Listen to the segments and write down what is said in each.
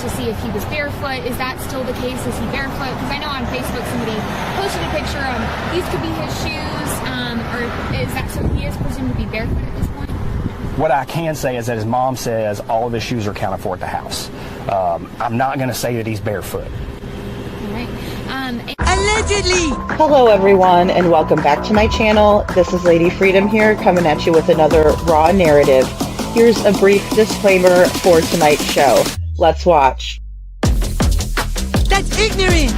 to see if he was barefoot. Is that still the case? Is he barefoot? Because I know on Facebook somebody posted a picture of these could be his shoes, or is that so he is presumed to be barefoot at this point? What I can say is that his mom says all of his shoes are accounted for at the house. I'm not going to say that he's barefoot. All right. Allegedly! Hello everyone and welcome back to my channel. This is Lady Freedom here coming at you with another raw narrative. Here's a brief disclaimer for tonight's show. Let's watch. That's ignorant!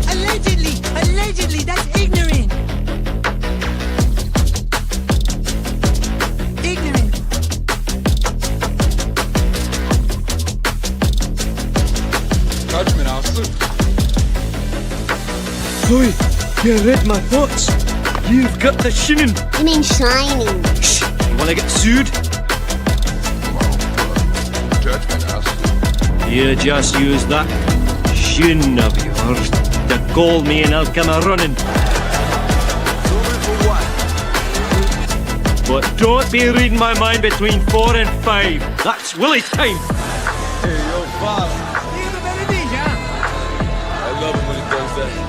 Allegedly, that's ignorant! Ignorant. Judgment, officer. Oi, you read my thoughts. You've got the shinning. You mean shining? Shh, you wanna get sued? Judgment, officer. You just use that shin of yours to call me and I'll come a-running. But don't be reading my mind between 4 and 5. That's Willie's time. Hey, yo, boss. I love it when he does that.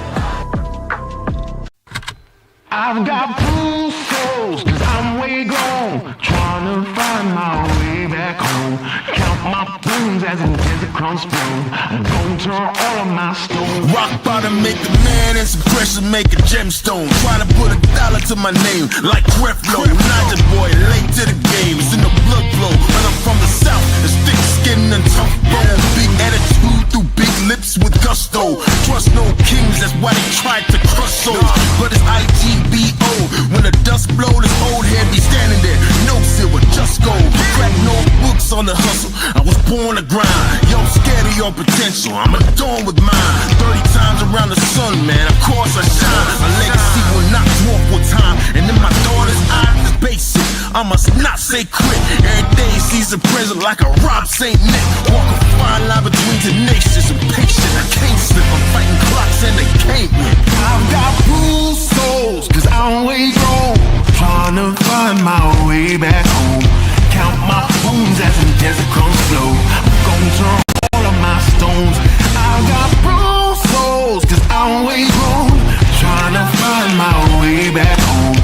I've got blue souls, cause I'm way gone, trying to find my way back home. Count my bones as in desert crumb spoon. I'm gonna turn all of my stones. Rock bottom make a man and some pressure make a gemstone. Trying to put $1 to my name like Creflo. Niger boy, late to the game, it's in the blood flow. When I'm from the south, it's thick skin and tough bone. Big attitude through big lips with gusto. Trust no kings, that's why they tried to crush souls. But it's IGBO, when the dust blow, this old head be standing there. No silver, just gold. Crack no books on the hustle, I was born to grind. Yo, scared of your potential, I'm adorned with mine. 30 times around the sun, man, of course I shine. My legacy will not dwarf with time. And in my daughter's eyes, it's basic, I must not say quit. Every day sees a present like a Rob St. Nick. Walk a fine line between tenacious and patient. I can't slip, I'm fighting clocks and they can't win. I've got blue souls, cause I'm way gone, trying to find my way back home. Count my bones as in desert crumbs flow. I'm gonna turn all of my stones. I've got blue souls, cause I'm way gone, trying to find my way back home.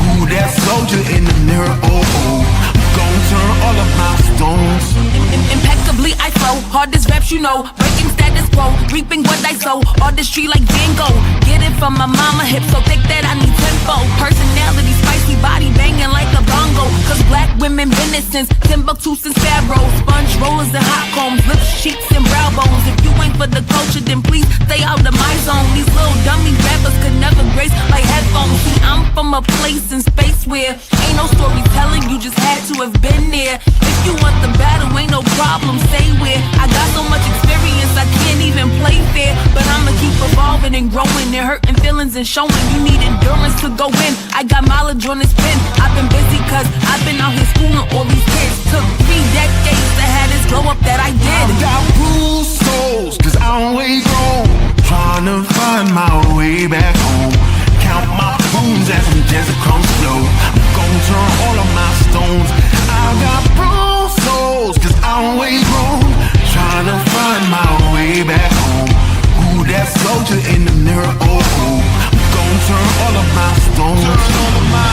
Who that soldier in the mirror? Oh, oh. I'm gonna turn all of my stones. Impeccably I flow, hardest raps you know, breaking status quo, reaping what I sow, artistry like Van Gogh. Get it from my mama, hip so thick that I need tempo. Personality spicy, body banging like a bongo. Cause black women been it since Timbuktu, since Pharaoh. Sponge rollers and hot combs, lips, cheeks and brow bones. If you ain't for the culture, then please stay out of my zone. These little dummy rappers could never grace my headphones. See, I'm from a place in space where ain't no storytelling, you just had to have been there. If you want the battle, ain't no problem, say where. I got so much experience, I can't even play fair. But I'ma keep evolving and growing and hurting feelings and showing you need endurance to go in. I got mileage on this pen, I've been busy cause I've been out here schooling all these kids. Took 3 decades to have this glow up that I did. I've got blue souls, cause I'm way gone, trying to find my way back home. Count my bones as in desert crumbs flow. I'm gonna turn all of my stones. I've got blue souls, cause I'm way gone, trying to find my way back home. Who that soldier in the mirror? Oh, oh. I'm gonna turn all of my stones. Turn all of my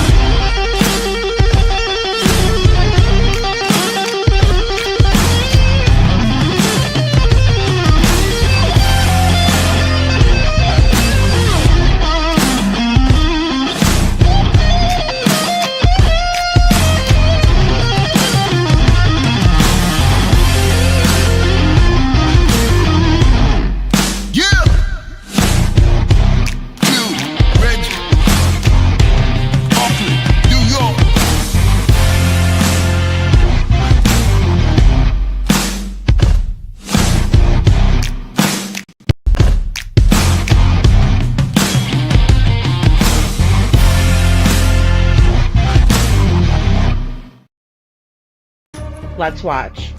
Let's watch.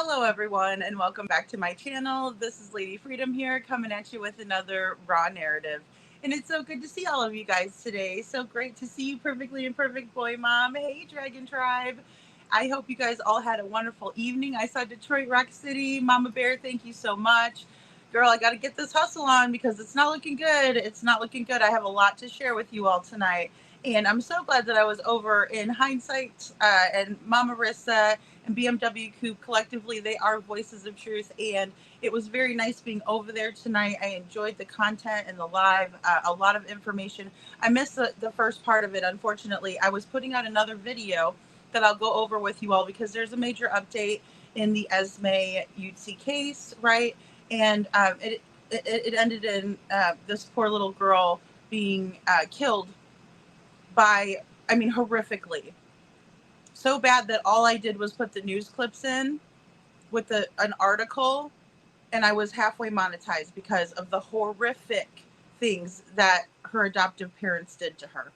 Hello everyone and welcome back to my channel. This is Lady Freedom here coming at you with another raw narrative. And it's so good to see all of you guys today. So great to see you, Perfectly Imperfect Boy Mom. Hey Dragon Tribe. I hope you guys all had a wonderful evening. I saw Detroit Rock City. Mama Bear, thank you so much. Girl, I got to get this hustle on because it's not looking good. It's not looking good. I have a lot to share with you all tonight. And I'm so glad that I was over in Hindsight and Mama Rissa and BMW Coop. Collectively, they are voices of truth. And it was very nice being over there tonight. I enjoyed the content and the live, a lot of information. I missed the first part of it, unfortunately. I was putting out another video that I'll go over with you all because there's a major update in the Reneesme Yutsi case, right? And it ended in this poor little girl being killed by, I mean, horrifically. So bad that all I did was put the news clips in with an article, and I was halfway monetized because of the horrific things that her adoptive parents did to her.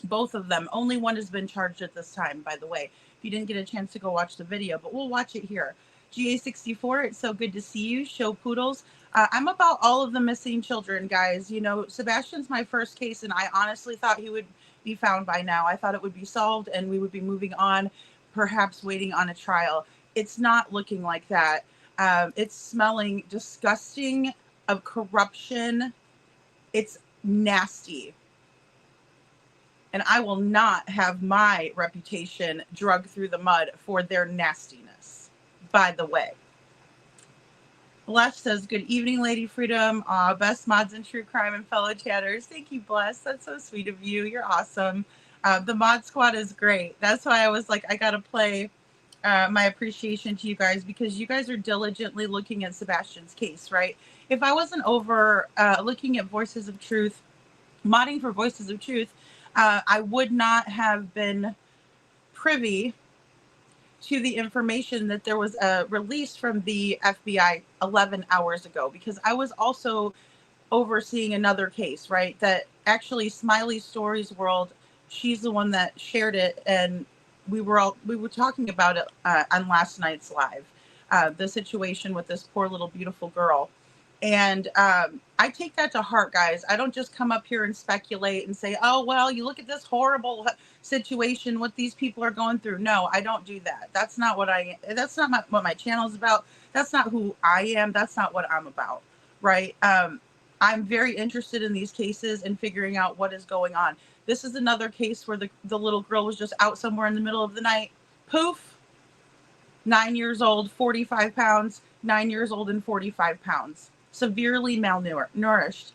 Both of them. Only one has been charged at this time, by the way. If you didn't get a chance to go watch the video, but we'll watch it here. GA64, it's so good to see you. Show Poodles. I'm about all of the missing children, guys. You know, Sebastian's my first case, and I honestly thought he would be found by now. I thought it would be solved, and we would be moving on, perhaps waiting on a trial. It's not looking like that. It's smelling disgusting of corruption. It's nasty. And I will not have my reputation dragged through the mud for their nastiness, by the way. Bless says, good evening, Lady Freedom. Best mods in true crime and fellow chatters. Thank you, Bless. That's so sweet of you. You're awesome. The mod squad is great. That's why I was like, I got to play my appreciation to you guys because you guys are diligently looking at Sebastian's case, right? If I wasn't over looking at Voices of Truth, modding for Voices of Truth, I would not have been privy to the information that there was a release from the FBI 11 hours ago, because I was also overseeing another case, right? That actually Smiley Stories World, she's the one that shared it, and we were talking about it on last night's live, the situation with this poor little beautiful girl. And I take that to heart, guys. I don't just come up here and speculate and say, oh, well, you look at this horrible situation, what these people are going through. No, I don't do that. That's not what that's not what my channel's about. That's not who I am. That's not what I'm about, right? I'm very interested in these cases and figuring out what is going on. This is another case where the little girl was just out somewhere in the middle of the night. Poof. 9 years old, 45 pounds, 9 years old and 45 pounds. Severely malnourished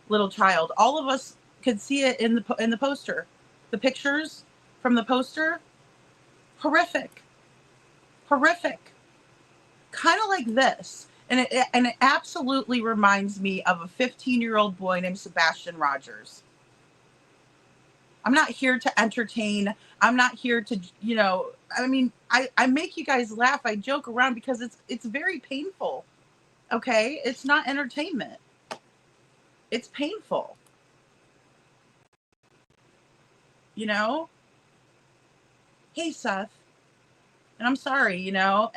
little child. All of us could see it in the poster. The pictures from the poster, horrific. Horrific. Kind of like this. And it absolutely reminds me of a 15-year-old boy named Sebastian Rogers. I'm not here to entertain. I'm not here to, you know, I mean, I make you guys laugh. I joke around because it's very painful. Okay? It's not entertainment. It's painful. You know? Hey, Seth. And I'm sorry, you know,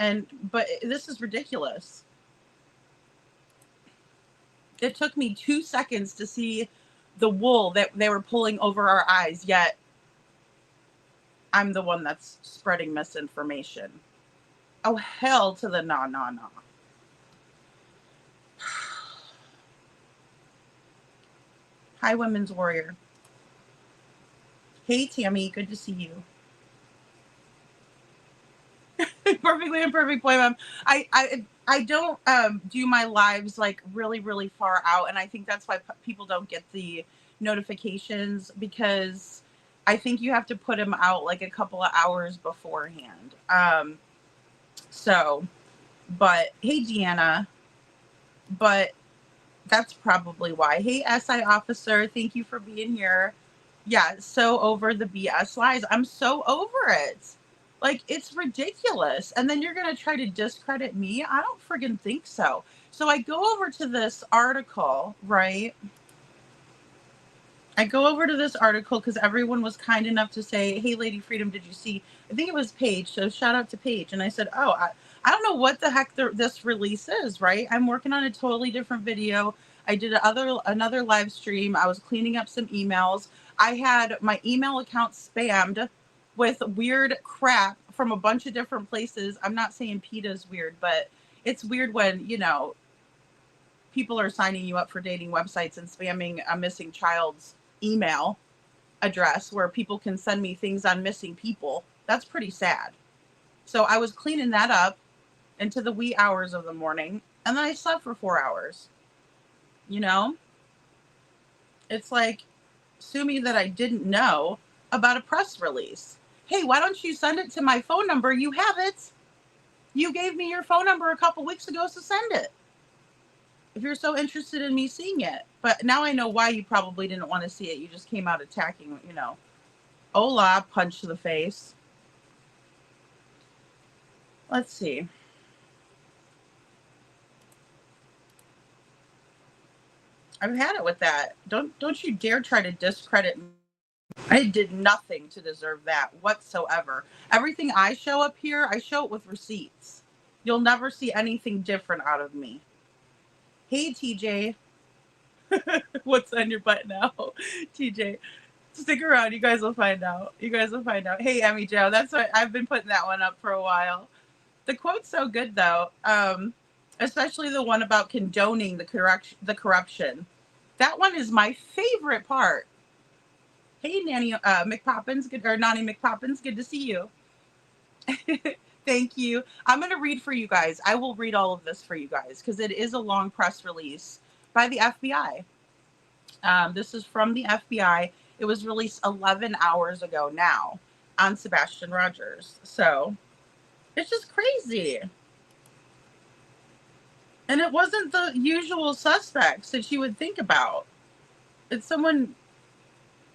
but this is ridiculous. It took me 2 seconds to see the wool that they were pulling over our eyes, yet I'm the one that's spreading misinformation. Oh, hell to the nah. Hi, Women's Warrior. Hey, Tammy. Good to see you. Perfectly Imperfect Boy Mom. I don't do my lives like really far out, and I think that's why people don't get the notifications, because I think you have to put them out like a couple of hours beforehand. But hey, Deanna. But that's probably why. Hey, SI officer, thank you for being here. Yeah, so over the BS lies. I'm so over it. Like, it's ridiculous. And then you're going to try to discredit me? I don't friggin' think so. So I go over to this article, right? I go over to this article because everyone was kind enough to say, hey, Lady Freedom, did you see? I think it was Paige. So shout out to Paige. And I said, oh, I don't know what the heck this release is, right? I'm working on a totally different video. I did another live stream. I was cleaning up some emails. I had my email account spammed with weird crap from a bunch of different places. I'm not saying PETA is weird, but it's weird when, you know, people are signing you up for dating websites and spamming a missing child's email address where people can send me things on missing people. That's pretty sad. So I was cleaning that up into the wee hours of the morning, and then I slept for 4 hours. You know? It's like, sue me that I didn't know about a press release. Hey, why don't you send it to my phone number? You have it. You gave me your phone number a couple weeks ago, so send it. If you're so interested in me seeing it. But now I know why you probably didn't want to see it. You just came out attacking, you know. Hola, punch to the face. Let's see. I've had it with that. Don't you dare try to discredit me. I did nothing to deserve that whatsoever. Everything I show up here, I show it with receipts. You'll never see anything different out of me. Hey, TJ. What's on your butt now? TJ, stick around. You guys will find out. You guys will find out. Hey, Emmy Joe. That's what I've been putting that one up for a while. The quote's so good, though. Especially the one about condoning the corruption. That one is my favorite part. Hey, Nanny McPoppins, Nani McPoppins, good to see you. Thank you. I'm going to read for you guys. I will read all of this for you guys because it is a long press release by the FBI. This is from the FBI. It was released 11 hours ago now on Sebastian Rogers. So it's just crazy. And it wasn't the usual suspects that you would think about. It's someone,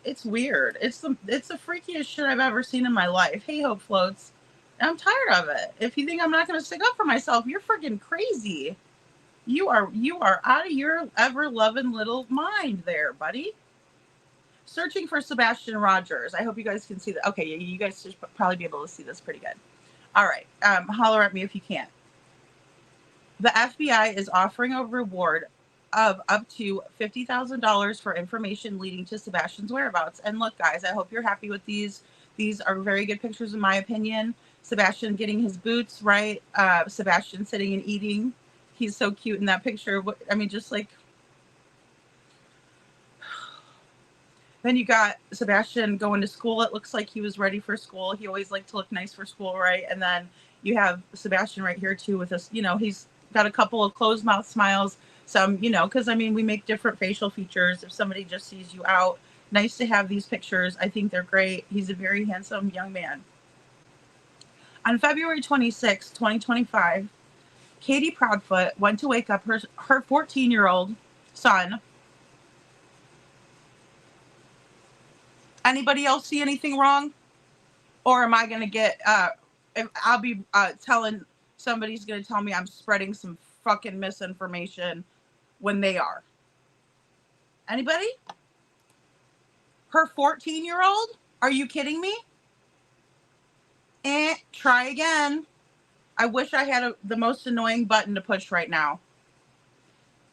it's weird. It's the freakiest shit I've ever seen in my life. Hey, Hope Floats. I'm tired of it. If you think I'm not going to stick up for myself, you're freaking crazy. You are out of your ever-loving little mind there, buddy. Searching for Sebastian Rogers. I hope you guys can see that. Okay, you guys should probably be able to see this pretty good. All right. Holler at me if you can't. The FBI is offering a reward of up to $50,000 for information leading to Sebastian's whereabouts. And look, guys, I hope you're happy with these. These are very good pictures, in my opinion. Sebastian getting his boots, right? Sebastian sitting and eating. He's so cute in that picture. I mean, just like... Then you got Sebastian going to school. It looks like he was ready for school. He always liked to look nice for school, right? And then you have Sebastian right here, too, with this, you know, he's got a couple of closed mouth smiles. Some, you know, because, I mean, we make different facial features. If somebody just sees you out, nice to have these pictures. I think they're great. He's a very handsome young man. On February 26, 2025, Katie Proudfoot went to wake up her 14-year-old son. Anybody else see anything wrong? Or am I going to get, I'll be telling, somebody's going to tell me I'm spreading some fucking misinformation when they are. Anybody? Her 14-year-old? Are you kidding me? Try again. I wish I had the most annoying button to push right now.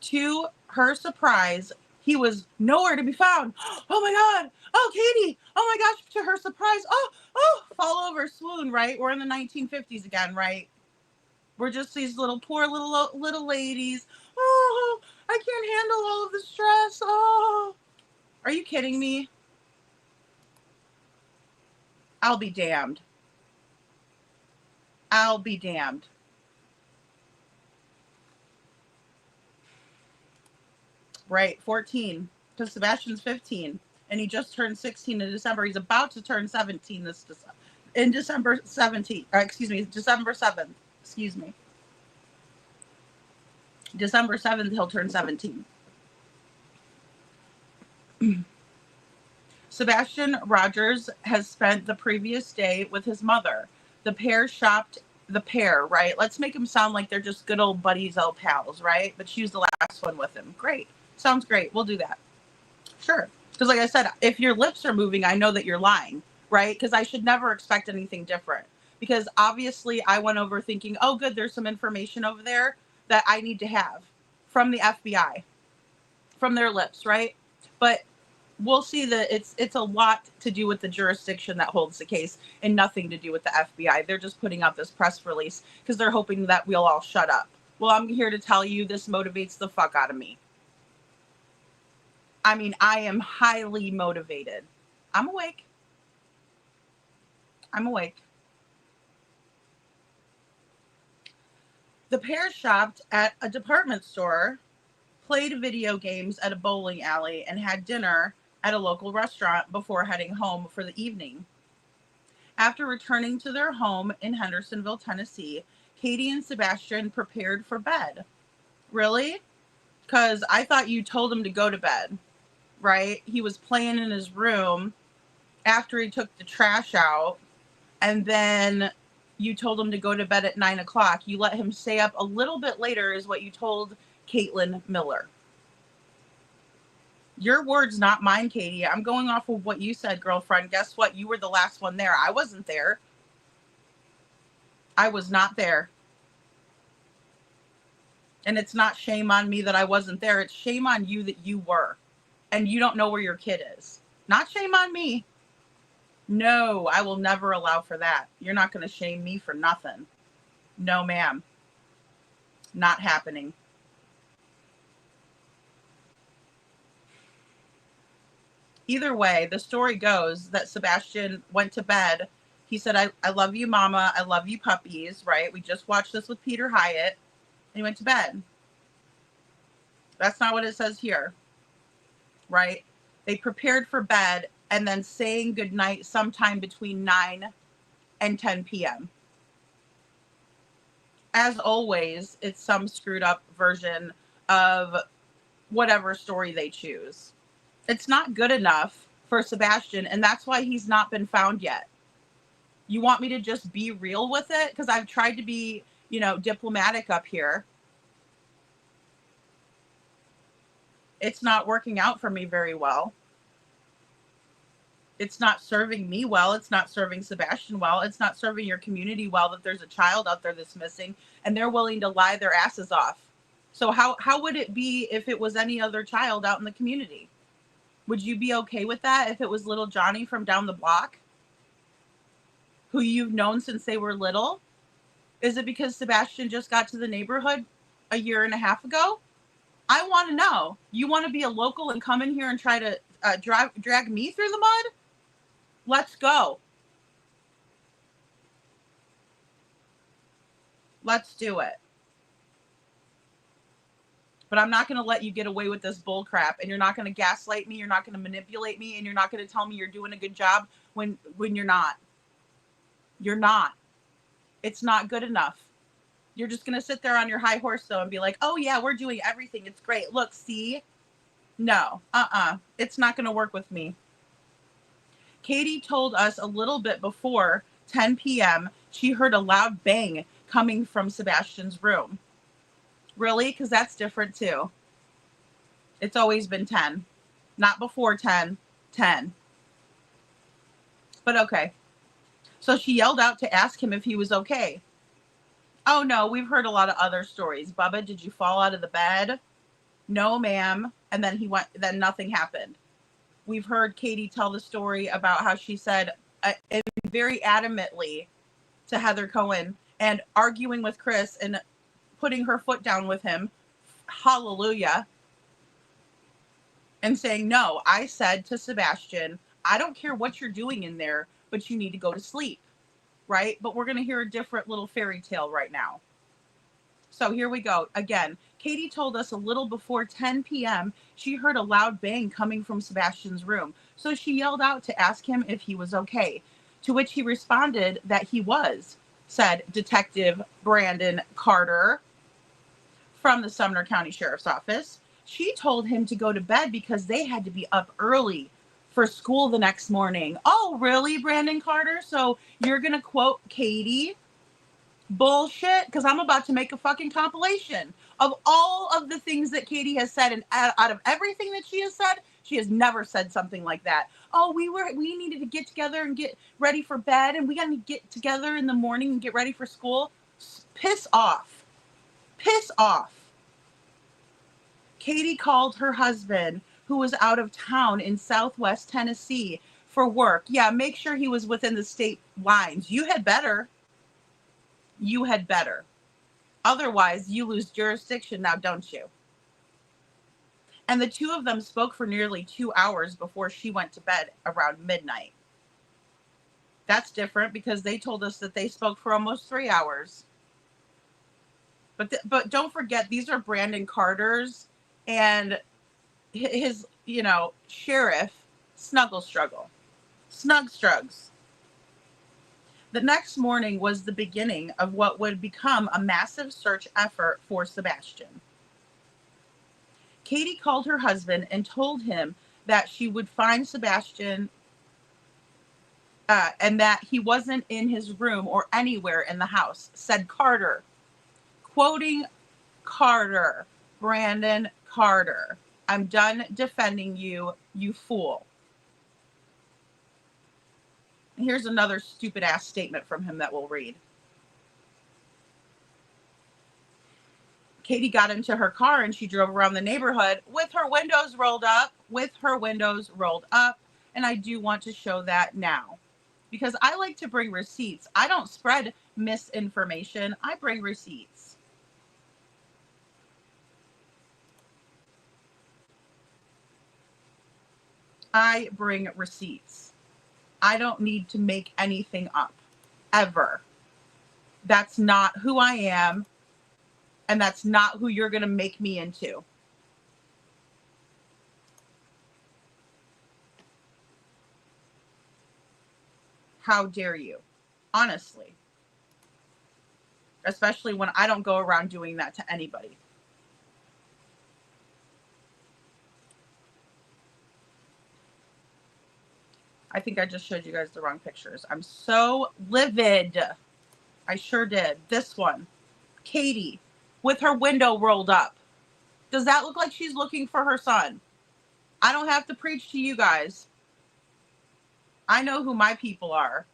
To her surprise, he was nowhere to be found. Oh my God. Oh, Katie. Oh my gosh. To her surprise. Oh, fall over, swoon, right? We're in the 1950s again, right? We're just these poor little ladies. Oh, I can't handle all of the stress. Oh, are you kidding me? I'll be damned. I'll be damned. Right, 14. Because Sebastian's 15. And he just turned 16 in December. He's about to turn 17 this December. In December 17th. December 7th. Excuse me. December 7th, he'll turn 17. Sebastian Rogers has spent the previous day with his mother. The pair shopped, right? Let's make them sound like they're just good old buddies, old pals, right? But she was the last one with him. Great. Sounds great. We'll do that. Sure. Because like I said, if your lips are moving, I know that you're lying, right? Because I should never expect anything different. because obviously I went over thinking, oh, good, there's some information over there that I need to have from the FBI, from their lips, right? But we'll see that it's a lot to do with the jurisdiction that holds the case and nothing to do with the FBI. They're just putting out this press release because they're hoping that we'll all shut up. Well, I'm here to tell you this motivates the fuck out of me. I mean, I am highly motivated. I'm awake. I'm awake. The pair shopped at a department store, played video games at a bowling alley, and had dinner at a local restaurant before heading home for the evening. After returning to their home in Hendersonville, Tennessee, Katie and Sebastian prepared for bed. Really? Because I thought you told him to go to bed, right? He was playing in his room after he took the trash out, and then you told him to go to bed at 9 o'clock. You let him stay up a little bit later is what you told Caitlin Miller. Your words, not mine, Katie. I'm going off of what you said, girlfriend. Guess what? You were the last one there. I wasn't there. I was not there. And it's not shame on me that I wasn't there. It's shame on you that you were. And you don't know where your kid is. Not shame on me. No, I will never allow for that. You're not going to shame me for nothing. No, ma'am. Not happening. Either way, the story goes that Sebastian went to bed. He said, I love you, mama. I love you, puppies, right? We just watched this with Peter Hyatt. And he went to bed. That's not what it says here, right? They prepared for bed and then saying goodnight sometime between 9 and 10 p.m. As always, it's some screwed up version of whatever story they choose. It's not good enough for Sebastian, and that's why he's not been found yet. You want me to just be real with it? Because I've tried to be, diplomatic up here. It's not working out for me very well. It's not serving me well. It's not serving Sebastian well. It's not serving your community well that there's a child out there that's missing and they're willing to lie their asses off. So how would it be if it was any other child out in the community? Would you be okay with that if it was little Johnny from down the block, who you've known since they were little? Is it because Sebastian just got to the neighborhood a year and a half ago? I want to know. You want to be a local and come in here and try to drag me through the mud? Let's go. Let's do it. But I'm not going to let you get away with this bull crap, and you're not going to gaslight me, you're not going to manipulate me, and you're not going to tell me you're doing a good job when you're not. You're not. It's not good enough. You're just going to sit there on your high horse, though, and be like, oh, yeah, we're doing everything. It's great. Look, see? No. It's not going to work with me. Katie told us a little bit before 10 p.m. she heard a loud bang coming from Sebastian's room. Really? Because that's different, too. It's always been 10. Not before 10. 10. But okay. So she yelled out to ask him if he was okay. Oh, no, we've heard a lot of other stories. Bubba, did you fall out of the bed? No, ma'am. And then then nothing happened. We've heard Katie tell the story about how she said very adamantly to Heather Cohen and arguing with Chris and putting her foot down with him, hallelujah, and saying, no, I said to Sebastian, I don't care what you're doing in there, but you need to go to sleep, right? But we're going to hear a different little fairy tale right now. So here we go. Again, Katie told us a little before 10 p.m. she heard a loud bang coming from Sebastian's room. So she yelled out to ask him if he was okay, to which he responded that he was, said Detective Brandon Carter from the Sumner County Sheriff's Office. She told him to go to bed because they had to be up early for school the next morning. Oh, really, Brandon Carter? So you're going to quote Katie? Bullshit, because I'm about to make a fucking compilation of all of the things that Katie has said, and out of everything that she has said, She has never said something like that. Oh, we needed to get together and get ready for bed, and we got to get together in the morning and get ready for school. Piss off. Piss off. Katie called her husband, who was out of town in Southwest Tennessee for work. Yeah, make sure he was within the state lines. You had better. You had better. Otherwise, you lose jurisdiction now, don't you? And the two of them spoke for nearly 2 hours before she went to bed around midnight. That's different because they told us that they spoke for almost 3 hours. But don't forget, these are Brandon Carter's and his, sheriff, Snug Strugs. The next morning was the beginning of what would become a massive search effort for Sebastian. Katie called her husband and told him that she would find Sebastian and that he wasn't in his room or anywhere in the house, said Carter. Quoting Carter, Brandon Carter, "I'm done defending you, you fool." Here's another stupid ass statement from him that we'll read. Katie got into her car and she drove around the neighborhood with her windows rolled up, And I do want to show that now because I like to bring receipts. I don't spread misinformation. I bring receipts. I bring receipts. I don't need to make anything up, ever. That's not who I am, and that's not who you're going to make me into. How dare you? Honestly. Especially when I don't go around doing that to anybody. I think I just showed you guys the wrong pictures. I'm so livid. I sure did. This one. Katie with her window rolled up. Does that look like she's looking for her son? I don't have to preach to you guys. I know who my people are.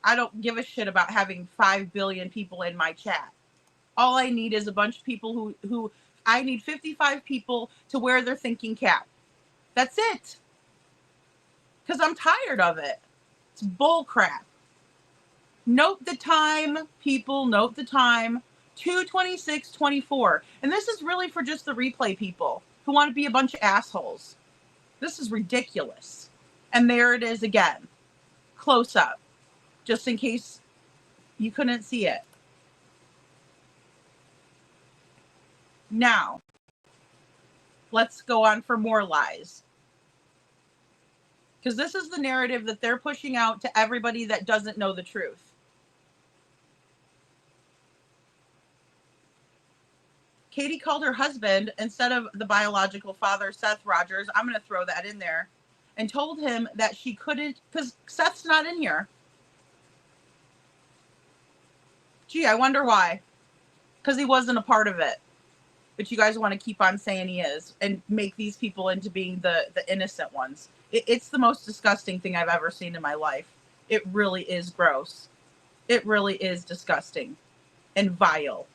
I don't give a shit about having 5 billion people in my chat. All I need is a bunch of people who I need 55 people to wear their thinking cap. That's it. Because I'm tired of it. It's bull crap. Note the time, people. Note the time. 2:26:24. And this is really for just the replay people who want to be a bunch of assholes. This is ridiculous. And there it is again. Close up. Just in case you couldn't see it. Now, let's go on for more lies. Because this is the narrative that they're pushing out to everybody that doesn't know the truth. Katie called her husband instead of the biological father, Seth Rogers. I'm going to throw that in there. And told him that she couldn't, because Seth's not in here. Gee, I wonder why. Because he wasn't a part of it. But you guys want to keep on saying he is and make these people into being the innocent ones. It's the most disgusting thing I've ever seen in my life. It really is gross. It really is disgusting and vile.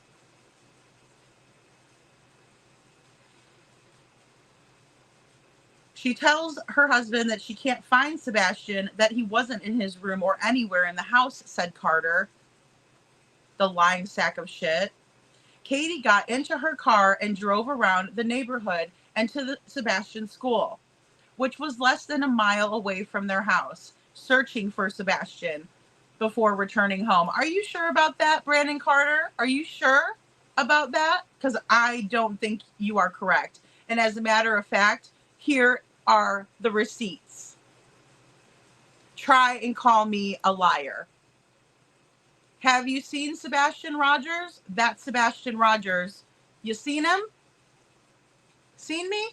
She tells her husband that she can't find Sebastian, that he wasn't in his room or anywhere in the house, said Carter. The lying sack of shit. Katie got into her car and drove around the neighborhood and to the Sebastian school, which was less than a mile away from their house, searching for Sebastian before returning home. Are you sure about that, Brandon Carter? Are you sure about that? Because I don't think you are correct. And as a matter of fact, here are the receipts. Try and call me a liar. Have you seen Sebastian Rogers? That's Sebastian Rogers. You seen him? Seen me?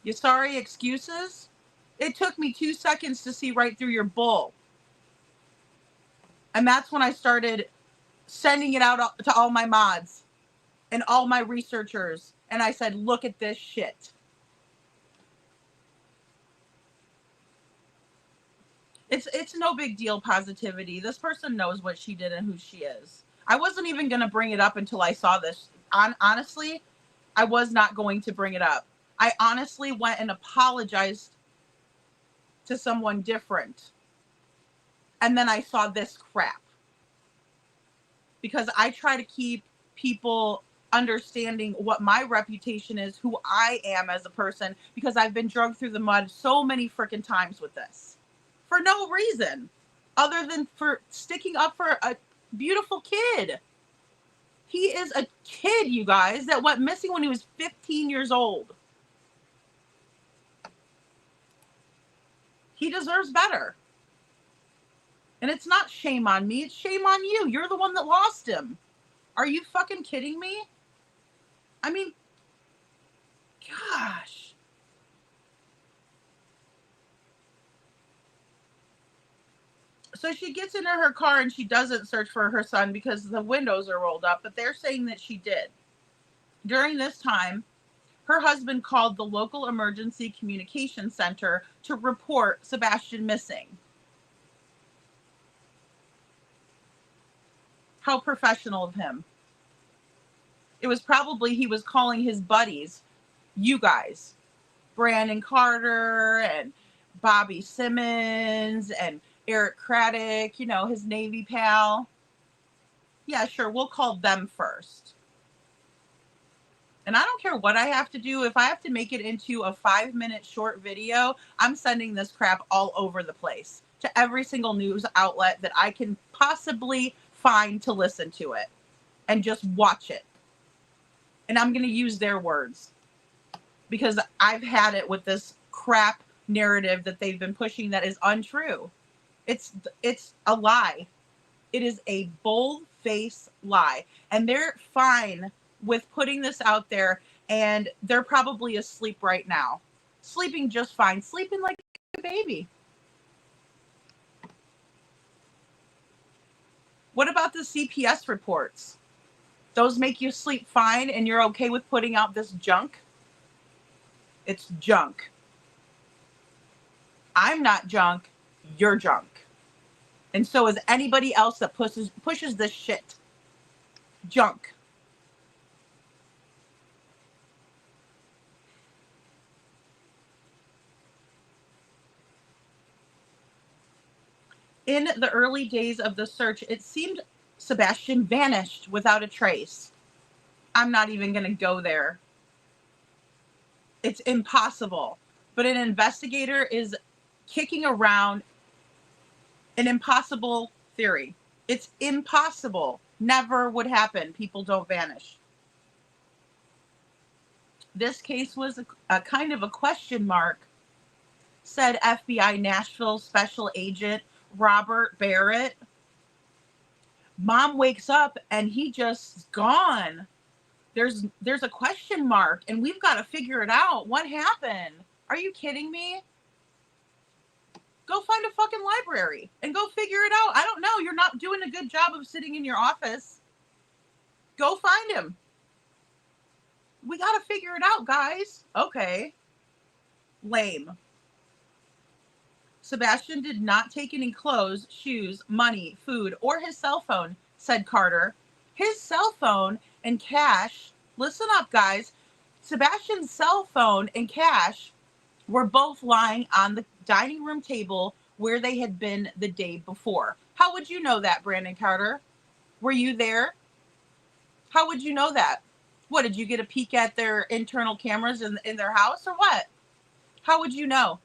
You sorry excuses? It took me 2 seconds to see right through your bull. And that's when I started sending it out to all my mods and all my researchers. And I said, look at this shit. It's no big deal, positivity. This person knows what she did and who she is. I wasn't even going to bring it up until I saw this. Honestly, I was not going to bring it up. I honestly went and apologized to someone different. And then I saw this crap. Because I try to keep people understanding what my reputation is, who I am as a person, because I've been dragged through the mud so many freaking times with this. For no reason other than for sticking up for a beautiful kid. He is a kid, you guys, that went missing when he was 15 years old. He deserves better. And it's not shame on me, it's shame on you. You're the one that lost him. Are you fucking kidding me? I mean, gosh. So she gets into her car and she doesn't search for her son because the windows are rolled up, but they're saying that she did. During this time, her husband called the local emergency communication center to report Sebastian missing. How professional of him. It was probably he was calling his buddies, you guys, Brandon Carter and Bobby Simmons and Eric Craddock, you know, his Navy pal. Yeah, sure, we'll call them first. And I don't care what I have to do. If I have to make it into a 5-minute short video, I'm sending this crap all over the place to every single news outlet that I can possibly find to listen to it and just watch it. And I'm going to use their words because I've had it with this crap narrative that they've been pushing that is untrue. It's a lie. It is a bold-faced lie. And they're fine with putting this out there, and they're probably asleep right now. Sleeping just fine. Sleeping like a baby. What about the CPS reports? Those make you sleep fine and you're okay with putting out this junk? It's junk. I'm not junk. You're junk. And so is anybody else that pushes this shit. Junk. In the early days of the search, it seemed Sebastian vanished without a trace. I'm not even going to go there. It's impossible. But an investigator is kicking around an impossible theory. It's impossible. Never would happen. People don't vanish. This case was a kind of a question mark, said FBI Nashville Special Agent Robert Barrett. Mom wakes up and he just gone. There's a question mark and we've got to figure it out. What happened? Are you kidding me? Go find a fucking library and go figure it out. I don't know. You're not doing a good job of sitting in your office. Go find him. We got to figure it out, guys. Okay. Lame. Sebastian did not take any clothes, shoes, money, food, or his cell phone, said Carter. His cell phone and cash, listen up, guys. Sebastian's cell phone and cash were both lying on the dining room table where they had been the day before. How would you know that, Brandon Carter? Were you there? How would you know that? What, did you get a peek at their internal cameras in their house or what? How would you know?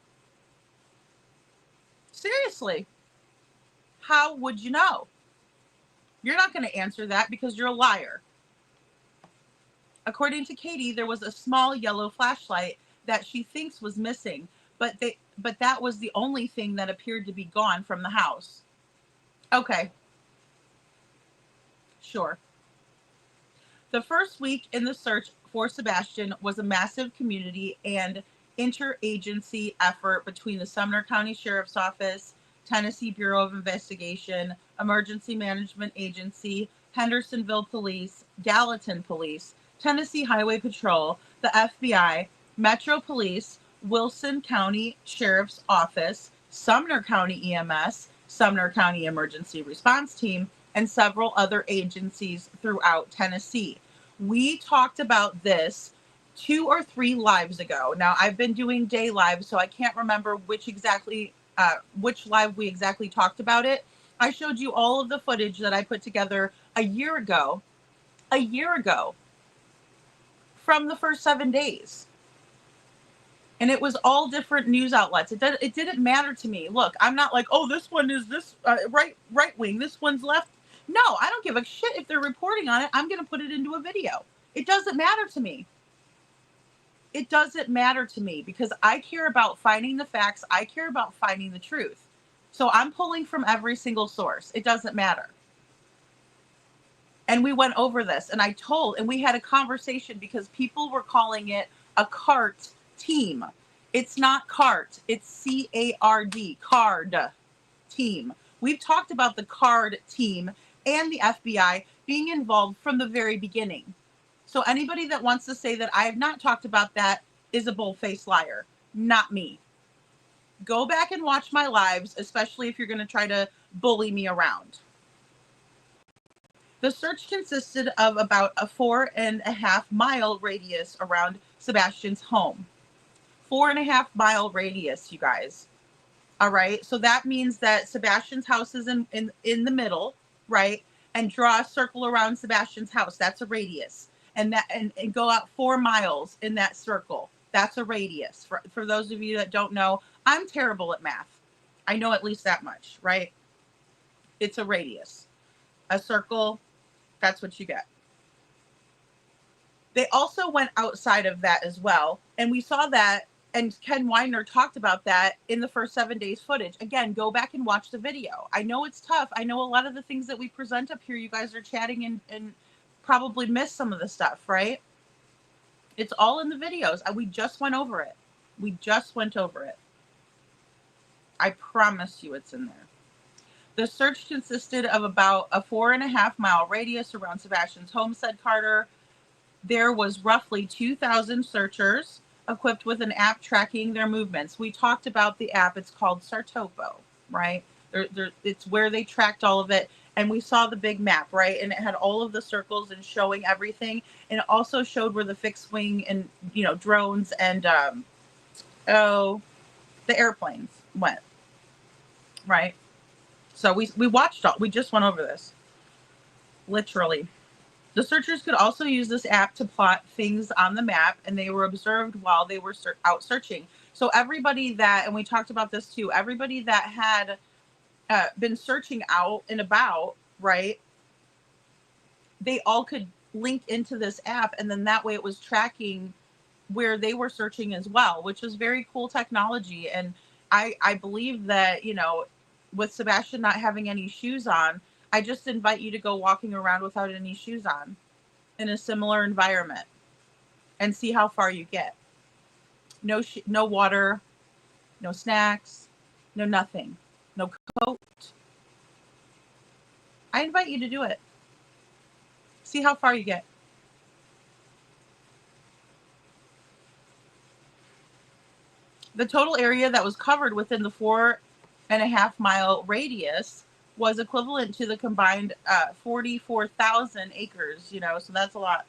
Seriously. How would you know? You're not going to answer that because you're a liar. According to Katie, there was a small yellow flashlight that she thinks was missing, but that was the only thing that appeared to be gone from the house. Okay. Sure. The first week in the search for Sebastian was a massive community and interagency effort between the Sumner County Sheriff's Office, Tennessee Bureau of Investigation, Emergency Management Agency, Hendersonville Police, Gallatin Police, Tennessee Highway Patrol, the FBI, Metro Police, Wilson County Sheriff's Office, Sumner County EMS, Sumner County Emergency Response Team, and several other agencies throughout Tennessee. We talked about this 2 or 3 lives ago. Now, I've been doing day lives, so I can't remember which live we exactly talked about it. I showed you all of the footage that I put together a year ago from the first 7 days. And it was all different news outlets. It didn't matter to me. Look, I'm not like, oh, this one is this right wing, this one's left. No, I don't give a shit if they're reporting on it. I'm going to put it into a video. It doesn't matter to me. It doesn't matter to me because I care about finding the facts. I care about finding the truth. So I'm pulling from every single source. It doesn't matter. And we went over this and we had a conversation because people were calling it a CART team. It's not CART. It's CARD, CARD team. We've talked about the CARD team and the FBI being involved from the very beginning. So anybody that wants to say that I have not talked about that is a bull-faced liar. Not me. Go back and watch my lives, especially if you're going to try to bully me around. The search consisted of about a 4.5-mile radius around Sebastian's home. 4.5-mile radius, you guys. All right. So that means that Sebastian's house is in the middle, right? And draw a circle around Sebastian's house. That's a radius. And go out 4 miles in that circle. That's a radius. For those of you that don't know, I'm terrible at math. I know at least that much, right? It's a radius. A circle, that's what you get. They also went outside of that as well. And we saw that, and Ken Weiner talked about that in the first 7 days footage. Again, go back and watch the video. I know it's tough. I know a lot of the things that we present up here, you guys are chatting and probably missed some of the stuff, right? It's all in the videos. We just went over it. I promise you it's in there. The search consisted of about a 4.5-mile radius around Sebastian's home, said Carter. There was roughly 2,000 searchers equipped with an app tracking their movements. We talked about the app. It's called Sartopo, right? It's where they tracked all of it. And we saw the big map, right? And it had all of the circles and showing everything. And it also showed where the fixed wing and, drones and, the airplanes went, right? So we watched we just went over this, literally. The searchers could also use this app to plot things on the map, and they were observed while they were out searching. So everybody that, and we talked about this too, everybody that had been searching out and about, right? They all could link into this app, and then that way it was tracking where they were searching as well, which was very cool technology. And I believe that, with Sebastian not having any shoes on, I just invite you to go walking around without any shoes on in a similar environment and see how far you get. No water, no snacks, no nothing, no coat. I invite you to do it. See how far you get. The total area that was covered within the 4.5-mile radius was equivalent to the combined 44,000 acres, so that's a lot.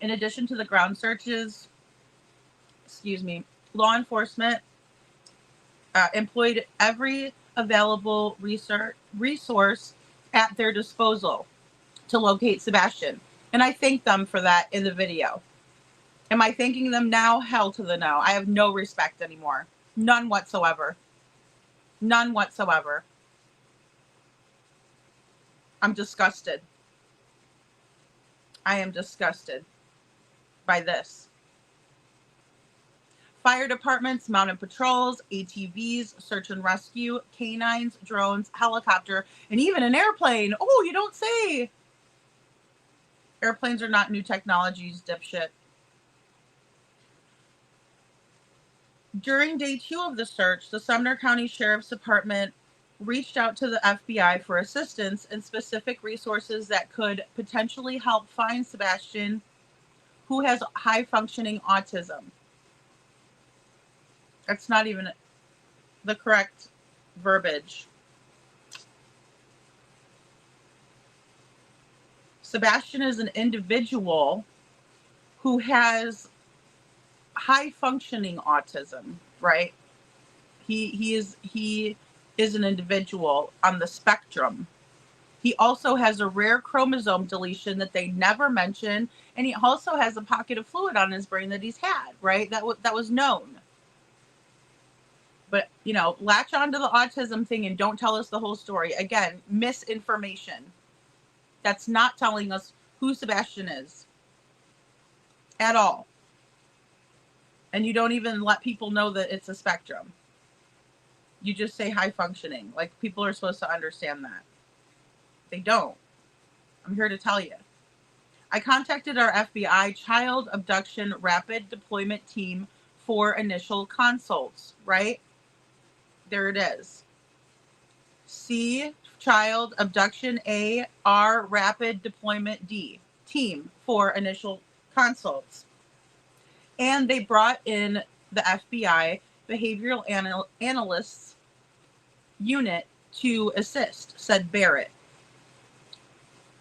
In addition to the ground searches, law enforcement employed every available resource at their disposal to locate Sebastian. And I thank them for that in the video. Am I thanking them now? Hell to the no. I have no respect anymore. None whatsoever. None whatsoever. I'm disgusted. I am disgusted by this. Fire departments, mounted patrols, ATVs, search and rescue, canines, drones, helicopter, and even an airplane. Oh, you don't say. Airplanes are not new technologies, dipshit. During day 2 of the search, the Sumner County Sheriff's Department reached out to the FBI for assistance and specific resources that could potentially help find Sebastian, who has high-functioning autism. That's not even the correct verbiage. Sebastian is an individual who has high functioning autism, right? He is an individual on the spectrum. He also has a rare chromosome deletion that they never mention, and he also has a pocket of fluid on his brain that he's had, right? That was known. But, you know, latch onto the autism thing and don't tell us the whole story. Again, misinformation. That's not telling us who Sebastian is at all. And you don't even let people know that it's a spectrum. You just say high functioning. Like, people are supposed to understand that. They don't. I'm here to tell you. I contacted our FBI Child Abduction Rapid Deployment Team for initial consults, right? There it is. C, Child Abduction A, R, Rapid Deployment D, Team for initial consults. And they brought in the FBI Behavioral Analysts Unit to assist, said Barrett.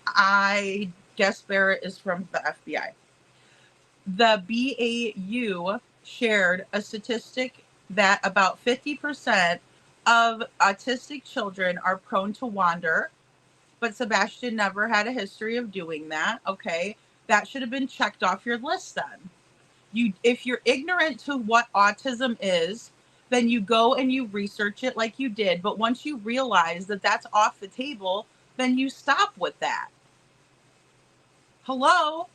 I guess Barrett is from the FBI. The BAU shared a statistic that about 50% of autistic children are prone to wander, but Sebastian never had a history of doing that. Okay, that should have been checked off your list then. If you're ignorant to what autism is, then you go and you research it like you did. But once you realize that that's off the table, then you stop with that. Hello?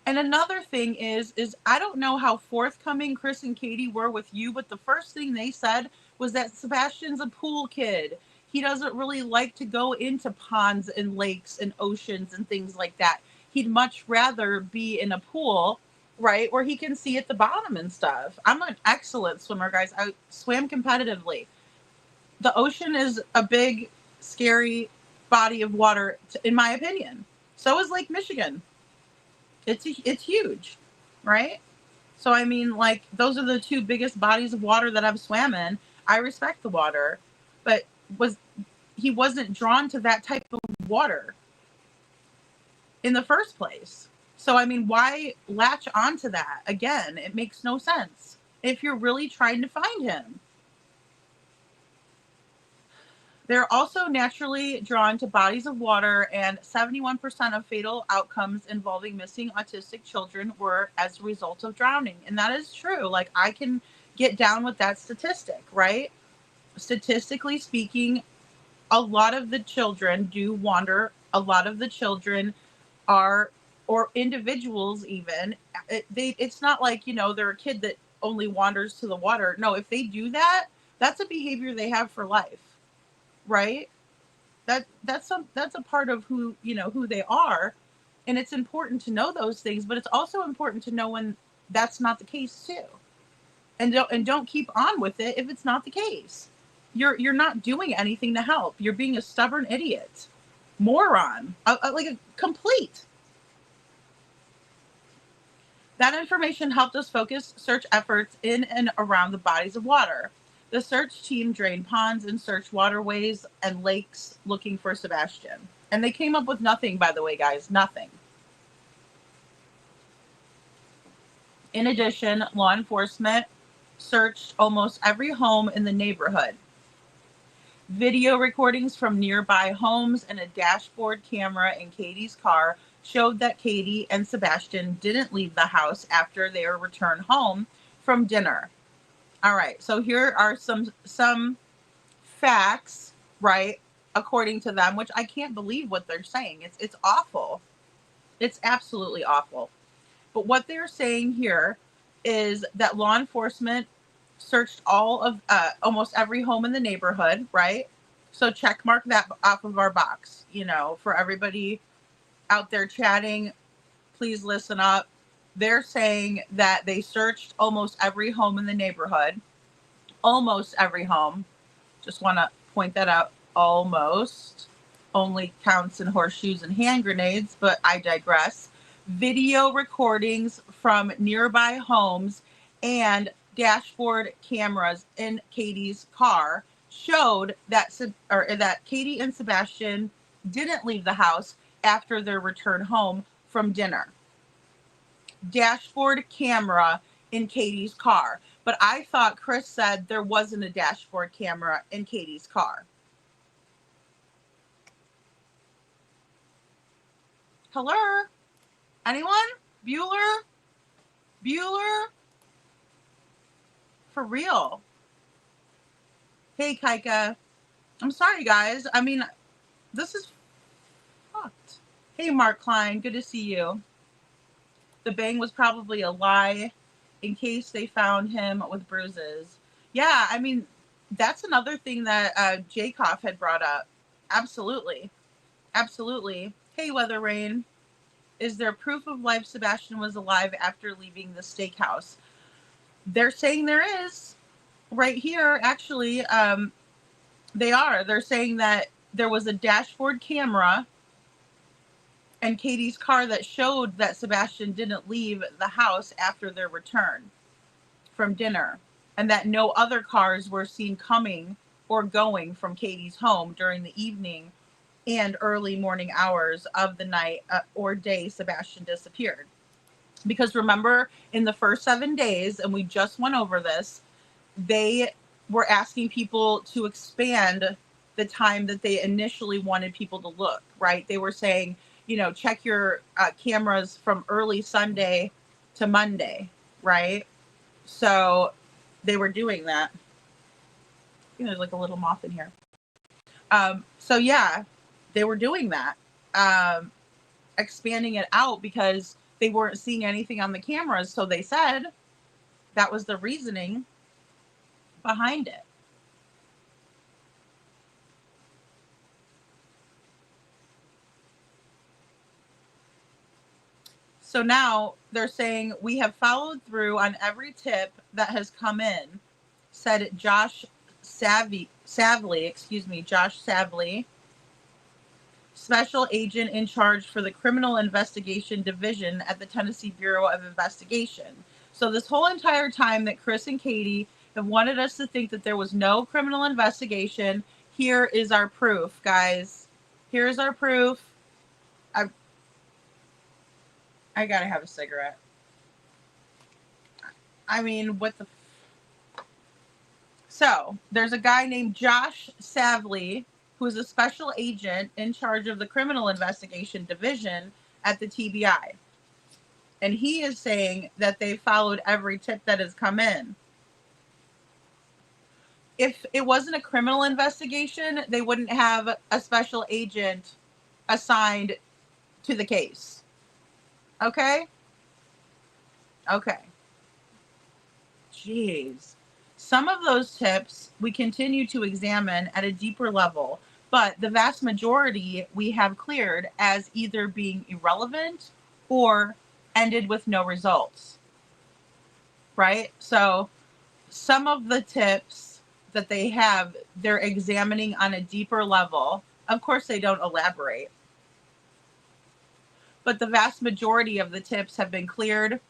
And another thing is I don't know how forthcoming Chris and Katie were with you, but the first thing they said was that Sebastian's a pool kid. He doesn't really like to go into ponds and lakes and oceans and things like that. He'd much rather be in a pool, right, where he can see at the bottom and stuff. I'm an excellent swimmer, guys. I swam competitively. The ocean is a big, scary body of water, in my opinion. So is Lake Michigan. It's huge, right? So, I mean, like, those are the two biggest bodies of water that I've swam in. I respect the water, but he wasn't drawn to that type of water in the first place. So, I mean, why latch onto that? Again, it makes no sense if you're really trying to find him. They're also naturally drawn to bodies of water, and 71% of fatal outcomes involving missing autistic children were as a result of drowning. And that is true. Like, I can get down with that statistic, right? Statistically speaking, a lot of the children do wander. A lot of the children are, or individuals even, it's not like, you know, they're a kid that only wanders to the water. No, if they do that, that's a behavior they have for life. Right? That's a part of who they are, and it's important to know those things, but it's also important to know when that's not the case too. And don't keep on with it if it's not the case. You're not doing anything to help. You're being a stubborn idiot. Moron. Like a complete. That information helped us focus search efforts in and around the bodies of water. The search team drained ponds and searched waterways and lakes looking for Sebastian. And they came up with nothing, by the way, guys. Nothing. In addition, law enforcement searched almost every home in the neighborhood. Video recordings from nearby homes and a dashboard camera in Katie's car showed that Katie and Sebastian didn't leave the house after their return home from dinner. All right, so here are some facts, right, according to them, which I can't believe what they're saying. It's awful. It's absolutely awful. But what they're saying here is that law enforcement searched all of almost every home in the neighborhood, right? So check mark that off of our box. You know, for everybody out there chatting, please listen up. They're saying that they searched almost every home in the neighborhood. Almost every home. Just want to point that out. Almost. Only counts in horseshoes and hand grenades, but I digress. video recordings from nearby homes and dashboard cameras in Katie's car showed that Katie and Sebastian didn't leave the house after their return home from dinner. Dashboard camera in Katie's car. But I thought Chris said there wasn't a dashboard camera in Katie's car. Hello? Anyone? Bueller? For real. Hey, Kaika. I'm sorry, guys. I mean, this is fucked. Hey, Mark Klein. Good to see you. The bang was probably a lie in case they found him with bruises. Yeah, I mean, that's another thing that Jacob had brought up. Absolutely. Absolutely. Hey, Weather Rain. Is there proof of life Sebastian was alive after leaving the steakhouse? They're saying there is. Right here, actually, they are. They're saying that there was a dashboard camera in Katie's car that showed that Sebastian didn't leave the house after their return from dinner, and that no other cars were seen coming or going from Katie's home during the evening and early morning hours of the night or day Sebastian disappeared. Because remember, in the first 7 days, and we just went over this, they were asking people to expand the time that they initially wanted people to look, right? They were saying, you know, check your cameras from early Sunday to Monday, right? So they were doing that. I think there's like a little moth in here. So yeah, they were doing that, expanding it out because they weren't seeing anything on the cameras. So they said that was the reasoning behind it. So now they're saying we have followed through on every tip that has come in, said Josh Savley, special agent in charge for the Criminal Investigation Division at the Tennessee Bureau of Investigation. So this whole entire time that Chris and Katie have wanted us to think that there was no criminal investigation, here is our proof, guys. Here's our proof. I gotta have a cigarette. I mean, what the... So, there's a guy named Josh Savley, who is a special agent in charge of the Criminal Investigation Division at the TBI. And he is saying that they followed every tip that has come in. If it wasn't a criminal investigation, they wouldn't have a special agent assigned to the case. Okay? Okay. Jeez. Some of those tips we continue to examine at a deeper level, but the vast majority we have cleared as either being irrelevant or ended with no results. Right? So some of the tips that they have, they're examining on a deeper level. Of course, they don't elaborate. But the vast majority of the tips have been cleared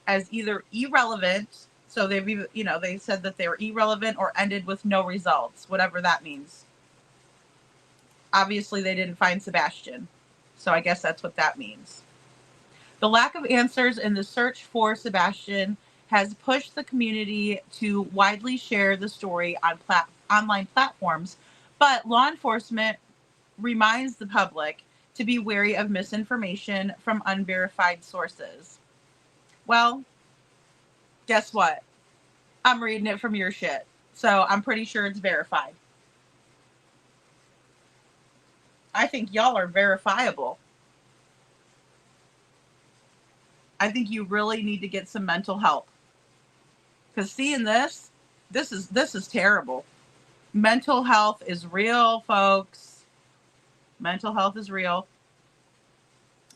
as either irrelevant. So they've even, they said that they were irrelevant or ended with no results, whatever that means. Obviously, they didn't find Sebastian. So I guess that's what that means. The lack of answers in the search for Sebastian has pushed the community to widely share the story on online platforms, but law enforcement reminds the public to be wary of misinformation from unverified sources. Well, guess what? I'm reading it from your shit, so I'm pretty sure it's verified. I think y'all are verifiable. I think you really need to get some mental help. Because seeing this is terrible. Mental health is real, folks. Mental health is real.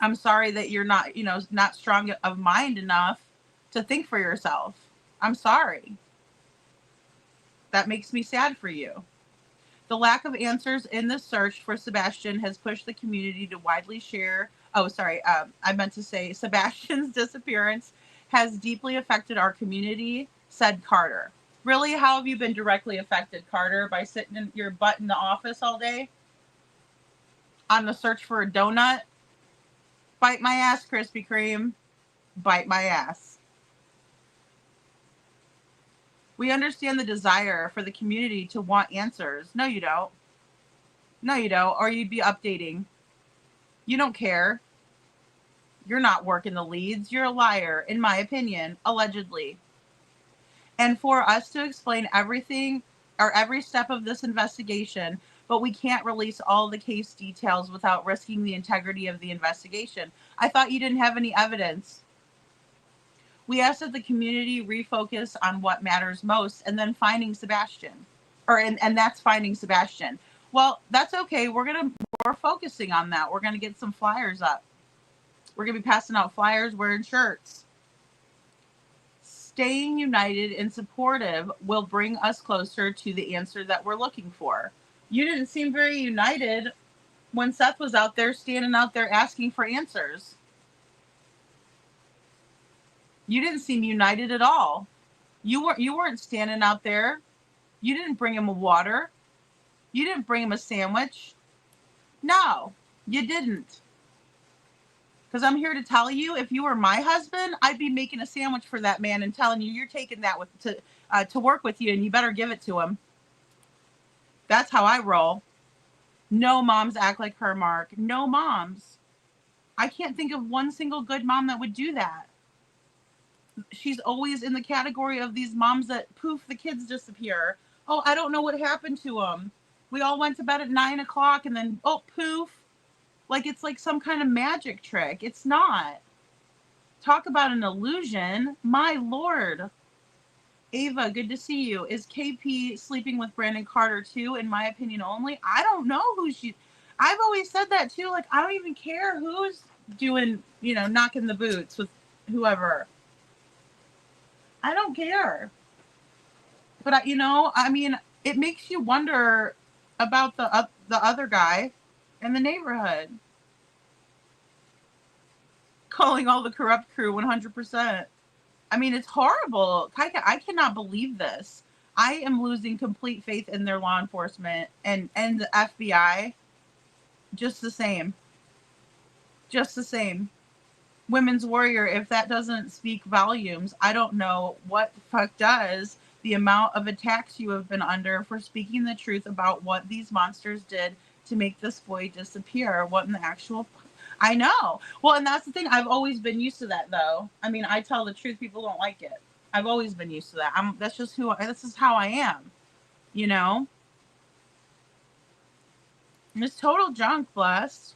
I'm sorry that you're not, not strong of mind enough to think for yourself. I'm sorry. That makes me sad for you. The lack of answers in the search for Sebastian has pushed the community to widely share Oh, sorry. I meant to say Sebastian's disappearance has deeply affected our community, said Carter. Really? How have you been directly affected, Carter? By sitting in your butt in the office all day on the search for a donut? Bite my ass, Krispy Kreme. Bite my ass. We understand the desire for the community to want answers. No, you don't. No, you don't. Or you'd be updating. You don't care. You're not working the leads. You're a liar, in my opinion, allegedly. And for us to explain everything or every step of this investigation, but we can't release all the case details without risking the integrity of the investigation. I thought you didn't have any evidence. We asked that the community refocus on what matters most and then finding Sebastian. And that's finding Sebastian. Well, that's okay. We're focusing on that. We're gonna get some flyers up. We're gonna be passing out flyers, wearing shirts. Staying united and supportive will bring us closer to the answer that we're looking for. You didn't seem very united when Seth was out there standing out there asking for answers. You didn't seem united at all. You weren't standing out there. You didn't bring him a water. You didn't bring him a sandwich. No, you didn't. Because I'm here to tell you, if you were my husband, I'd be making a sandwich for that man and telling you you're taking that to work with you, and you better give it to him. That's how I roll. No moms act like her, Mark. No moms. I can't think of one single good mom that would do that. She's always in the category of these moms that poof, the kids disappear. Oh, I don't know what happened to them. We all went to bed at 9 o'clock and then, oh, poof. Like it's like some kind of magic trick. It's not. Talk about an illusion. My Lord. Ava, good to see you. Is KP sleeping with Brandon Carter too, in my opinion only? I don't know who she... I've always said that too. Like, I don't even care who's doing, knocking the boots with whoever. I don't care. But, it makes you wonder about the other guy in the neighborhood. Calling all the corrupt crew 100%. It's horrible. I cannot believe this. I am losing complete faith in their law enforcement and the FBI. Just the same. Just the same. Women's Warrior, if that doesn't speak volumes, I don't know what the fuck does. The amount of attacks you have been under for speaking the truth about what these monsters did to make this boy disappear. What in the actual... I know. Well, and that's the thing. I've always been used to that, though. I tell the truth. People don't like it. I've always been used to that. This is how I am. It's total junk, Blessed.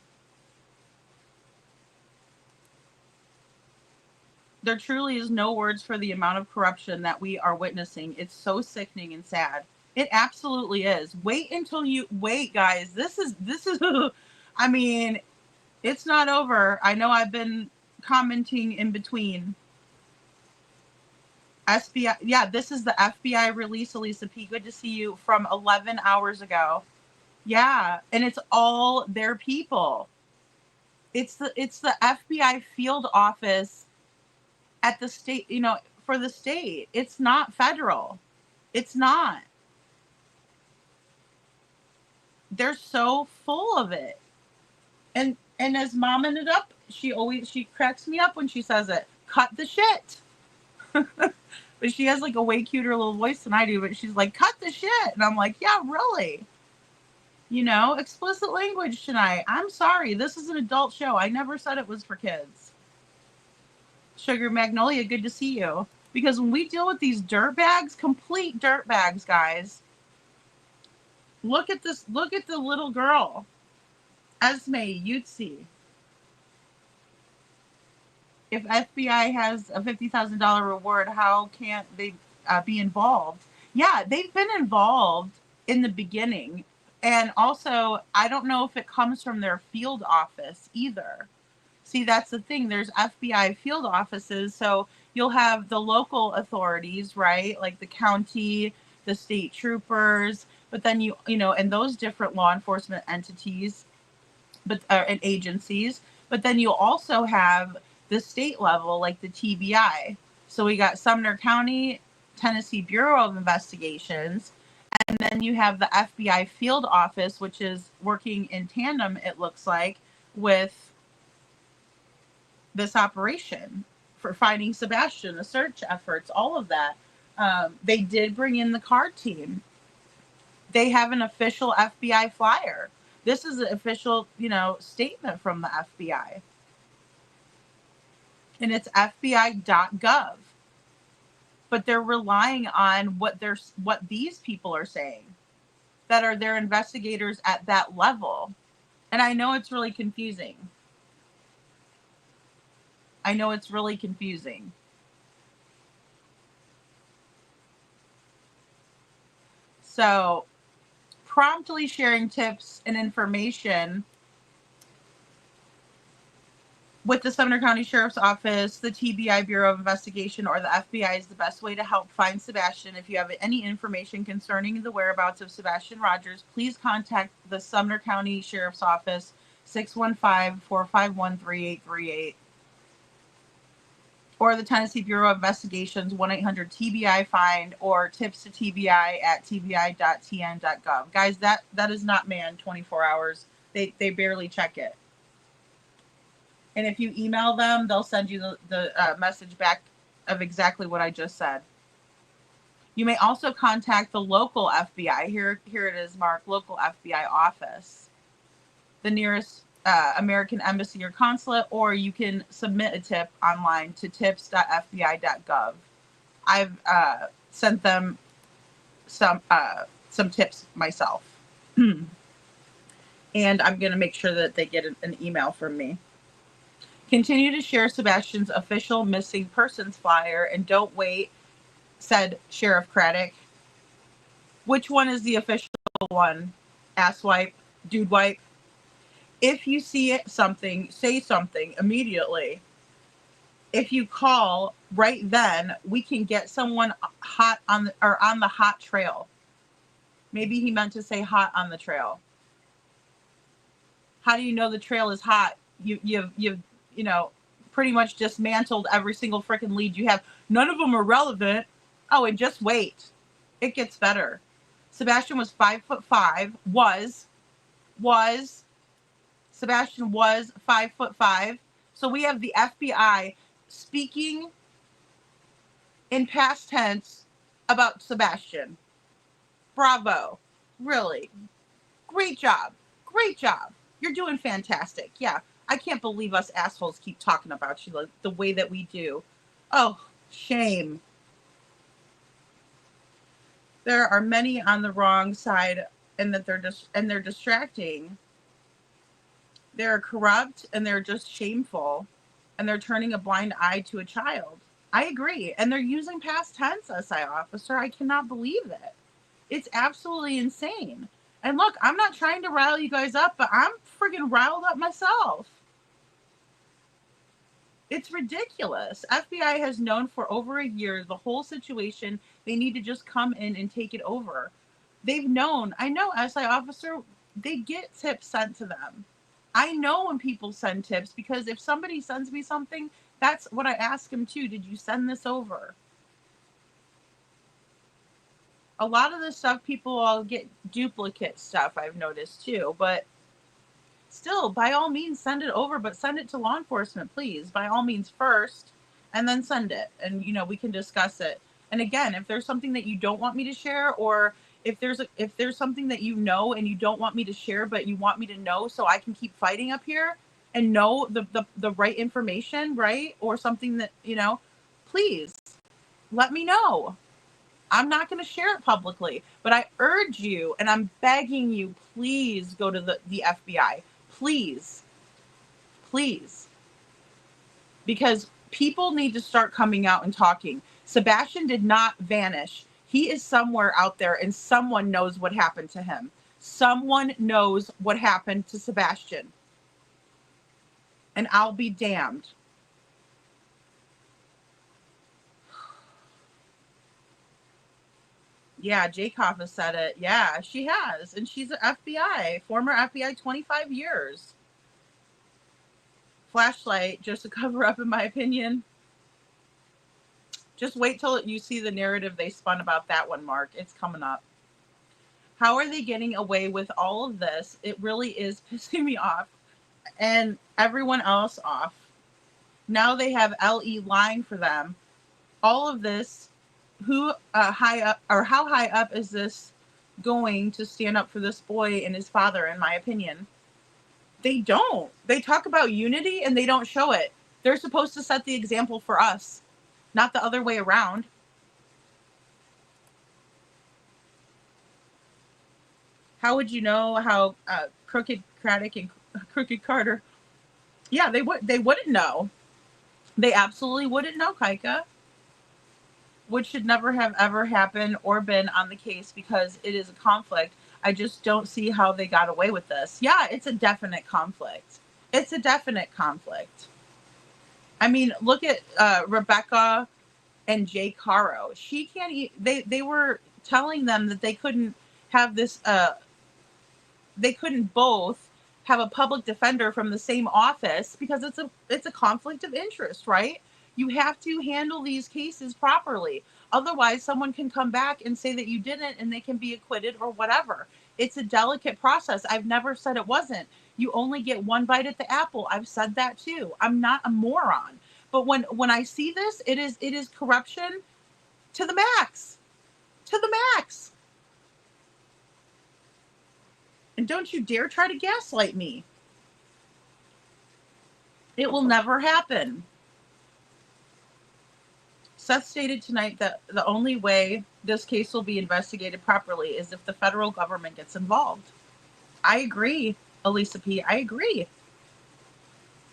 There truly is no words for the amount of corruption that we are witnessing. It's so sickening and sad. It absolutely is. Wait, guys. This is, it's not over. I know I've been commenting in between. FBI. Yeah, this is the FBI release, Elisa P. Good to see you, from 11 hours ago. Yeah, and it's all their people. It's the FBI field office at the state, for the state. It's not federal. It's not. They're so full of it. And as Mom ended up, she cracks me up when she says it. Cut the shit. But she has like a way cuter little voice than I do, but she's like, cut the shit. And I'm like, yeah, really? Explicit language tonight. I'm sorry. This is an adult show. I never said it was for kids. Sugar Magnolia, good to see you. Because when we deal with these dirtbags, complete dirtbags, guys, look at this. Look at the little girl. Reneesme Yutsi. If FBI has a $50,000 reward, how can't they be involved? Yeah, they've been involved in the beginning. And also, I don't know if it comes from their field office either. See, that's the thing. There's FBI field offices. So you'll have the local authorities, right? Like the county, the state troopers, but then and those different law enforcement entities and agencies. But then you also have the state level, like the TBI. So we got Sumner County, Tennessee Bureau of Investigations, and then you have the FBI field office, which is working in tandem, it looks like, with this operation for finding Sebastian, the search efforts, all of that. They did bring in the card team. They have an official FBI flyer. This is an official, statement from the FBI. And it's FBI.gov. But they're relying on what these people are saying, that are their investigators at that level. And I know it's really confusing. So, promptly sharing tips and information with the Sumner County Sheriff's Office, the TBI Bureau of Investigation, or the FBI is the best way to help find Sebastian. If you have any information concerning the whereabouts of Sebastian Rogers, please contact the Sumner County Sheriff's Office, 615-451-3838, or the Tennessee Bureau of Investigations, 1-800-TBI-FIND, or tips to TBI at tbi.tn.gov. Guys, that is not manned 24 hours. They barely check it. And if you email them, they'll send you the message back of exactly what I just said. You may also contact the local FBI. Here it is marked, local FBI office, the nearest American embassy or consulate, or you can submit a tip online to tips.fbi.gov. I've sent them some tips myself. And I'm going to make sure that they get an email from me. Continue to share Sebastian's official missing persons flyer and don't wait, said Sheriff Craddock. Which one is the official one? Asswipe, dude wipe. If you see something, say something immediately. If you call right then, we can get someone hot on the hot trail. Maybe he meant to say hot on the trail. How do you know the trail is hot? You've pretty much dismantled every single freaking lead you have. None of them are relevant. Oh, and just wait. It gets better. Sebastian was 5'5", Sebastian was 5'5". So we have the FBI speaking in past tense about Sebastian. Bravo. Really. Great job. You're doing fantastic. Yeah. I can't believe us assholes keep talking about you like the way that we do. Oh, shame. There are many on the wrong side, and that they're distracting. They're corrupt, and they're just shameful, and they're turning a blind eye to a child. I agree, and they're using past tense, SI officer. I cannot believe it. It's absolutely insane. And look, I'm not trying to rile you guys up, but I'm friggin' riled up myself. It's ridiculous. FBI has known for over a year the whole situation. They need to just come in and take it over. They've known. I know, SI officer, they get tips sent to them. I know when people send tips, because if somebody sends me something, that's what I ask them too. Did you send this over? A lot of the stuff people all get duplicate stuff, I've noticed too, but still, by all means, send it over, but send it to law enforcement, please. By all means first, and then send it, and we can discuss it. And again, if there's something that you don't want me to share, or if there's something that you know and you don't want me to share, but you want me to know so I can keep fighting up here and know the right information, right? Or something that, please let me know. I'm not going to share it publicly, but I urge you, and I'm begging you, please go to the FBI. Please. Because people need to start coming out and talking. Sebastian did not vanish. He is somewhere out there, and someone knows what happened to him. Someone knows what happened to Sebastian. And I'll be damned. Yeah, Jacob has said it. Yeah, she has. And she's an FBI, former FBI, 25 years. flashlight just to cover up, in my opinion. Just wait till you see the narrative they spun about that one, Mark. It's coming up. How are they getting away with all of this? It really is pissing me off and everyone else off. Now they have LE lying for them. All of this, who high up, or how high up is this going to stand up for this boy and his father, in my opinion? They don't. They talk about unity and they don't show it. They're supposed to set the example for us, not the other way around. How would you know how Crooked Craddock and Crooked Carter? Yeah, they wouldn't know. They absolutely wouldn't know, Kaika. Which should never have ever happened or been on the case because it is a conflict. I just don't see how they got away with this. Yeah, it's a definite conflict. It's a definite conflict. I mean, look at Rebecca and Jay Caro. She can't. They were telling them that they couldn't have this. They couldn't both have a public defender from the same office because it's a conflict of interest, right? You have to handle these cases properly. Otherwise, someone can come back and say that you didn't and they can be acquitted or whatever. It's a delicate process. I've never said it wasn't. You only get one bite at the apple. I've said that too. I'm not a moron. But when I see this, it is corruption to the max. To the max. And don't you dare try to gaslight me. It will never happen. Seth stated tonight that the only way this case will be investigated properly is if the federal government gets involved. I agree, Elisa P. I agree.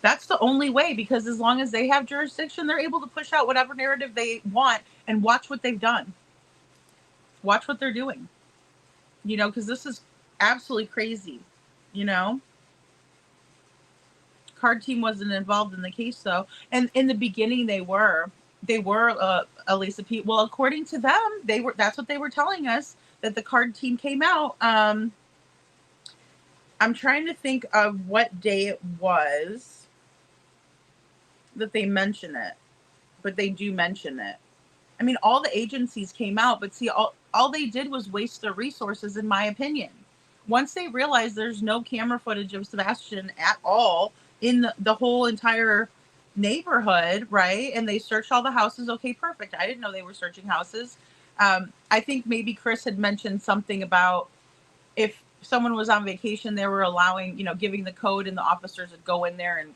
That's the only way, because as long as they have jurisdiction, they're able to push out whatever narrative they want, and watch what they've done. Watch what they're doing. You know, because this is absolutely crazy, you know? Card team wasn't involved in the case, though. And in the beginning, they were Elisa P. Well, according to them, that's what they were telling us, that the card team came out. I'm trying to think of what day it was that they mention it, but they do mention it. I mean, all the agencies came out, but see, all they did was waste their resources, in my opinion. Once they realized there's no camera footage of Sebastian at all in the whole entire neighborhood, right? And they searched all the houses. Okay, perfect. I didn't know they were searching houses. I think maybe Chris had mentioned something about if someone was on vacation, they were allowing, giving the code, and the officers would go in there and,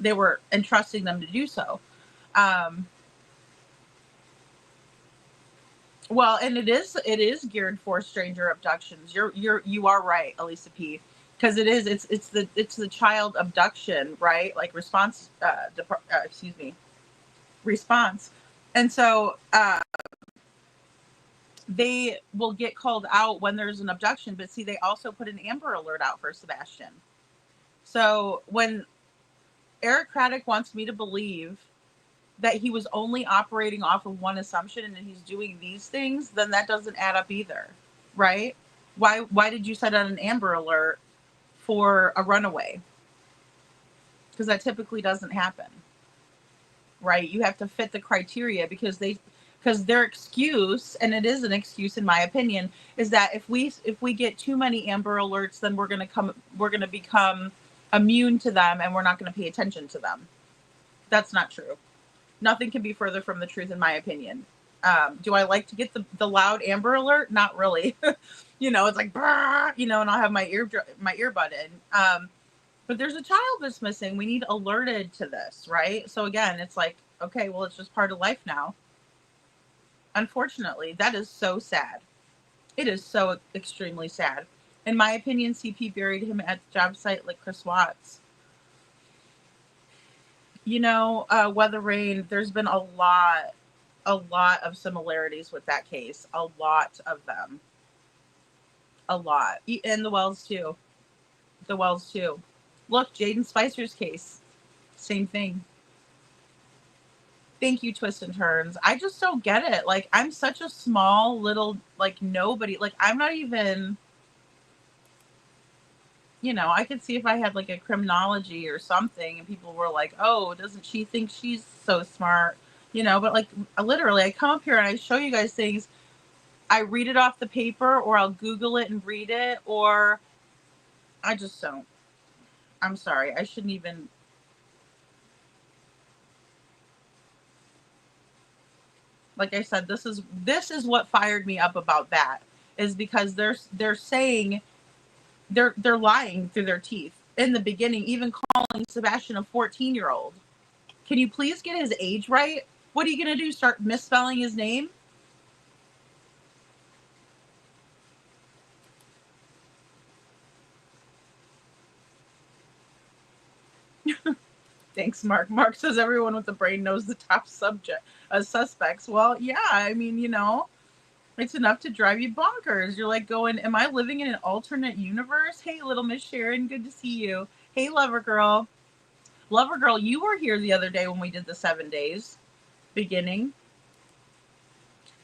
they were entrusting them to do so. Well, and it is geared for stranger abductions. You are right, Elisa P. Because it's the child abduction, right? Like response, response. And so they will get called out when there's an abduction, but see, they also put an Amber Alert out for Sebastian. So when Eric Craddock wants me to believe that he was only operating off of one assumption and he's doing these things, then that doesn't add up either, right? Why did you set out an Amber Alert for a runaway? Because that typically doesn't happen, right? You have to fit the criteria, because their excuse, and it is an excuse in my opinion, is that if we get too many Amber Alerts, then we're going to become immune to them and we're not going to pay attention to them. That's not true. Nothing can be further from the truth, in my opinion. Do I like to get the loud Amber Alert? Not really. It's like, and I'll have my earbud in. But there's a child that's missing. We need alerted to this, right? So again, it's like, okay, well, it's just part of life now. Unfortunately, that is so sad. It is so extremely sad. In my opinion, CP buried him at the job site like Chris Watts. Weather Rain, there's been a lot of similarities with that case. A lot of them. A lot. And the Wells too. Look, Jaden Spicer's case. Same thing. Thank you, Twists and Turns. I just don't get it. Like, I'm such a small little, like, nobody. Like, I'm not even, I could see if I had like a criminology or something and people were like, oh, doesn't she think she's so smart? But like literally I come up here and I show you guys things. I read it off the paper or I'll Google it and read it, or I just don't. I'm sorry. I shouldn't even. Like I said, this is what fired me up about that, is because they're saying they're lying through their teeth in the beginning, even calling Sebastian a 14-year-old. Can you please get his age right? What are you going to do? Start misspelling his name? Thanks, Mark. Mark says everyone with a brain knows the top suspects. Well, yeah, I mean, it's enough to drive you bonkers. You're like going, am I living in an alternate universe? Hey, little Miss Sharon, good to see you. Hey, Lover Girl. Lover Girl, you were here the other day when we did the 7 days beginning.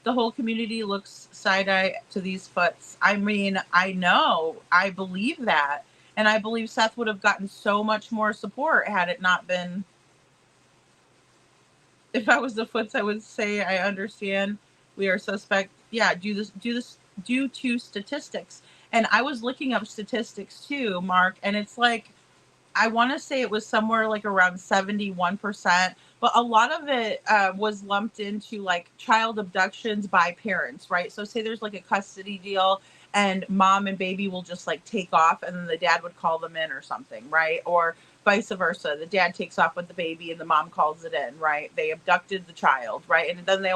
The whole community looks side-eye to these foots. I mean, I know. I believe that. And I believe Seth would have gotten so much more support had it not been. If I was the Foots, I would say I understand we are suspect. Yeah, due to statistics. And I was looking up statistics too, Mark, and it's like, I want to say it was somewhere like around 71%, but a lot of it was lumped into like child abductions by parents, right? So say there's like a custody deal and mom and baby will just like take off and then the dad would call them in or something, right? Or vice versa. The dad takes off with the baby and the mom calls it in, right? They abducted the child, right? And then they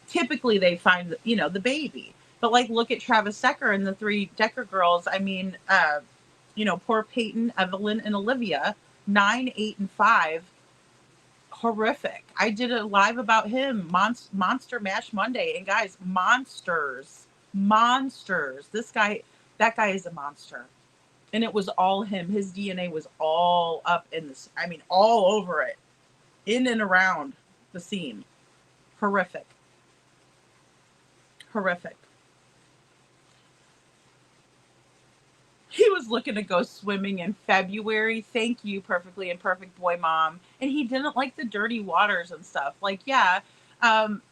typically they find, the baby. But like, look at Travis Decker and the 3 Decker girls. I mean, poor Peyton, Evelyn, and Olivia, 9, 8, and 5. Horrific. I did a live about him, Monster Mash Monday. And guys, monsters. That guy is a monster. And it was all him. His DNA was all up in this. I mean, all over it. In and around the scene. Horrific. He was looking to go swimming in February. Thank you, Perfectly Imperfect Boy Mom. And he didn't like the dirty waters and stuff. Like, yeah,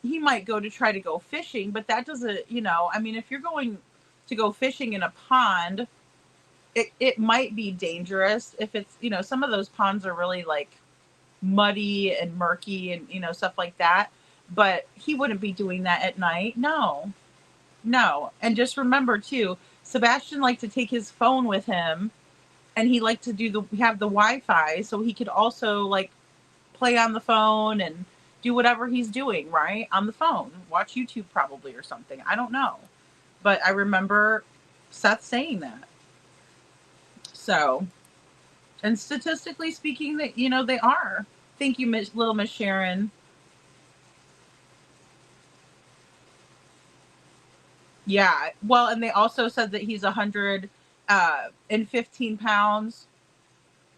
he might go to try to go fishing, but that doesn't, I mean, if you're going to go fishing in a pond, it might be dangerous if it's, some of those ponds are really like muddy and murky and, stuff like that. But he wouldn't be doing that at night. No. And just remember too, Sebastian liked to take his phone with him and he liked to have the Wi-Fi so he could also like play on the phone and do whatever he's doing, right? On the phone, watch YouTube probably or something. I don't know. But I remember Seth saying that. So, and statistically speaking that, they are. Thank you, little Miss Sharon. Yeah, well, and they also said that he's 115 pounds.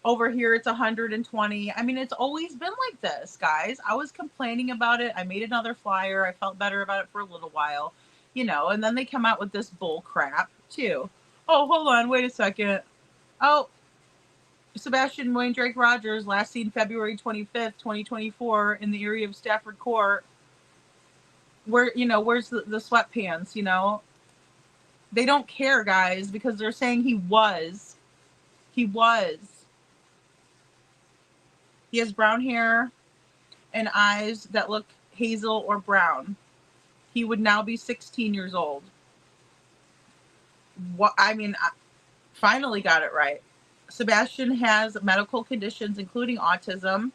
Over here, it's 120. I mean, it's always been like this, guys. I was complaining about it. I made another flyer. I felt better about it for a little while, and then they come out with this bull crap, too. Oh, hold on. Wait a second. Oh, Sebastian Wayne Drake Rogers, last seen February 25th, 2024, in the area of Stafford Court. Where, where's the sweatpants, They don't care, guys, because they're saying he was. He has brown hair and eyes that look hazel or brown. He would now be 16 years old. I finally got it right. Sebastian has medical conditions, including autism,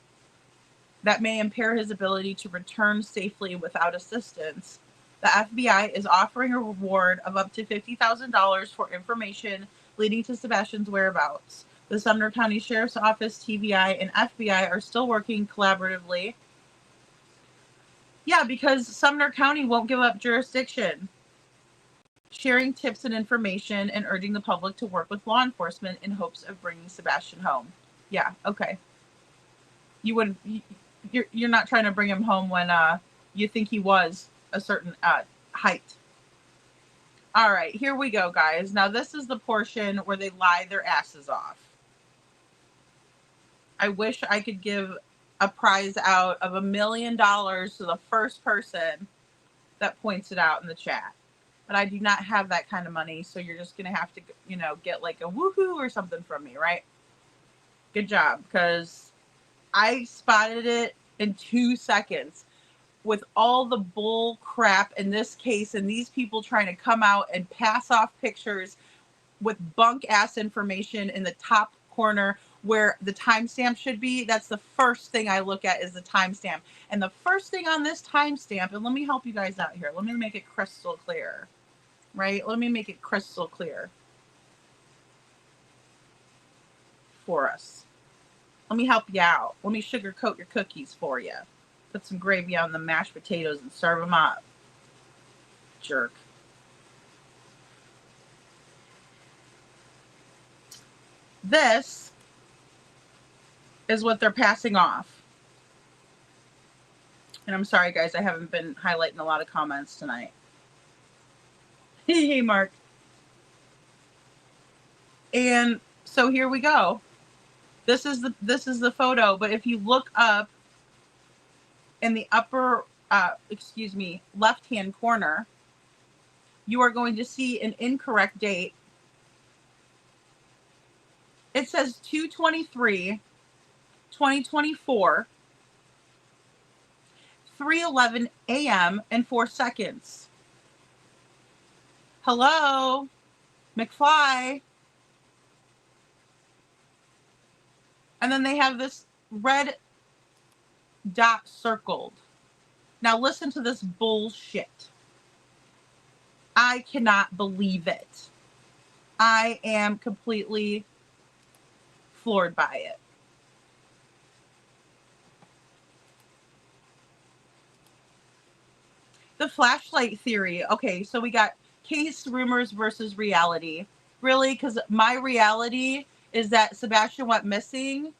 that may impair his ability to return safely without assistance. The FBI is offering a reward of up to $50,000 for information leading to Sebastian's whereabouts. The Sumner County Sheriff's Office, TBI, and FBI are still working collaboratively. Yeah, because Sumner County won't give up jurisdiction. Sharing tips and information and urging the public to work with law enforcement in hopes of bringing Sebastian home. Yeah, okay. You're not trying to bring him home when you think he was a certain height. All right, here we go, guys. Now, this is the portion where they lie their asses off. I wish I could give a prize out of $1 million to the first person that points it out in the chat. But I do not have that kind of money, so you're just going to have to, you know, get like a woohoo or something from me, right? Good job, because I spotted it in 2 seconds. With all the bull crap in this case and these people trying to come out and pass off pictures with bunk ass information in the top corner where the timestamp should be, that's the first thing I look at is the timestamp. And the first thing on this timestamp, and let me help you guys out here. Let me make it crystal clear, right? Let me make it crystal clear for us. Let me help you out. Let me sugarcoat your cookies for you. Put some gravy on the mashed potatoes and serve them up. Jerk. This is what they're passing off. And I'm sorry, guys, I haven't been highlighting a lot of comments tonight. Hey, Mark. And so here we go. This is the photo, but if you look up in the upper, left-hand corner, you are going to see an incorrect date. It says 2/23/2024, 3:11 a.m. and 4 seconds. Hello, McFly. And then they have this red dot circled. Now listen to this bullshit. I cannot believe it. I am completely floored by it. The flashlight theory. Okay, so we got case rumors versus reality. Really? Because my reality is that Sebastian went missing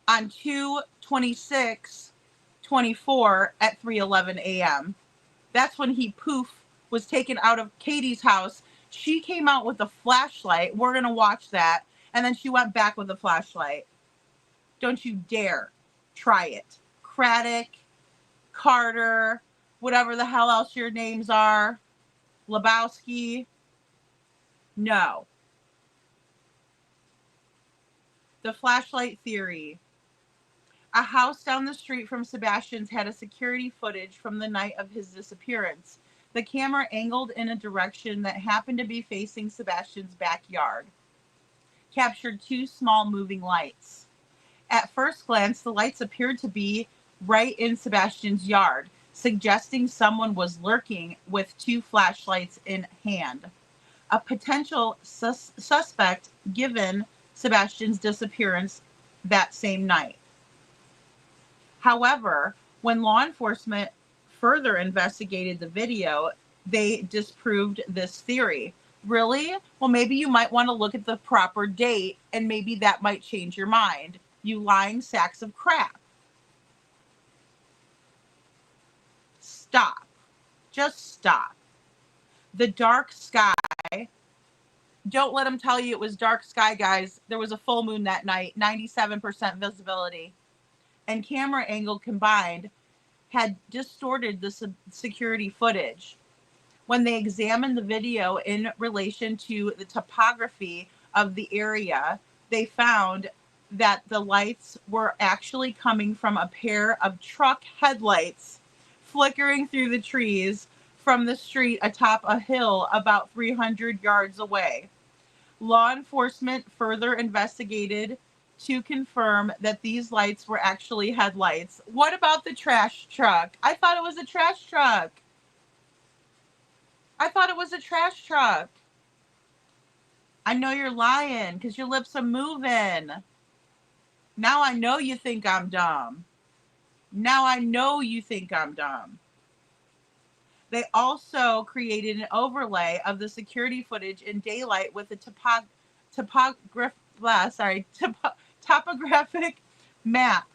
on 2/26/24 at 3:11 a.m. That's when he was taken out of Katie's house. She came out with a flashlight. We're going to watch that. And then she went back with a flashlight. Don't you dare try it. Craddock, Carter, whatever the hell else your names are, Lebowski. No. The flashlight theory. A house down the street from Sebastian's had a security footage from the night of his disappearance. The camera angled in a direction that happened to be facing Sebastian's backyard. Captured 2 small moving lights. At first glance, the lights appeared to be right in Sebastian's yard, suggesting someone was lurking with 2 flashlights in hand. A potential suspect given Sebastian's disappearance that same night. However, when law enforcement further investigated the video, they disproved this theory. Really? Well, maybe you might want to look at the proper date, and maybe that might change your mind. You lying sacks of crap. Stop. Just stop. The dark sky. Don't let them tell you it was dark sky, guys. There was a full moon that night, 97% visibility. And camera angle combined had distorted the security footage. When they examined the video in relation to the topography of the area, they found that the lights were actually coming from a pair of truck headlights flickering through the trees from the street atop a hill about 300 yards away. Law enforcement further investigated to confirm that these lights were actually headlights. What about the trash truck? I thought it was a trash truck. I thought it was a trash truck. I know you're lying because your lips are moving. Now I know you think I'm dumb. Now I know you think I'm dumb. They also created an overlay of the security footage in daylight with a topographic map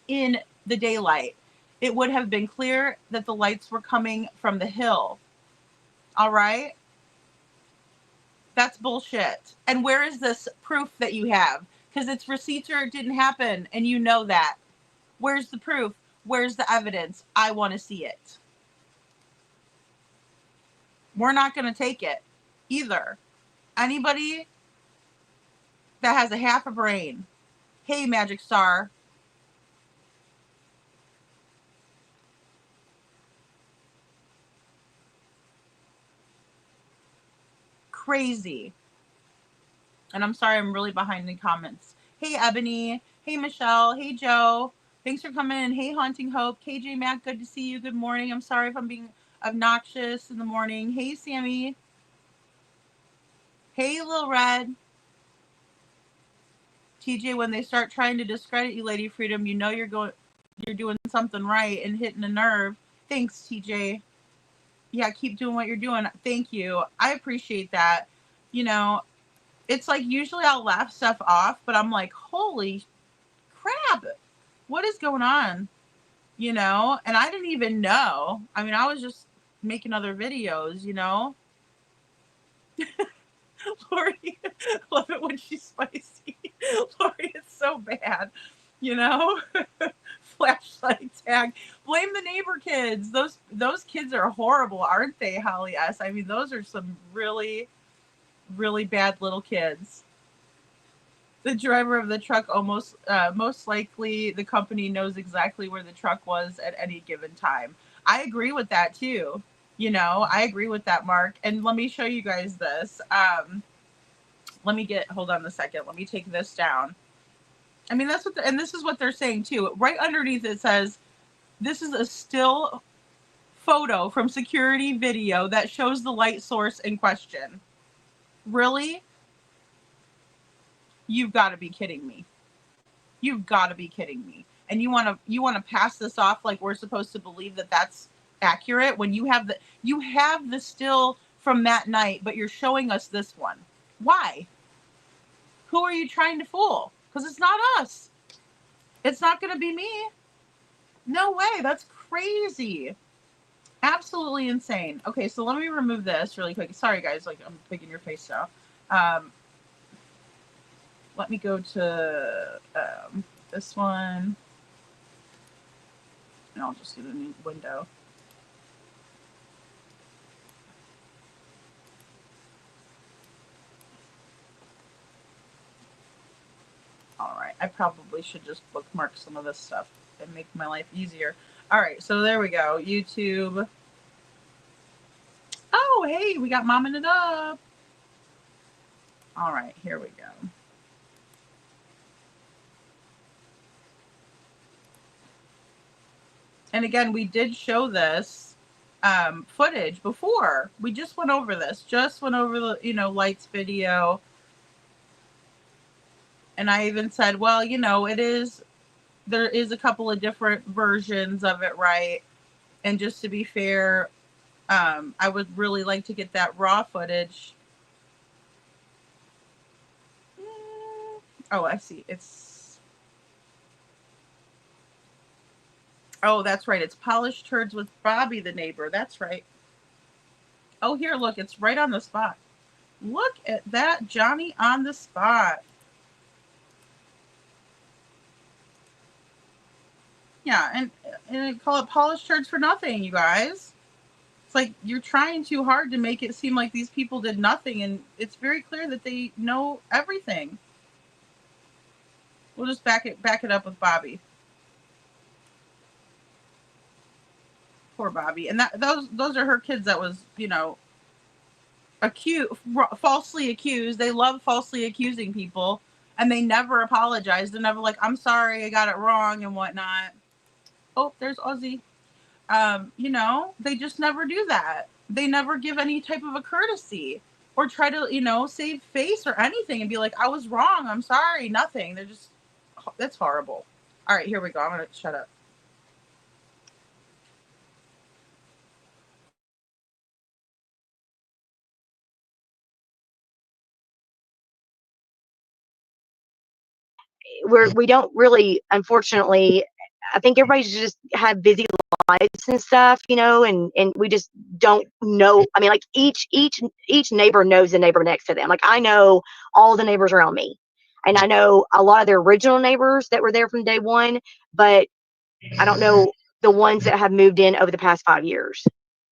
in the daylight. It would have been clear that the lights were coming from the hill. All right? That's bullshit. And where is this proof that you have? Because it's receipts or it didn't happen, and you know that. Where's the proof? Where's the evidence? I want to see it. We're not going to take it either. Anybody that has a half a brain, hey, Magic Star. Crazy. And I'm sorry, I'm really behind the comments. Hey, Ebony. Hey, Michelle. Hey, Joe. Thanks for coming in. Hey, Haunting Hope. KJ Mac, good to see you. Good morning. I'm sorry if I'm being obnoxious in the morning. Hey, Sammy. Hey, Lil Red. TJ, when they start trying to discredit you, Lady Freedom, you know you're doing something right and hitting a nerve. Thanks, TJ. Yeah, keep doing what you're doing. Thank you. I appreciate that. You know, it's like usually I'll laugh stuff off, but I'm like, holy crap, what is going on? You know, and I didn't even know. I mean, I was just making other videos, you know. Lori, love it when she's spicy. Lori, it's so bad, you know. Flashlight tag. Blame the neighbor kids. Those kids are horrible, aren't they, Holly S? I mean, those are some really, really bad little kids. The driver of the truck most likely the company knows exactly where the truck was at any given time. I agree with that too. You know, I agree with that, Mark. And let me show you guys this. Hold on a second. Let me take this down. I mean, and this is what they're saying too. Right underneath it says, this is a still photo from security video that shows the light source in question. Really? You've got to be kidding me. You've got to be kidding me. And you want to pass this off like we're supposed to believe that that's accurate when you have the still from that night, but you're showing us this one. Why? Who are you trying to fool? Because it's not us. It's not going to be me. No way. That's crazy. Absolutely insane. Okay, so let me remove this really quick. Sorry, guys. Like, I'm big in your face now. Let me go to this one. And I'll just get a new window. All right. I probably should just bookmark some of this stuff and make my life easier. All right. So there we go. YouTube. Oh, hey, we got momming it up. All right. Here we go. And again, we did show this footage before. We just went over this. Just went over the, lights video. And I even said, well, there is a couple of different versions of it, right? And just to be fair, I would really like to get that raw footage. Oh, I see. Oh, that's right. It's Polished Turds with Bobby the neighbor. That's right. Oh, here, look. It's right on the spot. Look at that. Johnny on the spot. Yeah, and I call it Polished Turds for nothing, you guys. It's like you're trying too hard to make it seem like these people did nothing, and it's very clear that they know everything. We'll just back it up with Bobby. Poor Bobby. And those are her kids that was, falsely accused. They love falsely accusing people, and they never apologize. They're never like, I'm sorry, I got it wrong and whatnot. Oh, there's Ozzy. They just never do that. They never give any type of a courtesy or try to, save face or anything and be like, I was wrong. I'm sorry. Nothing. That's horrible. All right, here we go. I'm going to shut up. We don't really, unfortunately, I think everybody's just have busy lives and stuff, you know, and we just don't know. I mean, like each neighbor knows the neighbor next to them. Like I know all the neighbors around me, and I know a lot of the original neighbors that were there from day one, but I don't know the ones that have moved in over the past 5 years.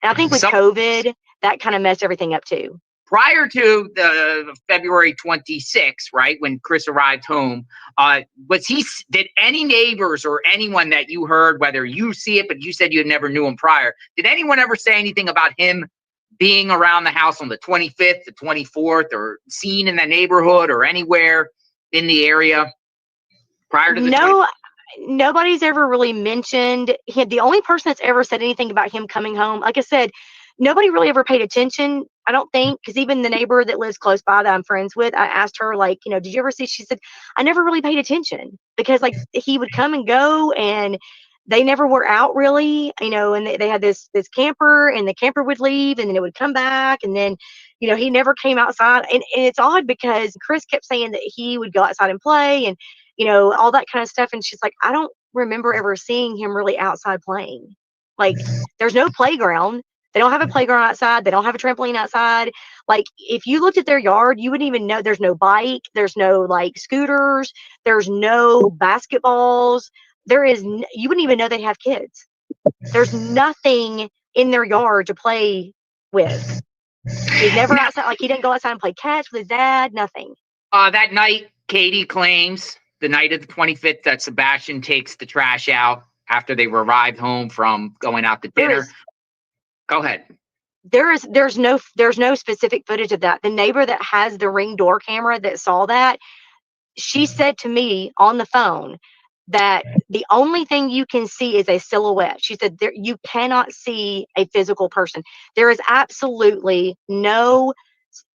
And I think with COVID, that kind of messed everything up too. Prior to the February 26th, right, when Chris arrived home, did any neighbors or anyone that you heard, whether you see it, but you said you never knew him prior, did anyone ever say anything about him being around the house on the 25th, the 24th, or seen in the neighborhood or anywhere in the area prior to the 25th? Nobody's ever really mentioned him. The only person that's ever said anything about him coming home, like I said, nobody really ever paid attention, I don't think, because even the neighbor that lives close by that I'm friends with, I asked her, like, you know, did you ever see? She said, I never really paid attention because, like, he would come and go and they never were out really, you know, and they had this camper and the camper would leave and then it would come back. And then, you know, he never came outside. And it's odd because Chris kept saying that he would go outside and play and, you know, all that kind of stuff. And she's like, I don't remember ever seeing him really outside playing. Like, there's no playground. They don't have a playground outside. They don't have a trampoline outside. Like, if you looked at their yard, you wouldn't even know. There's no bike. There's no, like, scooters. There's no basketballs. You wouldn't even know they have kids. There's nothing in their yard to play with. He's never outside. Like, he didn't go outside and play catch with his dad. Nothing. That night, Katie claims, the night of the 25th, that Sebastian takes the trash out after they arrived home from going out to dinner. Go ahead. There's no specific footage of that. The neighbor that has the Ring door camera that saw that, she said to me on the phone that the only thing you can see is a silhouette. She said you cannot see a physical person. There is absolutely no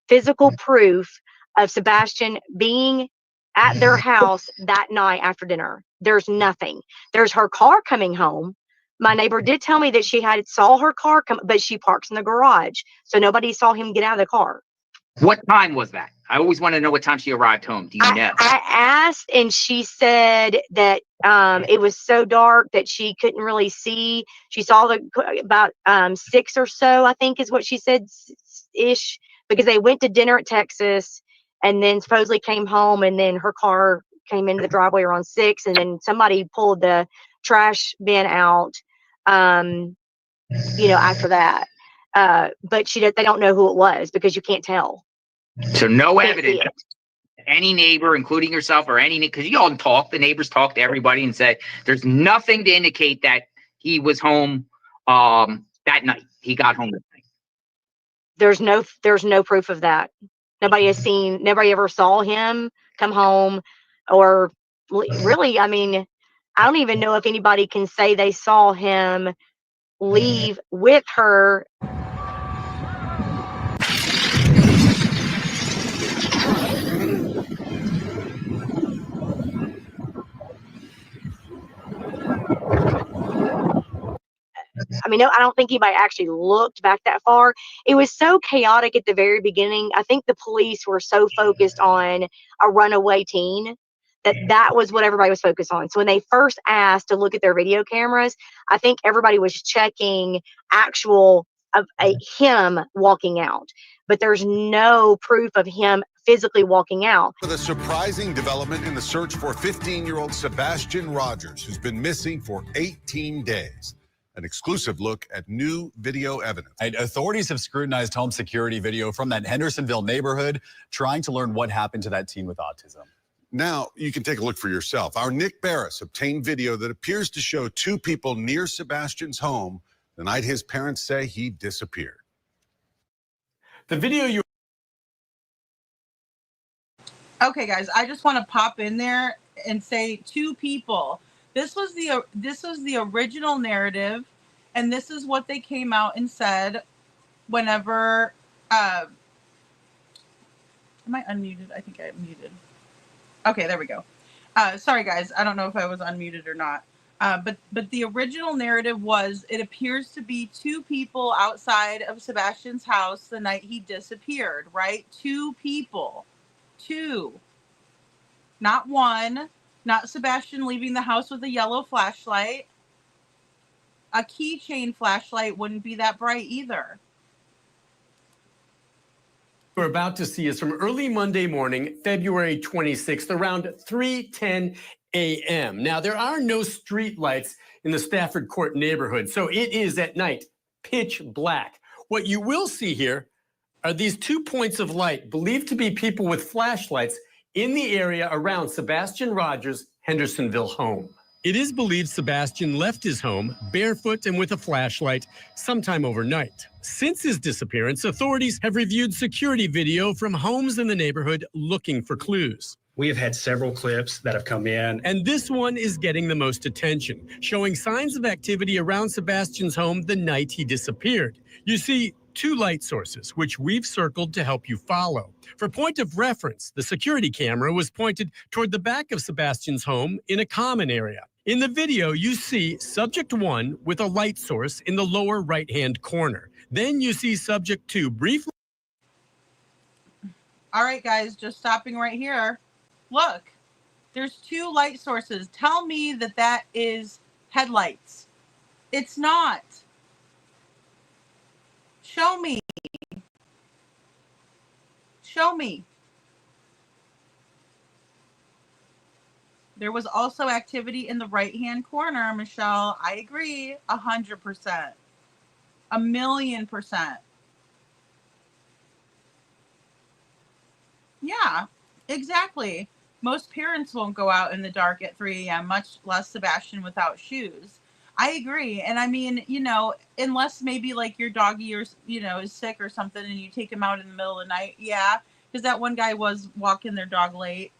physical proof of Sebastian being at their house that night after dinner. There's nothing. There's her car coming home. My neighbor did tell me that she saw her car come, but she parks in the garage, so nobody saw him get out of the car. What time was that? I always want to know what time she arrived home. Do you know? I asked, and she said that it was so dark that she couldn't really see. She saw about 6 or so, I think is what she said, ish, because they went to dinner at Texas, and then supposedly came home, and then her car came into the driveway around 6, and then somebody pulled the trash bin out, you know, after that. But they don't know who it was because you can't tell. So no evidence. Any neighbor, including yourself or because you all talk, the neighbors talk to everybody and say there's nothing to indicate that he was home that night. He got home that night. There's no proof of that. Nobody ever saw him come home, or really, I mean, I don't even know if anybody can say they saw him leave with her. I mean, no, I don't think anybody actually looked back that far. It was so chaotic at the very beginning. I think the police were so focused on a runaway teen that was what everybody was focused on. So when they first asked to look at their video cameras, I think everybody was checking actual of him walking out, but there's no proof of him physically walking out. The surprising development in the search for 15-year-old Sebastian Rogers, who's been missing for 18 days. An exclusive look at new video evidence. Authorities have scrutinized home security video from that Hendersonville neighborhood, trying to learn what happened to that teen with autism. Now you can take a look for yourself. Our Nick Barris obtained video that appears to show two people near Sebastian's home the night his parents say he disappeared. The video Okay, guys, I just want to pop in there and say two people. This was the original narrative, and this is what they came out and said whenever am I unmuted? I think I'm muted. Okay, there we go. Sorry guys, I don't know if I was unmuted or not. But the original narrative was, it appears to be two people outside of Sebastian's house the night he disappeared, right? Two people. Two. Not one, Not Sebastian leaving the house with a yellow flashlight. A keychain flashlight wouldn't be that bright either. We're about to see is from early Monday morning, February 26th, around 3:10 a.m. Now, there are no street lights in the Stafford Court neighborhood, so it is at night pitch black. What you will see here are these 2 points of light believed to be people with flashlights in the area around Sebastian Rogers' Hendersonville home. It is believed Sebastian left his home barefoot and with a flashlight sometime overnight. Since his disappearance, authorities have reviewed security video from homes in the neighborhood looking for clues. We have had several clips that have come in. And this one is getting the most attention, showing signs of activity around Sebastian's home the night he disappeared. You see 2 light sources, which we've circled to help you follow. For point of reference, the security camera was pointed toward the back of Sebastian's home in a common area. In the video, you see subject 1 with a light source in the lower right-hand corner. Then you see subject 2 briefly. All right, guys, just stopping right here. Look, there's 2 light sources. Tell me that that is headlights. It's not. Show me. Show me. There was also activity in the right-hand corner, Michelle. I agree, 100%. 1,000,000%. Yeah, exactly. Most parents won't go out in the dark at 3 a.m., much less Sebastian without shoes. I agree. And I mean, you know, unless maybe like your doggy or, you know, is sick or something and you take him out in the middle of the night. Yeah, because that one guy was walking their dog late.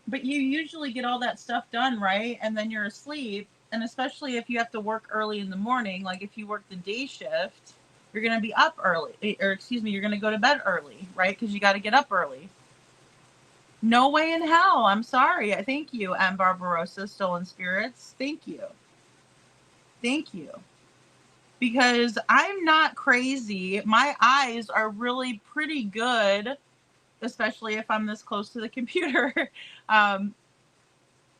But you usually get all that stuff done, right? And then you're asleep. And especially if you have to work early in the morning, like if you work the day shift, you're going to be up early, or excuse me, you're going to go to bed early, right? Because you got to get up early. No way in hell. I'm sorry. I thank you, M. Barbarossa, Stolen Spirits. Thank you. Thank you. Because I'm not crazy. My eyes are really pretty good, especially if I'm this close to the computer.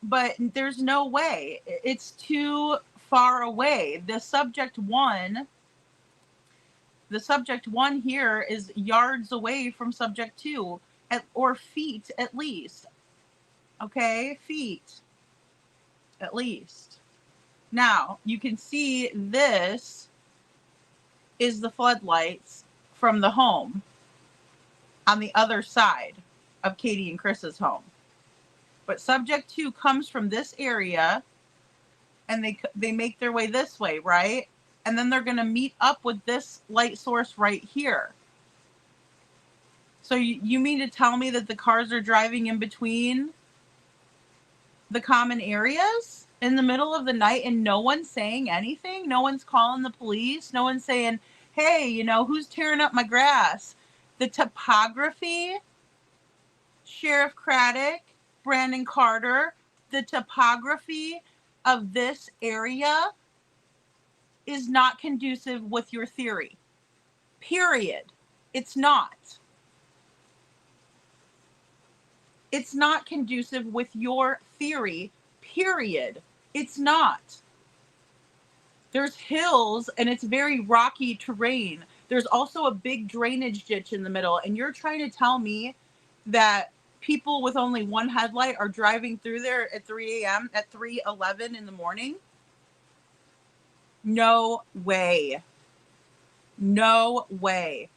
But there's no way. It's too far away. The subject one here is yards away from subject 2, or feet at least. Okay, feet at least. Now, you can see this is the floodlights from the home on the other side of Katie and Chris's home. But subject 2 comes from this area, and they make their way this way, right? And then they're going to meet up with this light source right here. So you mean to tell me that the cars are driving in between the common areas in the middle of the night and no one's saying anything? No one's calling the police? No one's saying, hey, you know, who's tearing up my grass? The topography, Sheriff Craddock, Brandon Carter, the topography of this area is not conducive with your theory. Period. It's not. It's not conducive with your theory. Period. It's not. There's hills and it's very rocky terrain. There's also a big drainage ditch in the middle. And you're trying to tell me that people with only one headlight are driving through there at 3 a.m. at 3:11 in the morning? No way. No way.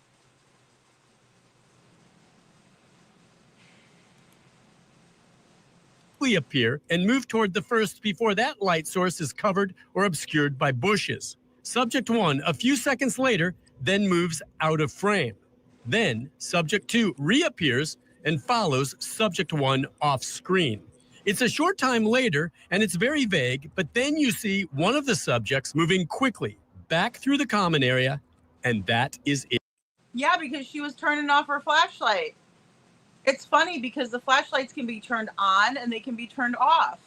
Appear and move toward the first before that light source is covered or obscured by bushes. Subject 1, a few seconds later, then moves out of frame. Then subject 2 reappears and follows subject 1 off screen. It's a short time later and it's very vague, but then you see one of the subjects moving quickly back through the common area, and that is it. Yeah, because she was turning off her flashlight. It's funny because the flashlights can be turned on and they can be turned off.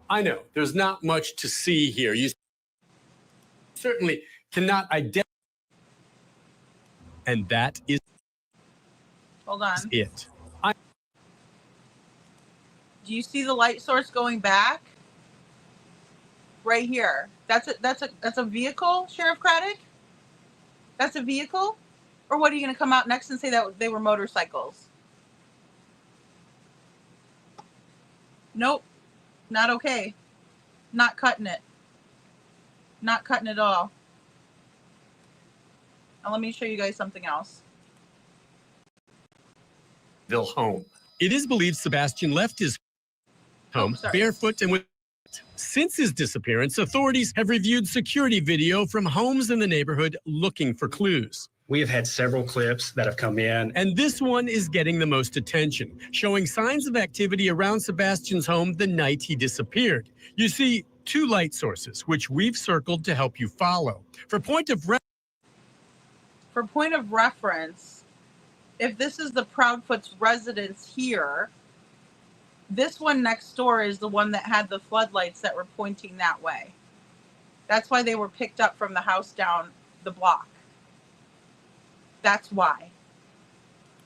I know there's not much to see here. You certainly cannot identify. And that is Hold on. it. Do you see the light source going back? Right here. That's a vehicle, Sheriff Craddock? That's a vehicle? Or what, are you going to come out next and say that they were motorcycles? Nope. Not okay. Not cutting it. Not cutting it at all. Now let me show you guys something else. Home. It is believed Sebastian left his home barefoot and with. Since his disappearance, authorities have reviewed security video from homes in the neighborhood looking for clues. We have had several clips that have come in. And this one is getting the most attention, showing signs of activity around Sebastian's home the night he disappeared. You see two light sources, which we've circled to help you follow. For point of reference, if this is the Proudfoot's residence here, this one next door is the one that had the floodlights that were pointing that way. That's why they were picked up from the house down the block. That's why.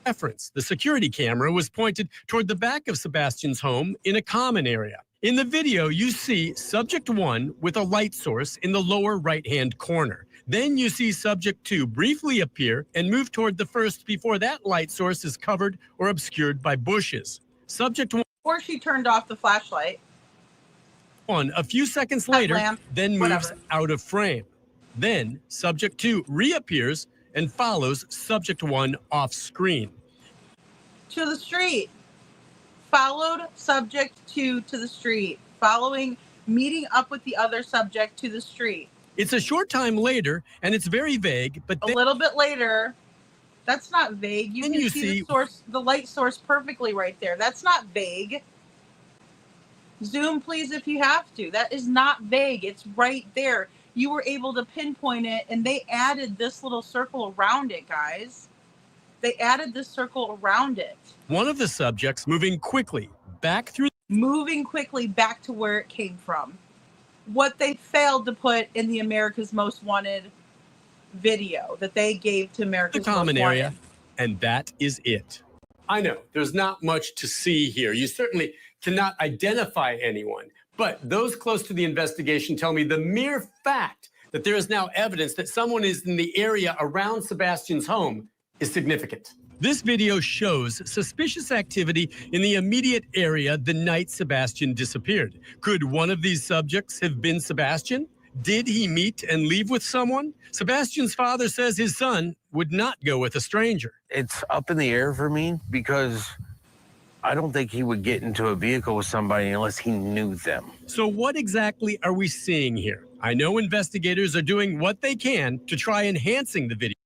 Reference, the security camera was pointed toward the back of Sebastian's home in a common area. In the video, you see subject 1 with a light source in the lower right-hand corner. Then you see subject 2 briefly appear and move toward the first before that light source is covered or obscured by bushes. Subject 1. Or she turned off the flashlight. A few seconds later, then moves out of frame. Then subject 2 reappears and follows subject 1 off screen. To the street. Followed subject 2 to the street. Following, meeting up with the other subject to the street. It's a short time later, and it's very vague, but a little bit later. That's not vague. You can see the source, the light source perfectly right there. That's not vague. Zoom, please, if you have to. That is not vague. It's right there. You were able to pinpoint it, and they added this little circle around it, guys. They added this circle around it. One of the subjects moving quickly back through. Moving quickly back to where it came from. What they failed to put in the America's Most Wanted video that they gave to America's the common Most area, Wanted. And that is it. I know there's not much to see here. You certainly cannot identify anyone, but those close to the investigation tell me the mere fact that there is now evidence that someone is in the area around Sebastian's home is significant. This video shows suspicious activity in the immediate area the night Sebastian disappeared. Could one of these subjects have been Sebastian? Did he meet and leave with someone? Sebastian's father says his son would not go with a stranger. It's up in the air for me because I don't think he would get into a vehicle with somebody unless he knew them. So what exactly are we seeing here? I know investigators are doing what they can to try enhancing the video.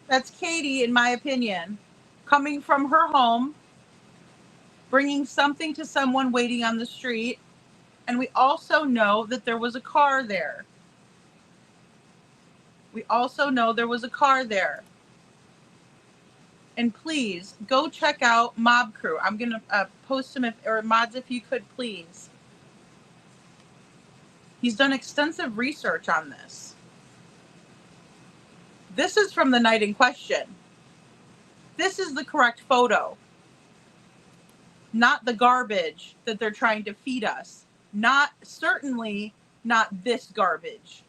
That's Katie, in my opinion, coming from her home, bringing something to someone waiting on the street, and we also know that there was a car there. We also know there was a car there. And please, go check out Mob Crew. I'm going to post him, or mods, if you could, please. He's done extensive research on this. This is from the night in question. This is the correct photo. Not the garbage that they're trying to feed us. Certainly not this garbage.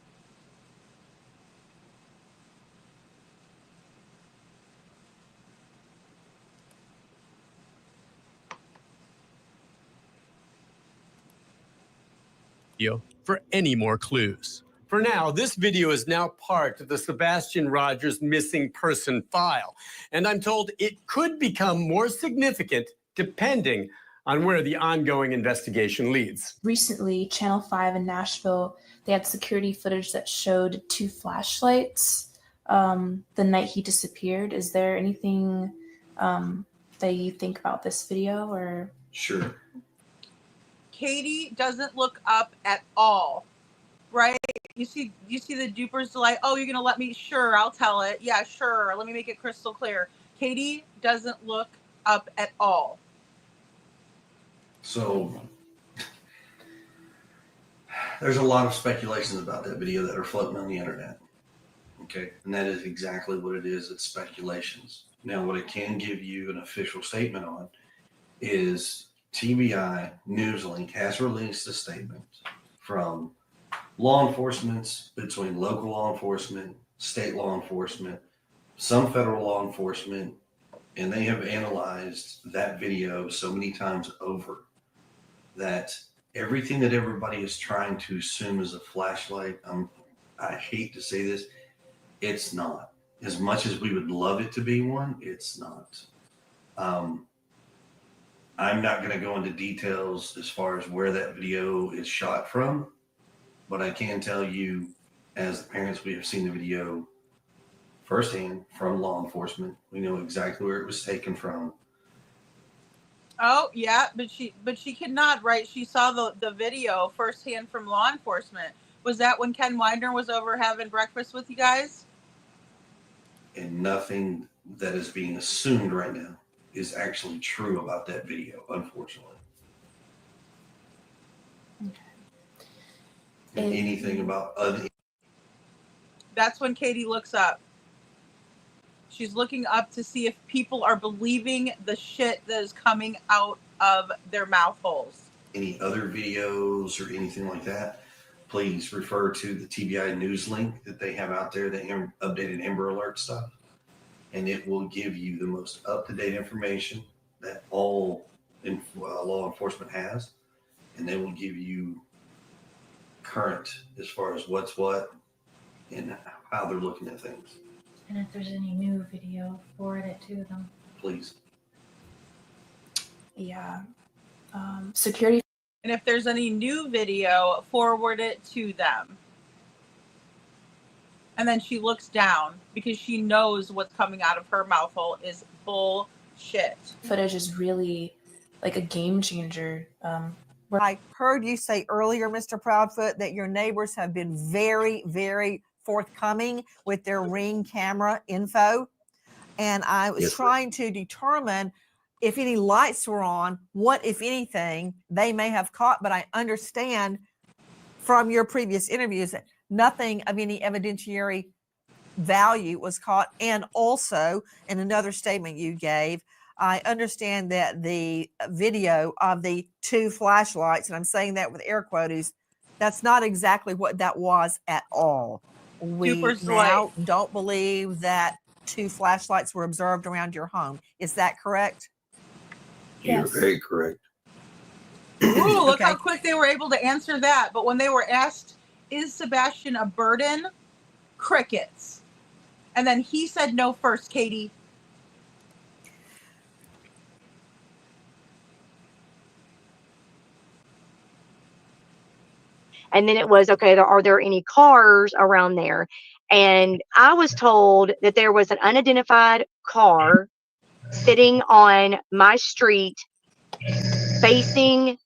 For any more clues. For now, this video is now part of the Sebastian Rogers missing person file, and I'm told it could become more significant depending on where the ongoing investigation leads. Recently, Channel 5 in Nashville, they had security footage that showed 2 flashlights the night he disappeared. Is there anything that you think about this video? Or Sure. Katie doesn't look up at all, right? You see the duper's delight. Oh, you're gonna let me? Sure, I'll tell it. Yeah, sure. Let me make it crystal clear. Katie doesn't look up at all. So there's a lot of speculations about that video that are floating on the internet. Okay, and that is exactly what it is. It's speculations. Now, what I can give you an official statement on is TBI Newslink has released a statement from law enforcement, between local law enforcement, state law enforcement, some federal law enforcement, and they have analyzed that video so many times over that everything that everybody is trying to assume is a flashlight, I hate to say this, it's not. As much as we would love it to be one, it's not. I'm not going to go into details as far as where that video is shot from, but I can tell you, as the parents, we have seen the video firsthand from law enforcement. We know exactly where it was taken from. Oh yeah, but she could not, right? She saw the video firsthand from law enforcement. Was that when Ken Widener was over having breakfast with you guys? And nothing that is being assumed right now is actually true about that video, unfortunately. Okay. And anything about other. That's when Katie looks up. She's looking up to see if people are believing the shit that is coming out of their mouth holes. Any other videos or anything like that, please refer to the TBI news link that they have out there, the updated Amber Alert stuff. And it will give you the most up-to-date information that all law enforcement has. And they will give you current as far as what's what and how they're looking at things. And if there's any new video, forward it to them. Please. Yeah. Security. And if there's any new video, forward it to them. And then she looks down because she knows what's coming out of her mouth hole is bullshit. Footage is really like a game changer. I heard you say earlier, Mr. Proudfoot, that your neighbors have been very, very forthcoming with their Ring camera info. And I was trying to determine if any lights were on, what, if anything, they may have caught. But I understand from your previous interviews that nothing of any evidentiary value was caught. And also, in another statement you gave, I understand that the video of the 2 flashlights, and I'm saying that with air quotes, that's not exactly what that was at all. We now don't believe that 2 flashlights were observed around your home. Is that correct? You're very correct. Ooh, look how quick they were able to answer that. But when they were asked, is Sebastian a burden? Crickets. And then he said no first, Katie. And then it was, okay, are there any cars around there? And I was told that there was an unidentified car sitting on my street facing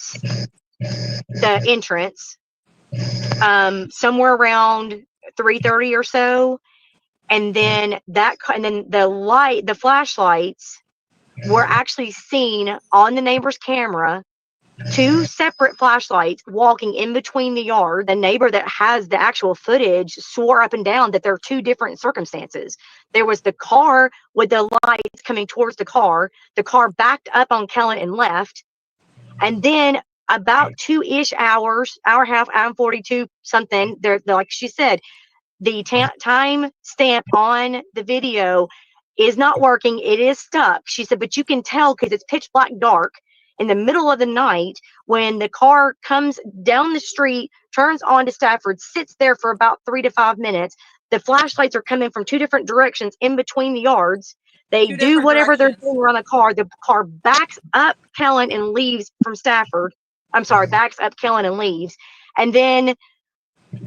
the entrance somewhere around 3:30 or so. And then the flashlights were actually seen on the neighbor's camera, 2 separate flashlights walking in between the yard. The neighbor that has the actual footage swore up and down that there are 2 different circumstances. There was the car with the lights coming towards the car backed up on Kellen and left. And then about 2-ish hours, hour and a half, hour and 42 something, they're like she said, the time stamp on the video is not working. It is stuck. She said, but you can tell because it's pitch black dark in the middle of the night when the car comes down the street, turns onto Stafford, sits there for about 3 to 5 minutes. The flashlights are coming from 2 different directions in between the yards. They do whatever they're doing around the car. The car backs up Kellen and leaves from Stafford. I'm sorry, backs up Kellen and leaves. And then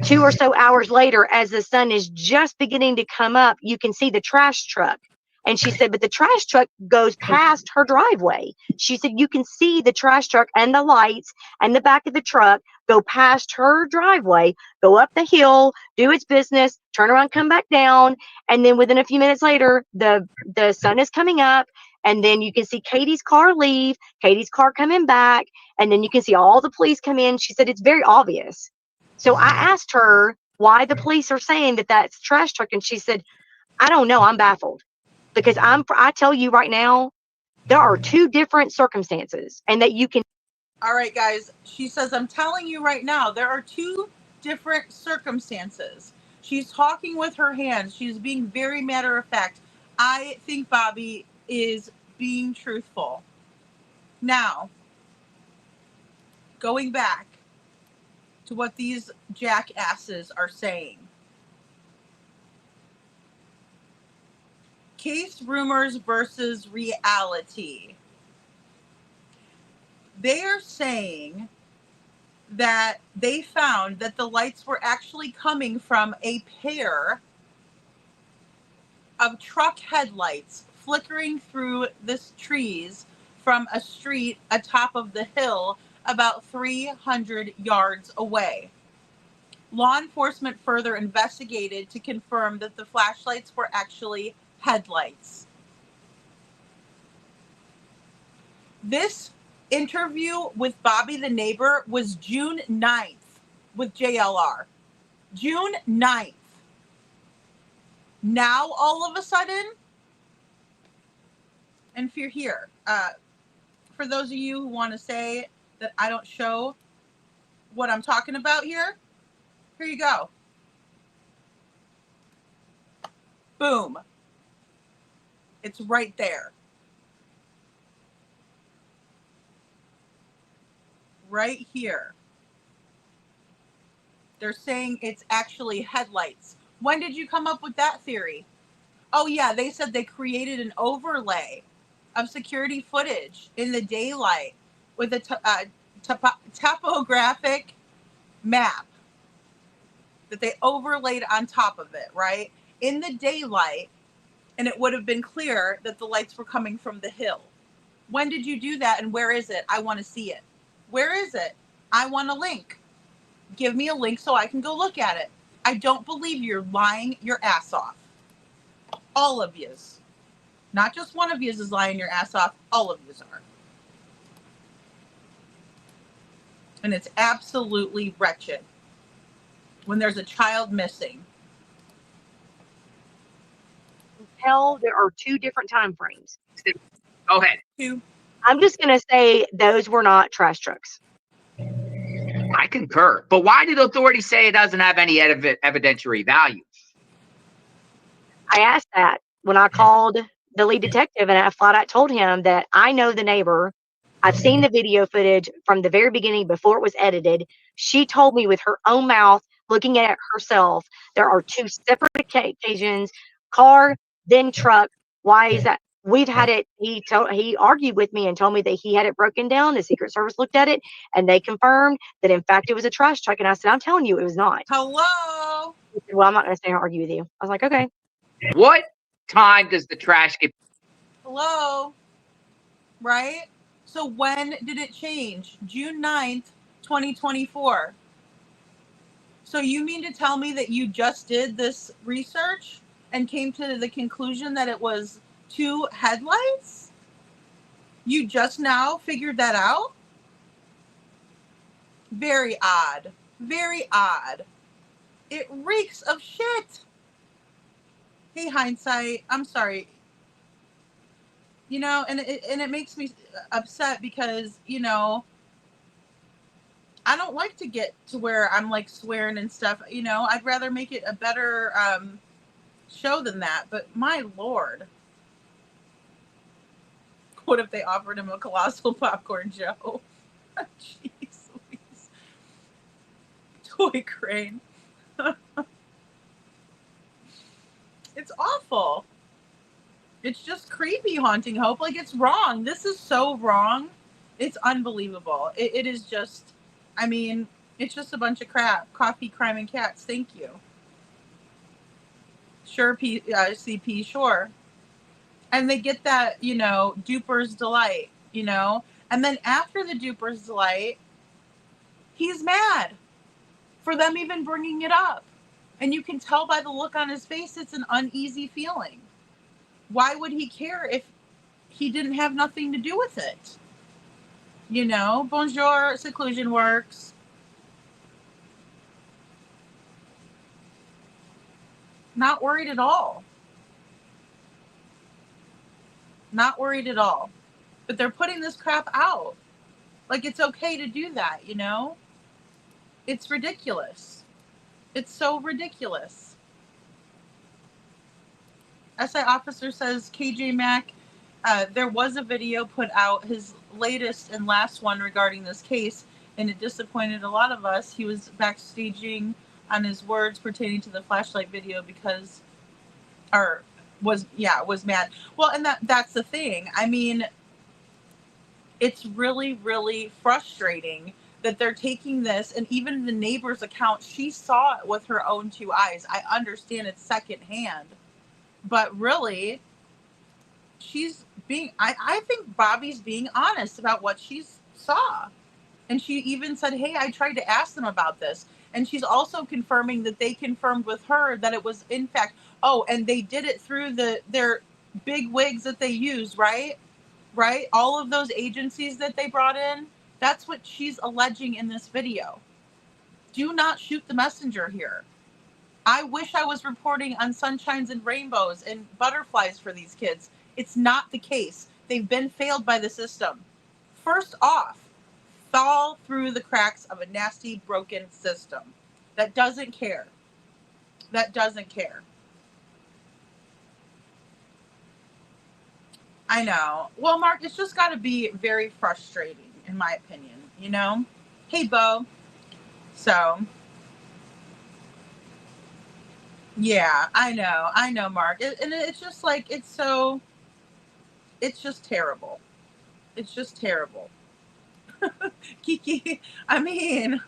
2 or so hours later, as the sun is just beginning to come up, you can see the trash truck. And she said, but the trash truck goes past her driveway. She said, you can see the trash truck and the lights and the back of the truck go past her driveway, go up the hill, do its business, turn around, come back down. And then within a few minutes later, the sun is coming up. And then you can see Katie's car leave, Katie's car coming back. And then you can see all the police come in. She said, it's very obvious. So I asked her why the police are saying that that's trash truck. And she said, I don't know. I'm baffled. Because I tell you right now, There are two different circumstances, and that you can. All right, guys. She says, I'm telling you right now, there are two different circumstances. She's talking with her hands. She's being very matter of fact. I think Bobby is being truthful. Now, going back to what these jackasses are saying. Case rumors versus reality. They are saying that they found that the lights were actually coming from a pair of truck headlights flickering through the trees from a street atop of the hill about 300 yards away. Law enforcement further investigated to confirm that the flashlights were actually headlights. This interview with Bobby the neighbor was June 9th with JLR. June 9th. Now, all of a sudden, and if you're here, for those of you who want to say that I don't show what I'm talking about here you go. Boom. It's right there. Right here. They're saying it's actually headlights. When did you come up with that theory? Oh, yeah, they said they created an overlay of security footage in the daylight with a topographic map that they overlaid on top of it, right? In the daylight, and it would have been clear that the lights were coming from the hill. When did you do that, and where is it? I want to see it. Where is it? I want a link. Give me a link so I can go look at it. I don't believe you're lying your ass off. All of yous. Not just one of yous is lying your ass off. All of yous are. And it's absolutely wretched when there's a child missing. Tell there are two different time frames. Go ahead. Two. I'm just going to say those were not trash trucks. I concur. But why did authorities say it doesn't have any evidentiary value? I asked that when I called the lead detective, and I flat out told him that I know the neighbor. I've seen the video footage from the very beginning before it was edited. She told me with her own mouth, looking at it herself, there are two separate occasions, car, then truck. Why is that? We've had it. He argued with me and told me that he had it broken down. The Secret Service looked at it and they confirmed that in fact it was a trash truck. And I said, I'm telling you, it was not. Hello. He said, well, I'm not going to stay here and argue with you. I was like, okay. What time does the trash get? Hello. Right? So when did it change? June 9th, 2024. So you mean to tell me that you just did this research and came to the conclusion that it was two headlights? You just now figured that out? Very odd. Very odd. It reeks of shit. Hey, hindsight, I'm sorry. You know, and it makes me upset because, you know, I don't like to get to where I'm like swearing and stuff. You know, I'd rather make it a better show than that. But my Lord. What if they offered him a colossal popcorn Joe? Jeez Louise. Toy crane. It's awful. It's just creepy, Haunting Hope. Like, it's wrong. This is so wrong. It's unbelievable. It is just, I mean, it's just a bunch of crap. Coffee, crime, and cats. Thank you. Sure, CP, sure. And they get that, you know, duper's delight, you know? And then after the duper's delight, he's mad for them even bringing it up. And you can tell by the look on his face, it's an uneasy feeling. Why would he care if he didn't have nothing to do with it? You know, bonjour, seclusion works. Not worried at all. Not worried at all. But they're putting this crap out. Like, it's okay to do that, you know? It's ridiculous. It's so ridiculous. SI officer says KJ Mack, there was a video put out, his latest and last one regarding this case, and it disappointed a lot of us. He was backstaging on his words pertaining to the flashlight video because, or was mad. Well, and that's the thing. I mean, it's really, really frustrating that they're taking this, and even the neighbor's account, she saw it with her own two eyes. I understand it's secondhand, but really, she's being, I think Bobby's being honest about what she saw. And she even said, hey, I tried to ask them about this. And she's also confirming that they confirmed with her that it was, in fact, and they did it through their big wigs that they use, right? Right? All of those agencies that they brought in, that's what she's alleging in this video. Do not shoot the messenger here. I wish I was reporting on sunshines and rainbows and butterflies for these kids. It's not the case. They've been failed by the system. First off, fall through the cracks of a nasty, broken system that doesn't care. That doesn't care. I know. Well, Mark, it's just got to be very frustrating, in my opinion, you know? Hey, Bo. So, yeah, I know, Mark. And it's just like, it's just terrible. It's just terrible. Kiki, I mean,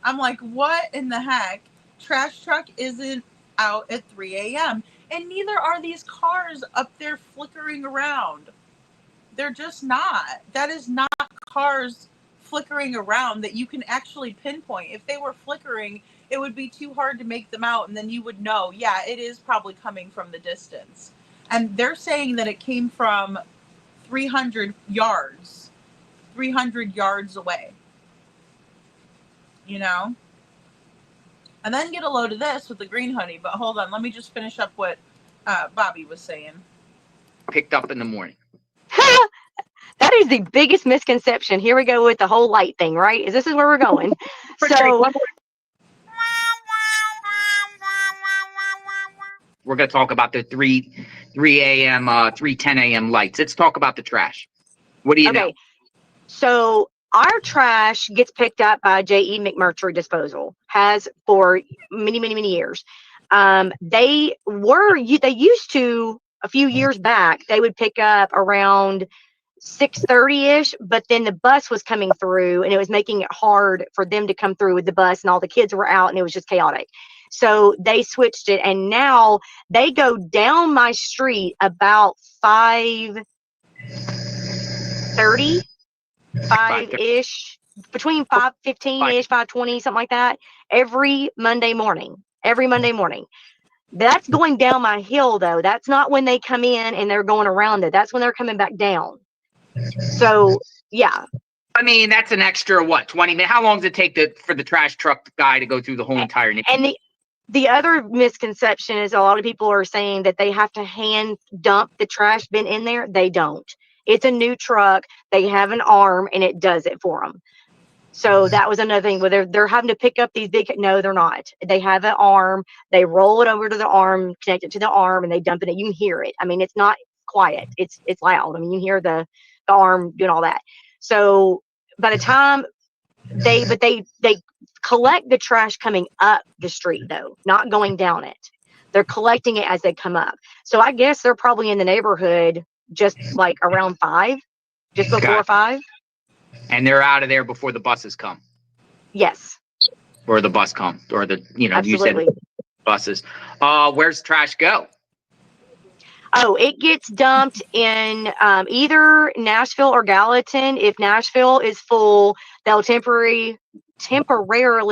I'm like, what in the heck? Trash truck isn't out at 3 a.m. And neither are these cars up there flickering around. They're just not. That is not cars flickering around that you can actually pinpoint. If they were flickering, it would be too hard to make them out, and then you would know, yeah, it is probably coming from the distance. And they're saying that it came from 300 yards away. You know? And then get a load of this with the green hoodie. But hold on, let me just finish up what Bobby was saying. Picked up in the morning. That is the biggest misconception. Here we go with the whole light thing, right? This is where we're going. So we're going to talk about the 3 a.m., 3:10 a.m. lights. Let's talk about the trash. What do you know? So our trash gets picked up by J.E. McMurtry Disposal, has for many, many, many years. They used to, a few years back, they would pick up around 6:30-ish, but then the bus was coming through and it was making it hard for them to come through with the bus, and all the kids were out and it was just chaotic. So they switched it, and now they go down my street about 5:30, 5-ish, between 5:15-ish, 5:20, something like that, every Monday morning. That's going down my hill, though. That's not when they come in and they're going around it. That's when they're coming back down. So, yeah. I mean, that's an extra, 20 minutes? How long does it take for the trash truck guy to go through the whole entire neighborhood? And the other misconception is a lot of people are saying that they have to hand dump the trash bin in there. They don't. It's a new truck. They have an arm, and it does it for them. So that was another thing where they're having to pick up these big. No, they're not. They have an arm. They roll it over to the arm, connect it to the arm, and they dump it in. You can hear it. I mean, it's not quiet. It's loud. I mean, you can hear the arm doing all that. So by the time they collect the trash coming up the street, though, not going down it. They're collecting it as they come up. So I guess they're probably in the neighborhood just like around 5, just before 5. And they're out of there before the buses come. Yes. Or the bus comes, or Absolutely. You said buses. Where's trash go? Oh, it gets dumped in either Nashville or Gallatin. If Nashville is full, they'll temporarily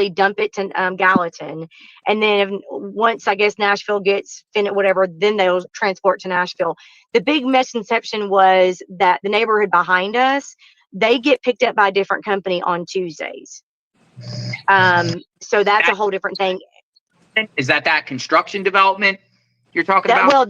dump it to Gallatin. And then once, I guess, Nashville gets finished, whatever, then they'll transport to Nashville. The big misconception was that the neighborhood behind us, they get picked up by a different company on Tuesdays. So that's a whole different thing. Is that construction development you're talking about? Well,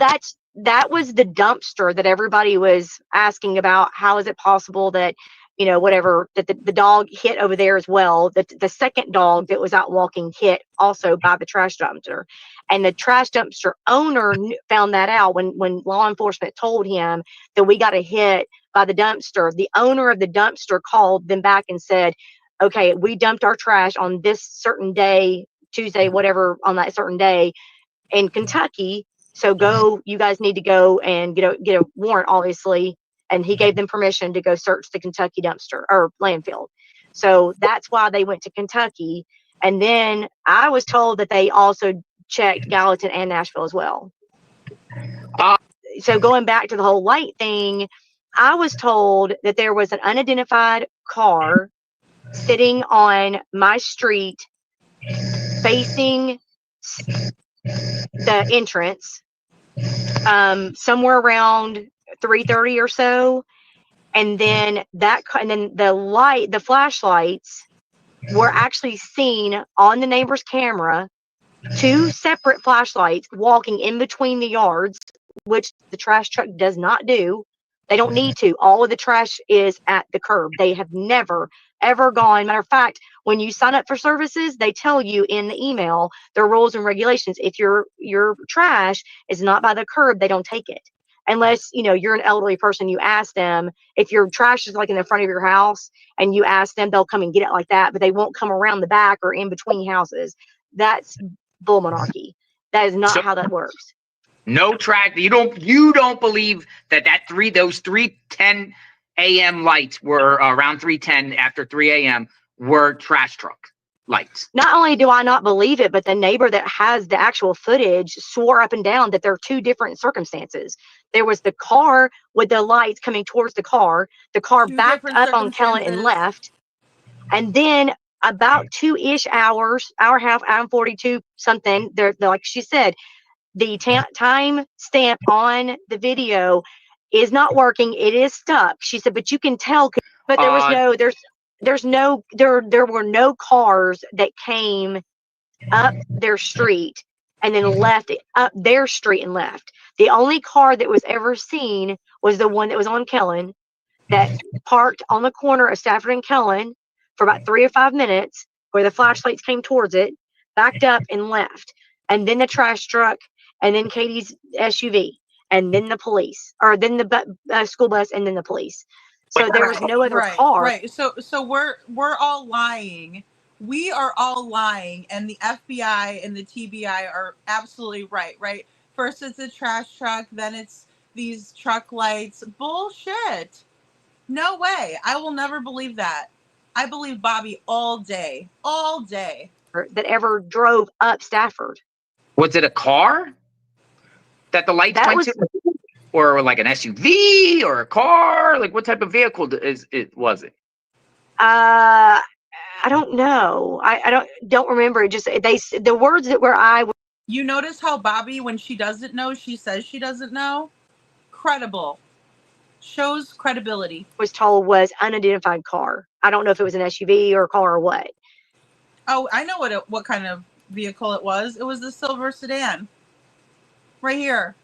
that was the dumpster that everybody was asking about. How is it possible that, whatever, that the dog hit over there as well? The second dog that was out walking hit also by the trash dumpster. And the trash dumpster owner found that out when law enforcement told him that we got a hit by the dumpster. The owner of the dumpster called them back and said, okay, we dumped our trash on this certain day, Tuesday, whatever, on that certain day in Kentucky. So you guys need to go and get a warrant, obviously. And he gave them permission to go search the Kentucky dumpster or landfill. So that's why they went to Kentucky. And then I was told that they also checked Gallatin and Nashville as well. So going back to the whole light thing, I was told that there was an unidentified car sitting on my street facing the entrance somewhere around 3:30 or so, and then the flashlights were actually seen on the neighbor's camera, 2 separate flashlights walking in between the yards, which the trash truck does not do. They don't need to. All of the trash is at the curb. They have never, ever gone. Matter of fact, when you sign up for services, they tell you in the email their rules and regulations. If your trash is not by the curb, they don't take it. Unless, you're an elderly person, you ask them. If your trash is like in the front of your house and you ask them, they'll come and get it like that, but they won't come around the back or in between houses. That's bull monarchy. That is not how that works. No track. You don't believe those 3:10 a.m. lights were around 3:10 after 3 a.m. were trash truck lights. Not only do I not believe it, but the neighbor that has the actual footage swore up and down that there are 2 different circumstances. There was the car with the lights coming towards the car. The car backed up on Kellen and left. And then about 2-ish hours, hour and a half, hour and 42 something, they're like she said, the time stamp on the video is not working. It is stuck. She said, but you can tell, but there was there were no cars that came up their street and then left up their street and left. The only car that was ever seen was the one that was on Kellen that parked on the corner of Stafford and Kellen for about 3 or 5 minutes, where the flashlights came towards it, backed up and left. And then the trash truck, and then Katie's SUV, and then the police, or then the school bus, and then the police. So there was no other car. Right. So we're all lying. We are all lying, and the FBI and the TBI are absolutely right. Right. First it's a trash truck, then it's these truck lights. Bullshit. No way. I will never believe that. I believe Bobby all day. All day. That ever drove up Stafford. Was it a car that the lights went to? Or like an SUV or a car? Like what type of vehicle was it? I don't know. I don't remember. It just the words that were You notice how Bobby, when she doesn't know, she says she doesn't know? Credible. Shows credibility. Was told was unidentified car. I don't know if it was an SUV or a car or what. Oh, I know what kind of vehicle it was. It was the silver sedan. Right here.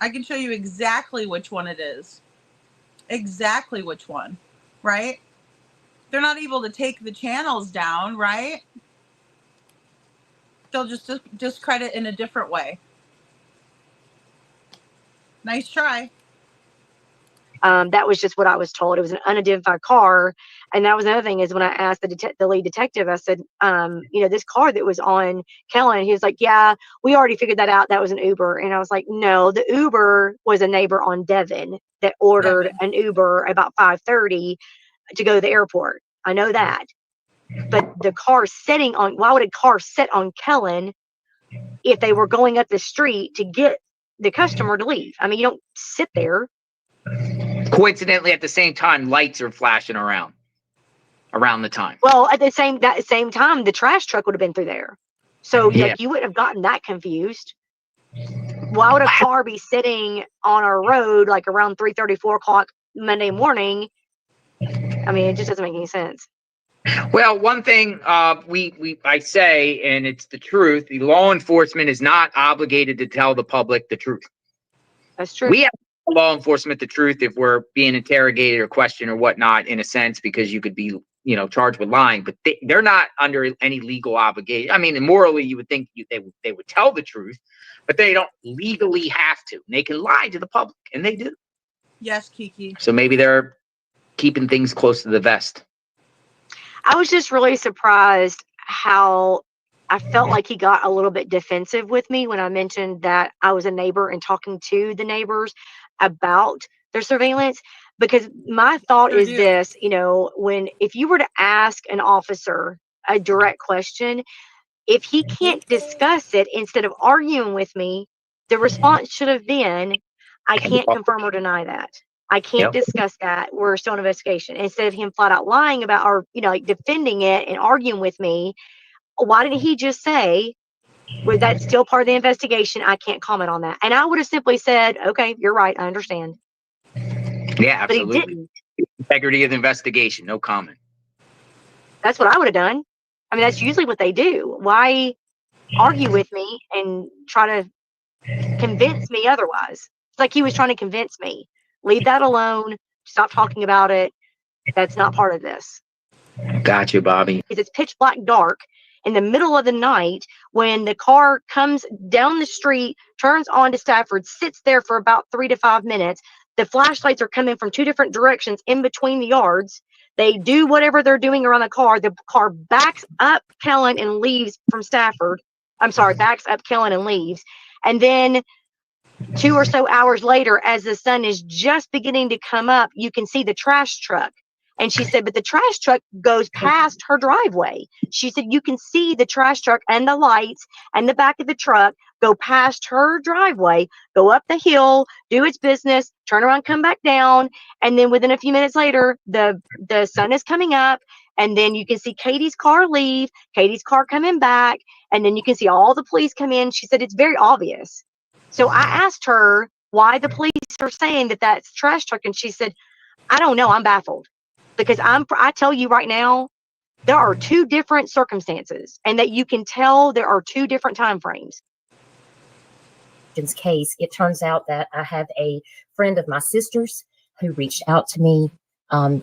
I can show you exactly which one it is. Exactly which one, right? They're not able to take the channels down, right? They'll just discredit in a different way. Nice try. That was just what I was told. It was an unidentified car. And that was another thing, is when I asked the lead detective, I said, this car that was on Kellen, he was like, yeah, we already figured that out. That was an Uber. And I was like, no, the Uber was a neighbor on Devon that ordered an Uber about 5:30 to go to the airport. I know that. But the car why would a car sit on Kellen if they were going up the street to get the customer to leave? I mean, you don't sit there. Coincidentally, at the same time, lights are flashing around the time. Well, at that same time, the trash truck would have been through there. So you wouldn't have gotten that confused. Why would a car be sitting on our road like around 3:30, 4 o'clock Monday morning? I mean, it just doesn't make any sense. Well, one thing I say, and it's the truth, the law enforcement is not obligated to tell the public the truth. That's true. We have law enforcement the truth if we're being interrogated or questioned or whatnot, in a sense, because you could be, charged with lying, but they're not under any legal obligation. I mean, morally, you would think they would tell the truth, but they don't legally have to. They can lie to the public, and they do. Yes, Kiki. So maybe they're keeping things close to the vest. I was just really surprised how I felt like he got a little bit defensive with me when I mentioned that I was a neighbor and talking to the neighbors about their surveillance. Because my thought is this, if you were to ask an officer a direct question, if he can't discuss it, instead of arguing with me, the response should have been, I can't confirm or deny that. I can't discuss that. We're still in investigation. Instead of him flat out lying about or, defending it and arguing with me, why didn't he just say, was that still part of the investigation? I can't comment on that. And I would have simply said, okay, you're right. I understand. Yeah, absolutely. But he didn't. Integrity of the investigation. No comment. That's what I would have done. I mean, that's usually what they do. Why argue with me and try to convince me otherwise? It's like he was trying to convince me. Leave that alone. Stop talking about it. That's not part of this. Got you, Bobby. Because it's pitch black dark in the middle of the night when the car comes down the street, turns onto Stafford, sits there for about 3 to 5 minutes. The flashlights are coming from 2 different directions in between the yards. They do whatever they're doing around the car. The car backs up Kellen and leaves from Stafford. I'm sorry, backs up Kellen and leaves. And then 2 or so hours later, as the sun is just beginning to come up, you can see the trash truck. And she said, but the trash truck goes past her driveway. She said, you can see the trash truck and the lights and the back of the truck go past her driveway, go up the hill, do its business, turn around, come back down. And then within a few minutes later, the sun is coming up. And then you can see Katie's car leave, Katie's car coming back. And then you can see all the police come in. She said, it's very obvious. So I asked her why the police are saying that that's trash truck. And she said, I don't know. I'm baffled. Because I tell you right now, there are 2 different circumstances, and that you can tell there are 2 different time frames. Case, it turns out that I have a friend of my sister's who reached out to me.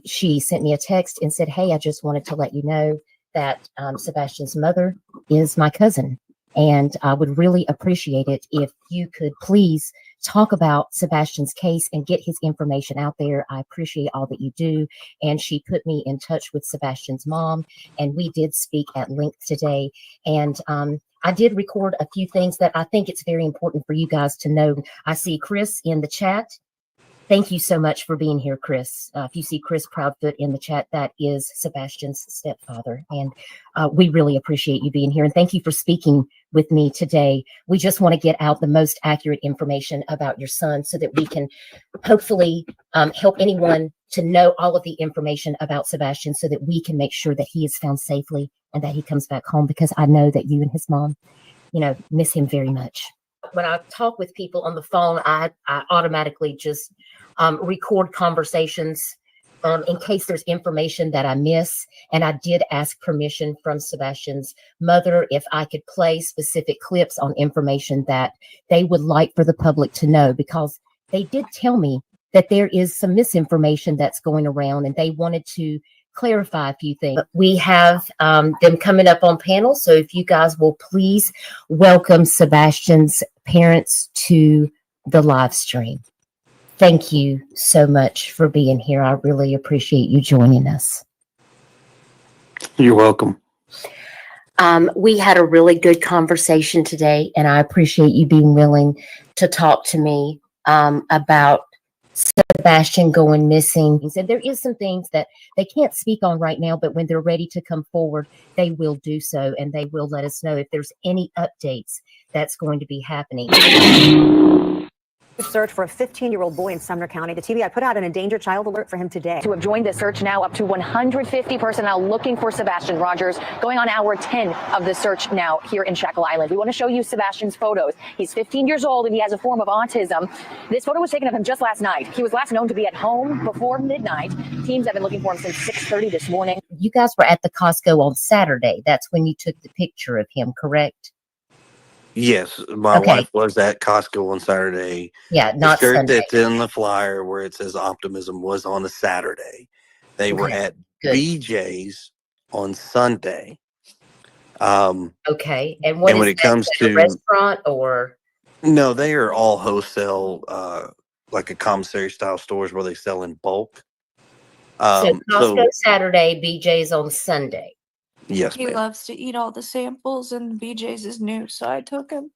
She sent me a text and said, hey, I just wanted to let you know that Sebastian's mother is my cousin. And I would really appreciate it if you could please talk about Sebastian's case and get his information out there. I appreciate all that you do. And she put me in touch with Sebastian's mom, and we did speak at length today. And I did record a few things that I think it's very important for you guys to know. I see Chris in the chat. Thank you so much for being here, Chris. If you see Chris Proudfoot in the chat, that is Sebastian's stepfather. And we really appreciate you being here. And thank you for speaking with me today. We just want to get out the most accurate information about your son so that we can hopefully help anyone to know all of the information about Sebastian so that we can make sure that he is found safely and that he comes back home, because I know that you and his mom, miss him very much. When I talk with people on the phone, I automatically just record conversations in case there's information that I miss. And I did ask permission from Sebastian's mother if I could play specific clips on information that they would like for the public to know, because they did tell me that there is some misinformation that's going around and they wanted to clarify a few things. We have them coming up on panel. So if you guys will please welcome Sebastian's parents to the live stream. Thank you so much for being here. I really appreciate you joining us. You're welcome. We had a really good conversation today, and I appreciate you being willing to talk to me about Sebastian going missing. He said there is some things that they can't speak on right now, but when they're ready to come forward, they will do so, and they will let us know if there's any updates that's going to be happening. Search for a 15-year-old boy in Sumner County. The TBI put out an endangered child alert for him today. To have joined the search now, up to 150 personnel looking for Sebastian Rogers, going on hour 10 of the search now here in Shackle Island. We want to show you Sebastian's photos. He's 15 years old and he has a form of autism. This photo was taken of him just last night. He was last known to be at home before midnight. Teams have been looking for him since 6:30 this morning. You guys were at the Costco on Saturday. That's when you took the picture of him, correct? Yes, my Okay. wife was at Costco on Saturday. Yeah, The not shirt Sunday. that's in the flyer where it says Optimism was on a Saturday. They were Okay, at good. BJ's on Sunday. Okay, and what And when is it that? comes Is that a to restaurant or? no, they are all wholesale, like a commissary style stores where they sell in bulk. So Costco So Saturday, BJ's on Sunday. yes, He ma'am. loves to eat all the samples, and BJ's is new, so I took him.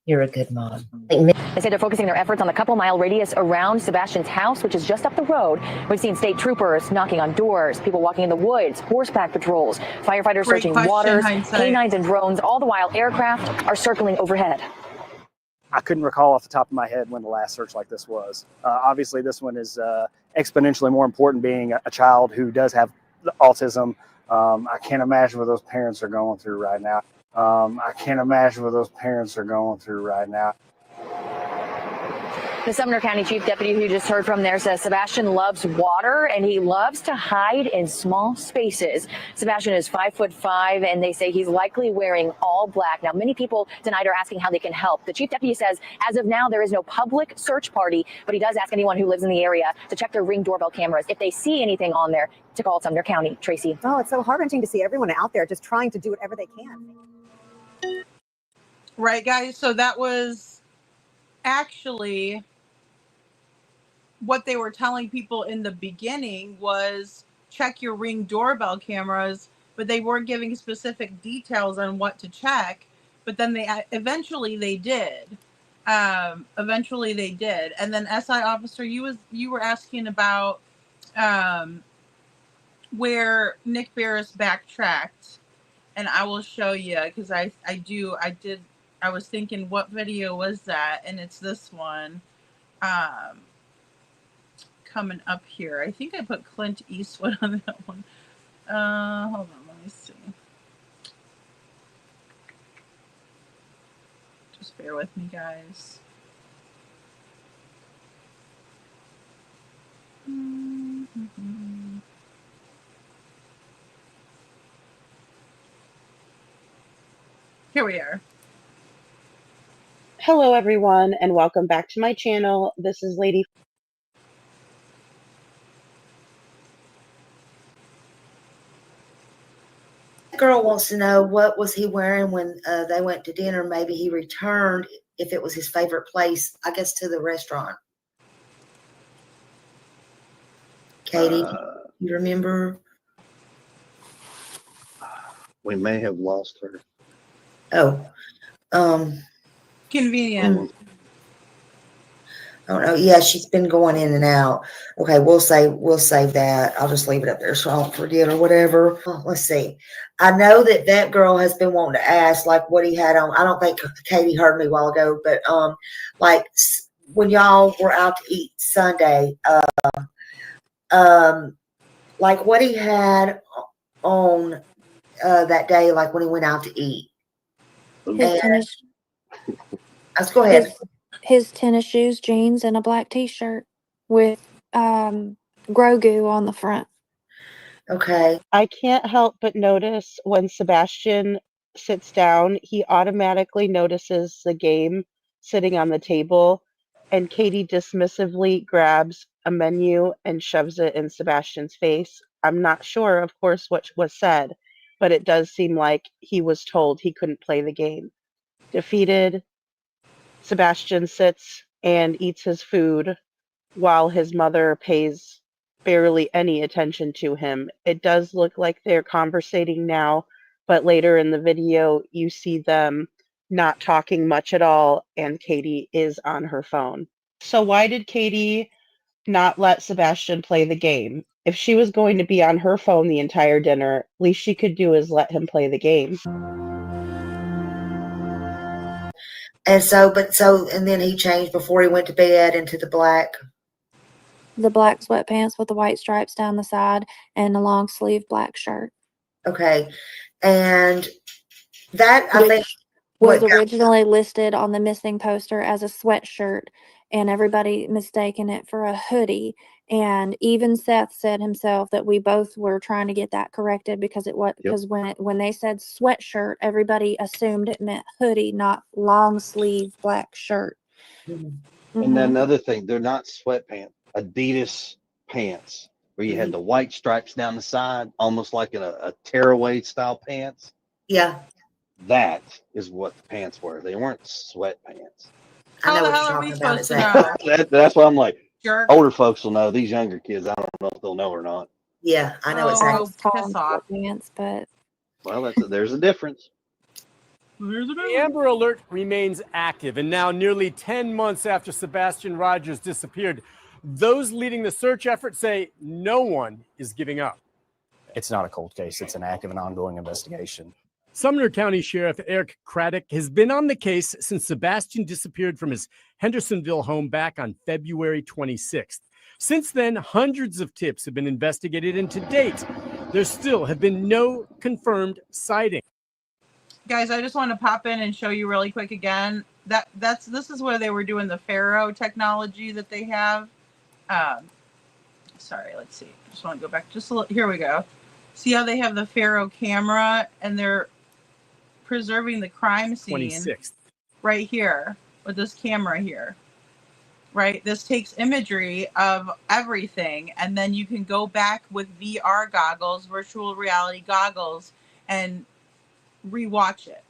You're a good mom. They say they're focusing their efforts on the couple-mile radius around Sebastian's house, which is just up the road. We've seen state troopers knocking on doors, people walking in the woods, horseback patrols, firefighters Great searching question, waters, hindsight. canines and drones, all the while aircraft are circling overhead. I couldn't recall off the top of my head when the last search like this was. Obviously, this one is exponentially more important, being a child who does have autism. I can't imagine what those parents are going through right now. The Sumner County Chief Deputy who you just heard from there says Sebastian loves water and he loves to hide in small spaces. Sebastian is 5'5", and they say he's likely wearing all black. Now, many people tonight are asking how they can help. The Chief Deputy says as of now there is no public search party, but he does ask anyone who lives in the area to check their Ring doorbell cameras. If they see anything on there, to call Sumner County. Tracy. Oh, it's so heart-wrenching to see everyone out there just trying to do whatever they can. Right, guys. So that was actually what they were telling people in the beginning was check your Ring doorbell cameras, but they weren't giving specific details on what to check. But then eventually they did. And then SI officer, you were asking about where Nick Barris backtracked, and I will show you because I was thinking what video was that, and it's this one. Coming up here. I think I put Clint Eastwood on that one. Hold on, let me see. Just bear with me, guys. Here we are. Hello, everyone, and welcome back to my channel. This is Lady. Girl wants to know what was he wearing when they went to dinner. Maybe he returned, if it was his favorite place, I guess, to the restaurant. Katie, you remember? We may have lost her. Oh, convenient. I don't know. Yeah, she's been going in and out. Okay, we'll save that. I'll just leave it up there so I don't forget or whatever. Oh, let's see. I know that girl has been wanting to ask like what he had on. I don't think Katie heard me a while ago, but like when y'all were out to eat Sunday, like what he had on that day, like when he went out to eat. Let's go ahead. His tennis shoes, jeans, and a black t-shirt with Grogu on the front. Okay. I can't help but notice when Sebastian sits down, he automatically notices the game sitting on the table, and Katie dismissively grabs a menu and shoves it in Sebastian's face. I'm not sure, of course, what was said, but it does seem like he was told he couldn't play the game. Defeated, Sebastian sits and eats his food while his mother pays barely any attention to him. It does look like they're conversating now, but later in the video, you see them not talking much at all, and Katie is on her phone. So why did Katie not let Sebastian play the game? If she was going to be on her phone the entire dinner, least she could do is let him play the game. And then he changed before he went to bed into the black. The black sweatpants with the white stripes down the side and a long sleeve black shirt. Okay. And that, I think, was originally listed on the missing poster as a sweatshirt, and everybody mistaken it for a hoodie. And even Seth said himself that we both were trying to get that corrected because when they said sweatshirt, everybody assumed it meant hoodie, not long sleeve black shirt. And then another thing, they're not sweatpants, Adidas pants, where you had the white stripes down the side, almost like a tearaway style pants. Yeah. That is what the pants were. They weren't sweatpants. I know How the what hell you're are we talking about. supposed to know? That's why I'm like, Jerk. older folks will know. These younger kids, I don't know if they'll know or not. Yeah, I know exactly. Piss off. But Well, there's a difference. The Amber Alert remains active, and now nearly 10 months after Sebastian Rogers disappeared, those leading the search effort say no one is giving up. It's not a cold case. It's an active and ongoing investigation. Sumner County Sheriff Eric Craddock has been on the case since Sebastian disappeared from his Hendersonville home back on February 26th. Since then, hundreds of tips have been investigated, and to date, there still have been no confirmed sightings. Guys, I just want to pop in and show you really quick again. This is where they were doing the Pharaoh technology that they have. Sorry, let's see. I just want to go back just a little. Here we go. See how they have the Pharaoh camera and they're preserving the crime scene 26th. Right here with this camera here. Right? This takes imagery of everything, and then you can go back with VR goggles, virtual reality goggles, and rewatch it.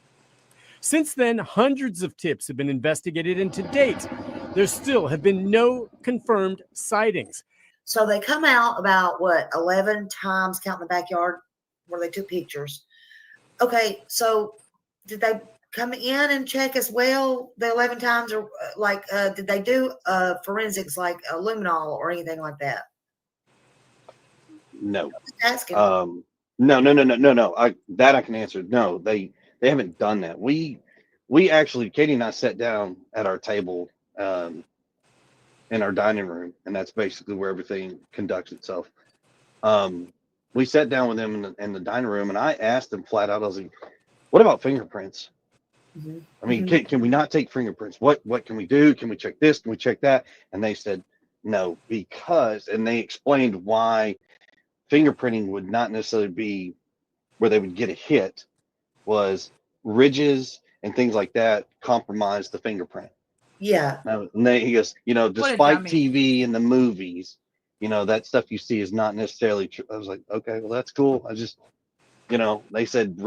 Since then, hundreds of tips have been investigated, and to date, there still have been no confirmed sightings. So they come out about 11 times, counting the backyard where they took pictures. Okay, so did they come in and check as well the 11 times, or did they do forensics like luminol or anything like that? No. Asking. No. That I can answer. No, they haven't done that. We actually, Katie and I sat down at our table in our dining room, and that's basically where everything conducts itself. We sat down with them in the dining room, and I asked them flat out, I was like, what about fingerprints? I mean, can we not take fingerprints? What can we do? Can we check this? Can we check that? And they said no, and they explained why fingerprinting would not necessarily be where they would get a hit, was ridges and things like that compromise the fingerprint. Yeah. And he goes, despite TV and the movies, that stuff you see is not necessarily true. I was like, okay, well, that's cool. I just, they said,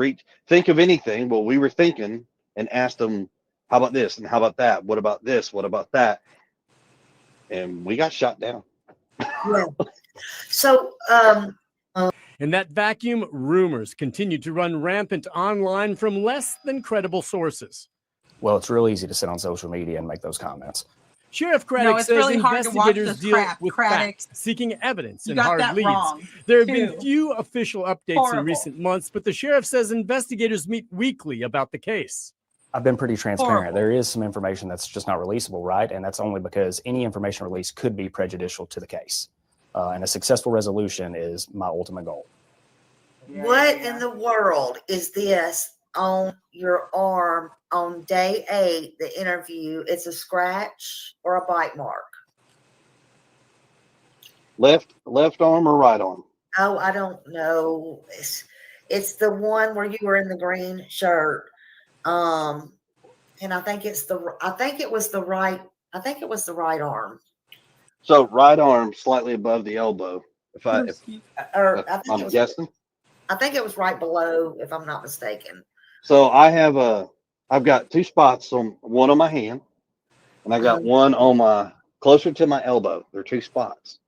think of anything. Well, we were thinking and asked them, how about this? And how about that? What about this? What about that? And we got shot down. Yeah. So, in that vacuum, rumors continue to run rampant online from less than credible sources. Well, it's real easy to sit on social media and make those comments. Sheriff Craddock it's says really hard to watch investigators this deal crap, with Craddock. facts, seeking evidence You and got hard that leads. wrong, There have too. been few official updates Horrible. in recent months, but the sheriff says investigators meet weekly about the case. I've been pretty transparent. Horrible. There is some information that's just not releasable, right? And that's only because any information released could be prejudicial to the case. And a successful resolution is my ultimate goal. what in the world is this on your arm on day 8, the interview? It's a scratch or a bite mark? Left arm or right arm? Oh, I don't know. It's the one where you were in the green shirt. And I think it was the right arm. So right arm slightly above the elbow. I'm guessing. I think it was right below, if I'm not mistaken. So I've got 2 spots, on one on my hand, and I got one on closer to my elbow. There are 2 spots.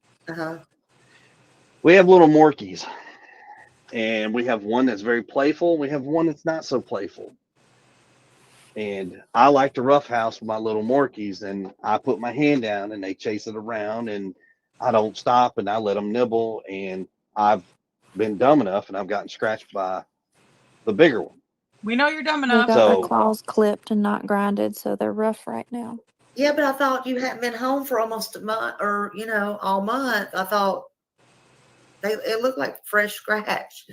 We have little Morkies, and we have one that's very playful. We have one that's not so playful. And I like to roughhouse with my little Morkies, and I put my hand down and they chase it around, and I don't stop, and I let them nibble. And I've been dumb enough, and I've gotten scratched by the bigger one. We know you're dumb They enough. got their claws clipped and not grinded, so they're rough right now. Yeah, but I thought you hadn't been home for almost a month, or all month. I thought it looked like fresh scratch.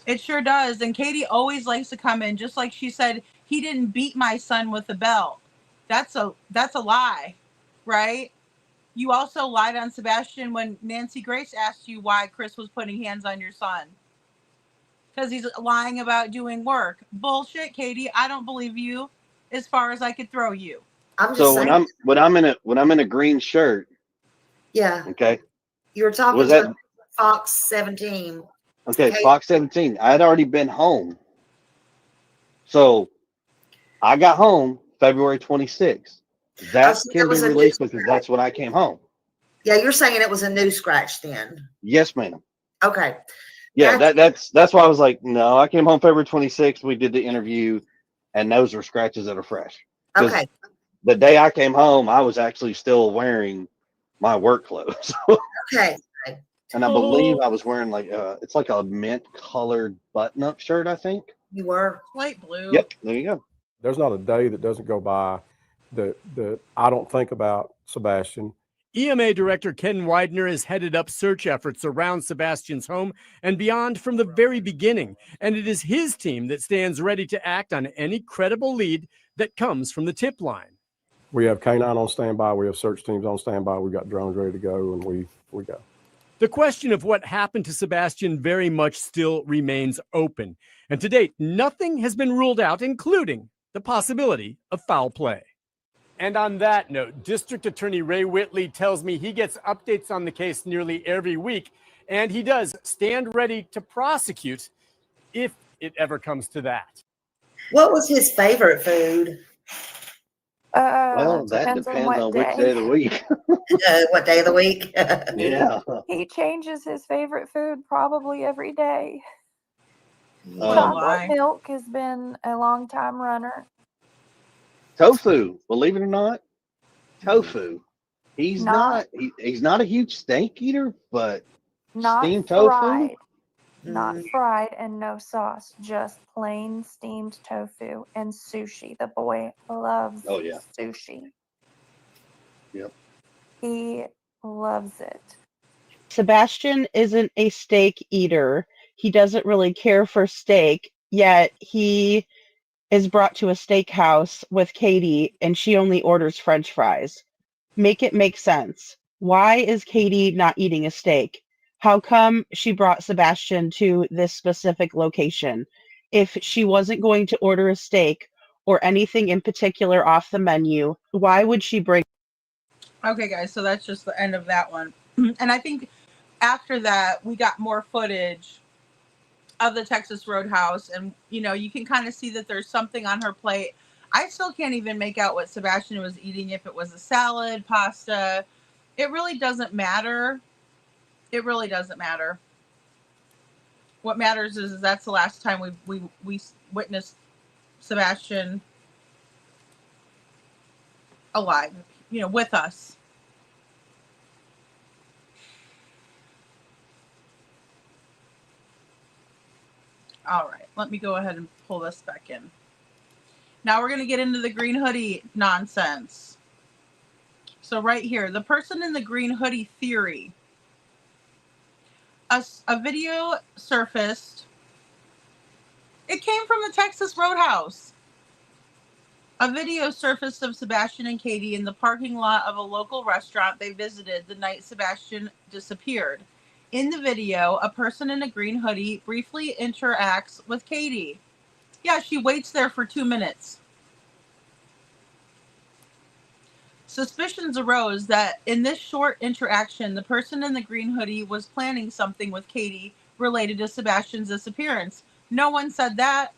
It sure does. And Katie always likes to come in, just like she said, he didn't beat my son with a belt. That's a lie, right? You also lied on Sebastian when Nancy Grace asked you why Chris was putting hands on your son. Because he's lying about doing work. Bullshit, Katie. I don't believe you as far as I could throw you. I'm just So saying. when I'm in a green shirt, Yeah. okay. You were talking Was to that Fox 17. okay? Fox 17. I had already been home. So I got home February 26th. That So can that be was a new released because scratch. that's when I came home. Yeah, you're saying it was a new scratch then. Yes, ma'am. Okay. Yeah, Gotcha. that's why I was like, no, I came home February 26th. We did the interview, and those were scratches that are fresh. Okay. The day I came home, I was actually still wearing my work clothes. Okay. And I believe I was wearing like it's like a mint colored button up shirt, I think. You were light blue. Yep, there you go. There's not a day that doesn't go by that I don't think about Sebastian. EMA Director Ken Widener has headed up search efforts around Sebastian's home and beyond from the very beginning, and it is his team that stands ready to act on any credible lead that comes from the tip line. We have K9 on standby. We have search teams on standby. We've got drones ready to go, and we go. The question of what happened to Sebastian very much still remains open, and to date, nothing has been ruled out, including the possibility of foul play. And on that note, District Attorney Ray Whitley tells me he gets updates on the case nearly every week, and he does stand ready to prosecute if it ever comes to that. What was his favorite food? Well, that depends on which day of the week. What day of the week? Yeah. He changes his favorite food probably every day. Oh, Chocolate milk has been a long time runner. Tofu, believe it or not, tofu. He's Not- he's not a huge steak eater, but Not steamed tofu. fried. Not fried and no sauce, just plain steamed tofu and sushi. The boy loves sushi. Yep. He loves it. Sebastian isn't a steak eater. He doesn't really care for steak, yet he is brought to a steakhouse with Katie and she only orders French fries. Make it make sense. Why is Katie not eating a steak? How come she brought Sebastian to this specific location? If she wasn't going to order a steak or anything in particular off the menu, why would she bring? Okay, guys, so that's just the end of that one. And I think after that, we got more footage of the Texas Roadhouse, and you can kind of see that there's something on her plate. I still can't even make out what Sebastian was eating, if it was a salad, pasta. It really doesn't matter. It really doesn't matter. What matters is that's the last time we witnessed Sebastian alive, with us. All right, let me go ahead and pull this back in. Now we're going to get into the green hoodie nonsense. So right here, the person in the green hoodie theory. A video surfaced. It came from the Texas Roadhouse. A video surfaced of Sebastian and Katie in the parking lot of a local restaurant they visited the night Sebastian disappeared. In the video, a person in a green hoodie briefly interacts with Katie. Yeah, she waits there for 2 minutes. Suspicions arose that in this short interaction, the person in the green hoodie was planning something with Katie related to Sebastian's disappearance. No one said that.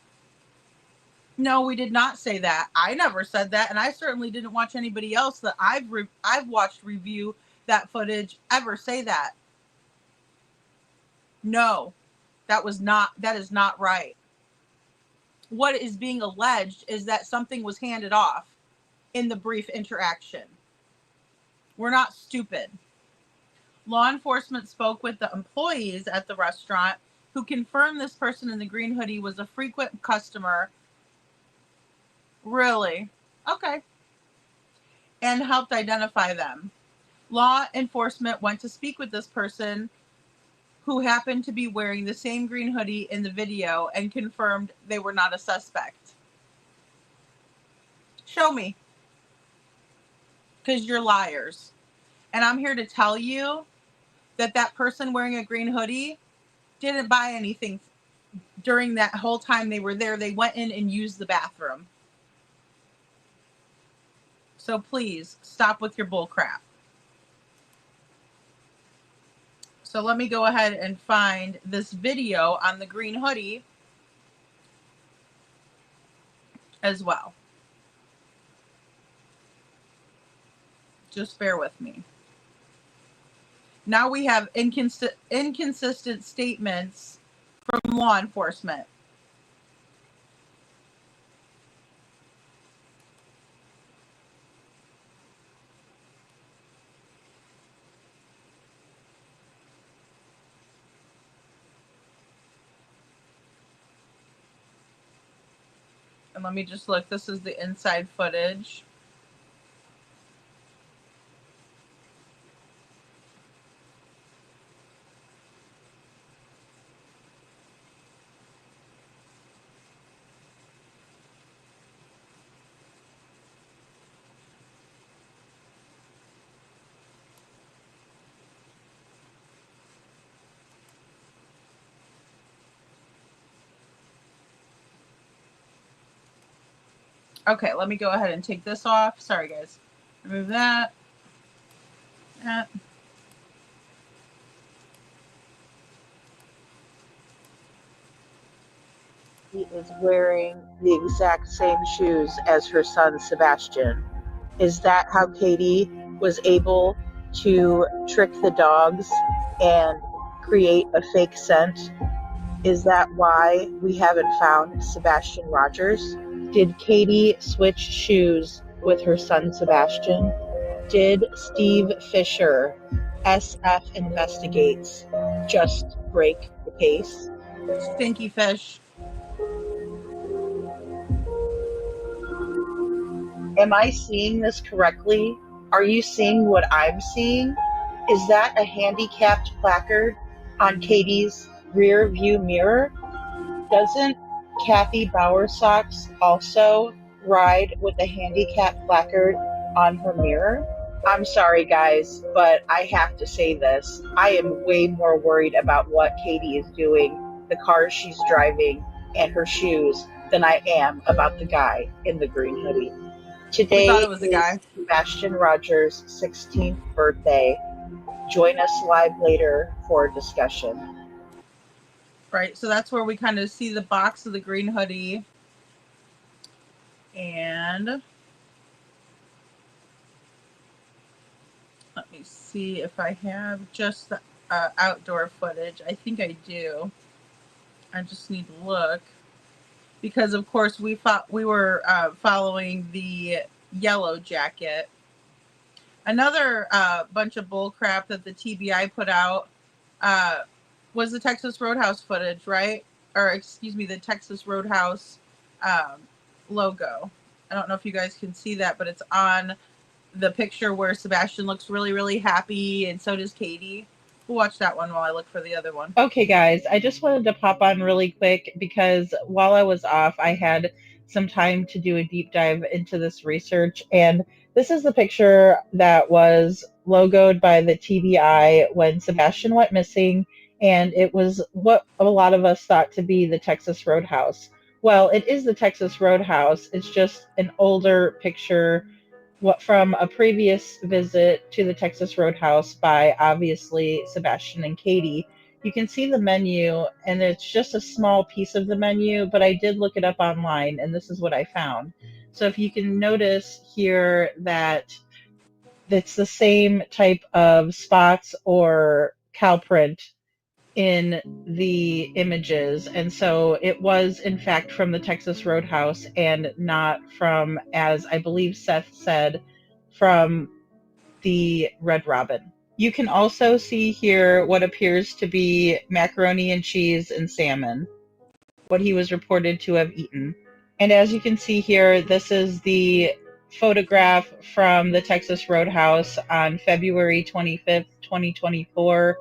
No, we did not say that. I never said that, and I certainly didn't watch anybody else that I've watched review that footage ever say that. No, that is not right. What is being alleged is that something was handed off in the brief interaction. We're not stupid. Law enforcement spoke with the employees at the restaurant who confirmed this person in the green hoodie was a frequent customer. Really? Okay. And helped identify them. Law enforcement went to speak with this person who happened to be wearing the same green hoodie in the video and confirmed they were not a suspect. Show me. Because you're liars. And I'm here to tell you that that person wearing a green hoodie didn't buy anything during that whole time they were there. They went in and used the bathroom. So please stop with your bull crap. So let me go ahead and find this video on the green hoodie as well. Just bear with me. Now we have inconsistent statements from law enforcement. And let me just look. This is the inside footage. Okay, let me go ahead and take this off. Sorry, guys. Remove that. That. He is wearing the exact same shoes as her son, Sebastian. Is that how Katie was able to trick the dogs and create a fake scent? Is that why we haven't found Sebastian Rogers? Did Katie switch shoes with her son, Sebastian? Did Steve Fisher, SF Investigates, just break the case? Stinky fish. Am I seeing this correctly? Are you seeing what I'm seeing? Is that a handicapped placard on Katie's rear view mirror? Doesn't Kathy Bowersocks also ride with a handicap placard on her mirror? I'm sorry, guys, but I have to say this. I am way more worried about what Katie is doing, the car she's driving, and her shoes than I am about the guy in the green hoodie. Today thought it was the is guy. Sebastian Rogers' 16th birthday. Join us live later for a discussion. Right, so that's where we kind of see the box of the green hoodie. And let me see if I have just the outdoor footage. I think I do. I just need to look. Because, of course, we were following the yellow jacket. Another bunch of bull crap that the TBI put out was the Texas Roadhouse footage, right? Or, excuse me, the Texas Roadhouse logo. I don't know if you guys can see that, but it's on the picture where Sebastian looks really, really happy, and so does Katie. We'll watch that one while I look for the other one. Okay, guys, I just wanted to pop on really quick because while I was off, I had some time to do a deep dive into this research. And this is the picture that was logoed by the TBI when Sebastian went missing. And it was what a lot of us thought to be the Texas Roadhouse. Well, it is the Texas Roadhouse. It's just an older picture from a previous visit to the Texas Roadhouse by obviously Sebastian and Katie. You can see the menu, and it's just a small piece of the menu, but I did look it up online, and this is what I found. So if you can notice here that it's the same type of spots or cow print in the images, and so it was in fact from the Texas Roadhouse and not from, as I believe Seth said, from the Red Robin. You can also see here what appears to be macaroni and cheese and salmon, what he was reported to have eaten. And as you can see here, this is the photograph from the Texas Roadhouse on February 25th, 2024.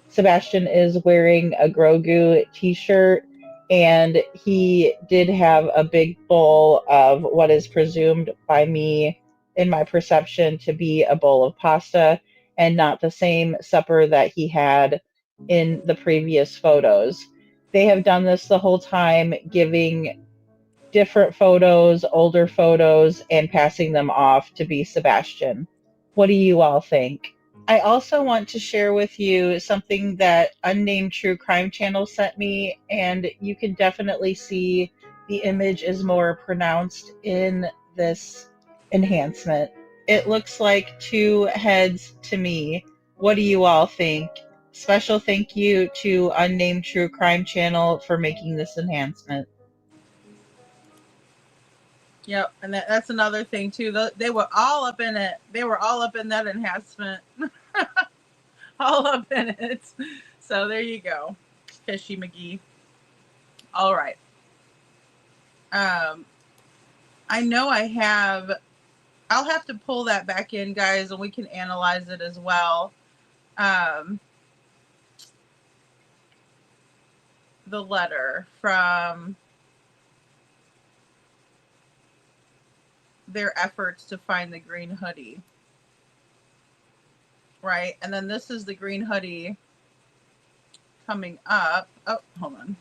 Sebastian is wearing a Grogu t-shirt, and he did have a big bowl of what is presumed by me, in my perception, to be a bowl of pasta. and not the same supper that he had in the previous photos. They have done this the whole time, giving different photos, older photos, and passing them off to be Sebastian. What do you all think? I also want to share with you something that Unnamed True Crime Channel sent me, and you can definitely see the image is more pronounced in this enhancement. It looks like two heads to me. What do you all think? Special thank you to Unnamed True Crime Channel for making this enhancement. Yep, and that's another thing too. They were all up in it. They were all up in that enhancement. All up in it. So there you go, Fishy McGee. All right. I know I'll have to pull that back in, guys, and we can analyze it as well. The letter from their efforts to find the green hoodie. Right? And then this is the green hoodie coming up. Oh, hold on.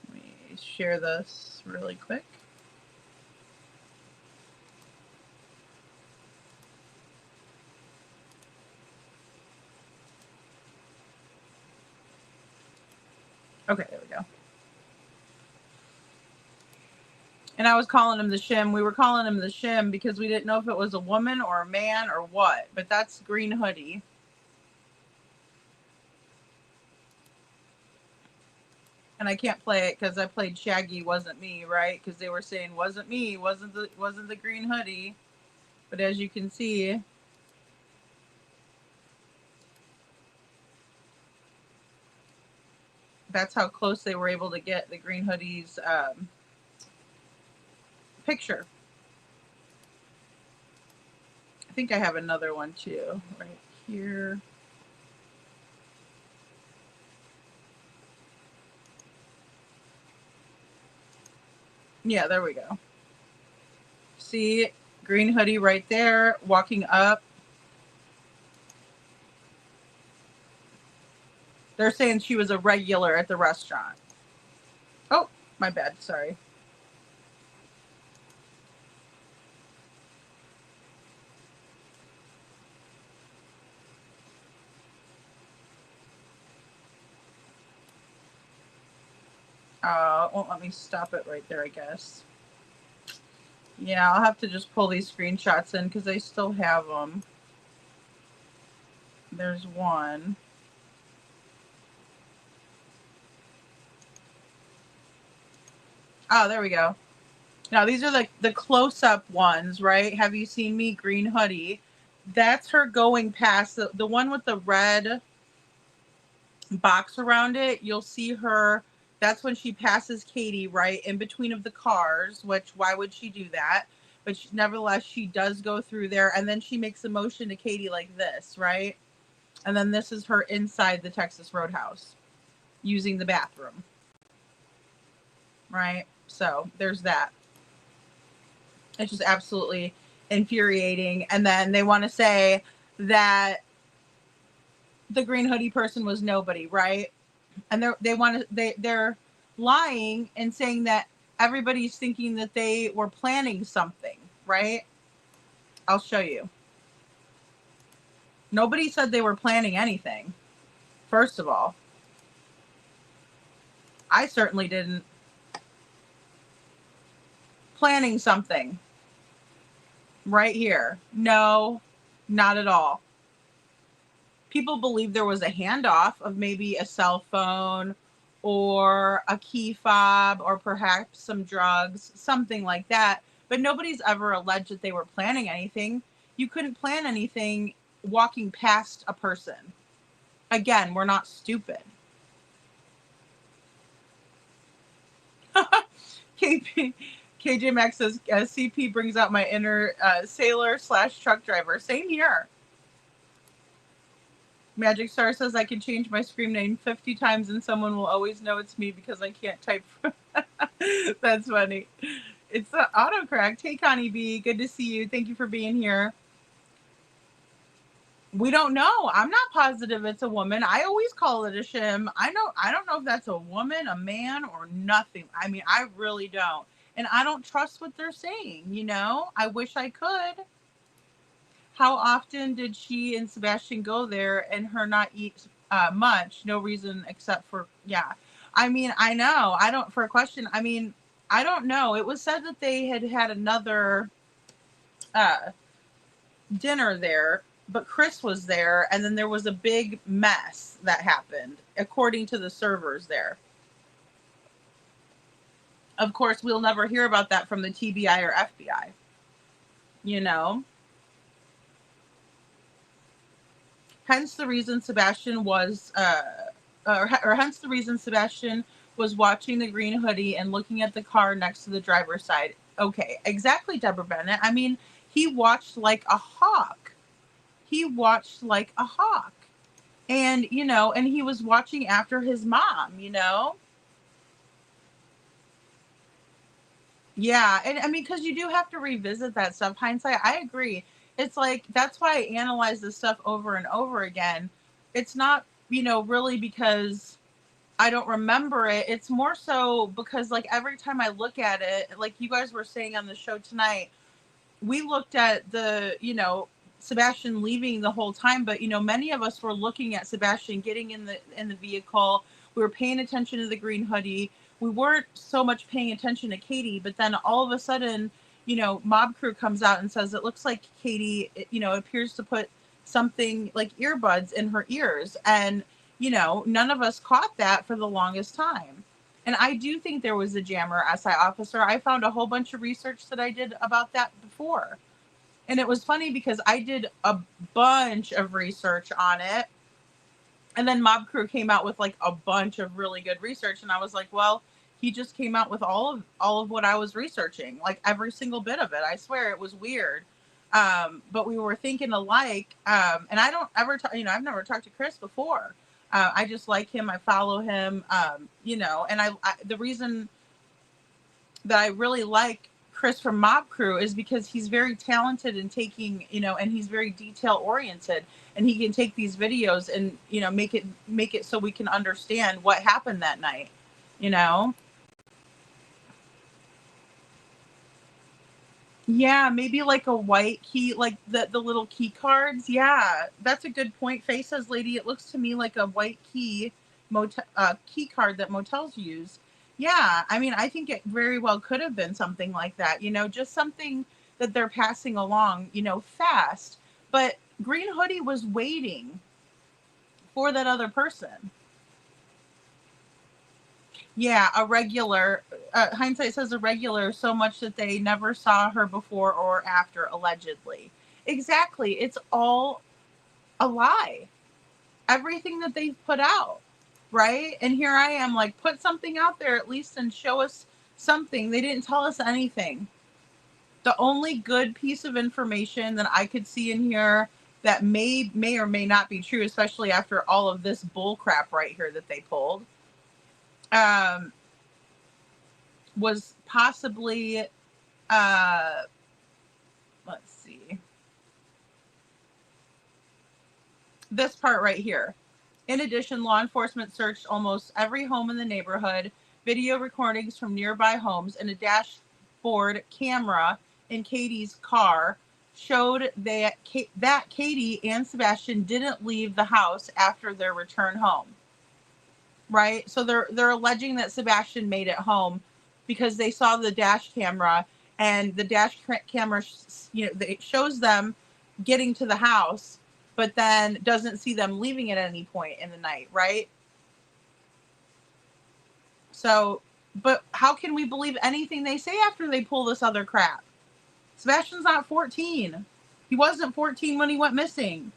Let me share this really quick. Okay, there we go. And I was calling him the shim. We were calling him the shim because we didn't know if it was a woman or a man or what. But that's green hoodie. And I can't play it because I played Shaggy Wasn't Me, right? Because they were saying wasn't me, wasn't the green hoodie. But as you can see, that's how close they were able to get the green hoodie's picture. I think I have another one too, right here. Yeah, there we go. See, green hoodie right there, walking up. They're saying she was a regular at the restaurant. Oh, my bad, sorry. It won't let me stop it right there, I guess. Yeah, I'll have to just pull these screenshots in because I still have them. There's one. Oh, there we go. Now, these are the close-up ones, right? Have you seen me? Green hoodie. That's her going past. The one with the red box around it, you'll see her. That's when she passes Katie, right, in between of the cars, which why would she do that? But nevertheless, she does go through there, and then she makes a motion to Katie like this, right? And then this is her inside the Texas Roadhouse using the bathroom, right? So there's that. It's just absolutely infuriating. And then they want to say that the green hoodie person was nobody, right? And they're lying and saying that everybody's thinking that they were planning something, right? I'll show you. Nobody said they were planning anything. First of all, I certainly didn't. Planning something right here. No, not at all. People believe there was a handoff of maybe a cell phone or a key fob or perhaps some drugs, something like that. But nobody's ever alleged that they were planning anything. You couldn't plan anything walking past a person. Again, we're not stupid. KJ Max says, CP brings out my inner sailor / truck driver. Same here. Magic Star says I can change my screen name 50 times and someone will always know it's me because I can't type. That's funny. It's autocorrect. Hey, Connie B. Good to see you. Thank you for being here. We don't know. I'm not positive it's a woman. I always call it a shim. I don't know if that's a woman, a man, or nothing. I mean, I really don't. And I don't trust what they're saying, you know? I wish I could. How often did she and Sebastian go there and her not eat much? No reason except for, yeah. I mean, I know. I don't, for a question, I mean, I don't know. It was said that they had another dinner there, but Chris was there, and then there was a big mess that happened, according to the servers there. Of course, we'll never hear about that from the TBI or FBI, you know? Hence the reason Sebastian was, hence the reason Sebastian was watching the green hoodie and looking at the car next to the driver's side. Okay, exactly, Deborah Bennett. I mean, he watched like a hawk. He watched like a hawk. And, you know, and he was watching after his mom, you know? Yeah. And I mean, because you do have to revisit that stuff. Hindsight, I agree. It's like, that's why I analyze this stuff over and over again. It's not, you know, really because I don't remember it. It's more so because, like, every time I look at it, like you guys were saying on the show tonight, we looked at the, you know, Sebastian leaving the whole time, but, you know, many of us were looking at Sebastian getting in the vehicle. We were paying attention to the green hoodie. We weren't so much paying attention to Katie, but then all of a sudden, you know, Mob Crew comes out and says it looks like Katie, you know, appears to put something like earbuds in her ears. And, you know, none of us caught that for the longest time. And I do think there was a jammer SI officer. I found a whole bunch of research that I did about that before. And it was funny because I did a bunch of research on it. And then Mob Crew came out with like a bunch of really good research. And I was like, well, he just came out with all of what I was researching, like every single bit of it. I swear it was weird. But we were thinking alike. And I don't ever, you know, I've never talked to Chris before. I just like him. I follow him, you know, and I the reason that I really like Chris from Mob Crew is because he's very talented in taking, you know, and he's very detail oriented, and he can take these videos and, you know, make it so we can understand what happened that night, you know? Yeah, maybe like a white key, like the little key cards. Yeah, that's a good point. Faye says, lady, it looks to me like a white key key card that motels use. Yeah, I mean, I think it very well could have been something like that, you know, just something that they're passing along, you know, fast. But Green Hoodie was waiting for that other person. Yeah, a regular. Hindsight says a regular, so much that they never saw her before or after, allegedly. Exactly. It's all a lie. Everything that they've put out, right? And here I am, like, put something out there at least and show us something. They didn't tell us anything. The only good piece of information that I could see in here that may or may not be true, especially after all of this bull crap right here that they pulled, was possibly, let's see, this part right here. In addition, law enforcement searched almost every home in the neighborhood, video recordings from nearby homes, and a dashboard camera in Katie's car showed that Katie and Sebastian didn't leave the house after their return home. Right? So they're alleging that Sebastian made it home because they saw the dash camera, and the dash camera, you know, it shows them getting to the house, but then doesn't see them leaving at any point in the night, right? So, but how can we believe anything they say after they pull this other crap? Sebastian's not 14. He wasn't 14 when he went missing.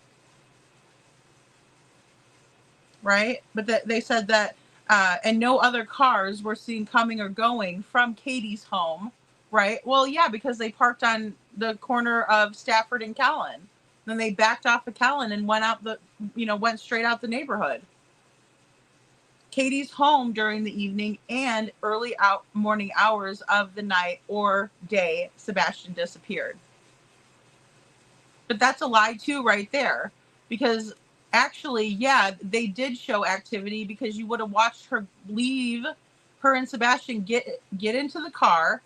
Right? But they said that, and no other cars were seen coming or going from Katie's home, right? Well, yeah, because they parked on the corner of Stafford and Kellen. Then they backed off of Kellen and went straight out the neighborhood. Katie's home during the evening and early morning hours of the night or day Sebastian disappeared. But that's a lie too, right there. because actually, yeah, they did show activity because you would have watched her leave, her and Sebastian get into the car,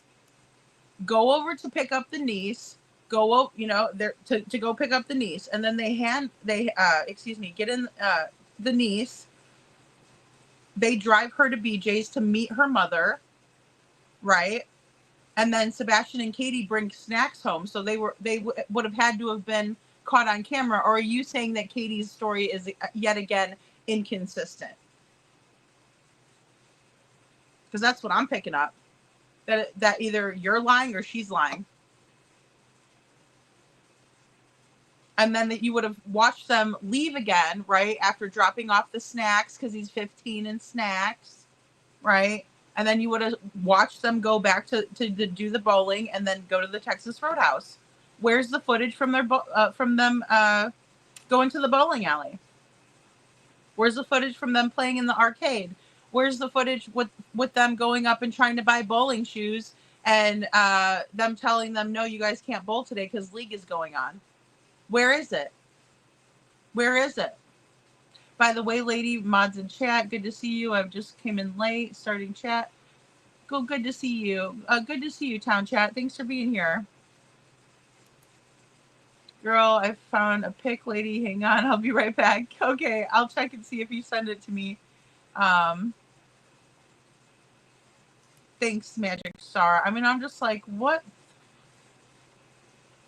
go over to pick up the niece, go, you know, there to go pick up the niece, and then they get in the niece. They drive her to BJ's to meet her mother, right? And then Sebastian and Katie bring snacks home, so they would have had to have been caught on camera. Or are you saying that Katie's story is yet again inconsistent? Because that's what I'm picking up. That either you're lying or she's lying. And then that you would have watched them leave again, right? After dropping off the snacks, because he's 15 and snacks, right? And then you would have watched them go back to do the bowling and then go to the Texas Roadhouse. Where's the footage from them going to the bowling alley? Where's the footage from them playing in the arcade? Where's the footage with them going up and trying to buy bowling shoes and them telling them, no, you guys can't bowl today because league is going on? Where is it? Where is it? By the way, lady mods in chat, good to see you. I just came in late, starting chat. Good to see you. Good to see you, Town Chat. Thanks for being here. Girl, I found a pic, lady. Hang on, I'll be right back. Okay, I'll check and see if you send it to me. Thanks, Magic Star. I mean, I'm just like, what?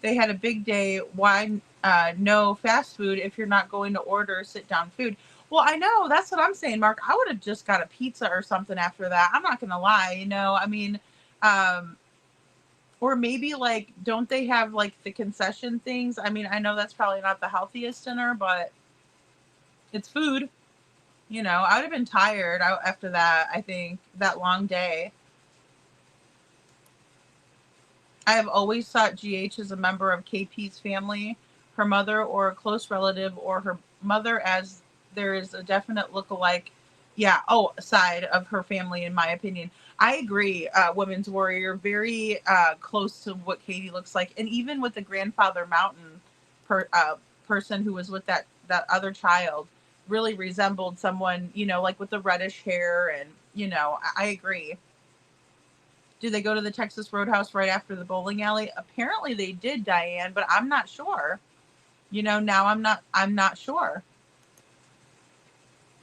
They had a big day. Why no fast food if you're not going to order sit-down food? Well, I know. That's what I'm saying, Mark. I would have just got a pizza or something after that. I'm not going to lie. You know, I mean, or maybe, like, don't they have, like, the concession things? I mean, I know that's probably not the healthiest dinner, but it's food. You know, I would have been tired after that, I think, that long day. I have always thought GH is a member of KP's family, her mother or a close relative, or her mother, as there is a definite look-alike, side of her family, in my opinion. I agree, Women's Warrior, very close to what Katie looks like. And even with the grandfather mountain person who was with that other child, really resembled someone, you know, like with the reddish hair. And, you know, I agree. Do they go to the Texas Roadhouse right after the bowling alley? Apparently they did, Diane, but I'm not sure. You know, now I'm not sure.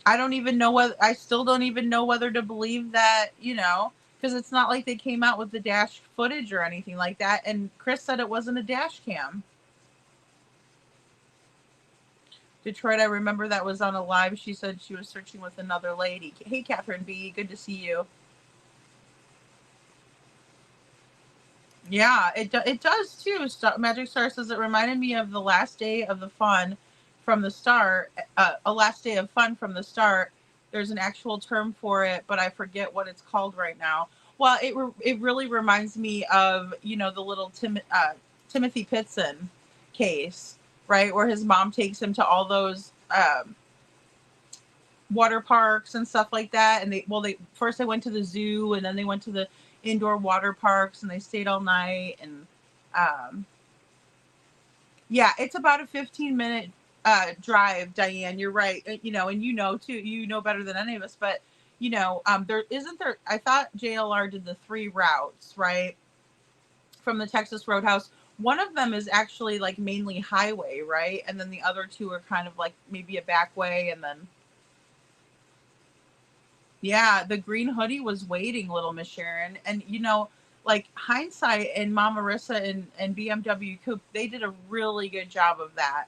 I still don't even know whether to believe that, you know, because it's not like they came out with the dash footage or anything like that. And Chris said it wasn't a dash cam. Detroit, I remember that was on a live. She said she was searching with another lady. Hey, Catherine B, good to see you. Yeah, it does too. Magic Star says it reminded me of the last day of the fun from the start. A last day of fun from the start. There's an actual term for it, but I forget what it's called right now. Well, it really reminds me of, you know, the little Timothy Pitson case, right, where his mom takes him to all those water parks and stuff like that. And they first they went to the zoo, and then they went to the indoor water parks, and they stayed all night. And it's about a 15-minute drive, Diane. You're right. You know, and you know too, you know better than any of us, but you know, there I thought JLR did the 3 routes, right, from the Texas Roadhouse. One of them is actually like mainly highway, right, and then the other 2 are kind of like maybe a back way. And then the green hoodie was waiting, little Miss Sharon. And, you know, like hindsight, and Mama Marissa and BMW Coupe, they did a really good job of that.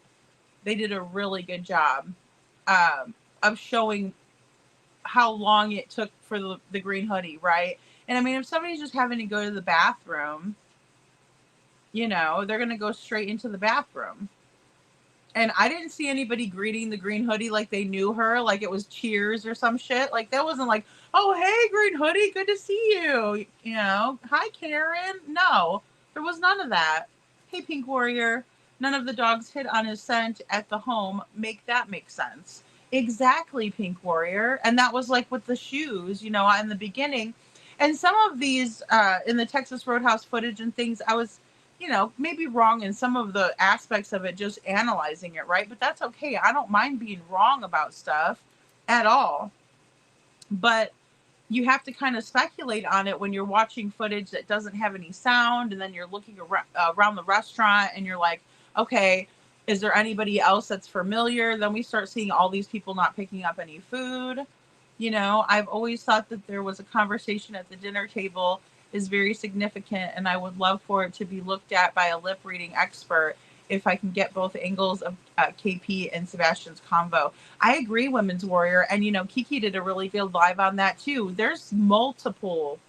They did a really good job of showing how long it took for the green hoodie, right? And I mean, if somebody's just having to go to the bathroom, you know, they're going to go straight into the bathroom. And I didn't see anybody greeting the green hoodie like they knew her, like it was Cheers or some shit. Like that wasn't like, oh, hey, green hoodie, good to see you. You know, hi, Karen. No, there was none of that. Hey, Pink Warrior, none of the dogs hit on his scent at the home. Make that make sense. Exactly, Pink Warrior. And that was like with the shoes, you know, in the beginning. And some of these in the Texas Roadhouse footage and things, I was maybe wrong in some of the aspects of it, just analyzing it, right? But that's okay. I don't mind being wrong about stuff at all. But you have to kind of speculate on it when you're watching footage that doesn't have any sound, and then you're looking around the restaurant and you're like, okay, is there anybody else that's familiar? Then we start seeing all these people not picking up any food. I've always thought that there was a conversation at the dinner table is very significant, and I would love for it to be looked at by a lip reading expert if I can get both angles of KP and Sebastian's convo. I agree, Women's Warrior. And, Kiki did a really good live on that too. There's multiple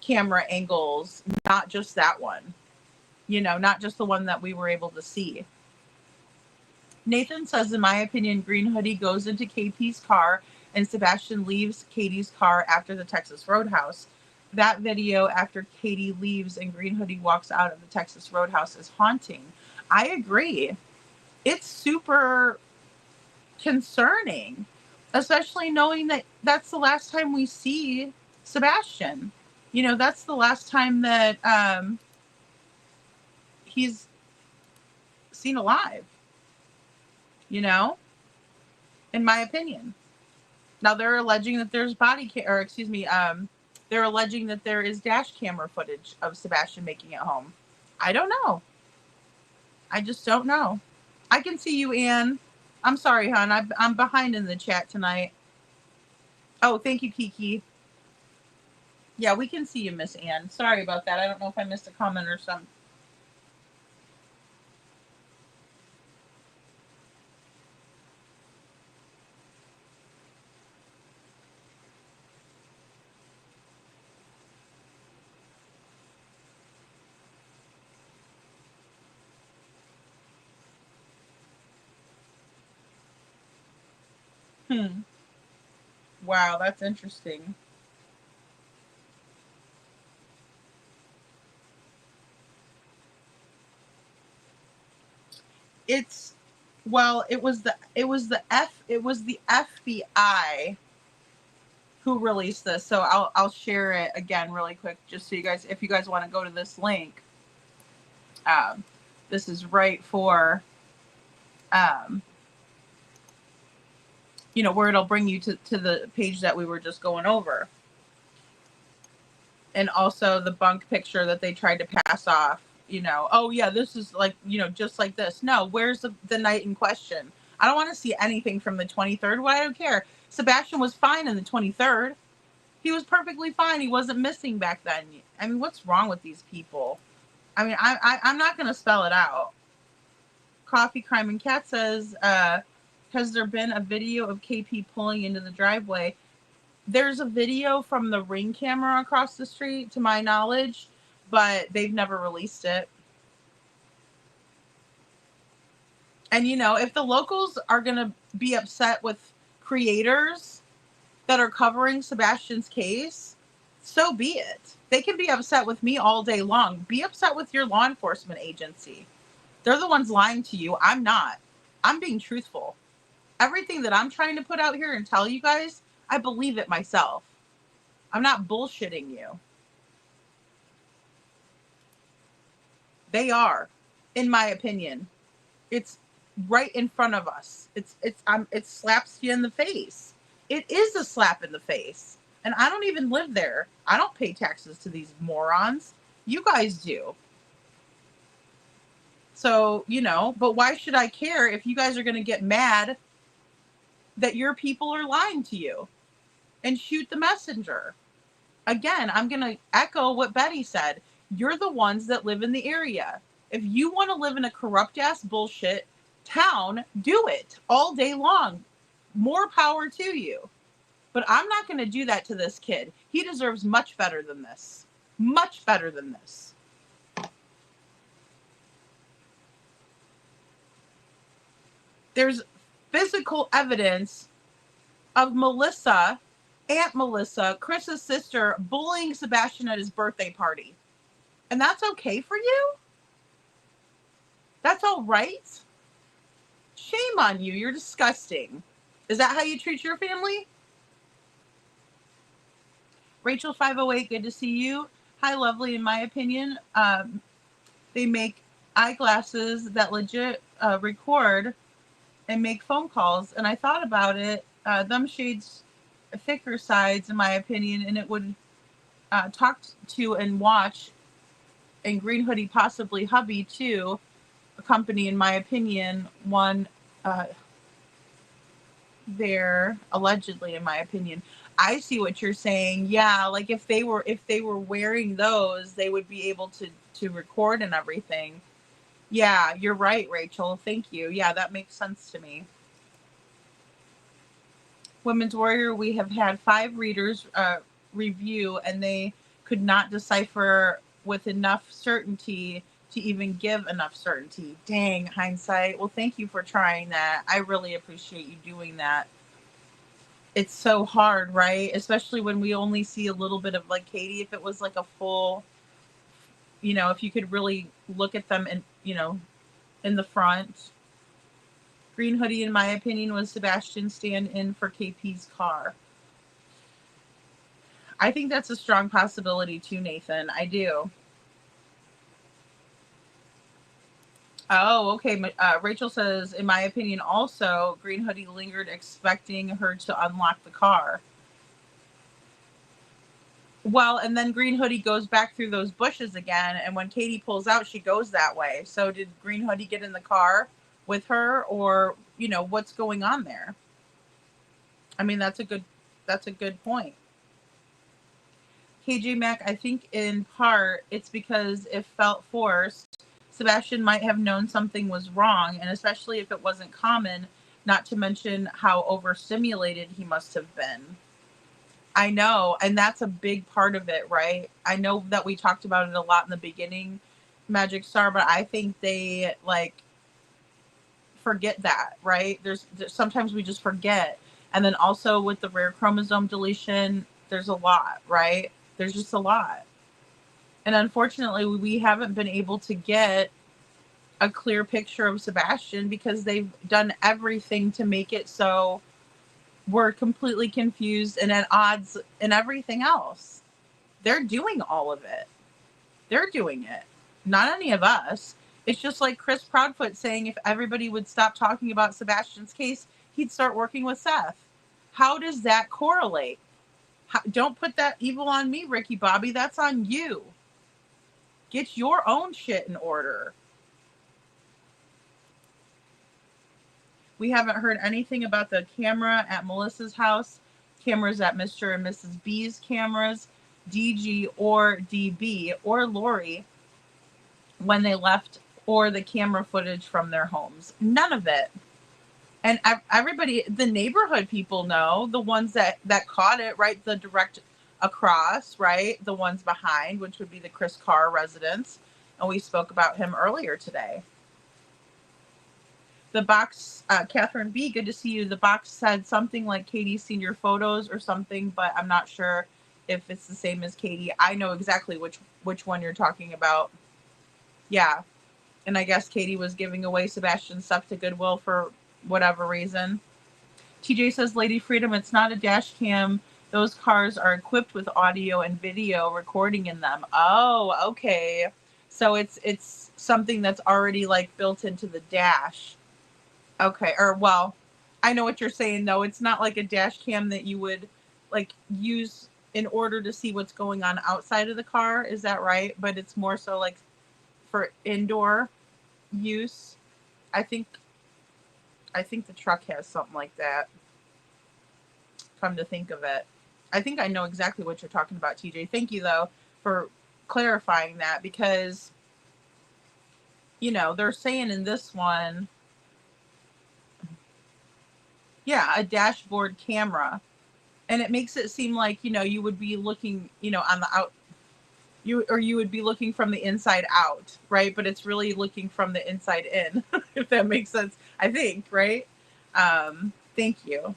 camera angles, not just that one, not just the one that we were able to see. Nathan says, in my opinion, Green Hoodie goes into KP's car and Sebastian leaves Katie's car after the Texas Roadhouse. That video after Katie leaves and Green Hoodie walks out of the Texas Roadhouse is haunting. I agree. It's super concerning, especially knowing that that's the last time we see Sebastian. That's the last time that he's seen alive, in my opinion. Now they're alleging that there's they're alleging that there is dash camera footage of Sebastian making it home. I don't know. I just don't know. I can see you, Ann. I'm sorry, hon. I'm behind in the chat tonight. Oh, thank you, Kiki. Yeah, we can see you, Miss Ann. Sorry about that. I don't know if I missed a comment or something. Wow, that's interesting. It was the FBI who released this. So I'll share it again really quick, just so you guys, if you guys want to go to this link. This is right for where it'll bring you to the page that we were just going over. And also the bunk picture that they tried to pass off, oh yeah, this is like, just like this. No, where's the night in question? I don't want to see anything from the 23rd. Well, I don't care. Sebastian was fine in the 23rd. He was perfectly fine. He wasn't missing back then. I mean, what's wrong with these people? I mean, I'm not going to spell it out. Coffee Crime and Cat says, has there been a video of KP pulling into the driveway? There's a video from the Ring camera across the street, to my knowledge, but they've never released it. And, if the locals are going to be upset with creators that are covering Sebastian's case, so be it. They can be upset with me all day long. Be upset with your law enforcement agency. They're the ones lying to you. I'm not. I'm being truthful. Everything that I'm trying to put out here and tell you guys, I believe it myself. I'm not bullshitting you. They are, in my opinion. It's right in front of us. It slaps you in the face. It is a slap in the face. And I don't even live there. I don't pay taxes to these morons. You guys do. So, but why should I care if you guys are going to get mad that your people are lying to you and shoot the messenger? Again, I'm going to echo what Betty said. You're the ones that live in the area. If you want to live in a corrupt ass bullshit town, do it all day long. More power to you. But I'm not going to do that to this kid. He deserves much better than this. Much better than this. There's physical evidence of Melissa, Aunt Melissa, Chris's sister, bullying Sebastian at his birthday party. And that's okay for you? That's all right? Shame on you. You're disgusting. Is that how you treat your family? Rachel 508, good to see you. Hi, lovely, in my opinion. they make eyeglasses that legit record and make phone calls. And I thought about it. Them shades thicker sides, in my opinion, and it would talk to and watch, and Green Hoodie, possibly hubby too, a company, in my opinion, one there allegedly, in my opinion. I see what you're saying. Yeah, like if they were wearing those, they would be able to record and everything. Yeah, you're right, Rachel. Thank you. Yeah, that makes sense to me. Women's Warrior, we have had 5 readers review, and they could not decipher with enough certainty to even give enough certainty. Dang, hindsight. Well, thank you for trying that. I really appreciate you doing that. It's so hard, right? Especially when we only see a little bit of, like Katie, if it was like a full, if you could really look at them in the front. Green Hoodie, in my opinion, was Sebastian stand-in for KP's car. I think that's a strong possibility too, Nathan. I do. Oh, okay. Rachel says, in my opinion, also, Green Hoodie lingered expecting her to unlock the car. Well, and then Green Hoodie goes back through those bushes again, and when Katie pulls out, she goes that way. So did Green Hoodie get in the car with her, or, what's going on there? I mean, that's a good point. KJ Mac, I think in part it's because if felt forced, Sebastian might have known something was wrong, and especially if it wasn't common, not to mention how overstimulated he must have been. I know, and that's a big part of it, right? I know that we talked about it a lot in the beginning, Magic Star, but I think they forget that, right? There's sometimes we just forget. And then also with the rare chromosome deletion, there's a lot, right? There's just a lot. And unfortunately, we haven't been able to get a clear picture of Sebastian because they've done everything to make it so we're completely confused and at odds and everything else. They're doing all of it. They're doing it. Not any of us. It's just like Chris Proudfoot saying if everybody would stop talking about Sebastian's case, he'd start working with Seth. How does that correlate? Don't put that evil on me, Ricky Bobby. That's on you. Get your own shit in order. We haven't heard anything about the camera at Melissa's house, cameras at Mr. and Mrs. B's cameras, DG or DB or Lori when they left, or the camera footage from their homes. None of it. And everybody, the neighborhood people know, the ones that caught it, right? The direct across, right? The ones behind, which would be the Chris Carr residence. And we spoke about him earlier today. The box, Catherine B., good to see you. The box said something like Katie's senior photos or something, but I'm not sure if it's the same as Katie. I know exactly which one you're talking about. Yeah. And I guess Katie was giving away Sebastian's stuff to Goodwill for whatever reason. TJ says, Lady Freedom, it's not a dash cam. Those cars are equipped with audio and video recording in them. Oh, okay. So it's something that's already built into the dash. Okay, or well, I know what you're saying though. It's not like a dash cam that you would use in order to see what's going on outside of the car. Is that right? But it's more so for indoor use. I think the truck has something like that. Come to think of it. I think I know exactly what you're talking about, TJ. Thank you though for clarifying that, because they're saying in this one, yeah, a dashboard camera, and it makes it seem like you would be looking on the out, you would be looking from the inside out, right? But it's really looking from the inside in. If that makes sense, I think, right? Thank you.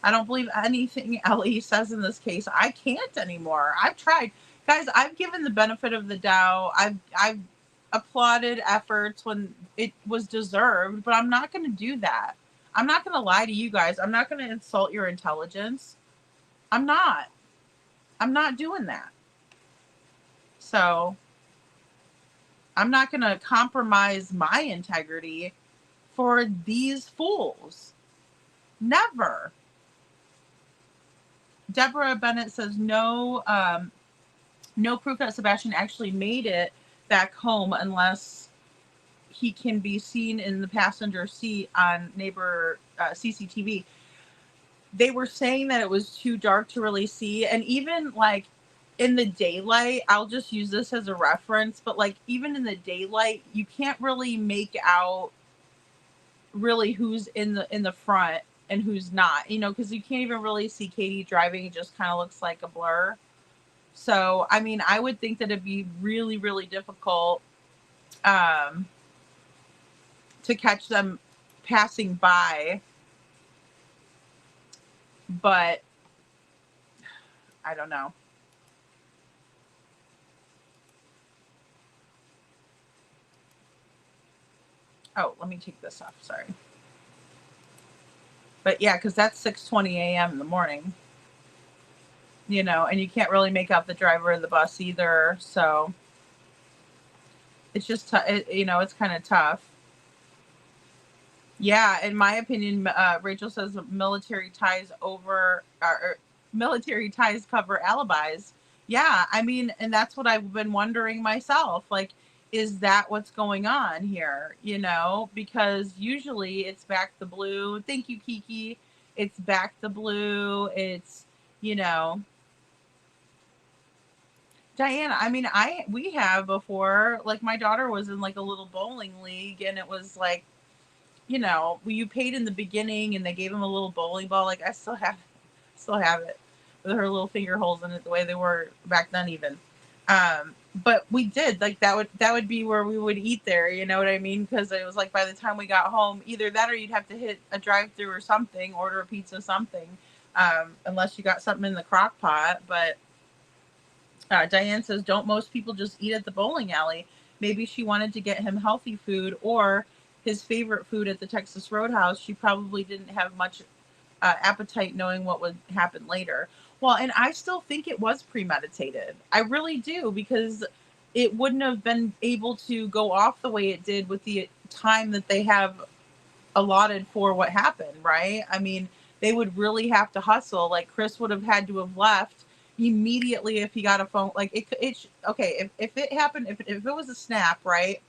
I don't believe anything Ellie says in this case. I can't anymore. I've tried, guys. I've given the benefit of the doubt. I've applauded efforts when it was deserved, but I'm not going to do that. I'm not going to lie to you guys. I'm not going to insult your intelligence. I'm not doing that. So I'm not going to compromise my integrity for these fools. Never. Deborah Bennett says no proof that Sebastian actually made it back home unless he can be seen in the passenger seat on neighbor CCTV. They were saying that it was too dark to really see. And even like in the daylight, I'll just use this as a reference, but like even in the daylight, you can't really make out really who's in the front and who's not, you know, because you can't even really see Katie driving. It just kind of looks like a blur. So, I mean, I would think that it'd be really, really difficult to catch them passing by. But I don't know. Oh, let me take this off. Sorry. But yeah, because that's 6:20 a.m. in the morning. You know, and you can't really make out the driver of the bus either. So it's just, you know, it's kind of tough. Yeah, in my opinion, Rachel says military ties military ties cover alibis. Yeah, I mean, and that's what I've been wondering myself. Like, is that what's going on here? You know, because usually it's back the blue. Thank you, Kiki. It's back the blue. It's, you know, Diana, I mean, we have before, like my daughter was in like a little bowling league and it was like, you know, you paid in the beginning and they gave him a little bowling ball. Like I still have it with her little finger holes in it the way they were back then even. But we did like that would be where we would eat there. You know what I mean? Because it was like by the time we got home, either that or you'd have to hit a drive-through or something, order a pizza, something, unless you got something in the crock pot. But Diane says, don't most people just eat at the bowling alley? Maybe she wanted to get him healthy food or his favorite food at the Texas Roadhouse. She probably didn't have much appetite knowing what would happen later. Well, and I still think it was premeditated. I really do, because it wouldn't have been able to go off the way it did with the time that they have allotted for what happened, right? I mean, they would really have to hustle. Like Chris would have had to have left immediately if he got a phone. Like okay, if it happened, if it was a snap, right?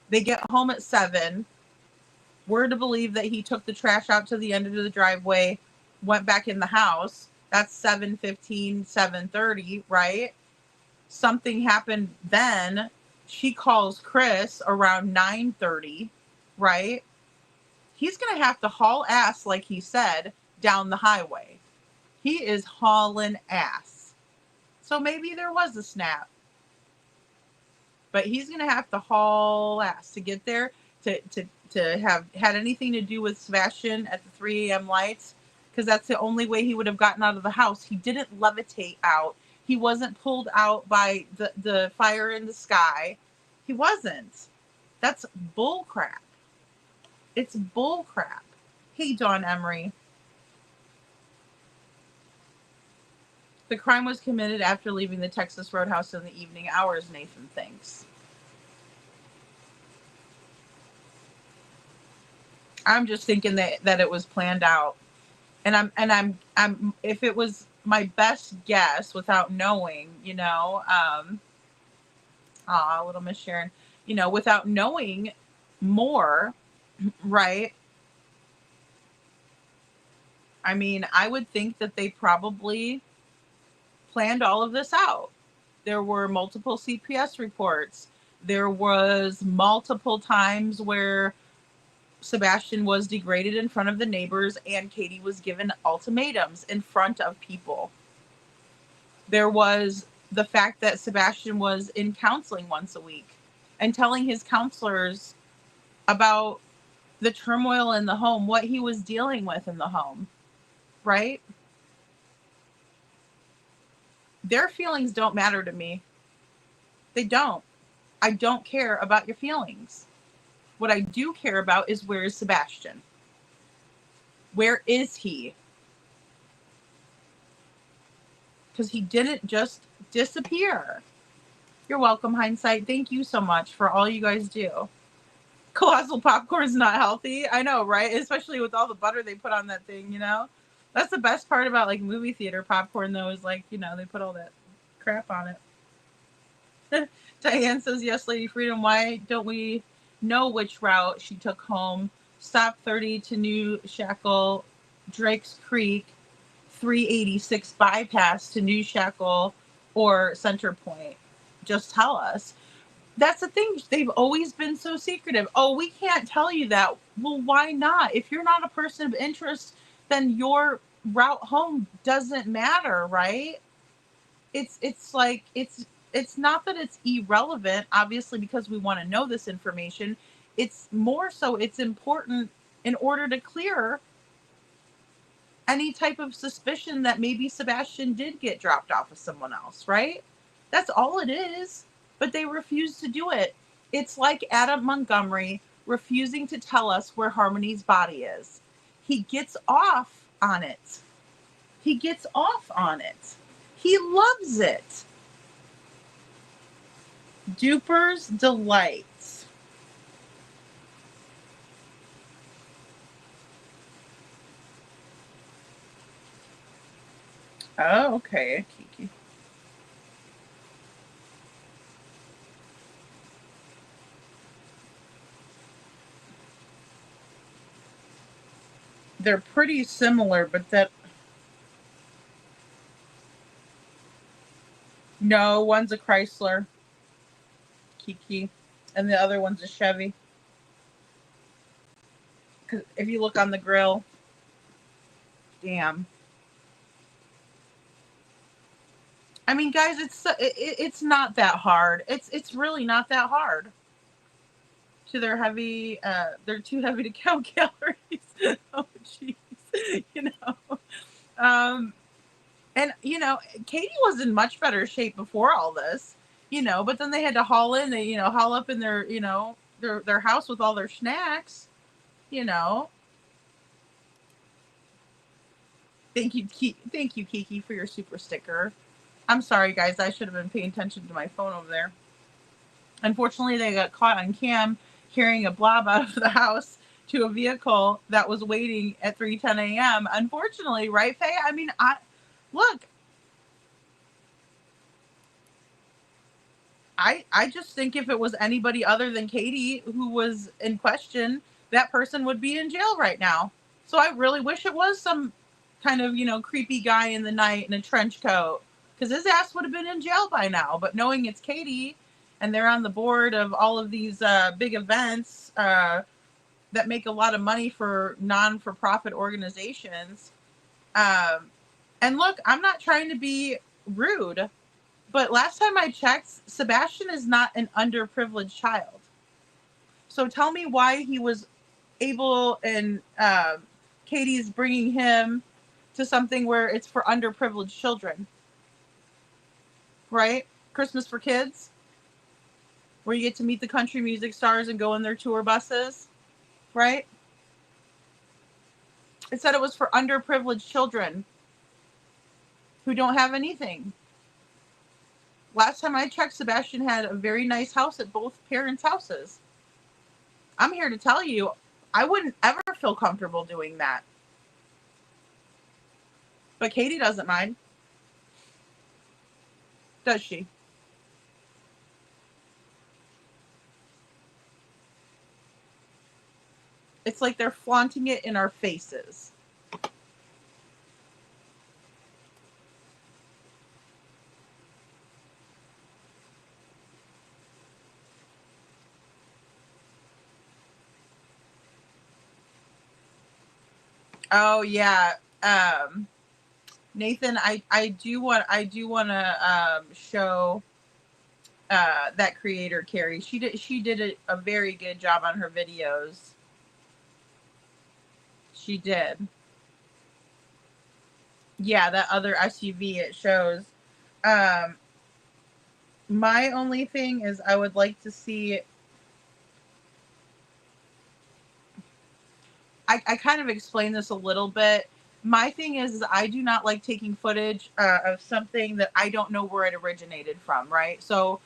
They get home at 7. We're to believe that he took the trash out to the end of the driveway, went back in the house. That's 7:15, 7:30, right? Something happened then. She calls Chris around 9:30, right? He's going to have to haul ass, like he said, down the highway. He is hauling ass. So maybe there was a snap. But he's going to have to haul ass to get there, to have had anything to do with Sebastian at the 3 a.m. lights, because that's the only way he would have gotten out of the house. He didn't levitate out. He wasn't pulled out by the fire in the sky. He wasn't. That's bull crap. It's bull crap. Hey, Dawn Emery. The crime was committed after leaving the Texas Roadhouse in the evening hours, Nathan thinks. I'm just thinking that it was planned out. And I'm if it was my best guess without knowing, you know, little Miss Sharon, you know, without knowing more, right? I mean, I would think that they probably planned all of this out. There were multiple CPS reports. There was multiple times where Sebastian was degraded in front of the neighbors and Katie was given ultimatums in front of people. There was the fact that Sebastian was in counseling once a week and telling his counselors about the turmoil in the home, what he was dealing with in the home, right? Their feelings don't matter to me. They don't. I don't care about your feelings. What I do care about is, where is Sebastian? Where is he? Because he didn't just disappear. You're welcome, Hindsight. Thank you so much for all you guys do. Colossal popcorn is not healthy. I know, right? Especially with all the butter they put on that thing, you know? That's the best part about like movie theater popcorn, though, is like, you know, they put all that crap on it. Diane says, yes, Lady Freedom. Why don't we know which route she took home? Stop 30 to New Shackle, Drake's Creek, 386 bypass to New Shackle or Center Point. Just tell us. That's the thing. They've always been so secretive. Oh, we can't tell you that. Well, why not? If you're not a person of interest, then your route home doesn't matter, right? It's like it's not that it's irrelevant, obviously, because we want to know this information. It's more so it's important in order to clear any type of suspicion that maybe Sebastian did get dropped off with someone else, right? That's all it is. But they refuse to do it. It's like Adam Montgomery refusing to tell us where Harmony's body is. He gets off on it. He gets off on it. He loves it. Duper's Delight. Oh, okay, Kiki. They're pretty similar, but that... No, one's a Chrysler, Kiki, and the other one's a Chevy. Because if you look on the grill, damn. I mean, guys, it's not that hard. It's really not that hard. To their heavy, they're too heavy to count calories. Oh, jeez, you know. And you know, Katie was in much better shape before all this, you know. But then they had to haul up in their, you know, their house with all their snacks, you know. Thank you, Kiki, for your super sticker. I'm sorry, guys. I should have been paying attention to my phone over there. Unfortunately, they got caught on cam carrying a blob out of the house to a vehicle that was waiting at 3:10 a.m. Unfortunately, right, Faye? I mean, look. I just think if it was anybody other than Katie who was in question, that person would be in jail right now. So I really wish it was some kind of, you know, creepy guy in the night in a trench coat, because his ass would have been in jail by now. But knowing it's Katie and they're on the board of all of these big events that make a lot of money for non-for-profit organizations. And look, I'm not trying to be rude, but last time I checked, Sebastian is not an underprivileged child. So tell me why he was able, and Katie's bringing him to something where it's for underprivileged children. Right? Christmas for Kids, where you get to meet the country music stars and go in their tour buses. Right? It said it was for underprivileged children who don't have anything. Last time I checked, Sebastian had a very nice house at both parents' houses. I'm here to tell you, I wouldn't ever feel comfortable doing that. But Katie doesn't mind. Does she? It's like they're flaunting it in our faces. Oh yeah, Nathan, I do want to show that creator Carrie. She did a very good job on her videos. She did. Yeah, that other SUV it shows. My only thing is I would like to see. I kind of explained this a little bit. My thing is I do not like taking footage of something that I don't know where it originated from, right? So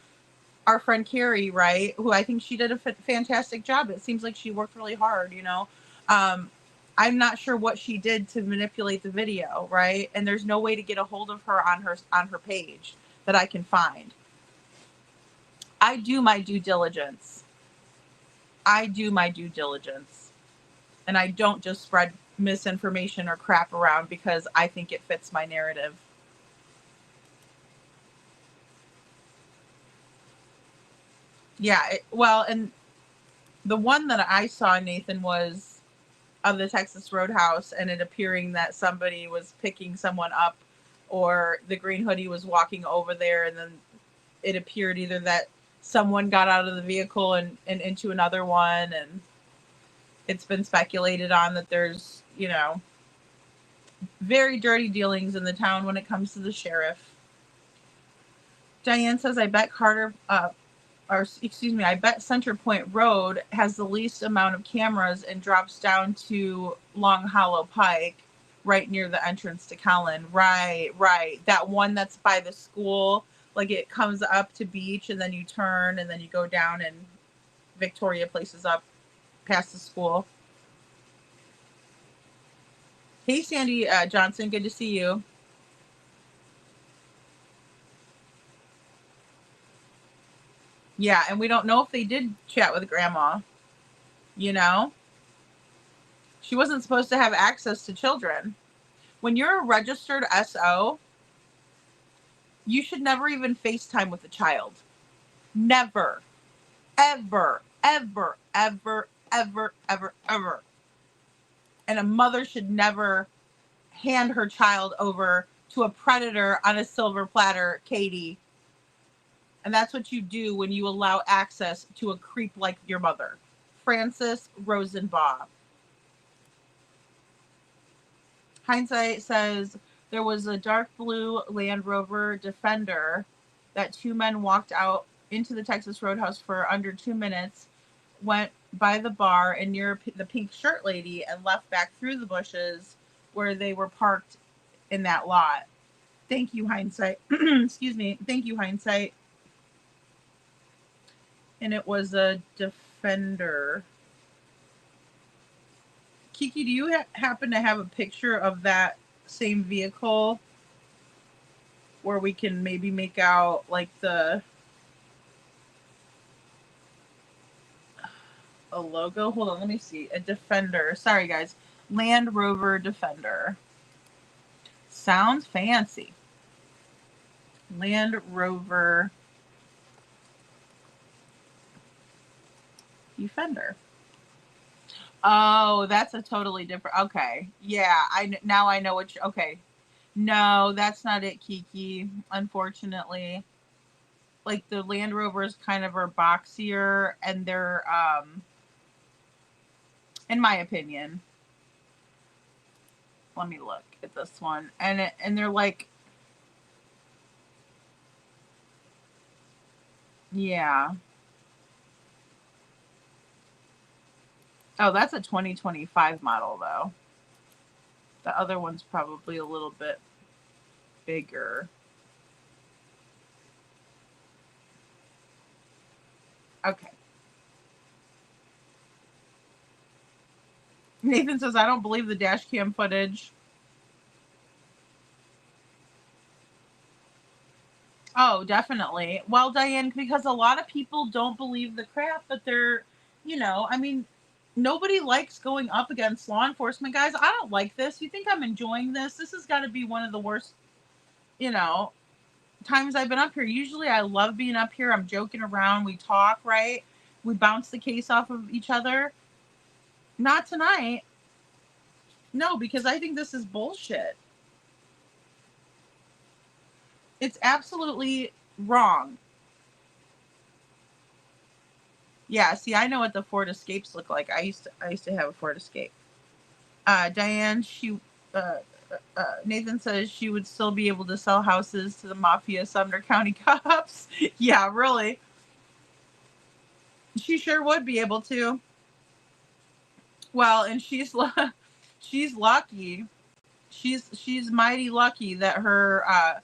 our friend Carrie, right, who I think she did a fantastic job. It seems like she worked really hard, you know. I'm not sure what she did to manipulate the video, right? And there's no way to get a hold of her on her page that I can find. I do my due diligence. And I don't just spread misinformation or crap around because I think it fits my narrative. Yeah, well, and the one that I saw, Nathan, was of the Texas Roadhouse, and it appearing that somebody was picking someone up, or the green hoodie was walking over there, and then it appeared either that someone got out of the vehicle and into another one, and it's been speculated on that there's, you know, very dirty dealings in the town when it comes to the sheriff. Diane says, I bet I bet Center Point Road has the least amount of cameras and drops down to Long Hollow Pike, right near the entrance to Collin. Right. That one that's by the school, like it comes up to Beach and then you turn and then you go down and Victoria places up past the school. Hey, Sandy Johnson, good to see you. Yeah, and we don't know if they did chat with Grandma. You know? She wasn't supposed to have access to children. When you're a registered SO, you should never even FaceTime with a child. Never. Ever. Ever. Ever. Ever. Ever. Ever. And a mother should never hand her child over to a predator on a silver platter, Katie. And that's what you do when you allow access to a creep like your mother. Frances Rosenbaugh. Hindsight says there was a dark blue Land Rover Defender that two men walked out into the Texas Roadhouse for under 2 minutes, went by the bar and near the pink shirt lady, and left back through the bushes where they were parked in that lot. Thank you, Hindsight. Excuse me. Thank you, Hindsight. And it was a Defender. Kiki, do you happen to have a picture of that same vehicle where we can maybe make out like a logo? Hold on, let me see. A Defender. Sorry, guys. Land Rover Defender. Sounds fancy. Land Rover Defender. Oh, that's a totally different. Okay. Yeah, now I know what okay. No, that's not it, Kiki, unfortunately. Like the Land Rovers kind of are boxier, and they're in my opinion. Let me look at this one. And they're like, yeah. Oh, that's a 2025 model though. The other one's probably a little bit bigger. Okay. Nathan says, I don't believe the dash cam footage. Oh, definitely. Well, Diane, because a lot of people don't believe the crap, but they're, you know, I mean, nobody likes going up against law enforcement, guys. I don't like this. You think I'm enjoying this? This has got to be one of the worst, you know, times I've been up here. Usually I love being up here. I'm joking around. We talk, right? We bounce the case off of each other. Not tonight. No, because I think this is bullshit. It's absolutely wrong. Yeah, see, I know what the Ford Escapes look like. I used to have a Ford Escape. Diane, Nathan says she would still be able to sell houses to the mafia Sumner County cops. Yeah, really. She sure would be able to. Well, and she's lucky. She's mighty lucky that her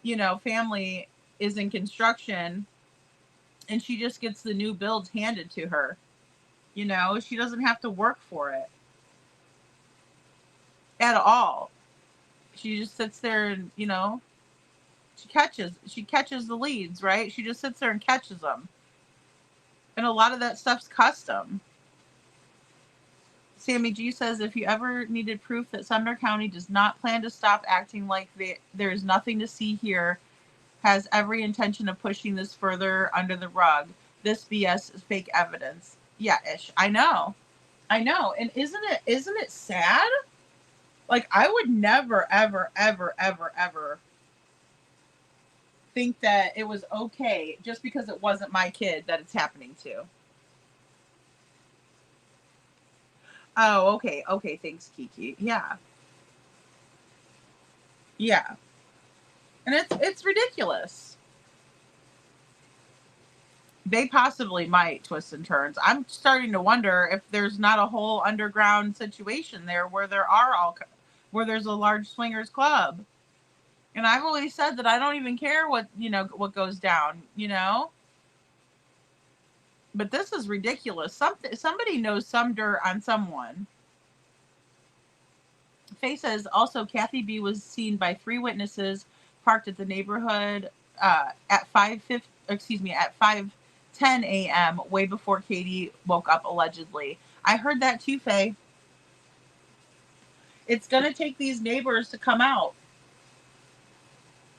you know, family is in construction and she just gets the new builds handed to her. You know, she doesn't have to work for it at all. She just sits there and, you know, she catches the leads, right? She just sits there and catches them. And a lot of that stuff's custom. Sammy G says, if you ever needed proof that Sumner County does not plan to stop acting like there is nothing to see here, has every intention of pushing this further under the rug. This BS is fake evidence. Yeah, Ish. I know. And isn't it sad? Like, I would never, ever, ever, ever, ever think that it was okay just because it wasn't my kid that it's happening to. Oh, okay. Okay, thanks, Kiki. Yeah. Yeah. And it's ridiculous. They possibly might twist and turns. I'm starting to wonder if there's not a whole underground situation there where there's a large swingers club. And I've always said that I don't even care what goes down, you know? But this is ridiculous. Somebody knows some dirt on someone. Faye says also Kathy B was seen by 3 witnesses parked at the neighborhood at 5:10 a.m. way before Katie woke up allegedly. I heard that too, Faye. It's gonna take these neighbors to come out.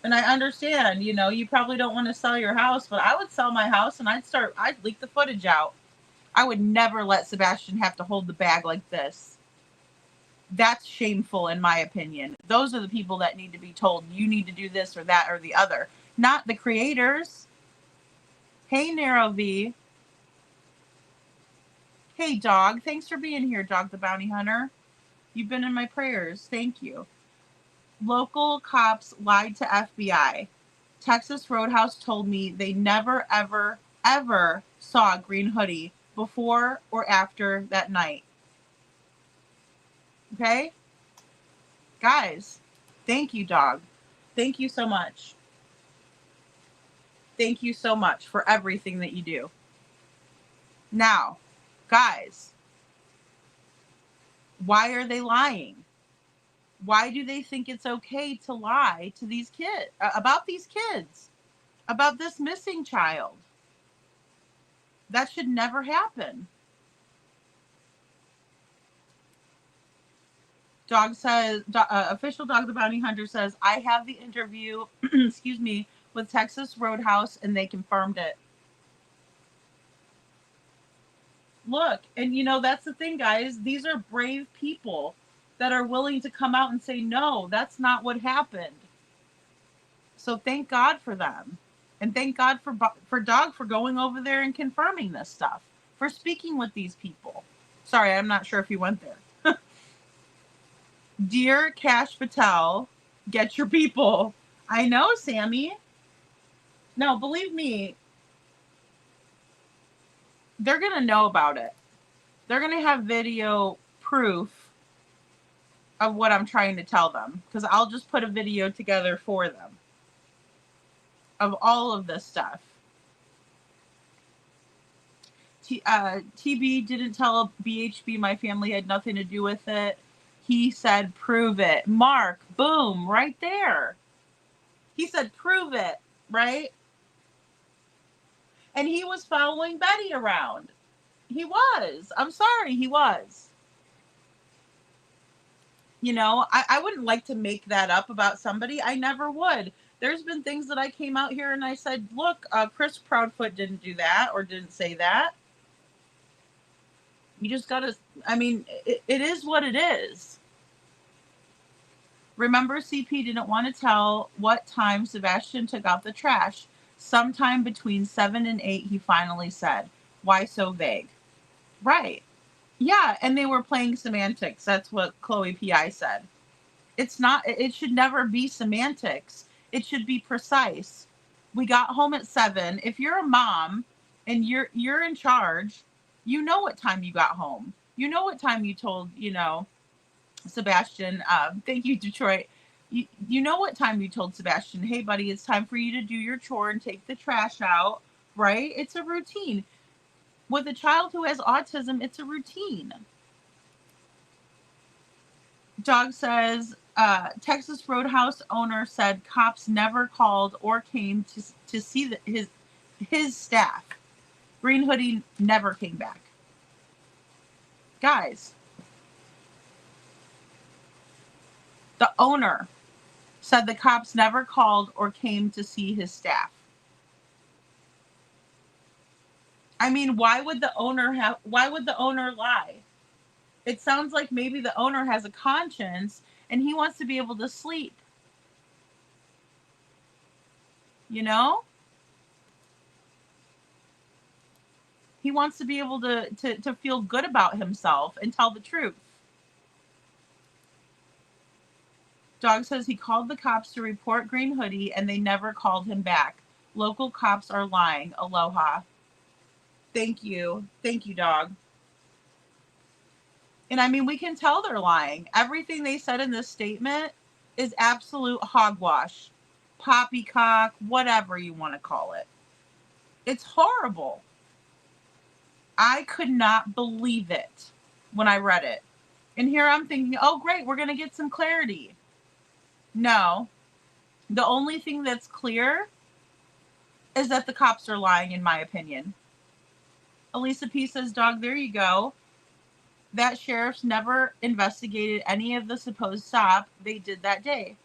And I understand, you probably don't want to sell your house, but I would sell my house and I'd leak the footage out. I would never let Sebastian have to hold the bag like this. That's shameful, in my opinion. Those are the people that need to be told, you need to do this or that or the other, not the creators. Hey, Narrow V. Hey, Dog. Thanks for being here, Dog the Bounty Hunter. You've been in my prayers. Thank you. Local cops lied to FBI. Texas Roadhouse told me they never, ever, ever saw a green hoodie before or after that night. Okay? Guys, thank you, Dog. Thank you so much. Thank you so much for everything that you do. Now, guys, why are they lying? Why do they think it's okay to lie to these kids, about these kids, about this missing child? That should never happen. Dog says, official Dog the Bounty Hunter says, I have the interview, excuse me, with Texas Roadhouse, and they confirmed it. Look, and that's the thing, guys. These are brave people that are willing to come out and say, no, that's not what happened. So thank God for them. And thank God for Dog for going over there and confirming this stuff, for speaking with these people. Sorry, I'm not sure if you went there. Dear Cash Patel, get your people. I know, Sammy. No, believe me, they're going to know about it. They're going to have video proof of what I'm trying to tell them, because I'll just put a video together for them of all of this stuff. TB didn't tell BHB my family had nothing to do with it. He said, prove it. Mark, boom, right there. He said, prove it, right? And he was following Betty around. He was. I'm sorry, he was. I wouldn't like to make that up about somebody. I never would. There's been things that I came out here and I said, look, Chris Proudfoot didn't do that or didn't say that. You just gotta, it is what it is. Remember, CP didn't want to tell what time Sebastian took out the trash. Sometime between 7 and 8, he finally said. Why so vague? Right. Yeah, and they were playing semantics. That's what Chloe P.I. said. It should never be semantics. It should be precise. We got home at 7. If you're a mom and you're in charge, you know what time you got home. You know what time you told, Sebastian, thank you, Detroit. You know what time you told Sebastian, hey, buddy, it's time for you to do your chore and take the trash out, right? It's a routine. With a child who has autism, it's a routine. Dog says, Texas Roadhouse owner said cops never called or came to see his staff. Green Hoodie never came back. Guys, the owner said the cops never called or came to see his staff. I mean, why would the owner lie? It sounds like maybe the owner has a conscience and he wants to be able to sleep. You know? He wants to be able to feel good about himself and tell the truth. Dog says he called the cops to report Green Hoodie and they never called him back. Local cops are lying. Aloha. Thank you. Thank you, Dog. And I mean, we can tell they're lying. Everything they said in this statement is absolute hogwash, poppycock, whatever you want to call it. It's horrible. I could not believe it when I read it. And here I'm thinking, oh, great, we're going to get some clarity. No. The only thing that's clear is that the cops are lying, in my opinion. Elisa P says, Dog, there you go. That sheriff's never investigated any of the supposed stop they did that day.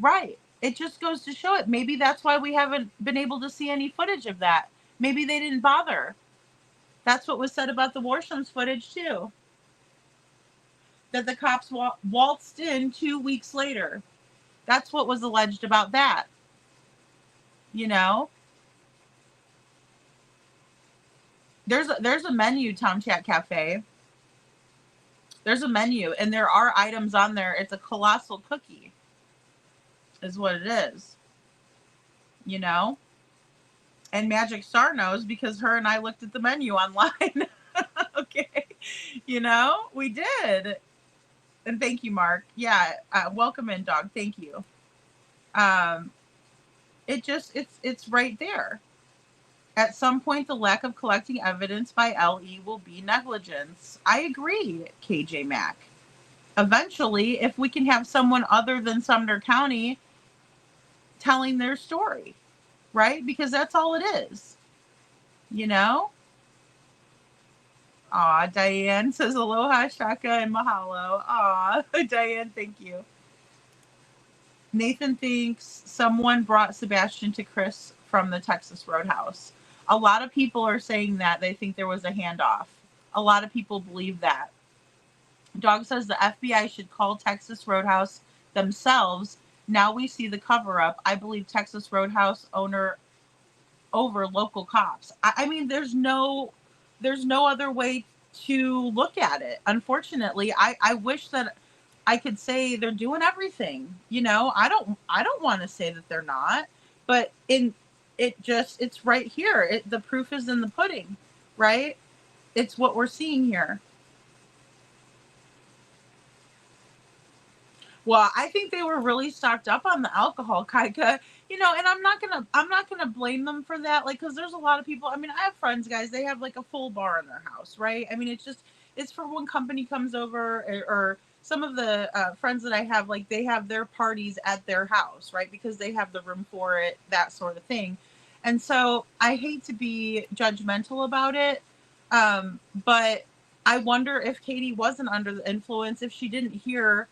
Right. It just goes to show it. Maybe that's why we haven't been able to see any footage of that. Maybe they didn't bother. That's what was said about the Warsham's footage, too. That the cops waltzed in 2 weeks later. That's what was alleged about that. You know? There's a menu, Tom Chat Cafe. There's a menu, and there are items on there. It's a colossal cookie, is what it is. You know? And Magic Star knows because her and I looked at the menu online. Okay. You know? We did. And thank you, Mark. Yeah. Welcome in, Dog. Thank you. It's right there. At some point, the lack of collecting evidence by LE will be negligence. I agree, KJ Mack. Eventually, if we can have someone other than Sumner County telling their story, right? Because that's all it is. You know? Aw, Diane says aloha, shaka, and mahalo. Aw, Diane, thank you. Nathan thinks someone brought Sebastian to Chris from the Texas Roadhouse. A lot of people are saying that. They think there was a handoff. A lot of people believe that. Dog says the FBI should call Texas Roadhouse themselves. Now we see the cover-up. I believe Texas Roadhouse owner over local cops. I mean, there's no other way to look at it. Unfortunately, I wish that I could say they're doing everything. You know, I don't want to say that they're not, but it's right here. The proof is in the pudding, right? It's what we're seeing here. Well, I think they were really stocked up on the alcohol, Kaika. You know, and I'm not gonna blame them for that. Like, because there's a lot of people. I mean, I have friends, guys. They have like a full bar in their house, right? I mean, it's for when company comes over, or some of the friends that I have, like they have their parties at their house, right? Because they have the room for it, that sort of thing. And so I hate to be judgmental about it, but I wonder if Katie wasn't under the influence, if she didn't hear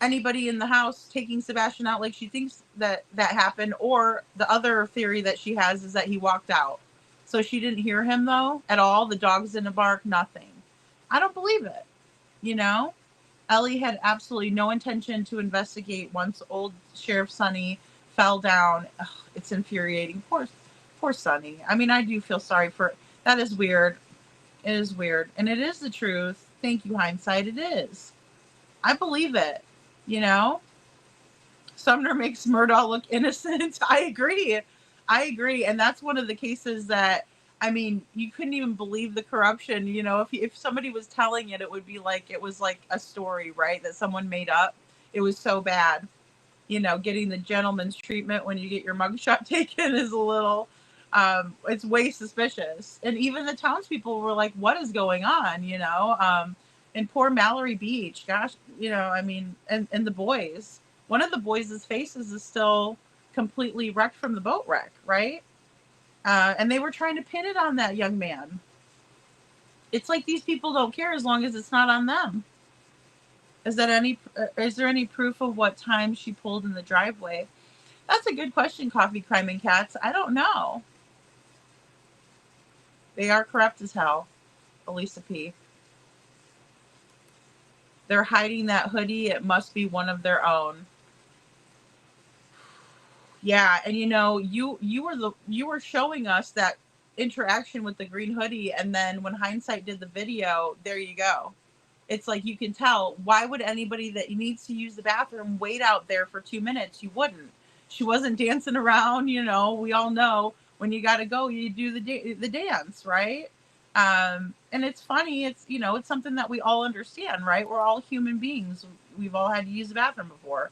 anybody in the house taking Sebastian out like she thinks that happened, or the other theory that she has is that he walked out. So she didn't hear him though at all. The dogs didn't bark, nothing. I don't believe it. You know, Ellie had absolutely no intention to investigate once old Sheriff Sonny fell down. Ugh, it's infuriating. Poor Sonny. I mean, I do feel sorry for that. Is weird. It is weird, and it is the truth. Thank you, hindsight. It is. I believe it. You know, Sumner makes Murdaugh look innocent. I agree. And that's one of the cases that, I mean, you couldn't even believe the corruption. You know, if somebody was telling it, it would be like, it was like a story, right? That someone made up. It was so bad. You know, getting the gentleman's treatment when you get your mugshot taken is a little It's way suspicious. And even the townspeople were like, what is going on? And poor Mallory Beach, gosh, I mean, and the boys, one of the boys' faces is still completely wrecked from the boat wreck, right? And they were trying to pin it on that young man. It's like these people don't care as long as it's not on them. Is there any proof of what time she pulled in the driveway? That's a good question, Coffee, Crime, and Cats. I don't know. They are corrupt as hell. Elisa P. They're hiding that hoodie. It must be one of their own. Yeah, and you were showing us that interaction with the green hoodie, and then when Hindsight did the video, there you go. It's like you can tell. Why would anybody that needs to use the bathroom wait out there for 2 minutes? You wouldn't. She wasn't dancing around. We all know when you got to go, you do the dance, right? And it's funny. It's something that we all understand, right? We're all human beings. We've all had to use the bathroom before.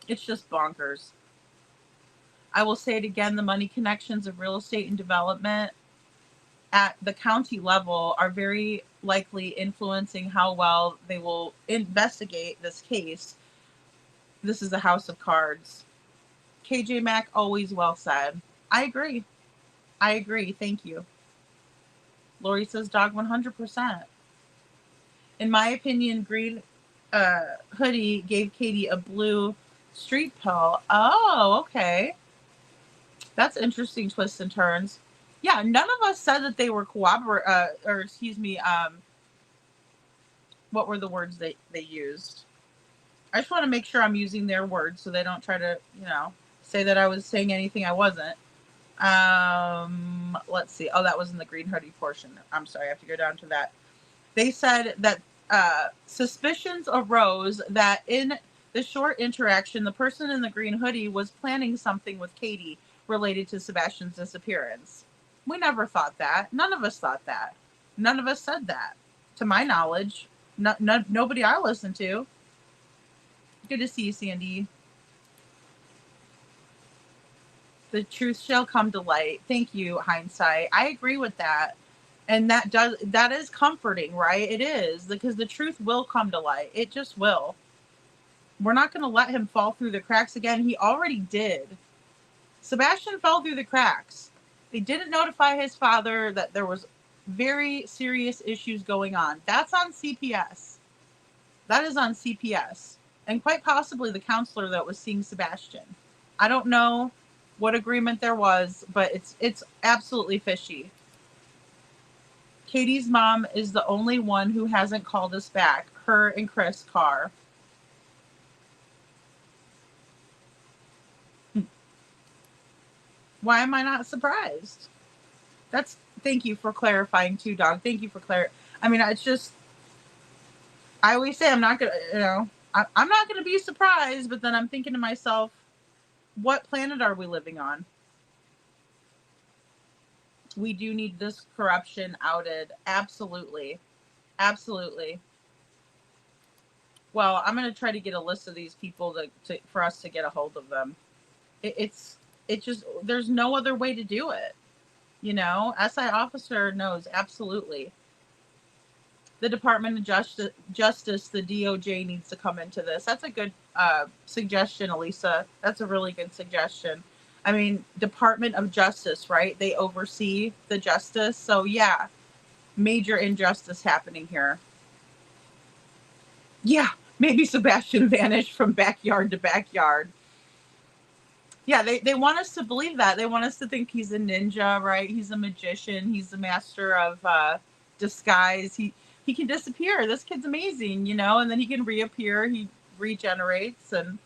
It's just bonkers. I will say it again, the money connections of real estate and development at the county level are very likely influencing how well they will investigate this case. This is a house of cards. KJ Mack, always well said. I agree. Thank you. Lori says dog 100%. In my opinion, green hoodie gave Katie a blue street pill. Oh, okay. That's interesting twists and turns. Yeah, none of us said that they were what were the words they used? I just want to make sure I'm using their words so they don't try to, say that I was saying anything I wasn't. Let's see. Oh, that was in the green hoodie portion. I'm sorry, I have to go down to that. They said that suspicions arose that in the short interaction, the person in the green hoodie was planning something with Katie related to Sebastian's disappearance. We never thought that. None of us thought that. None of us said that. To my knowledge, nobody I listened to. Good to see you, Sandy. The truth shall come to light. Thank you, Hindsight. I agree with that. And that is comforting, right? It is, because the truth will come to light. It just will. We're not going to let him fall through the cracks again. He already did. Sebastian fell through the cracks. They didn't notify his father that there was very serious issues going on. That's on CPS. That is on CPS. And quite possibly the counselor that was seeing Sebastian. I don't know what agreement there was, but it's absolutely fishy. Katie's mom is the only one who hasn't called us back. Her and Chris Carr. Why am I not surprised? Thank you for clarifying too, dog. Thank you for I mean, it's just, I always say I'm not going to, I'm not going to be surprised, but then I'm thinking to myself, what planet are we living on? We do need this corruption outed. Absolutely. Absolutely. Well, I'm going to try to get a list of these people for us to get a hold of them. It's just, there's no other way to do it. SI officer knows. Absolutely. The Department of Justice, the DOJ needs to come into this. That's a good suggestion, Elisa. That's a really good suggestion. I mean, Department of Justice, right? They oversee the justice. So yeah, major injustice happening here. Yeah, maybe Sebastian vanished from backyard to backyard. Yeah, they want us to believe that. They want us to think he's a ninja, right? He's a magician. He's the master of disguise. He can disappear. This kid's amazing, and then he can reappear. He regenerates, and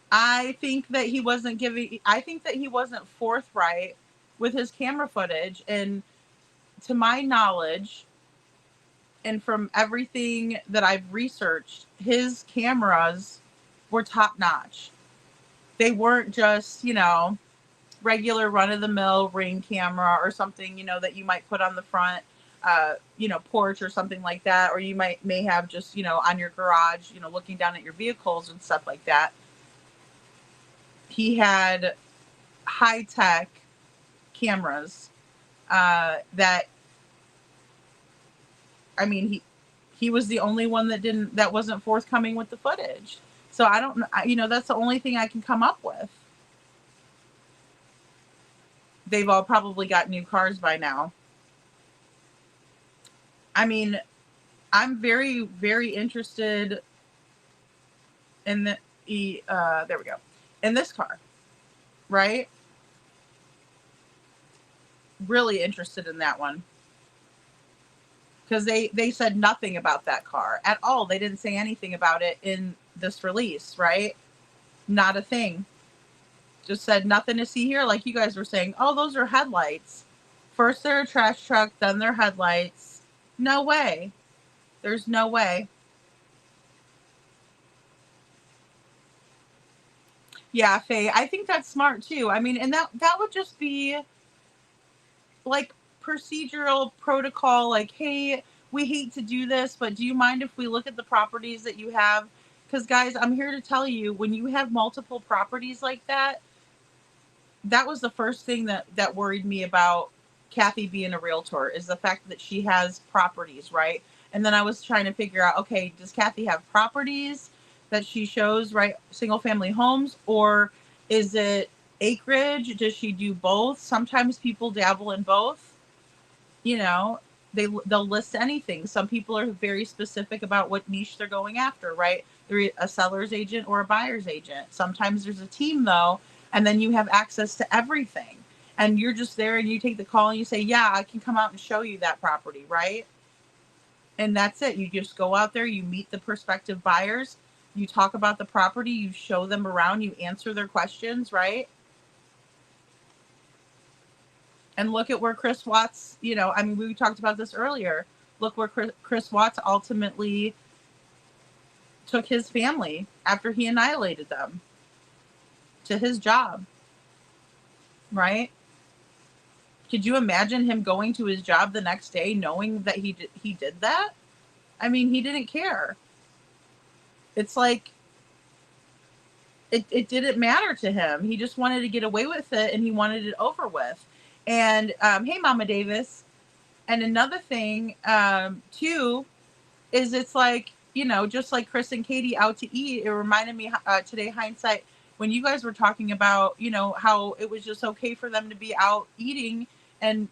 I think that he wasn't forthright with his camera footage. And to my knowledge, and from everything that I've researched, his cameras were top notch. They weren't just, regular run-of-the-mill Ring camera or something, that you might put on the front. porch or something like that, or you may have just, on your garage, looking down at your vehicles and stuff like that. He had high-tech cameras that, I mean, he was the only one that wasn't forthcoming with the footage. So I don't know, that's the only thing I can come up with. They've all probably got new cars by now. I mean, I'm very, very interested in there we go. In this car, right? Really interested in that one. Because they said nothing about that car at all. They didn't say anything about it in this release, right? Not a thing. Just said nothing to see here, like you guys were saying. Oh, those are headlights. First they're a trash truck, then they're headlights. No way. There's no way. Yeah, Faye, I think that's smart too. I mean, and that would just be like procedural protocol, like, hey, we hate to do this, but do you mind if we look at the properties that you have? Because guys, I'm here to tell you, when you have multiple properties like that, that was the first thing that worried me about Kathy being a realtor, is the fact that she has properties, right? And then I was trying to figure out, okay, does Kathy have properties that she shows, right? Single family homes, or is it acreage? Does she do both? Sometimes people dabble in both. They'll list anything. Some people are very specific about what niche they're going after, right? They're a seller's agent or a buyer's agent. Sometimes there's a team though, and then you have access to everything. And you're just there and you take the call and you say, yeah, I can come out and show you that property, right? And that's it. You just go out there, you meet the prospective buyers, you talk about the property, you show them around, you answer their questions, right? And look at where Chris Watts, we talked about this earlier. Look where Chris Watts ultimately took his family after he annihilated them, to his job, right? Could you imagine him going to his job the next day knowing that he did that? I mean, he didn't care. It's like, it didn't matter to him. He just wanted to get away with it, and he wanted it over with. And hey, Mama Davis. And another thing, too, is it's like, just like Chris and Katie out to eat, it reminded me today, hindsight, when you guys were talking about, how it was just okay for them to be out eating and,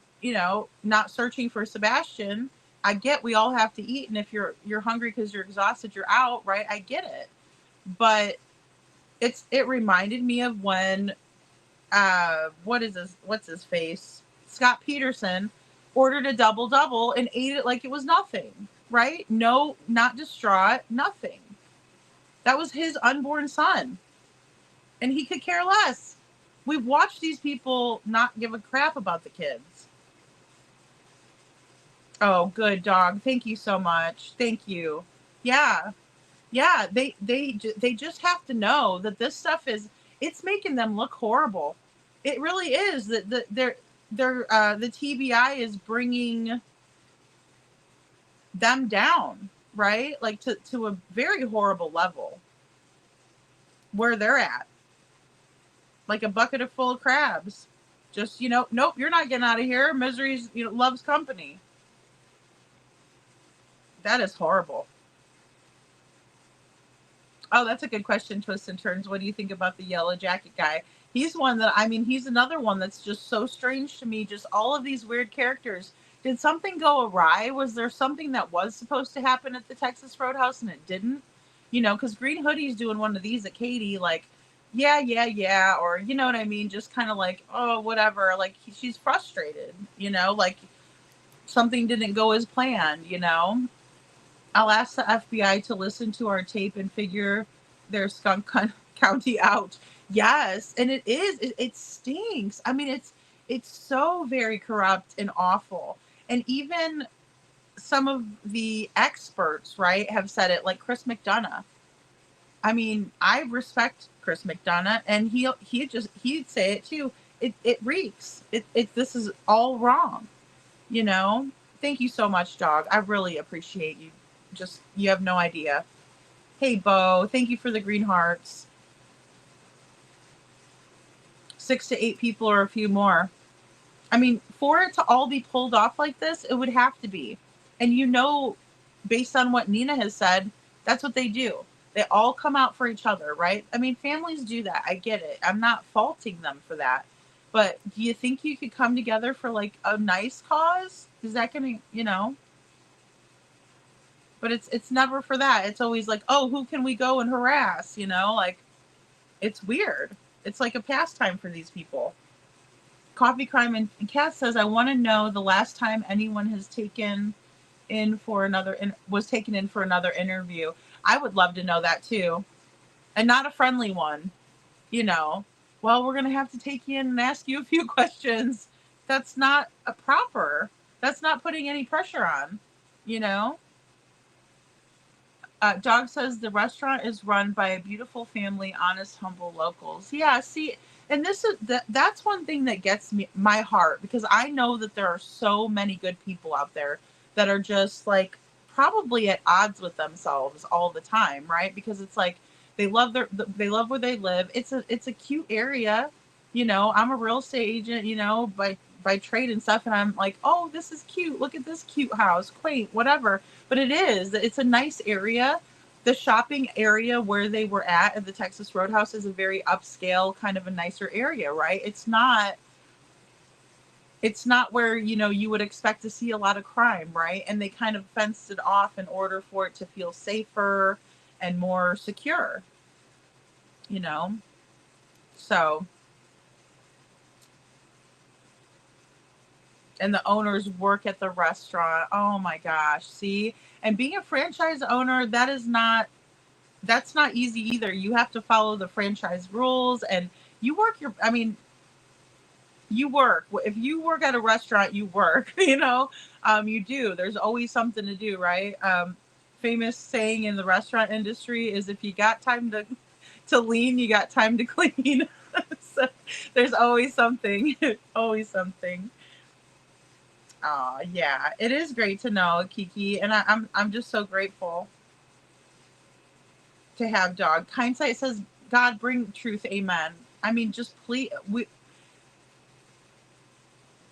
not searching for Sebastian. I get we all have to eat. And if you're hungry because you're exhausted, you're out, right? I get it. But it reminded me of when, what's his face? Scott Peterson ordered a double and ate it like it was nothing, right? No, not distraught, nothing. That was his unborn son. And he could care less. We've watched these people not give a crap about the kids. Oh, good dog. Thank you so much. Thank you. Yeah. Yeah. They just have to know that this stuff it's making them look horrible. It really is. The TBI is bringing them down, right? Like to a very horrible level where they're at. Like a bucket full of crabs. Just, nope, you're not getting out of here. Misery's, loves company. That is horrible. Oh, that's a good question, Twists and Turns. What do you think about the yellow jacket guy? He's one that, he's another one that's just so strange to me. Just all of these weird characters. Did something go awry? Was there something that was supposed to happen at the Texas Roadhouse and it didn't? Because Green Hoodie's doing one of these at Katie, like, yeah, or, you know what I mean? Just kind of like, oh, whatever. Like, she's frustrated, like something didn't go as planned, I'll ask the FBI to listen to our tape and figure their skunk county out. Yes, and it is. It stinks. It's so very corrupt and awful. And even some of the experts, right, have said it, like Chris McDonough. I respect Chris McDonough, and he'd say it too. It reeks. This is all wrong, Thank you so much, dog. I really appreciate you. Just, you have no idea. Hey, Bo, thank you for the green hearts. 6 to 8 people or a few more. I mean, for it to all be pulled off like this, it would have to be. And you know, based on what Nina has said, that's what they do. They all come out for each other, right? I mean, families do that. I get it. I'm not faulting them for that. But do you think you could come together for like a nice cause? Is that going to, you know? But it's never for that. It's always like, oh, who can we go and harass? You know, like, it's weird. It's like a pastime for these people. Coffee Crime and Kat says, I want to know the last time anyone has taken in for another was taken in for another interview. I would love to know that too. And not a friendly one, you know. Well, we're going to have to take you in and ask you a few questions. That's not a proper. That's not putting any pressure on, you know. Dog says the restaurant is run by a beautiful family, honest, humble locals. Yeah, see, and this is that's one thing that gets me my heart, because I know that there are so many good people out there that are just like probably at odds with themselves all the time, right? Because it's like they love they love where they live. It's a cute area, you know. I'm a real estate agent, you know, by trade and stuff, and I'm like, oh, this is cute. Look at this cute house, quaint, whatever. But it's a nice area. The shopping area where they were at the Texas Roadhouse is a very upscale, kind of a nicer area, right? It's not where, you know, you would expect to see a lot of crime, right? And they kind of fenced it off in order for it to feel safer and more secure, you know? So, and the owners work at the restaurant. Oh my gosh, see? And being a franchise owner, that's not easy either. You have to follow the franchise rules, and you work you work. If you work at a restaurant, you work, you know, you do. There's always something to do, right? Famous saying in the restaurant industry is, if you got time to lean, you got time to clean. So there's always something, always something. Yeah, it is great to know, Kiki, and I'm just so grateful to have dog. Hindsight says, God bring truth, amen. I mean, just please,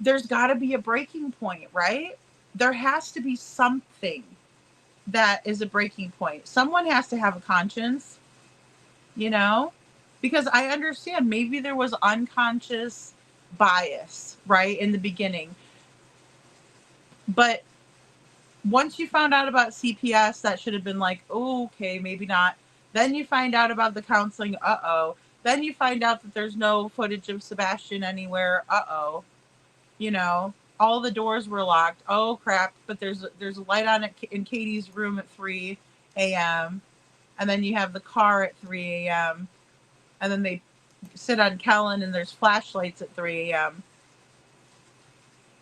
there's got to be a breaking point, right? There has to be something that is a breaking point. Someone has to have a conscience, you know, because I understand maybe there was unconscious bias, right, in the beginning. But once you found out about CPS, that should have been like, oh, okay, maybe not. Then you find out about the counseling. Uh-oh. Then you find out that there's no footage of Sebastian anywhere. Uh-oh. You know, all the doors were locked. Oh, crap. But there's a light on it in Katie's room at 3 a.m. And then you have the car at 3 a.m. And then they sit on Kellen and there's flashlights at 3 a.m.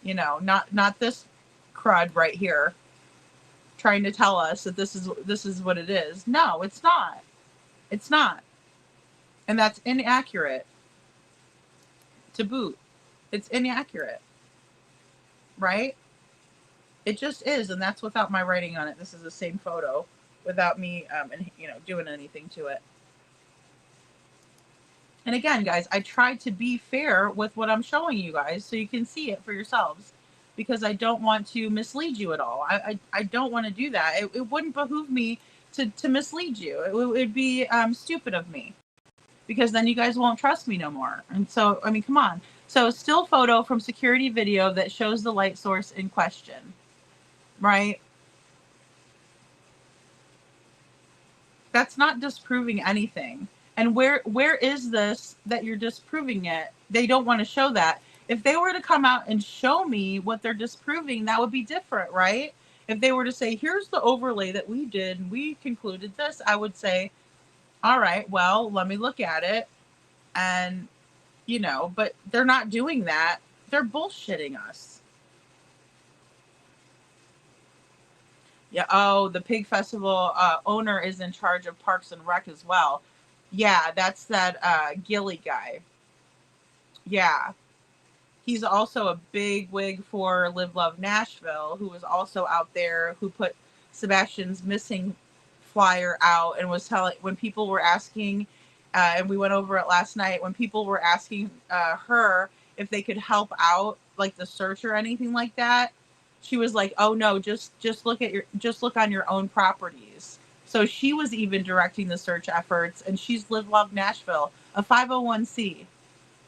You know, not this crud right here trying to tell us that this is what it is. No, it's not. It's not. And that's inaccurate to boot. It's inaccurate. Right? It just is, and that's without my writing on it. This is the same photo without me and you know, doing anything to it. And again, guys, I try to be fair with what I'm showing you guys so you can see it for yourselves, because I don't want to mislead you at all. I don't want to do that. It wouldn't behoove me to mislead you. It would be stupid of me, because then you guys won't trust me no more. And so, I mean, come on. So still photo from security video that shows the light source in question, right? That's not disproving anything. And where is this that you're disproving it? They don't want to show that. If they were to come out and show me what they're disproving, that would be different, right? If they were to say, here's the overlay that we did and we concluded this, I would say, all right, well, let me look at it. And, you know, but they're not doing that. They're bullshitting us. Yeah. Oh, the Pig Festival owner is in charge of Parks and Rec as well. Yeah, that's that Gilly guy. Yeah. he's also a big wig for Live Love Nashville, who was also out there, who put Sebastian's missing flyer out and was telling, when people were asking, and we went over it last night, when people were asking her if they could help out, like the search or anything like that, she was like, "Oh no, just look on your own properties." So she was even directing the search efforts, and she's Live Love Nashville, a 501c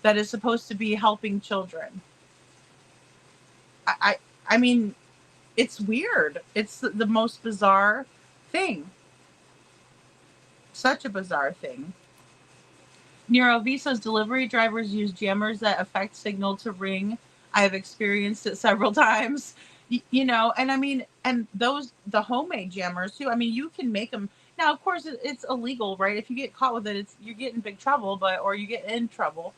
that is supposed to be helping children. I mean, it's weird. It's the most bizarre thing. Such a bizarre thing. Nero V says delivery drivers use jammers that affect signal to ring. I have experienced it several times. You know, and I mean, and the homemade jammers too. I mean, you can make them. Now, of course, it's illegal, right? If you get caught with it, you get in big trouble, or you get in trouble.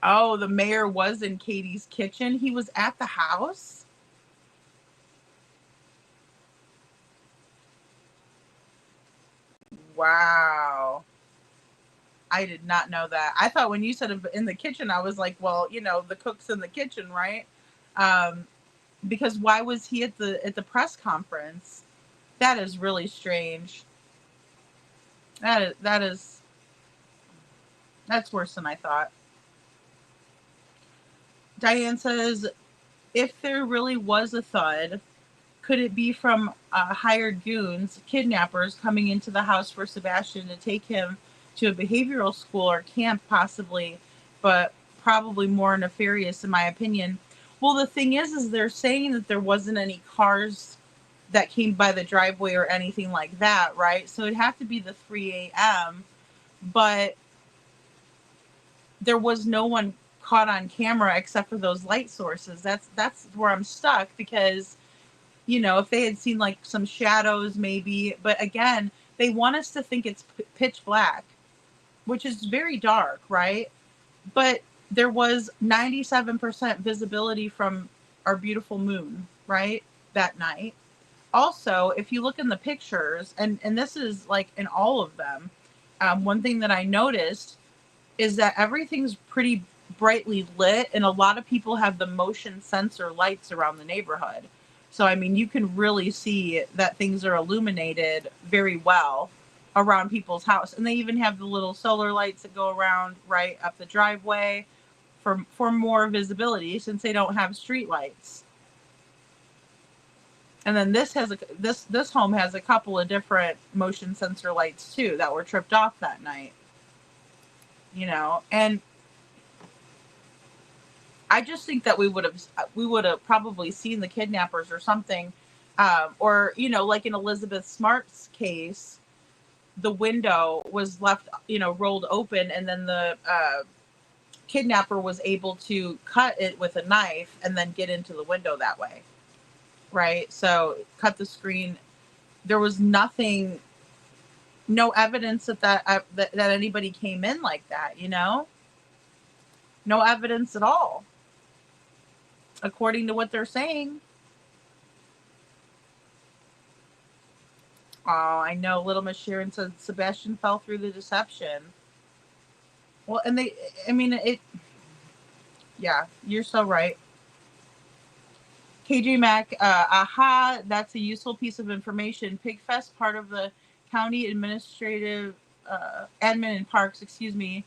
Oh, the mayor was in Katie's kitchen. He was at the house. Wow. I did not know that. I thought when you said in the kitchen, I was like, well, you know, the cook's in the kitchen, right? Because why was he at the press conference? That is really strange. That's worse than I thought. Diane says, if there really was a thud, could it be from hired goons, kidnappers coming into the house for Sebastian to take him to a behavioral school or camp, possibly, but probably more nefarious in my opinion. Well, the thing is they're saying that there wasn't any cars that came by the driveway or anything like that, right? So it'd have to be the 3 a.m., but there was no one caught on camera except for those light sources. That's where I'm stuck, because, you know, if they had seen like some shadows maybe, but again, they want us to think it's pitch black, which is very dark, right? But there was 97% visibility from our beautiful moon, right? That night. Also, if you look in the pictures, and this is like in all of them, one thing that I noticed is that everything's pretty brightly lit, and a lot of people have the motion sensor lights around the neighborhood. So, I mean, you can really see that things are illuminated very well around people's house. And they even have the little solar lights that go around right up the driveway for more visibility, since they don't have street lights. And then this home has a couple of different motion sensor lights too that were tripped off that night. You know, and I just think that we would have probably seen the kidnappers or something, or, you know, like in Elizabeth Smart's case, the window was left, you know, rolled open, and then the kidnapper was able to cut it with a knife and then get into the window that way, right? So cut the screen. There was nothing, no evidence that anybody came in like that, you know, no evidence at all, according to what they're saying. Oh, I know. Little Miss Sharon said Sebastian fell through the deception. Well, and yeah, you're so right. KJ Mac, aha, that's a useful piece of information. Pigfest, part of the county administrative admin and parks, excuse me,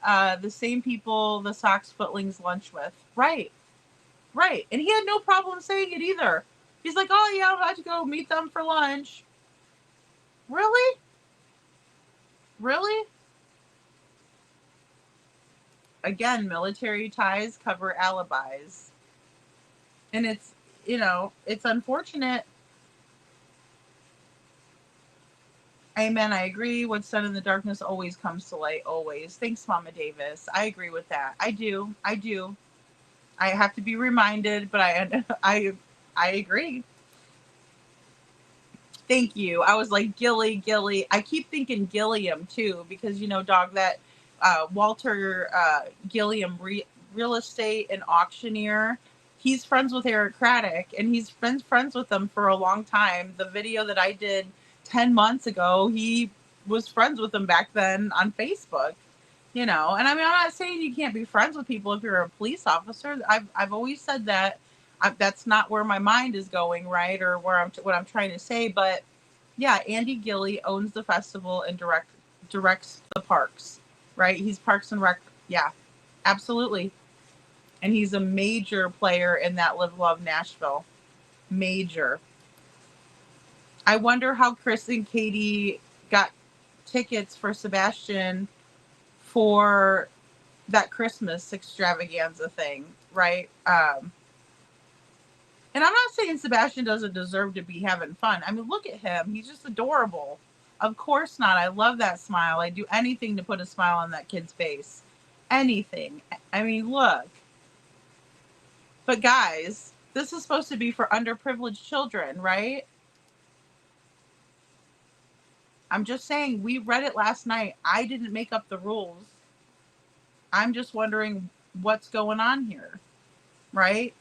the same people the Sox Footlings lunch with. Right. And he had no problem saying it either. He's like, oh yeah, I'm about to go meet them for lunch. Really? Again, military ties cover alibis. And it's, you know, it's unfortunate. Amen. I agree. What's done in the darkness always comes to light. Always. Thanks, Mama Davis. I agree with that. I do. I have to be reminded, but I agree. Thank you. I was like, Gilly. I keep thinking Gilliam too, because, you know, dog, that Walter Gilliam real estate and auctioneer, he's friends with Eric Craddock, and he's been friends with them for a long time. The video that I did 10 months ago, he was friends with them back then on Facebook. you know. And I mean, I'm not saying you can't be friends with people if you're a police officer. I've always said that. That's not where my mind is going, right? Or where what I'm trying to say. But yeah, Andy Gilley owns the festival and directs the parks, right? He's Parks and Rec. Yeah, absolutely. And he's a major player in that Live Love Nashville. Major. I wonder how Chris and Katie got tickets for Sebastian for that Christmas extravaganza thing, right? And I'm not saying Sebastian doesn't deserve to be having fun. I mean, look at him. He's just adorable. Of course not. I love that smile. I do anything to put a smile on that kid's face. Anything. I mean, look. But guys, this is supposed to be for underprivileged children, right? I'm just saying, we read it last night. I didn't make up the rules. I'm just wondering what's going on here, right?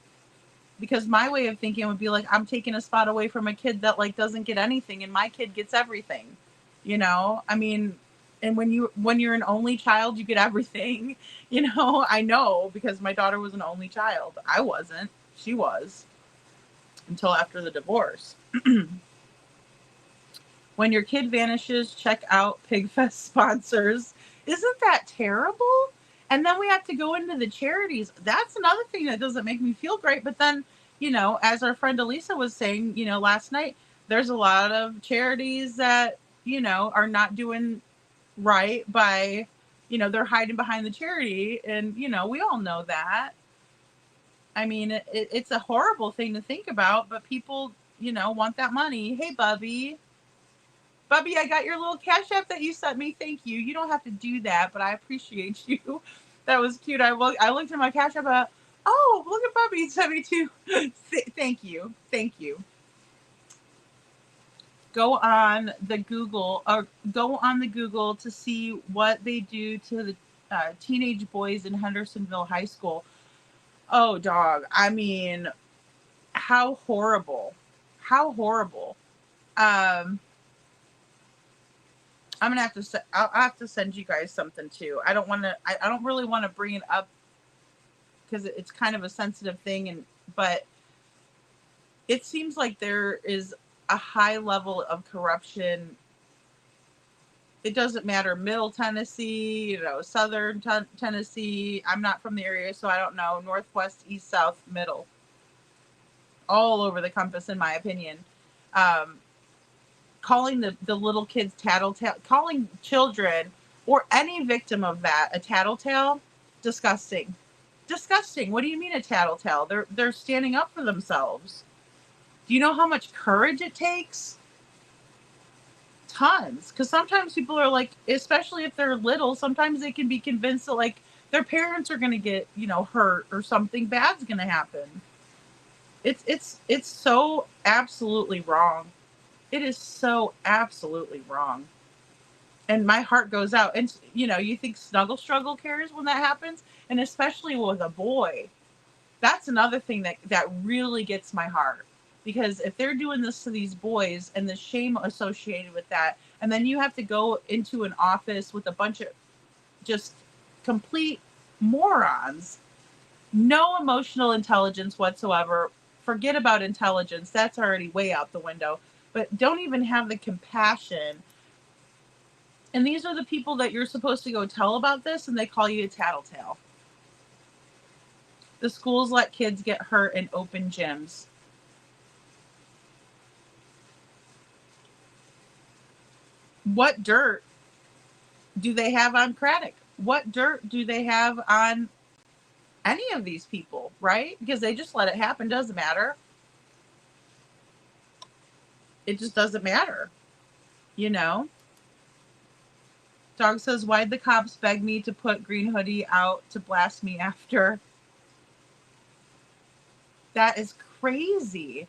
Because my way of thinking would be like, I'm taking a spot away from a kid that like doesn't get anything, and my kid gets everything, you know? I mean, and when you're an only child, you get everything, you know? I know, because my daughter was an only child. I wasn't. She was, until after the divorce. When your kid vanishes, check out PigFest sponsors. Isn't that terrible? And then we have to go into the charities. That's another thing that doesn't make me feel great. But then, you know, as our friend Elisa was saying, you know, last night, there's a lot of charities that, you know, are not doing right by, you know, they're hiding behind the charity. And, you know, we all know that. I mean, it's a horrible thing to think about, but people, you know, want that money. Hey, Bubby. Bubby, I got your little Cash App that you sent me. Thank you. You don't have to do that, but I appreciate you. That was cute. I looked at my Cash App. Oh, look at Bubby. He sent me too. Thank you. Thank you. Go on the Google to see what they do to the teenage boys in Hendersonville High School. Oh, dog. I mean, how horrible. How horrible. I'm gonna have to. I'll have to send you guys something too. I don't really want to bring it up because it's kind of a sensitive thing, but it seems like there is a high level of corruption. It doesn't matter, Middle Tennessee, you know, Southern Tennessee. I'm not from the area, so I don't know. Northwest, East, South, Middle, all over the compass, in my opinion. Calling the little kids tattletale, calling children or any victim of that a tattletale, disgusting. Disgusting. What do you mean a tattletale? They're standing up for themselves. Do you know how much courage it takes? Tons. Because sometimes people are like, especially if they're little, sometimes they can be convinced that like their parents are going to get, you know, hurt or something bad's going to happen. It's so absolutely wrong. It is so absolutely wrong. And my heart goes out. And, you know, you think Snuggle Struggle cares when that happens? And especially with a boy. That's another thing that really gets my heart. Because if they're doing this to these boys and the shame associated with that, and then you have to go into an office with a bunch of just complete morons, no emotional intelligence whatsoever. Forget about intelligence. That's already way out the window. But don't even have the compassion. And these are the people that you're supposed to go tell about this, and they call you a tattletale. The schools let kids get hurt in open gyms. What dirt do they have on Craddock? What dirt do they have on any of these people, right? Because they just let it happen. Doesn't matter. It just doesn't matter. You know? Dog says, why'd the cops beg me to put Green Hoodie out to blast me after? That is crazy.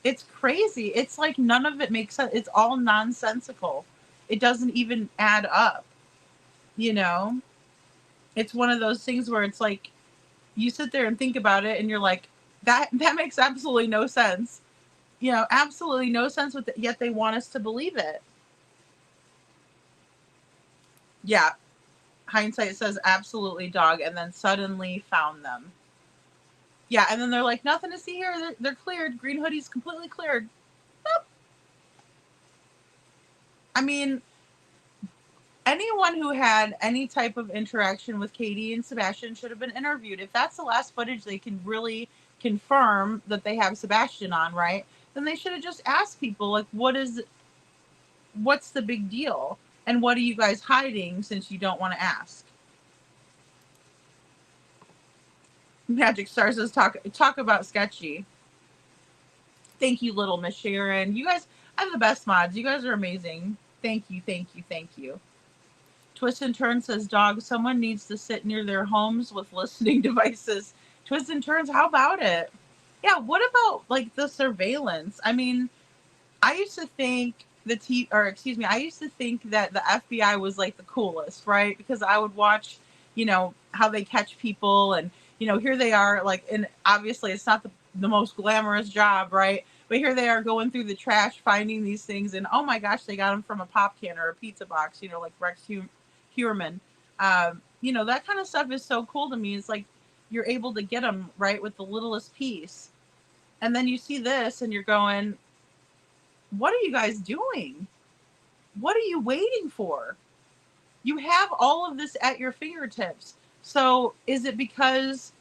It's crazy. It's like none of it makes sense. It's all nonsensical. It doesn't even add up. You know? It's one of those things where it's like, you sit there and think about it and you're like, that makes absolutely no sense. You know, absolutely no sense with it, yet they want us to believe it. Yeah. Hindsight says absolutely, dog, and then suddenly found them. Yeah, and then they're like, nothing to see here. They're cleared. Green hoodie's completely cleared. Nope. I mean, anyone who had any type of interaction with Katie and Sebastian should have been interviewed. If that's the last footage they can really confirm that they have Sebastian on, right? Then they should have just asked people, like, what's the big deal? And what are you guys hiding since you don't want to ask? Magic Star says, talk about sketchy. Thank you, little Miss Sharon. You guys have the best mods. You guys are amazing. Thank you, thank you, thank you. Twist and Turn says, dog, someone needs to sit near their homes with listening devices. Twist and Turns, how about it? Yeah, what about, like, the surveillance? I mean, I used to think I used to think that the FBI was, like, the coolest, right? Because I would watch, you know, how they catch people, and, you know, here they are, like, and obviously it's not the most glamorous job, right? But here they are going through the trash, finding these things, and oh my gosh, they got them from a pop can or a pizza box, you know, like Rex Heuermann. You know, that kind of stuff is so cool to me. It's like you're able to get them right with the littlest piece. And then you see this and you're going, what are you guys doing? What are you waiting for? You have all of this at your fingertips. So is it because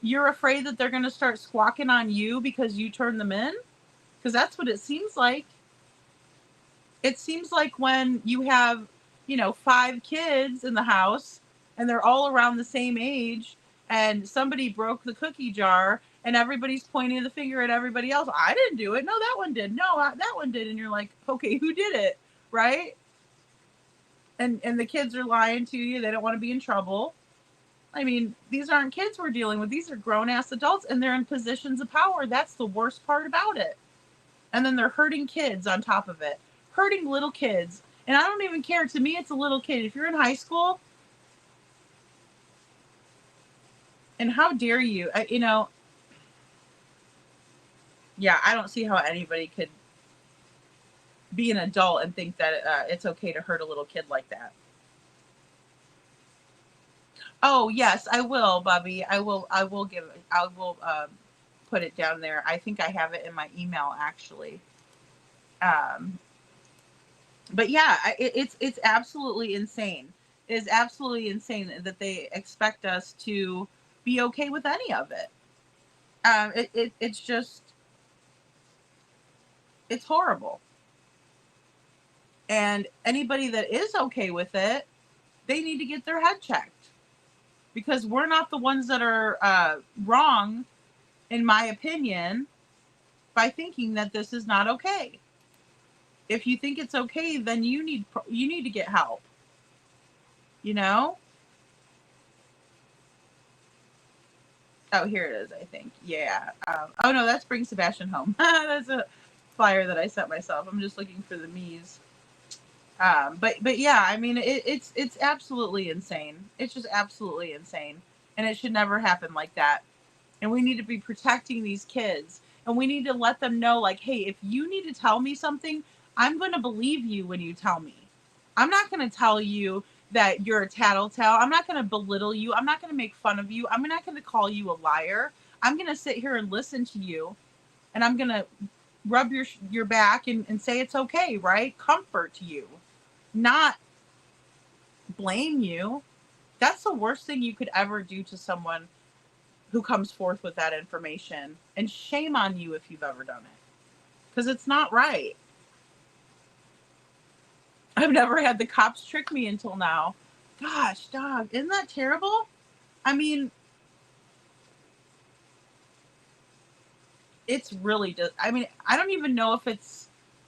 you're afraid that they're going to start squawking on you because you turn them in? Because that's what it seems like. It seems like when you have, you know, 5 kids in the house and they're all around the same age and somebody broke the cookie jar and everybody's pointing the finger at everybody else. I didn't do it. No, that one did. No, that one did. And you're like, okay, who did it? Right? And the kids are lying to you. They don't want to be in trouble. I mean, these aren't kids we're dealing with. These are grown-ass adults and they're in positions of power. That's the worst part about it. And then they're hurting kids on top of it. Hurting little kids. And I don't even care. To me, it's a little kid. If you're in high school, and how dare you, you know, yeah, I don't see how anybody could be an adult and think that it's okay to hurt a little kid like that. Oh, yes, I will, Bubby. I will put it down there. I think I have it in my email, actually. But yeah, it's absolutely insane. It is absolutely insane that they expect us to be okay with any of it. It's just, it's horrible. And anybody that is okay with it, they need to get their head checked. Because we're not the ones that are wrong, in my opinion, by thinking that this is not okay. If you think it's okay, then you need to get help. You know? Oh, here it is, I think. Yeah. Oh, no, that's Bring Sebastian Home. That's a flyer that I sent myself. I'm just looking for the me's. But yeah, I mean, it's absolutely insane. It's just absolutely insane. And it should never happen like that. And we need to be protecting these kids. And we need to let them know, like, hey, if you need to tell me something, I'm going to believe you when you tell me. I'm not going to tell you that you're a tattletale. I'm not going to belittle you. I'm not going to make fun of you. I'm not going to call you a liar. I'm going to sit here and listen to you. And I'm going to rub your back and say it's okay, right? Comfort you. Not blame you. That's the worst thing you could ever do to someone who comes forth with that information. And shame on you if you've ever done it. Because it's not right. I've never had the cops trick me until now. Gosh, dog, isn't that terrible? I mean, it's really just, I mean, I don't even know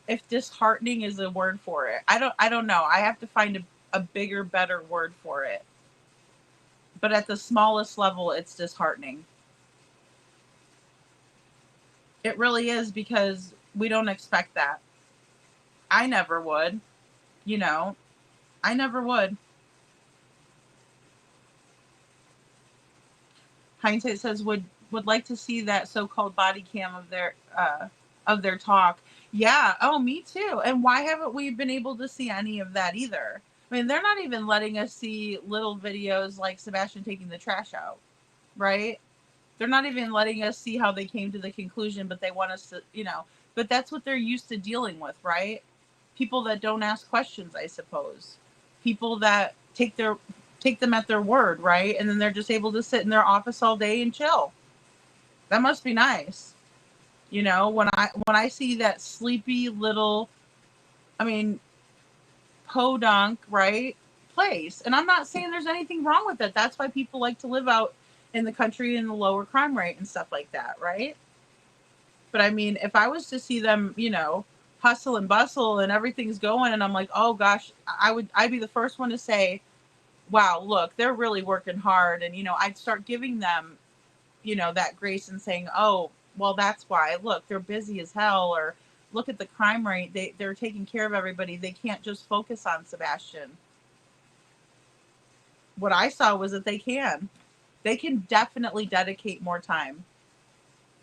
if disheartening is a word for it. I don't know. I have to find a bigger, better word for it. But at the smallest level, it's disheartening. It really is, because we don't expect that. I never would. You know, I never would. Hindsight says would like to see that so-called body cam of their talk. Yeah. Oh, me too. And why haven't we been able to see any of that either? I mean, they're not even letting us see little videos like Sebastian taking the trash out, right? They're not even letting us see how they came to the conclusion, but they want us to, but that's what they're used to dealing with, right? People that don't ask questions, I suppose. People that take them at their word, right? And then they're just able to sit in their office all day and chill. That must be nice. When I see that sleepy little, podunk, right, place. And I'm not saying there's anything wrong with it. That's why people like to live out in the country in the lower crime rate and stuff like that, right? But I mean, if I was to see them, hustle and bustle and everything's going and I'm like, oh gosh, I'd be the first one to say, wow, look, they're really working hard. And, I'd start giving them, that grace and saying, oh, well, that's why. Look, they're busy as hell. Or look at the crime rate. They're taking care of everybody. They can't just focus on Sebastian. What I saw was that they can definitely dedicate more time,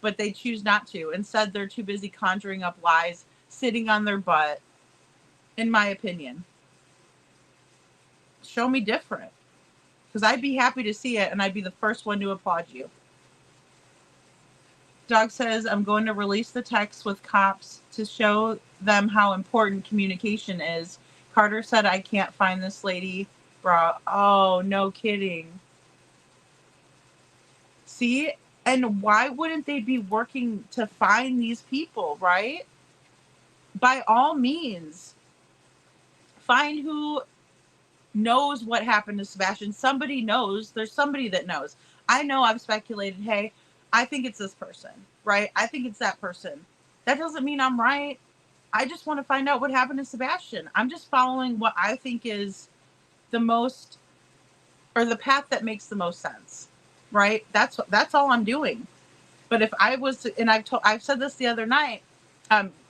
but they choose not to. Instead, they're too busy conjuring up lies, sitting on their butt, in my opinion. Show me different, because I'd be happy to see it, and I'd be the first one to applaud you. Dog says, I'm going to release the text with cops to show them how important communication is. Carter said, I can't find this lady, bro. Oh, no kidding. See? And why wouldn't they be working to find these people, right? By all means, find who knows what happened to Sebastian. Somebody knows. There's somebody that knows. I know I've speculated, hey, I think it's this person, right? I think it's that person. That doesn't mean I'm right. I just want to find out what happened to Sebastian. I'm just following what I think is the most, or the path that makes the most sense, right? That's all I'm doing. But if I was, and I've said this the other night,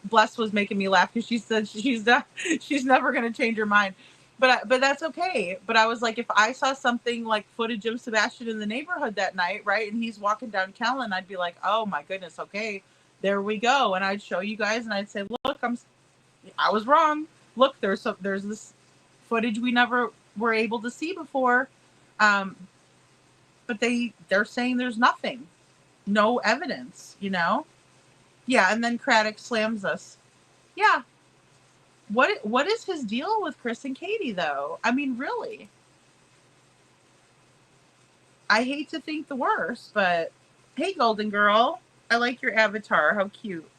Bless was making me laugh because she said she's never going to change her mind. But that's okay. But I was like, if I saw something like footage of Sebastian in the neighborhood that night, right, and he's walking down Kellen, I'd be like, oh my goodness, okay, there we go. And I'd show you guys, and I'd say, look, I was wrong. Look, there's this footage we never were able to see before, but they're saying there's nothing, no evidence, Yeah, and then Craddock slams us. Yeah. What is his deal with Chris and Katie, though? I mean, really. I hate to think the worst, but hey, Golden Girl, I like your avatar. How cute.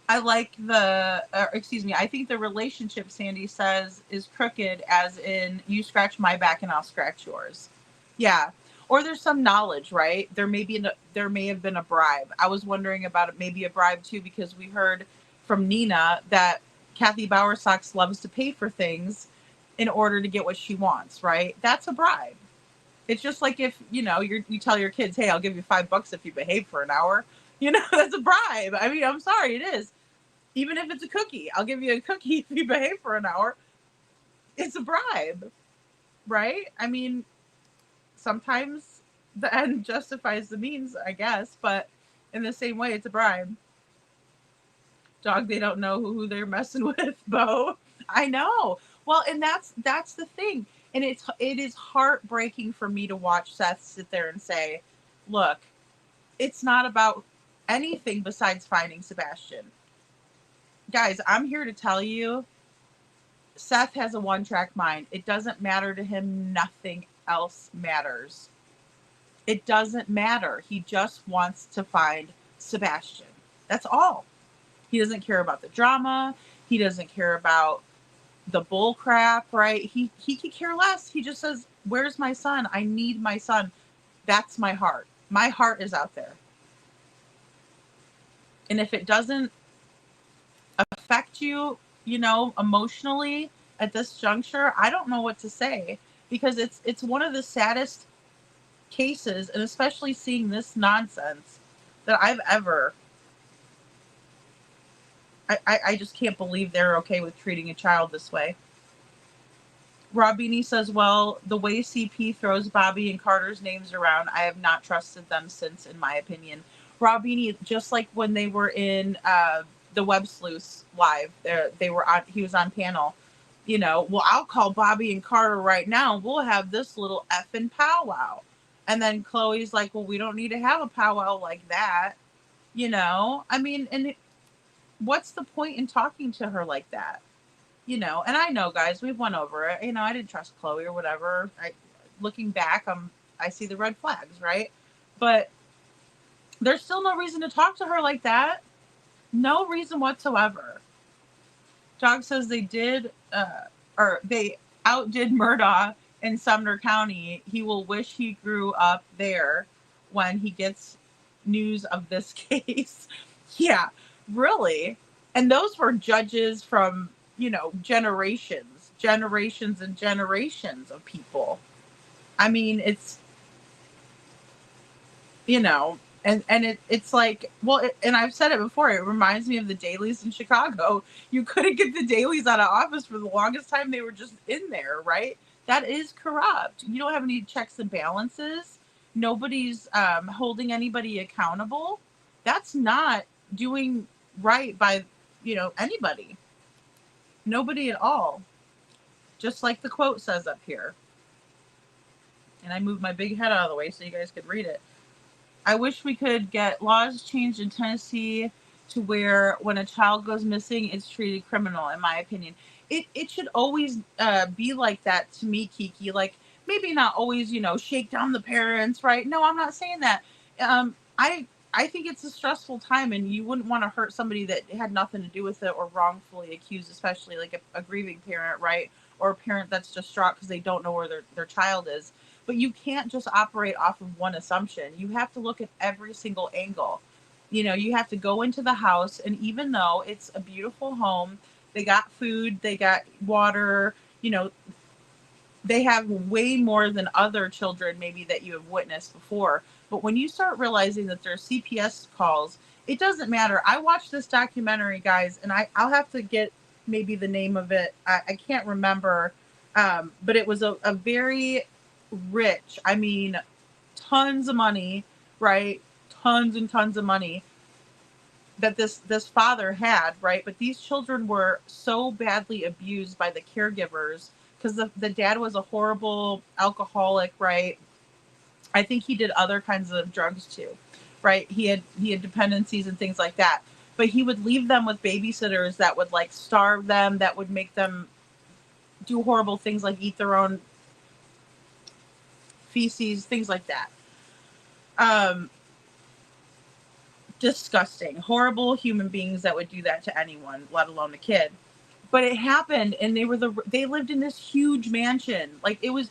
I like I think the relationship, Sandy says, is crooked, as in you scratch my back and I'll scratch yours. Yeah. Or there's some knowledge, right? There may have been a bribe. I was wondering about it, maybe a bribe too, because we heard from Nina that Kathy Bowersox loves to pay for things in order to get what she wants, right? That's a bribe. It's just like if, you tell your kids, hey, I'll give you $5 if you behave for an hour. That's a bribe. I mean, I'm sorry, it is. Even if it's a cookie, I'll give you a cookie if you behave for an hour. It's a bribe, right? I mean, sometimes the end justifies the means, I guess, but in the same way, it's a bribe. Dog, they don't know who they're messing with, Bo. I know. Well, and that's the thing. And it is heartbreaking for me to watch Seth sit there and say, look, it's not about anything besides finding Sebastian. Guys, I'm here to tell you, Seth has a one-track mind. It doesn't matter to him. Nothing else matters. It doesn't matter. He just wants to find Sebastian. That's all. He doesn't care about the drama. He doesn't care about the bull crap, right? He could care less. He just says, where's my son? I need my son. That's my heart. My heart is out there. And if it doesn't affect you, emotionally at this juncture, I don't know what to say, because it's one of the saddest cases, and especially seeing this nonsense that I've ever. I just can't believe they're okay with treating a child this way. Robini says, well, the way CP throws Bobby and Carter's names around, I have not trusted them since, in my opinion. Robini, just like when they were in the Web Sleuths live, he was on panel. You know, well, I'll call Bobby and Carter right now. We'll have this little effing powwow. And then Chloe's like, well, we don't need to have a powwow like that. You know, I mean, and what's the point in talking to her like that? You know, and I know, guys, we've went over it. You know, I didn't trust Chloe or whatever. Looking back, I see the red flags, right? But there's still no reason to talk to her like that. No reason whatsoever. Dog says they outdid Murdaugh in Sumner County. He will wish he grew up there when he gets news of this case. Yeah, really. And those were judges from, you know, generations and generations of people. I mean, it's, you know, and it's like, well, and I've said it before, it reminds me of the dailies in Chicago. You couldn't get the dailies out of office for the longest time. They were just in there, right? That is corrupt. You don't have any checks and balances. Nobody's holding anybody accountable. That's not doing right by, you know, anybody. Nobody at all. Just like the quote says up here. And I moved my big head out of the way so you guys could read it. I wish we could get laws changed in Tennessee to where when a child goes missing, it's treated criminal, in my opinion. It should always be like that to me, Kiki. Like, maybe not always, you know, shake down the parents, right? No, I'm not saying that. I think it's a stressful time, and you wouldn't want to hurt somebody that had nothing to do with it or wrongfully accused, especially like a grieving parent, right? Or a parent that's distraught because they don't know where their child is. But you can't just operate off of one assumption. You have to look at every single angle. You know, you have to go into the house, and even though it's a beautiful home, they got food, they got water, you know, they have way more than other children maybe that you have witnessed before. But when you start realizing that there's CPS calls, it doesn't matter. I watched this documentary, guys, and I'll have to get maybe the name of it. I can't remember, but it was a very rich, I mean, tons of money, right? Tons and tons of money that this father had, right? But these children were so badly abused by the caregivers because the dad was a horrible alcoholic, right? I think he did other kinds of drugs too, right? He had dependencies and things like that. But he would leave them with babysitters that would like starve them, that would make them do horrible things like eat their own feces, things like that. Disgusting, horrible human beings that would do that to anyone, let alone a kid. But it happened, and they lived in this huge mansion. Like it was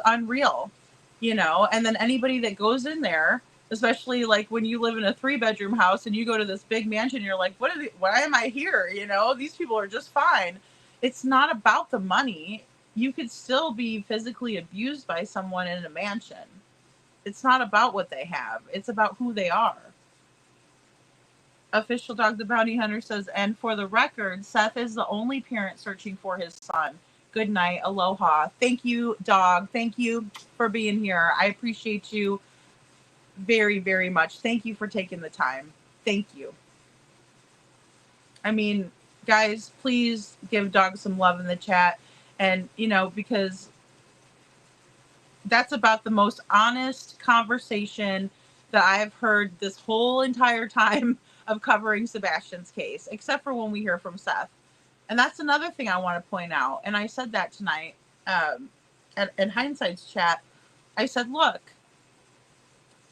unreal, you know. And then anybody that goes in there, especially like when you live in a 3-bedroom house and you go to this big mansion, you're like, why am I here? You know, these people are just fine. It's not about the money. You could still be physically abused by someone in a mansion. It's not about what they have. It's about who they are. Official Dog the Bounty Hunter says, and for the record, Seth is the only parent searching for his son. Good night. Aloha. Thank you, Dog. Thank you for being here. I appreciate you very, very much. Thank you for taking the time. Thank you. I mean, guys, please give Dog some love in the chat. And, you know, because that's about the most honest conversation that I've heard this whole entire time of covering Sebastian's case, except for when we hear from Seth. And that's another thing I want to point out. And I said that tonight in Hindsight's chat. I said, look,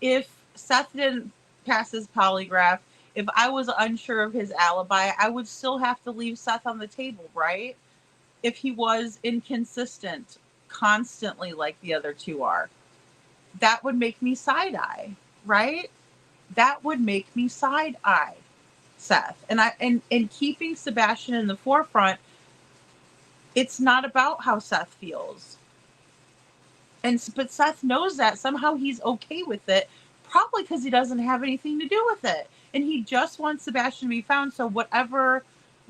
if Seth didn't pass his polygraph, if I was unsure of his alibi, I would still have to leave Seth on the table, right? If he was inconsistent constantly like the other two are, that would make me side-eye, right? That would make me side-eye Seth. And keeping Sebastian in the forefront, it's not about how Seth feels. But Seth knows that. Somehow he's okay with it, probably because he doesn't have anything to do with it. And he just wants Sebastian to be found. So whatever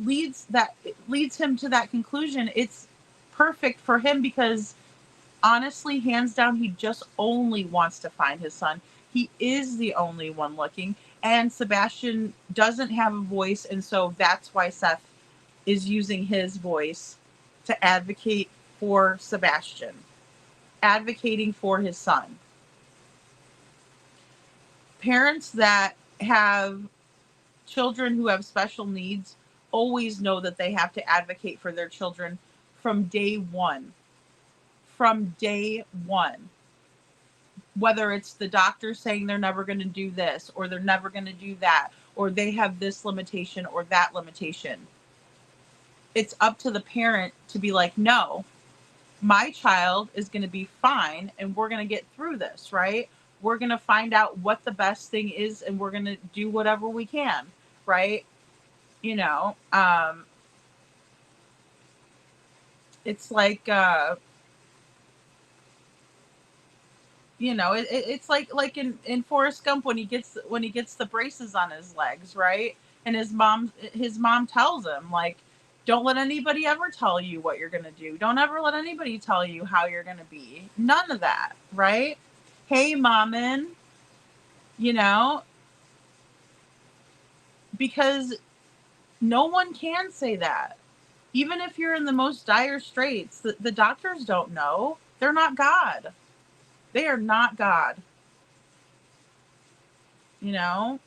leads him to that conclusion, it's perfect for him, because honestly, hands down, he just only wants to find his son. He is the only one looking, and Sebastian doesn't have a voice, and so that's why Seth is using his voice to advocate for Sebastian, advocating for his son. Parents that have children who have special needs always know that they have to advocate for their children from day one. From day one. Whether it's the doctor saying they're never going to do this, or they're never going to do that, or they have this limitation or that limitation. It's up to the parent to be like, no, my child is going to be fine and we're going to get through this, right? We're going to find out what the best thing is and we're going to do whatever we can, right? You know, it's like, you know, it's like in Forrest Gump when he gets the braces on his legs, right? And his mom tells him, like, don't let anybody ever tell you what you're gonna do. Don't ever let anybody tell you how you're gonna be. None of that, right? Hey, mommin, you know, because no one can say that. Even if you're in the most dire straits, the doctors don't know. They're not God. They are not God. You know,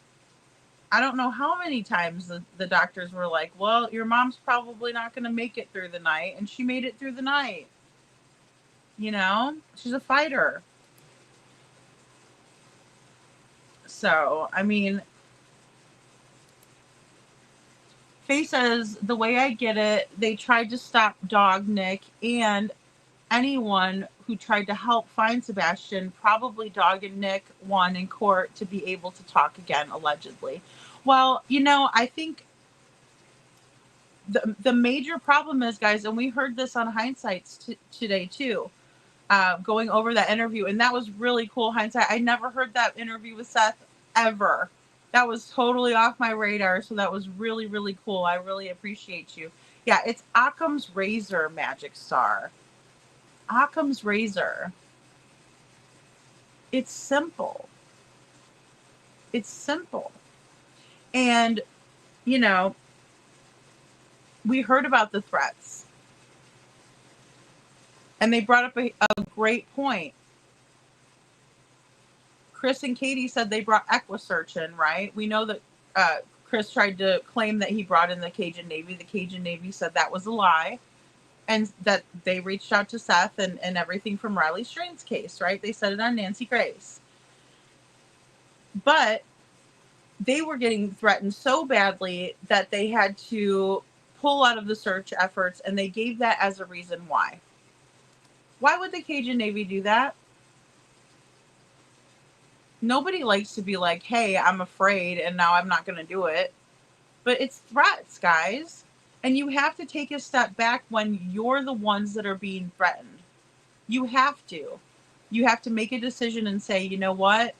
I don't know how many times the doctors were like, well, your mom's probably not going to make it through the night. And she made it through the night. You know, she's a fighter. So, I mean, Faye says, the way I get it, they tried to stop Dog Nick and anyone who tried to help find Sebastian. Probably Dog and Nick won in court to be able to talk again, allegedly. Well, you know, I think the major problem is, guys, and we heard this on Hindsights today too, going over that interview, and that was really cool. Hindsight, I never heard that interview with Seth ever. That was totally off my radar, so that was really, really cool. I really appreciate you. Yeah, it's Occam's razor, Magic Star. Occam's razor. It's simple. It's simple. And, you know, we heard about the threats. And they brought up a great point. Chris and Katie said they brought Equisearch in, right? We know that Chris tried to claim that he brought in the Cajun Navy. The Cajun Navy said that was a lie. And that they reached out to Seth and everything from Riley Strain's case, right? They said it on Nancy Grace. But they were getting threatened so badly that they had to pull out of the search efforts, and they gave that as a reason why. Why would the Cajun Navy do that? Nobody likes to be like, hey, I'm afraid and now I'm not going to do it. But it's threats, guys. And you have to take a step back when you're the ones that are being threatened. You have to. You have to make a decision and say, you know what?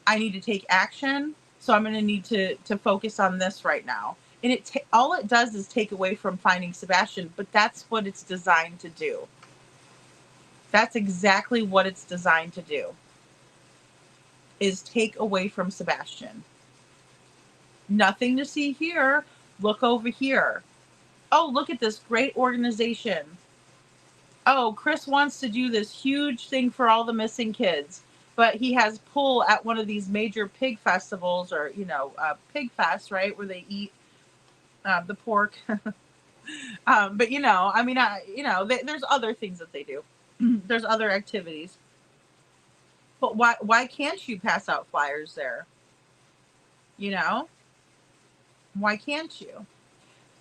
I need to take action. So I'm going to need to focus on this right now. And all it does is take away from finding Sebastian. But that's what it's designed to do. That's exactly what it's designed to do. Is take away from Sebastian. Nothing to see here. Look over here. Oh, look at this great organization. Oh, Chris wants to do this huge thing for all the missing kids, but he has pull at one of these major pig festivals, or, you know, pig fest, right? Where they eat the pork. But, you know, I mean, there's other things that they do. There's other activities. But why can't you pass out flyers there? You know? Why can't you?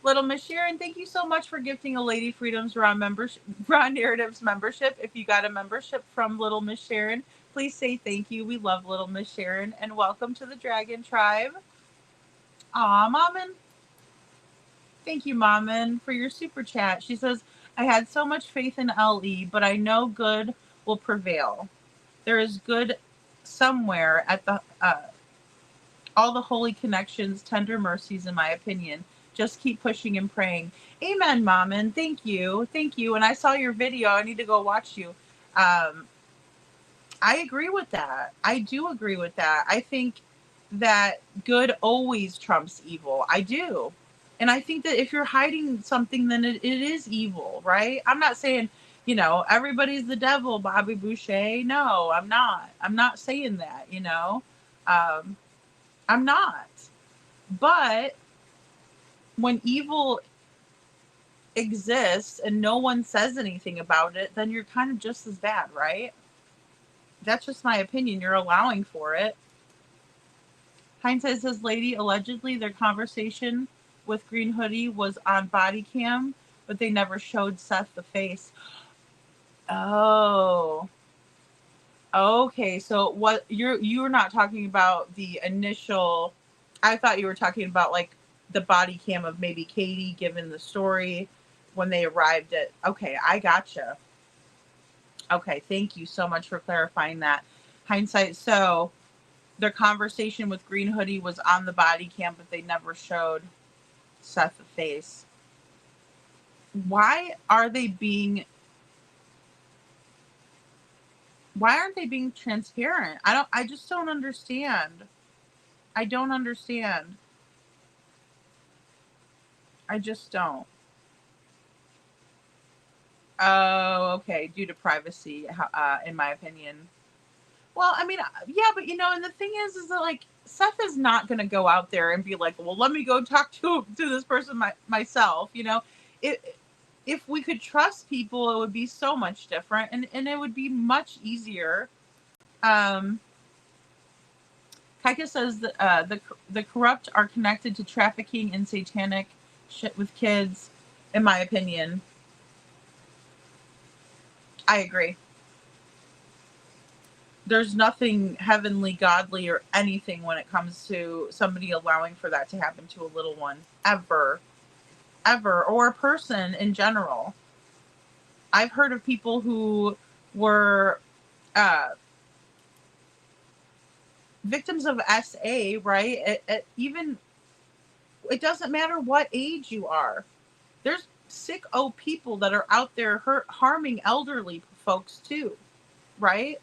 Little Miss Sharon, thank you so much for gifting a Lady Freedom's Raw Narratives membership. If you got a membership from Little Miss Sharon, please say thank you. We love Little Miss Sharon, and welcome to the Dragon Tribe. Aw, Maman. Thank you, Maman, for your super chat. She says, I had so much faith in LE, but I know good will prevail. There is good somewhere at the all the holy connections, tender mercies, in my opinion. Just keep pushing and praying. Amen, Maman. Thank you. Thank you. And I saw your video. I need to go watch you. I agree with that. I do agree with that. I think that good always trumps evil. I do. And I think that if you're hiding something, then it is evil, right? I'm not saying, you know, everybody's the devil, Bobby Boucher. No, I'm not. I'm not saying that, you know. I'm not. But when evil exists and no one says anything about it, then you're kind of just as bad, right? That's just my opinion. You're allowing for it. Hindsight says, lady, allegedly their conversation with Green Hoodie was on body cam, but they never showed Seth the face. Oh. Okay, so what you're not talking about the initial. I thought you were talking about like the body cam of maybe Katie given the story when they arrived at. Okay, I gotcha. Okay, thank you so much for clarifying that. Hindsight. So their conversation with Green Hoodie was on the body cam, but they never showed Seth the face. Why aren't they being transparent? I just don't understand. I don't understand. I just don't. Oh, okay. Due to privacy, in my opinion. Well, I mean, yeah, but you know, and the thing is that like Seth is not going to go out there and be like, well, let me go talk to this person myself. You know, if we could trust people, it would be so much different, and it would be much easier. Kaika says that the corrupt are connected to trafficking and satanic shit with kids. In my opinion, I agree. There's nothing heavenly, godly, or anything when it comes to somebody allowing for that to happen to a little one, ever, or a person in general. I've heard of people who were victims of SA, right? Even it doesn't matter what age you are. There's sick people that are out there harming elderly folks too, right?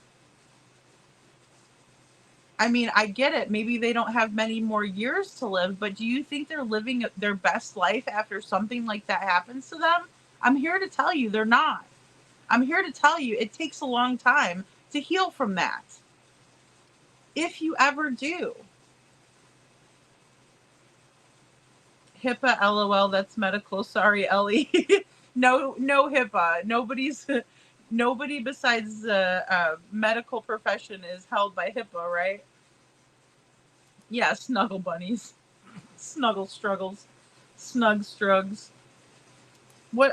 I mean, I get it. Maybe they don't have many more years to live, but do you think they're living their best life after something like that happens to them? I'm here to tell you they're not. I'm here to tell you it takes a long time to heal from that. If you ever do. HIPAA, LOL, that's medical. Sorry, Ellie. No HIPAA. Nobody besides the medical profession is held by HIPAA, right? Yeah, snuggle bunnies. Snuggle struggles. Snug strugs. All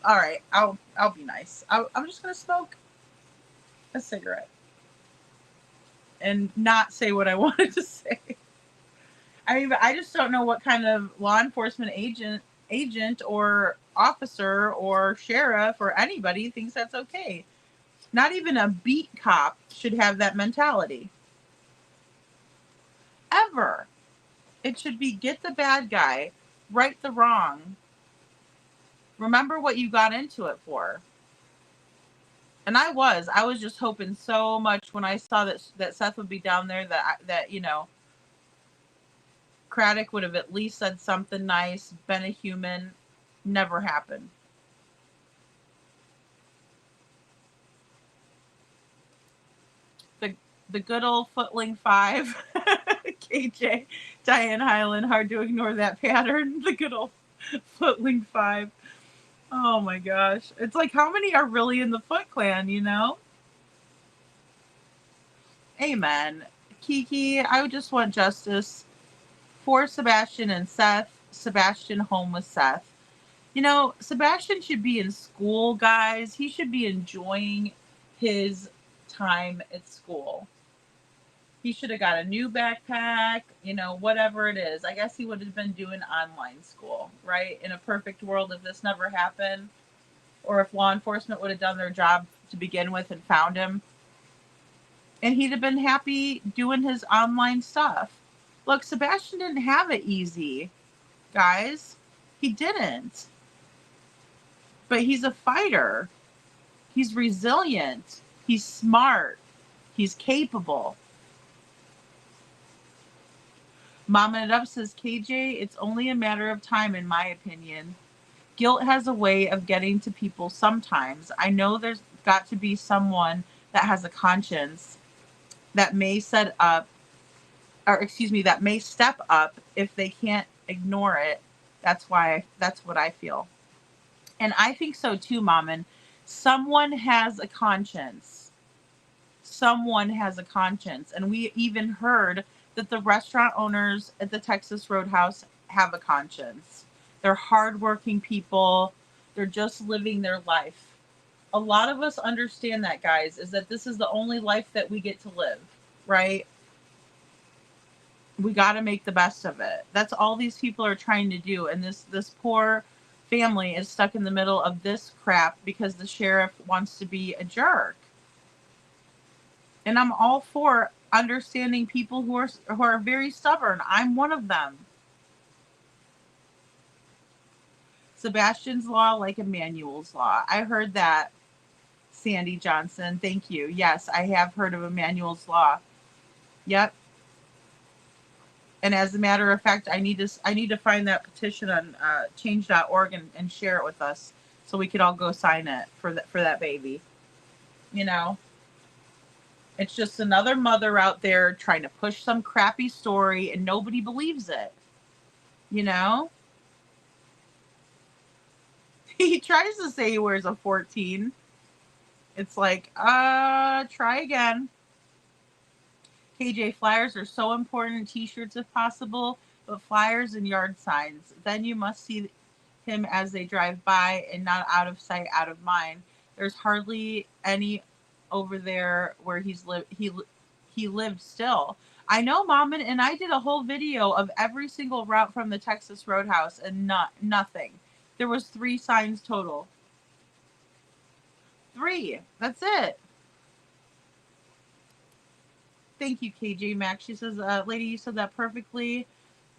right, I'll be nice. I'm just gonna smoke a cigarette and not say what I wanted to say. I mean, but I just don't know what kind of law enforcement agent or officer or sheriff or anybody thinks that's okay. Not even a beat cop should have that mentality. Ever. It should be get the bad guy, right the wrong. Remember what you got into it for. And I was just hoping so much when I saw that Seth would be down there that you know, Craddock would have at least said something nice, been a human. Never happened. The good old Footling 5. KJ, Diane Highland, hard to ignore that pattern. The good old Footling 5. Oh my gosh. It's like, how many are really in the Foot Clan, you know? Amen. Kiki, I would just want justice for Sebastian and Seth. Sebastian home with Seth. You know, Sebastian should be in school, guys. He should be enjoying his time at school. He should have got a new backpack, you know, whatever it is. I guess he would have been doing online school, right? In a perfect world, if this never happened, or if law enforcement would have done their job to begin with and found him, and he'd have been happy doing his online stuff. Look, Sebastian didn't have it easy, guys. He didn't. But he's a fighter. He's resilient. He's smart. He's capable. Mama It Up says, KJ, it's only a matter of time, in my opinion. Guilt has a way of getting to people sometimes. I know there's got to be someone that has a conscience that may set up, or excuse me, that may step up if they can't ignore it. That's what I feel. And I think so too, Maman. Someone has a conscience. Someone has a conscience. And we even heard that the restaurant owners at the Texas Roadhouse have a conscience. They're hardworking people. They're just living their life. A lot of us understand that, guys, is that this is the only life that we get to live, right? We got to make the best of it. That's all these people are trying to do. And this poor family is stuck in the middle of this crap because the sheriff wants to be a jerk. And I'm all for understanding people who are very stubborn. I'm one of them. Sebastian's law like Emmanuel's law. I heard that, Sandy Johnson. Thank you. Yes, I have heard of Emmanuel's law. Yep. And as a matter of fact, I need to find that petition on change.org and share it with us so we could all go sign it for that baby. You know, it's just another mother out there trying to push some crappy story and nobody believes it. You know, he tries to say he wears a 14. It's like, try again. KJ, flyers are so important. T-shirts if possible, but flyers and yard signs. Then you must see him as they drive by and not out of sight, out of mind. There's hardly any over there where he lived still. I know, Mom, and I did a whole video of every single route from the Texas Roadhouse and nothing. There was 3 signs total. 3. That's it. Thank you, KJ Max. She says, lady, you said that perfectly.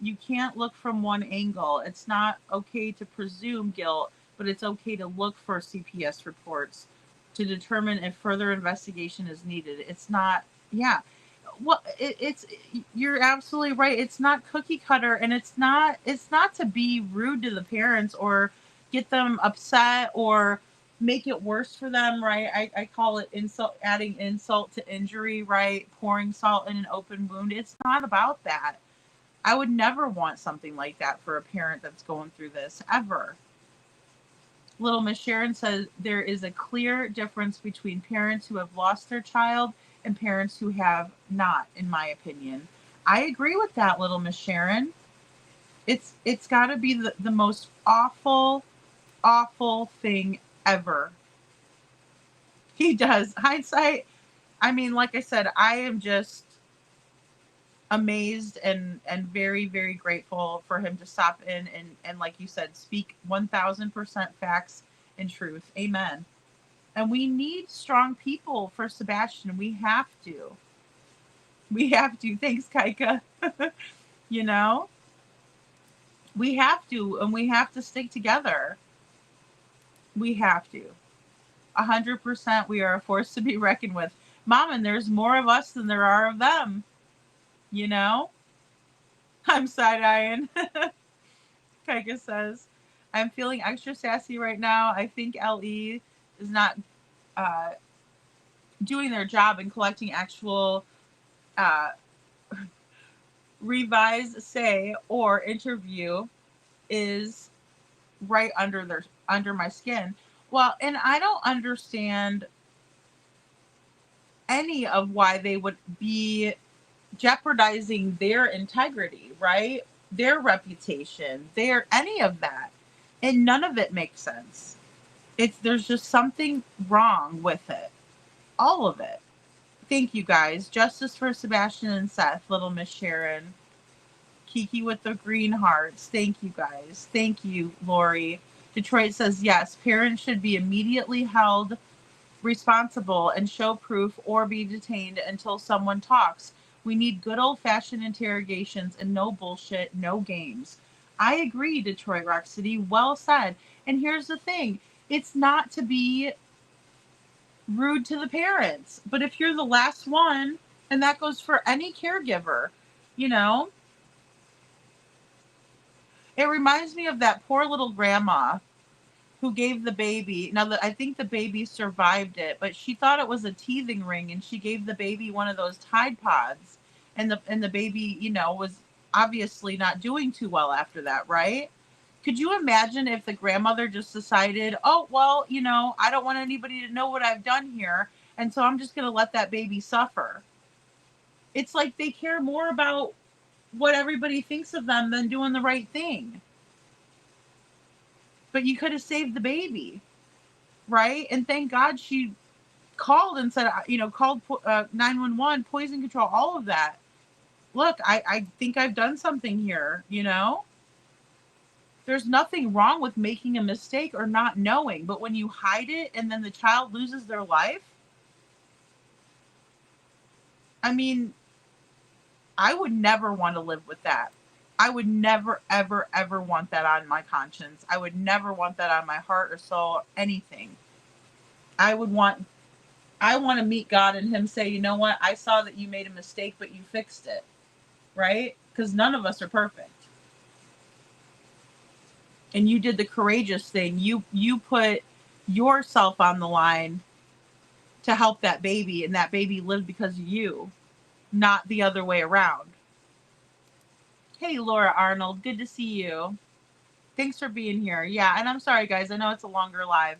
You can't look from one angle. It's not okay to presume guilt, but it's okay to look for CPS reports to determine if further investigation is needed. It's not, yeah. Well, it's you're absolutely right. It's not cookie cutter, and it's not to be rude to the parents or get them upset or make it worse for them, right? I call it adding insult to injury, right? Pouring salt in an open wound. It's not about that. I would never want something like that for a parent that's going through this, ever. Little Miss Sharon says there is a clear difference between parents who have lost their child and parents who have not, in my opinion. I agree with that, Little Miss Sharon. It's got to be the most awful thing ever. He does. Hindsight, I mean, like I said, I am just amazed and very, very grateful for him to stop in and like you said, speak 1000% facts and truth. Amen. And we need strong people for Sebastian. We have to. Thanks, Kaika. You know, we have to, and we have to stick together. We have to. 100%. We are a force to be reckoned with. Mom, and there's more of us than there are of them. You know? I'm side-eyeing. Kaika says, I'm feeling extra sassy right now. I think LE is not doing their job in collecting actual revise, say, or interview is right under my skin. Well, and I don't understand any of why they would be jeopardizing their integrity, right? Their reputation, any of that. And none of it makes sense. There's just something wrong with it. All of it. Thank you, guys. Justice for Sebastian and Seth, Little Miss Sharon. Kiki with the green hearts. Thank you, guys. Thank you, Lori. Detroit says, yes, parents should be immediately held responsible and show proof or be detained until someone talks. We need good old-fashioned interrogations and no bullshit, no games. I agree, Detroit Rock City. Well said. And here's the thing. It's not to be rude to the parents, but if you're the last one, and that goes for any caregiver, you know, It reminds me of that poor little grandma who gave the baby. Now that I think the baby survived it, but she thought it was a teething ring, and she gave the baby one of those Tide Pods, and the baby, was obviously not doing too well after that, right? Could you imagine if the grandmother just decided, oh, well, I don't want anybody to know what I've done here, and so I'm just going to let that baby suffer? It's like they care more about what everybody thinks of them than doing the right thing. But you could have saved the baby, right? And thank God she called and said, called 911, poison control, all of that. Look, I think I've done something here, There's nothing wrong with making a mistake or not knowing, but when you hide it and then the child loses their life, I mean, I would never want to live with that. I would never, ever, ever want that on my conscience. I would never want that on my heart or soul, anything. I want to meet God and him say, you know what? I saw that you made a mistake, but you fixed it, right? Because none of us are perfect. And you did the courageous thing. You put yourself on the line to help that baby, and that baby lived because of you, not the other way around. Hey, Laura Arnold, good to see you. Thanks for being here. Yeah, and I'm sorry, guys. I know it's a longer live.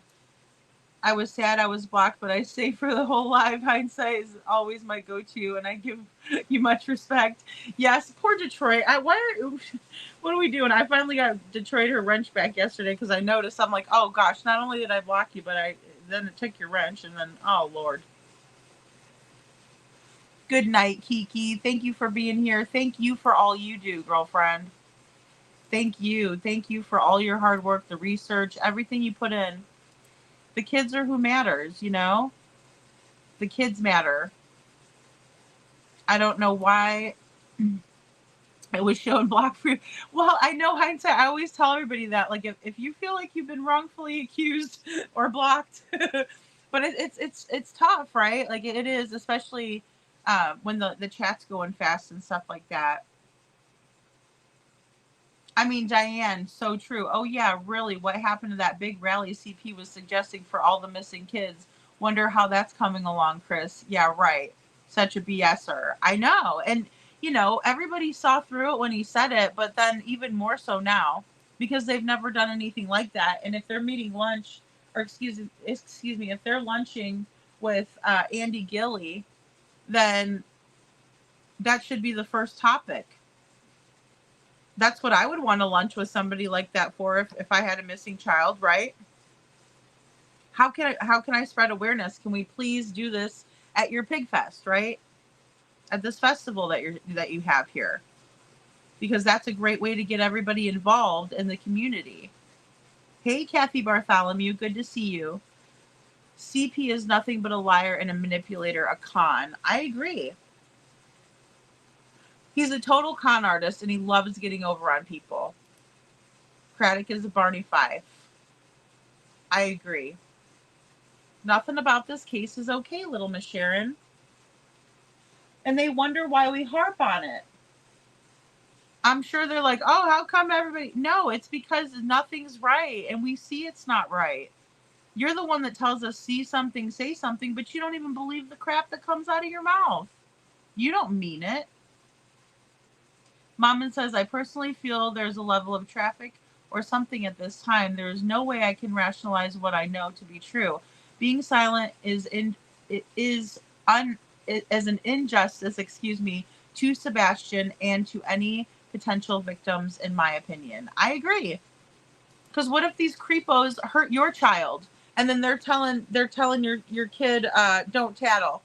I was sad I was blocked, but I stay for the whole live. Hindsight is always my go-to, and I give you much respect. Yes, poor Detroit. What are we doing? I finally got Detroit her wrench back yesterday because I noticed. I'm like, oh gosh, not only did I block you, but then it took your wrench, and then, oh Lord. Good night, Kiki. Thank you for being here. Thank you for all you do, girlfriend. Thank you. Thank you for all your hard work, the research, everything you put in. The kids are who matters, The kids matter. I don't know why it was showing block for you. Well, I know hindsight. I always tell everybody that, like, if you feel like you've been wrongfully accused or blocked, but it's tough, right? Like it is, especially when the chat's going fast and stuff like that. I mean, Diane, so true. Oh, yeah, really, what happened to that big rally CP was suggesting for all the missing kids? Wonder how that's coming along, Chris. Yeah, right. Such a BSer. I know. And, everybody saw through it when he said it, but then even more so now, because they've never done anything like that. And if they're meeting lunch, or excuse me, if they're lunching with Andy Gilley, then that should be the first topic. That's what I would want to lunch with somebody like that for if I had a missing child, right? How can I spread awareness? Can we please do this at your pig fest, right? At this festival that you have here. Because that's a great way to get everybody involved in the community. Hey, Kathy Bartholomew, good to see you. CP is nothing but a liar and a manipulator, a con. I agree. He's a total con artist, and he loves getting over on people. Craddock is a Barney Fife. I agree. Nothing about this case is okay, little Miss Sharon. And they wonder why we harp on it. I'm sure they're like, oh, how come everybody... No, it's because nothing's right, and we see it's not right. You're the one that tells us, see something, say something, but you don't even believe the crap that comes out of your mouth. You don't mean it. Maman says, I personally feel there's a level of traffic or something at this time. There is no way I can rationalize what I know to be true. Being silent is an injustice, to Sebastian and to any potential victims, in my opinion. I agree. Because what if these creepos hurt your child and then they're telling your kid, don't tattle.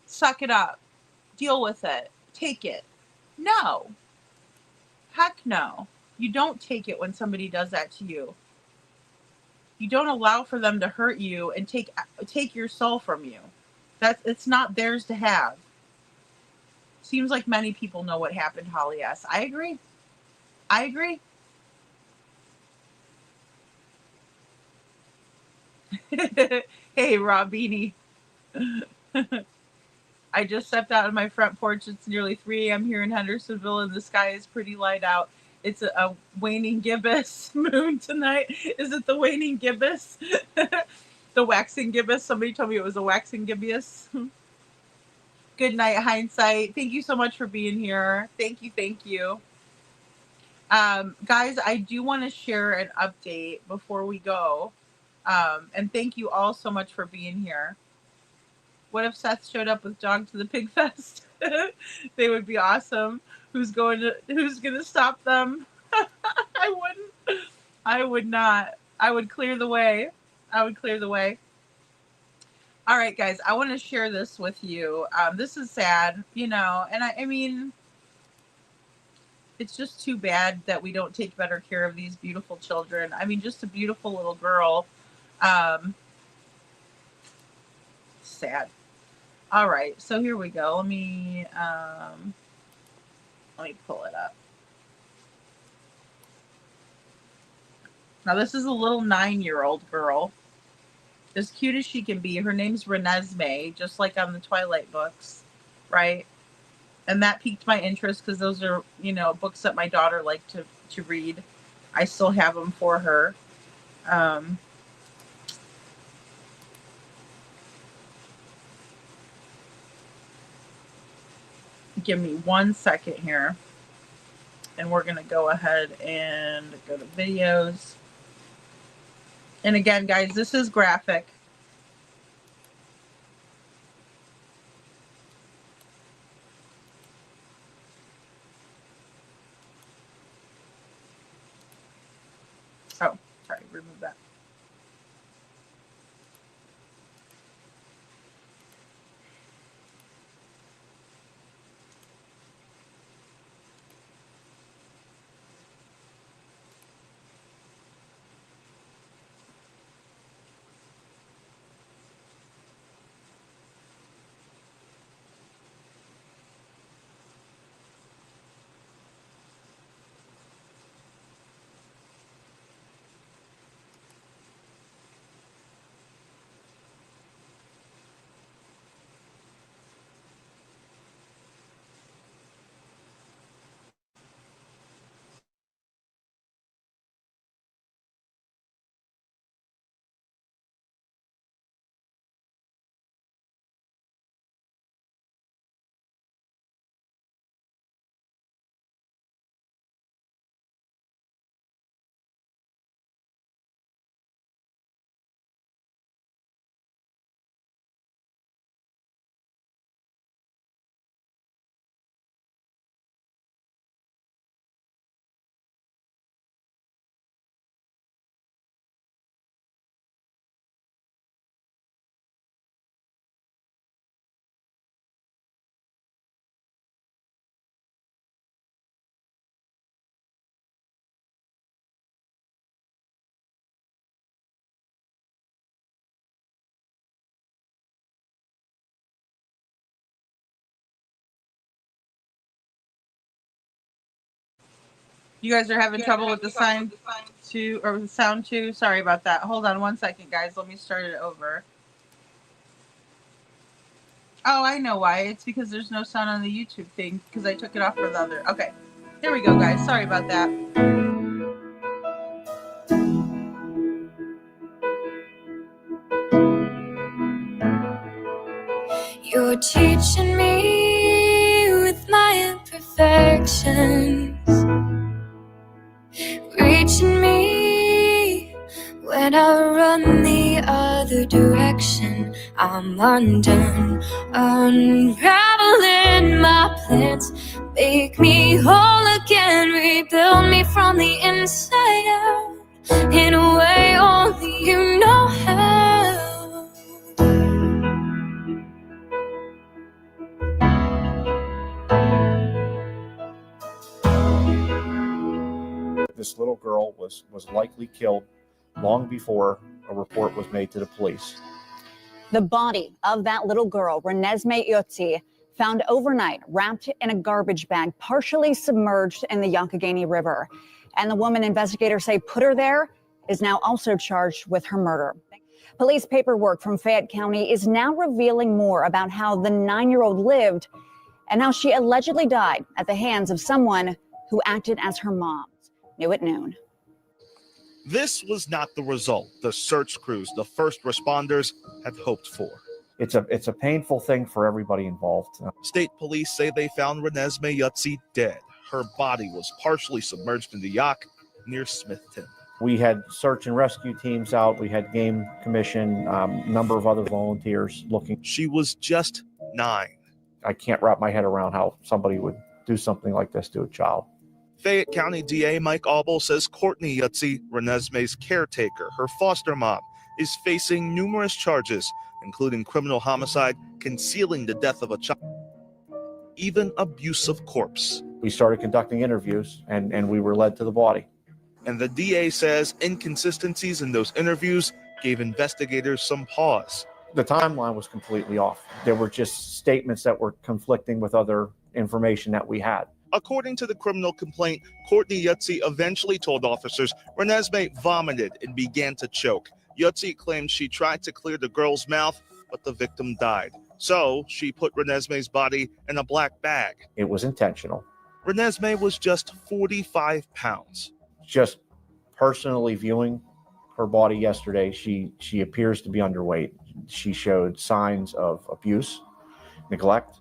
Suck it up. Deal with it. Take it. No. Heck no. You don't take it when somebody does that to you. You don't allow for them to hurt you and take your soul from you. It's not theirs to have. Seems like many people know what happened, Holly S. I agree. Hey, Rob Beanie. I just stepped out on my front porch. It's nearly 3 a.m. here in Hendersonville, and the sky is pretty light out. It's a waning gibbous moon tonight. Is it the waning gibbous? The waxing gibbous? Somebody told me it was a waxing gibbous. Good night, hindsight. Thank you so much for being here. Thank you. Thank you. Guys, I do want to share an update before we go. And thank you all so much for being here. What if Seth showed up with Dog to the Pig Fest? They would be awesome. Who's gonna stop them? I wouldn't. I would not. I would clear the way. I would clear the way. All right, guys, I want to share this with you. This is sad, you know, and I mean, it's just too bad that we don't take better care of these beautiful children. I mean, just a beautiful little girl. Sad. All right, so here we go. Let me pull it up. Now, this is a little 9-year-old girl. As cute as she can be. Her name's Reneesme, just like on the Twilight books, right? And that piqued my interest because those are, you know, books that my daughter liked to read. I still have them for her. Give me 1 second here. And we're going to go ahead and go to videos. And again, guys, this is graphic. Oh, sorry, remove that. You guys are having trouble with the sound too? Sorry about that. Hold on 1 second, guys. Let me start it over. Oh, I know why. It's because there's no sound on the YouTube thing because I took it off for the other. Okay. Here we go, guys. Sorry about that. You're teaching me with my imperfections, reaching me when I run the other direction. I'm undone, unraveling my plans. Make me whole again, rebuild me from the inside out, in a way only you know how. This little girl was likely killed long before a report was made to the police. The body of that little girl, Reneesme Yutsi, found overnight wrapped in a garbage bag, partially submerged in the Youghiogheny River. And the woman investigators say put her there is now also charged with her murder. Police paperwork from Fayette County is now revealing more about how the 9-year-old lived and how she allegedly died at the hands of someone who acted as her mom. new at noon. This was not the result the search crews, the first responders, had hoped for. It's a painful thing for everybody involved. State police say they found Reneesme Yutsi dead. Her body was partially submerged in the Yak near Smithton. We had search and rescue teams out. We had game commission, number of other volunteers looking. She was just 9. I can't wrap my head around how somebody would do something like this to a child. Fayette County DA Mike Auble says Courtney Yutsi, Reneesme's caretaker, her foster mom, is facing numerous charges, including criminal homicide, concealing the death of a child, even abuse of corpse. We started conducting interviews and we were led to the body. And the DA says inconsistencies in those interviews gave investigators some pause. The timeline was completely off. There were just statements that were conflicting with other information that we had. According to the criminal complaint, Courtney Yutsi eventually told officers Reneesme vomited and began to choke. Yutsi claimed she tried to clear the girl's mouth, but the victim died. So she put Reneesme's body in a black bag. It was intentional. Reneesme was just 45 pounds. Just personally viewing her body yesterday, she appears to be underweight. She showed signs of abuse, neglect,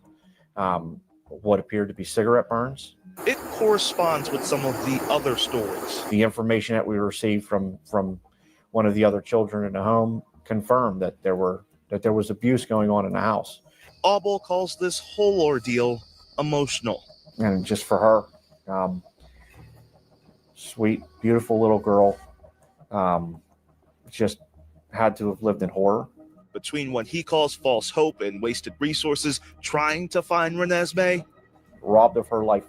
what appeared to be cigarette burns. It corresponds with some of the other stories. The information that we received from one of the other children in the home confirmed that there was abuse going on in the house. Auble calls this whole ordeal emotional. And just for her, sweet, beautiful little girl, just had to have lived in horror. Between what he calls false hope and wasted resources trying to find Reneesme, robbed of her life.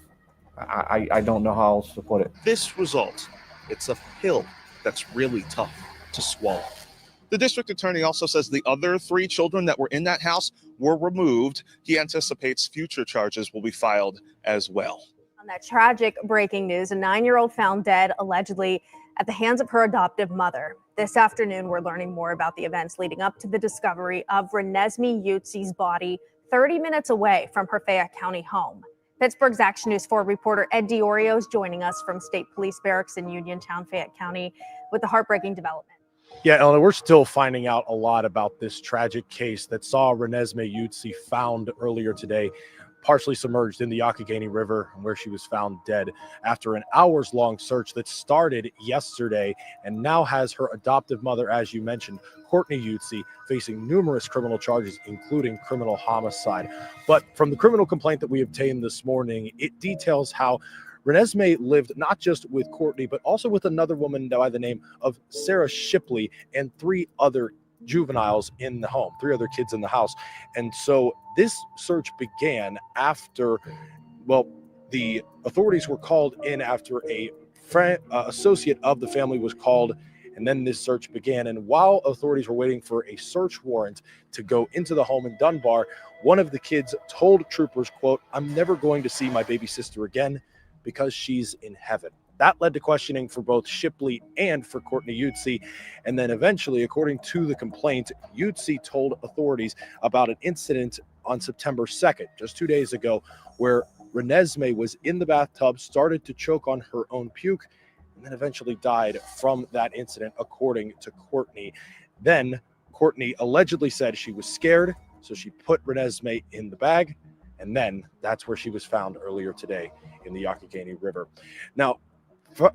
I don't know how else to put it. This result, it's a pill that's really tough to swallow. The district attorney also says the other 3 children that were in that house were removed. He anticipates future charges will be filed as well. On that tragic breaking news, a 9-year-old found dead allegedly at the hands of her adoptive mother. This afternoon, we're learning more about the events leading up to the discovery of Reneesme Yutsi's body 30 minutes away from her Fayette County home. Pittsburgh's Action News 4 reporter Ed Diorio is joining us from State Police Barracks in Uniontown, Fayette County, with the heartbreaking development. Yeah, Ellen, we're still finding out a lot about this tragic case that saw Reneesme Yutsi found earlier today, partially submerged in the Youghiogheny River, where she was found dead after an hours-long search that started yesterday and now has her adoptive mother, as you mentioned, Courtney Yutsi, facing numerous criminal charges, including criminal homicide. But from the criminal complaint that we obtained this morning, it details how Reneesme lived not just with Courtney, but also with another woman by the name of Sarah Shipley and 3 other juveniles in the home, 3 other kids in the house. And so this search began after, the authorities were called in after a associate of the family was called, and then this search began. And while authorities were waiting for a search warrant to go into the home in Dunbar, one of the kids told troopers, quote, "I'm never going to see my baby sister again because she's in heaven." That led to questioning for both Shipley and for Courtney Yutsi. And then eventually, according to the complaint, Yutsi told authorities about an incident on September 2nd, just 2 days ago, where Reneesme was in the bathtub, started to choke on her own puke, and then eventually died from that incident, according to Courtney. Then Courtney allegedly said she was scared, so she put Reneesme in the bag, and then that's where she was found earlier today in the Youghiogheny River. Now,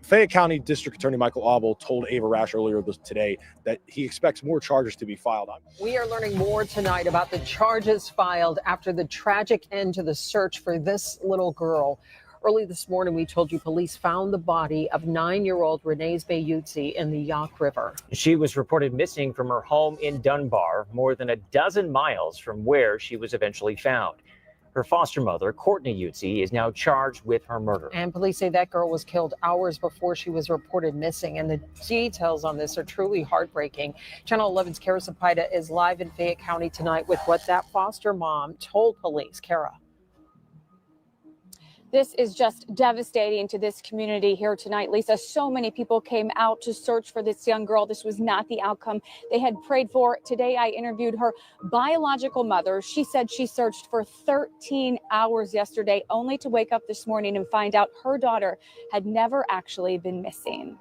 Fayette County District Attorney Michael Auble told Ava Rash earlier today that he expects more charges to be filed on. We are learning more tonight about the charges filed after the tragic end to the search for this little girl. Early this morning, we told you police found the body of 9-year-old Reneesme Yutsi in the Yak River. She was reported missing from her home in Dunbar, more than a dozen miles from where she was eventually found. Her foster mother, Courtney Yutsi, is now charged with her murder. And police say that girl was killed hours before she was reported missing. And the details on this are truly heartbreaking. Channel 11's Kara Sapida is live in Fayette County tonight with what that foster mom told police. Kara. This is just devastating to this community here tonight. Lisa, so many people came out to search for this young girl. This was not the outcome they had prayed for. Today, I interviewed her biological mother. She said she searched for 13 hours yesterday, only to wake up this morning and find out her daughter had never actually been missing.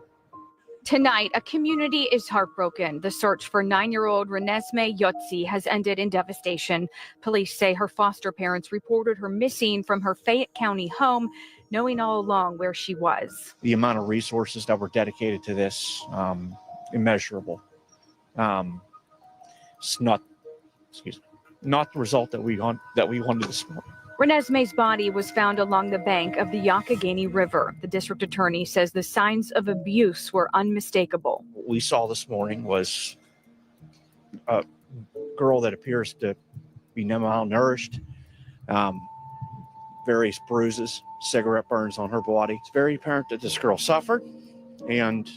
Tonight, a community is heartbroken. The search for 9-year-old Reneesme Yutsi has ended in devastation. Police say her foster parents reported her missing from her Fayette County home, knowing all along where she was. The amount of resources that were dedicated to this, immeasurable. It's not the result that we wanted this morning. Reneesme's body was found along the bank of the Youghiogheny River. The district attorney says the signs of abuse were unmistakable. What we saw this morning was a girl that appears to be malnourished, various bruises, cigarette burns on her body. It's very apparent that this girl suffered and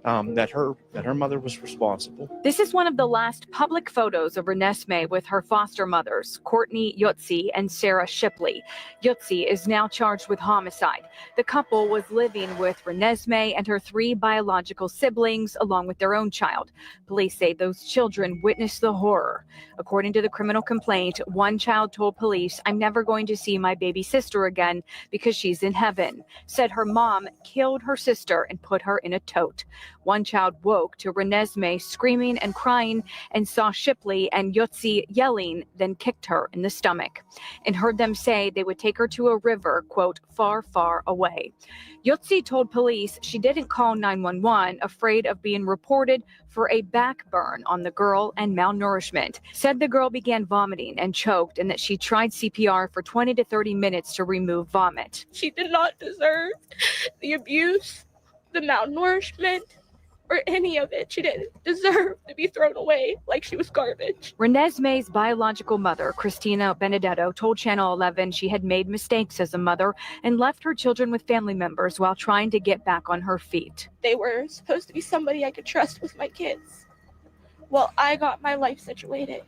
that her mother was responsible. This is one of the last public photos of Reneesme with her foster mothers, Courtney Yutsi and Sarah Shipley. Yutsi is now charged with homicide. The couple was living with Reneesme and her 3 biological siblings, along with their own child. Police say those children witnessed the horror. According to the criminal complaint, one child told police, "I'm never going to see my baby sister again because she's in heaven." Said her mom killed her sister and put her in a tote. One child woke to Reneesme screaming and crying and saw Shipley and Yutsi yelling, then kicked her in the stomach, and heard them say they would take her to a river, quote, far, far away. Yutsi told police she didn't call 911, afraid of being reported for a back burn on the girl and malnourishment. Said the girl began vomiting and choked and that she tried CPR for 20 to 30 minutes to remove vomit. She did not deserve the abuse, the malnourishment, or any of it. She didn't deserve to be thrown away like she was garbage. Reneesme's biological mother, Christina Benedetto, told Channel 11 she had made mistakes as a mother and left her children with family members while trying to get back on her feet. They were supposed to be somebody I could trust with my kids. Well, I got my life situated.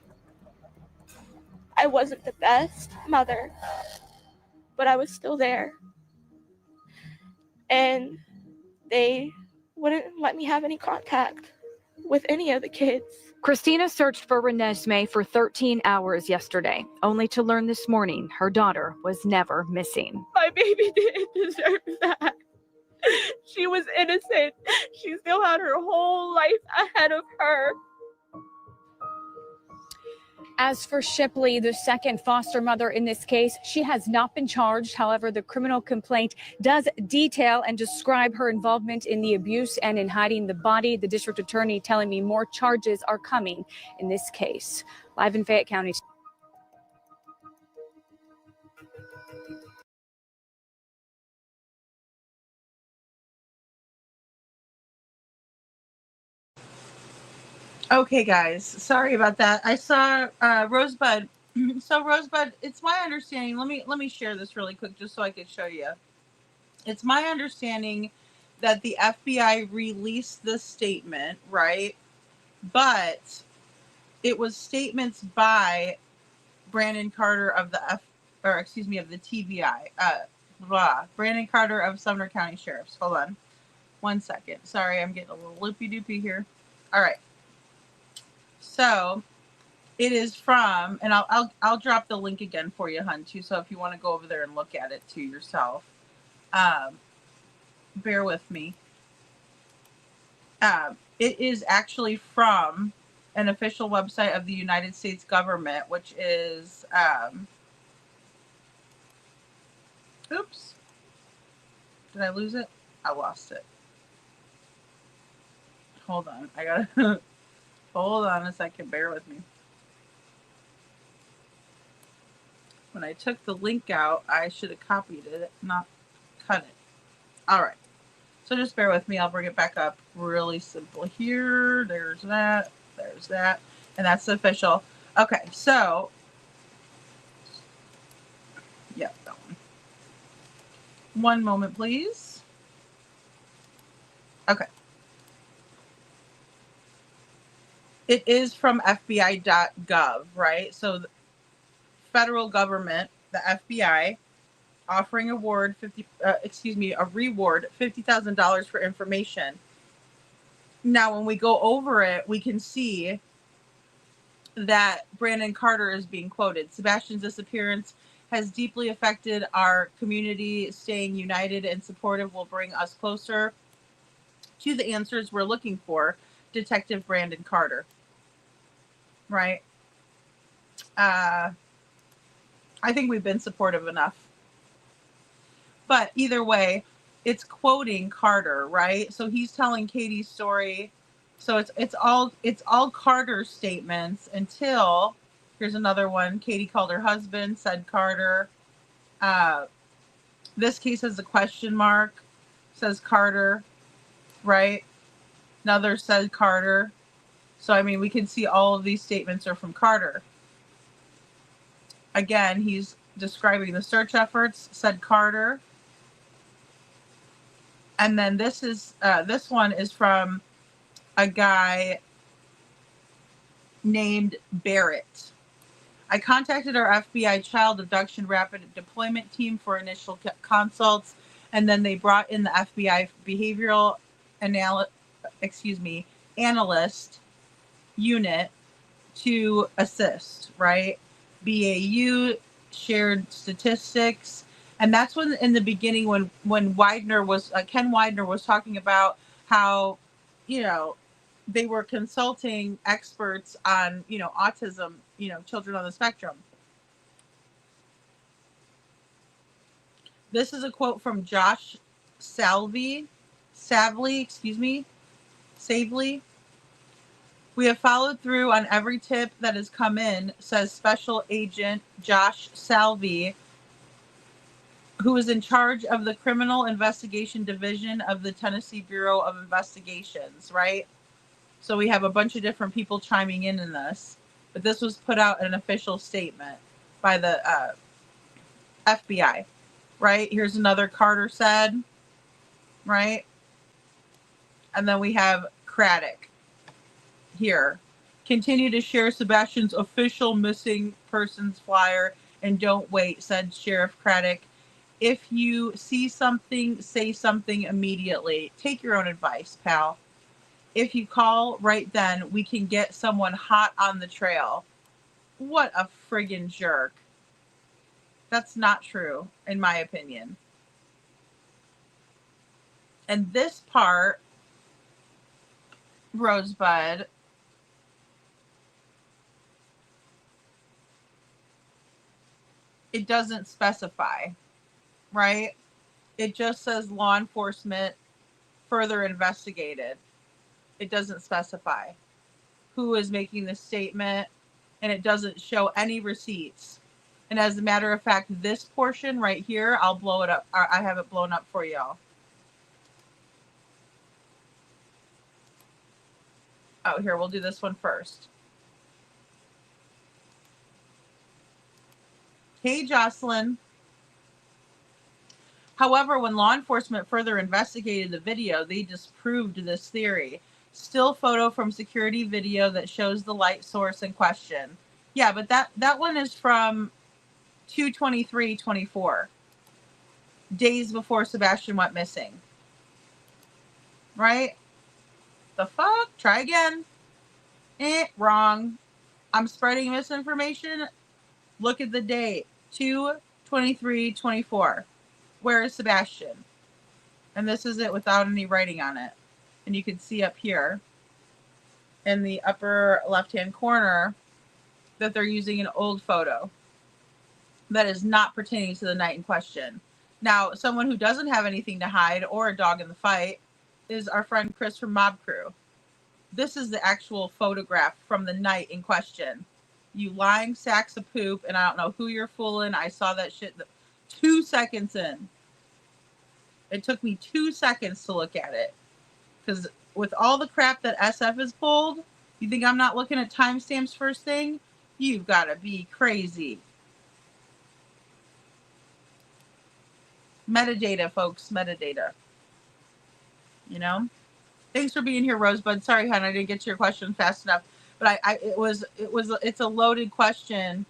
I wasn't the best mother, but I was still there. And they wouldn't let me have any contact with any of the kids. Christina searched for Reneesme for 13 hours yesterday, only to learn this morning her daughter was never missing. My baby didn't deserve that. She was innocent. She still had her whole life ahead of her. As for Shipley, the second foster mother in this case, she has not been charged. However, the criminal complaint does detail and describe her involvement in the abuse and in hiding the body. The district attorney telling me more charges are coming in this case. Live in Fayette County. Okay, guys, sorry about that. I saw Rosebud. So Rosebud, it's my understanding. Let me share this really quick just so I could show you. It's my understanding that the FBI released this statement, right? But it was statements by Brandon Carter of the of the TBI. Brandon Carter of Sumner County Sheriff's. Hold on 1 second. Sorry, I'm getting a little loopy doopy here. All right. So it is from, and I'll drop the link again for you, hun, too. So if you want to go over there and look at it to yourself, bear with me. It is actually from an official website of the United States government, which is, oops, did I lose it? I lost it. Hold on, I gotta. Hold on a second, bear with me. When I took the link out, I should have copied it, not cut it. All right. So just bear with me. I'll bring it back up really simple here. There's that. There's that. And that's the official. Okay, so. Yep, that one. One moment, please. Okay. It is from FBI.gov, right? So the federal government, the FBI, offering a reward $50,000 for information. Now, when we go over it, we can see that Brandon Carter is being quoted. Sebastian's disappearance has deeply affected our community. Staying united and supportive will bring us closer to the answers we're looking for. Detective Brandon Carter. Right? I think we've been supportive enough. But either way, it's quoting Carter, right? So he's telling Katie's story. So it's all Carter's statements until here's another one. Katie called her husband, said Carter. This case has a question mark, says Carter, right? Another said Carter. So I mean, we can see all of these statements are from Carter. Again, he's describing the search efforts, said Carter. And then this one is from a guy named Barrett. I contacted our FBI child abduction rapid deployment team for initial consults, and then they brought in the FBI behavioral analyst unit to assist, right? BAU shared statistics. And that's when, in the beginning, when Widener was, Ken Widener was talking about how, they were consulting experts on, autism, children on the spectrum. This is a quote from Josh Savely. We have followed through on every tip that has come in, says Special Agent Josh Salvey, who is in charge of the Criminal Investigation Division of the Tennessee Bureau of Investigations, right? So we have a bunch of different people chiming in this, but this was put out in an official statement by the FBI, right? Here's another Carter said, right? And then we have Craddock here. Continue to share Sebastian's official missing persons flyer and don't wait, said Sheriff Craddock. If you see something, say something immediately. Take your own advice, pal. If you call right then, we can get someone hot on the trail. What a friggin' jerk. That's not true, in my opinion. And this part, Rosebud, it doesn't specify, right? It just says law enforcement further investigated. It doesn't specify who is making the statement, and it doesn't show any receipts. And as a matter of fact, this portion right here, I'll blow it up. I have it blown up for y'all. Oh, here, we'll do this one first. Hey, Jocelyn. However, when law enforcement further investigated the video, they disproved this theory. Still photo from security video that shows the light source in question. Yeah, but that one is from 2/23/24, days before Sebastian went missing. Right? The fuck? Try again. Wrong. I'm spreading misinformation. Look at the date. 2/23/24. Where is Sebastian? And this is it without any writing on it. And you can see up here in the upper left-hand corner that they're using an old photo that is not pertaining to the night in question. Now, someone who doesn't have anything to hide or a dog in the fight is our friend Chris from Mob Crew. This is the actual photograph from the night in question. You lying sacks of poop, and I don't know who you're fooling. I saw that shit 2 seconds in. It took me 2 seconds to look at it. Because with all the crap that SF has pulled, you think I'm not looking at timestamps first thing? You've got to be crazy. Metadata, folks. Metadata. Thanks for being here, Rosebud. Sorry, hon, I didn't get to your question fast enough. But it's a loaded question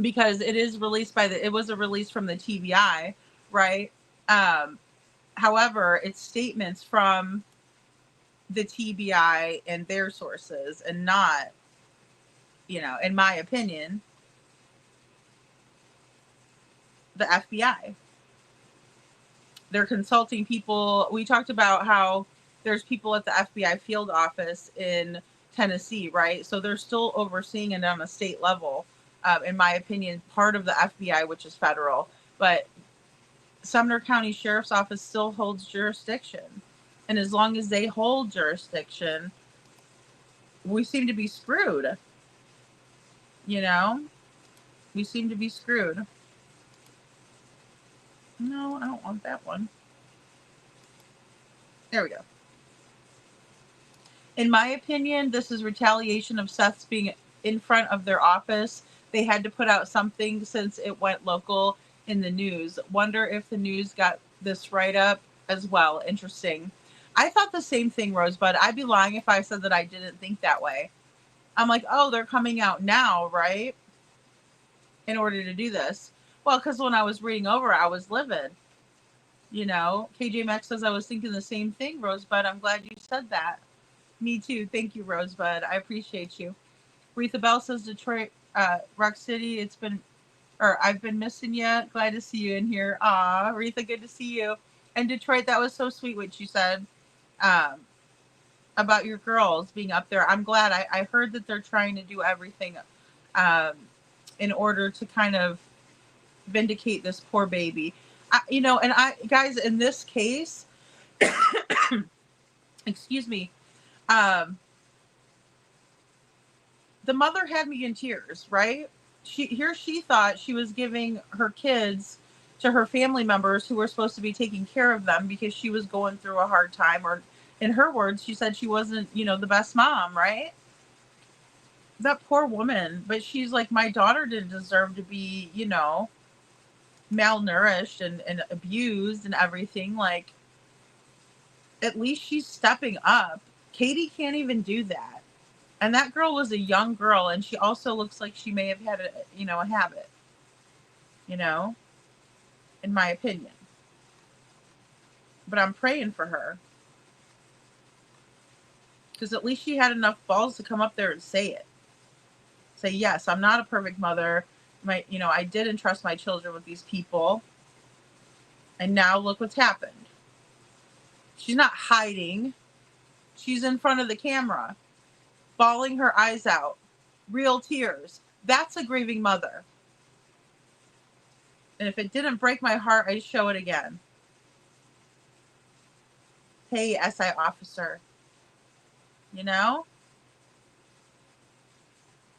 because it is released it was a release from the TBI, right? However, it's statements from the TBI and their sources, and not, in my opinion, the FBI. They're consulting people. We talked about how there's people at the FBI field office in Tennessee, right? So they're still overseeing it on a state level, in my opinion, part of the FBI, which is federal. But Sumner County Sheriff's Office still holds jurisdiction. And as long as they hold jurisdiction, we seem to be screwed. We seem to be screwed. No, I don't want that one. There we go. In my opinion, this is retaliation of Seth's being in front of their office. They had to put out something since it went local in the news. Wonder if the news got this write-up as well. Interesting. I thought the same thing, Rosebud. I'd be lying if I said that I didn't think that way. I'm like, oh, they're coming out now, right? In order to do this. Well, because when I was reading over, I was livid. KJ Max says I was thinking the same thing, Rosebud. I'm glad you said that. Me too. Thank you, Rosebud. I appreciate you. Retha Bell says Detroit, Rock City. I've been missing you. Glad to see you in here. Aw, Retha, good to see you. And Detroit, that was so sweet what you said about your girls being up there. I'm glad. I heard that they're trying to do everything in order to kind of vindicate this poor baby. Guys, in this case, excuse me, the mother had me in tears, right? She thought she was giving her kids to her family members who were supposed to be taking care of them because she was going through a hard time, or in her words, she said she wasn't, the best mom, right? That poor woman. But she's like, my daughter didn't deserve to be, malnourished and abused and everything. Like, at least she's stepping up. Katie can't even do that. And that girl was a young girl, and she also looks like she may have had a habit, in my opinion. But I'm praying for her. Because at least she had enough balls to come up there and say it. Say, yes, I'm not a perfect mother. I did entrust my children with these people. And now look what's happened. She's not hiding. She's in front of the camera, bawling her eyes out. Real tears. That's a grieving mother. And if it didn't break my heart, I'd show it again. Hey, SI officer.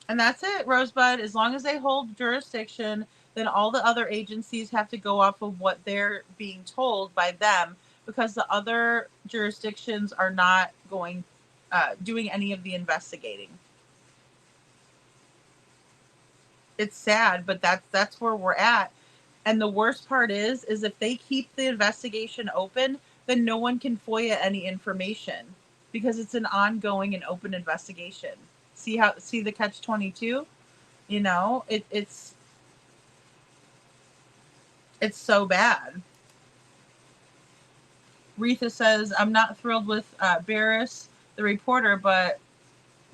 And that's it, Rosebud. As long as they hold jurisdiction, then all the other agencies have to go off of what they're being told by them, because the other jurisdictions are not doing any of the investigating. It's sad, but that's where we're at. And the worst part is if they keep the investigation open, then no one can FOIA any information, because it's an ongoing and open investigation. See the catch-22? It's so bad. Retha says, I'm not thrilled with Barris, the reporter, but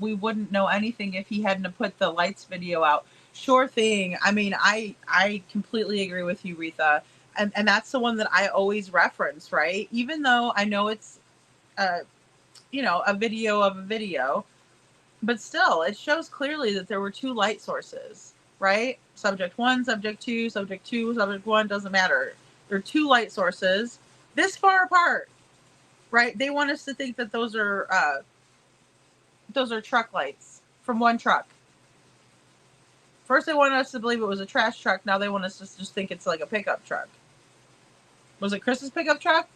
we wouldn't know anything if he hadn't put the lights video out. Sure thing. I mean, I completely agree with you, Retha. And that's the one that I always reference, right? Even though I know it's, a video of a video, but still, it shows clearly that there were two light sources, right? Subject 1, subject 2, subject 2, subject 1, doesn't matter. There are two light sources this far apart, right? They want us to think that those are truck lights from one truck. First, they wanted us to believe it was a trash truck. Now they want us to just think it's like a pickup truck. Was it Chris's pickup truck?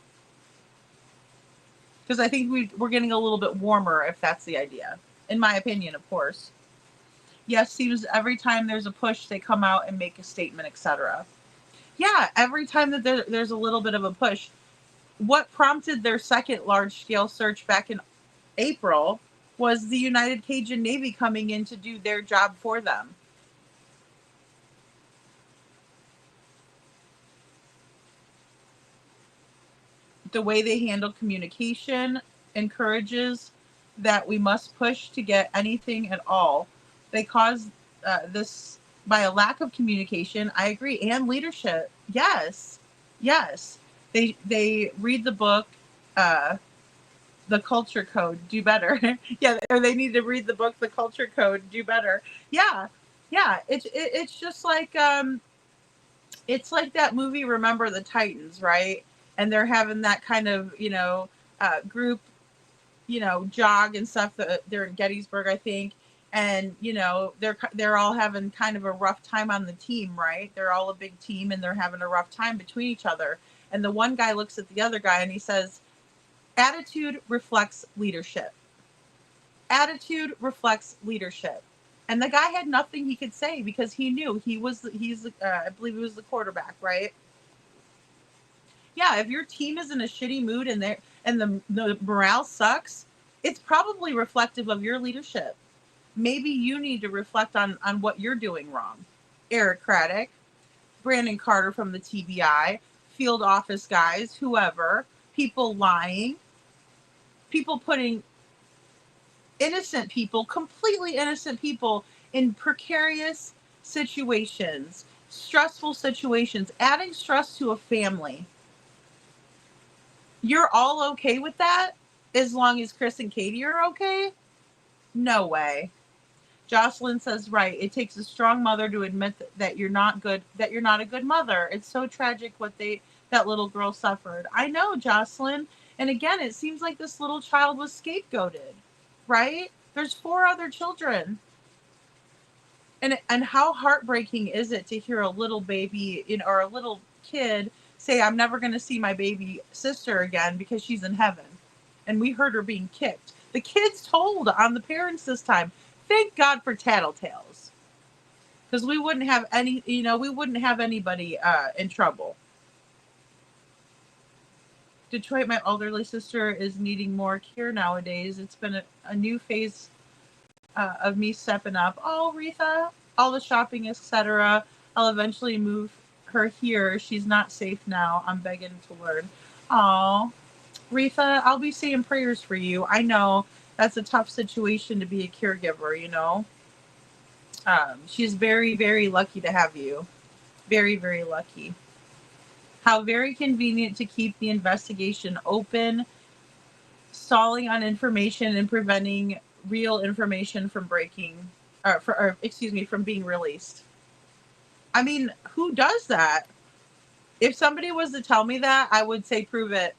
Because I think we're getting a little bit warmer, if that's the idea. In my opinion, of course. Yes, seems every time there's a push, they come out and make a statement, etc. Yeah, every time that there's a little bit of a push. What prompted their second large-scale search back in April was the United Cajun Navy coming in to do their job for them. the way they handle communication encourages that we must push to get anything at all. They cause this by a lack of communication. I agree. And leadership. Yes. Yes. They read the book, The Culture Code, do better. Yeah. Or they need to read the book, The Culture Code, do better. Yeah. Yeah. It's just like, it's like that movie, Remember the Titans, right? And they're having that kind of, group, jog and stuff. They're in Gettysburg, I think. And, they're all having kind of a rough time on the team, right? They're all a big team and they're having a rough time between each other. And the one guy looks at the other guy and he says, attitude reflects leadership. Attitude reflects leadership. And the guy had nothing he could say because he knew I believe he was the quarterback, right? Yeah, if your team is in a shitty mood and the morale sucks, it's probably reflective of your leadership. Maybe you need to reflect on what you're doing wrong. Eric Craddock, Brandon Carter from the TBI, field office guys, whoever, people lying, people putting innocent people, completely innocent people, in precarious situations, stressful situations, adding stress to a family. You're all okay with that as long as Chris and Katie are okay? No way. Jocelyn says, right, it takes a strong mother to admit that you're not good, that you're not a good mother. It's so tragic what that little girl suffered. I know, Jocelyn. And again, it seems like this little child was scapegoated, right? There's 4 other children. And how heartbreaking is it to hear a little baby, or a little kid say, I'm never going to see my baby sister again because she's in heaven. And we heard her being kicked. The kids told on the parents this time. Thank God for tattletales. Because we wouldn't have anybody in trouble. Detroit, my elderly sister is needing more care nowadays. It's been a new phase of me stepping up. Oh, Retha, all the shopping, etc. I'll eventually move her here. She's not safe now. I'm begging to learn. Oh, Retha, I'll be saying prayers for you. I know that's a tough situation to be a caregiver, She's very, very lucky to have you. Very, very lucky. How very convenient to keep the investigation open, stalling on information and preventing real information from from being released. I mean, who does that? If somebody was to tell me that, I would say, prove it.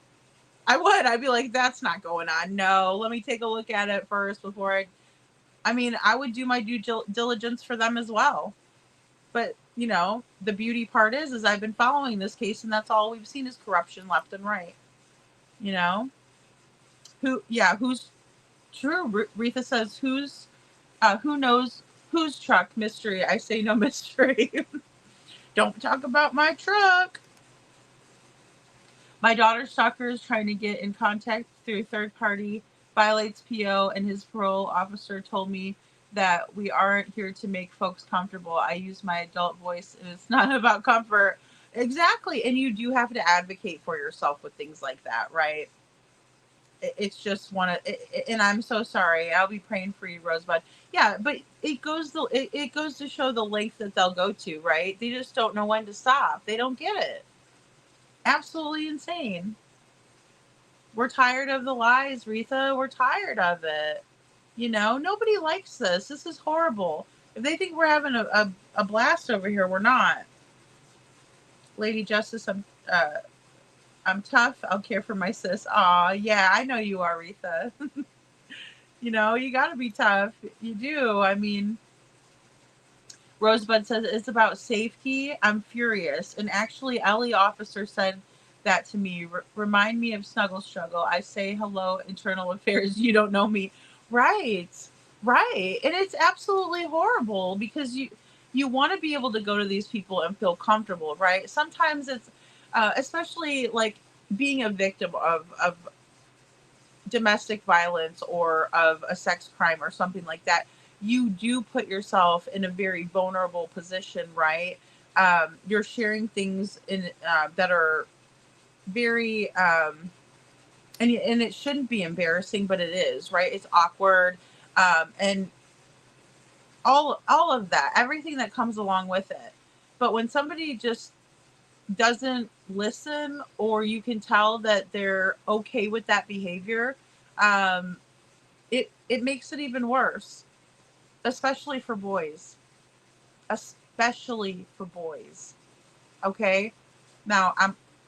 I'd be like, that's not going on. No, let me take a look at it first before I would do my due diligence for them as well. But, the beauty part is I've been following this case and that's all we've seen is corruption left and right. Who's true? Retha says, who knows whose truck? Mystery. I say no mystery. Don't talk about my truck. My daughter's stalker is trying to get in contact through a third party, violates PO, and his parole officer told me that we aren't here to make folks comfortable. I use my adult voice and it's not about comfort. Exactly. And you do have to advocate for yourself with things like that, right? It's just and I'm so sorry. I'll be praying for you, Rosebud. Yeah, but it goes to show the length that they'll go to, right? They just don't know when to stop. They don't get it. Absolutely insane. We're tired of the lies, Retha. We're tired of it. Nobody likes this. This is horrible. If they think we're having a blast over here, we're not. Lady Justice, I'm tough. I'll care for my sis. Aw, yeah, I know you are, Retha. You gotta be tough. You do. Rosebud says it's about safety. I'm furious. And actually, Ellie officer said that to me. Remind me of Snuggle Struggle. I say hello, internal affairs. You don't know me. Right. And it's absolutely horrible because you want to be able to go to these people and feel comfortable, right? Sometimes it's, especially like being a victim of domestic violence or of a sex crime or something like that, you do put yourself in a very vulnerable position, right? You're sharing things that are very And it shouldn't be embarrassing, but it is, right? It's awkward. And all of that, everything that comes along with it. But when somebody just doesn't listen, or you can tell that they're okay with that behavior, it makes it even worse, especially for boys. Especially for boys. Okay? Now,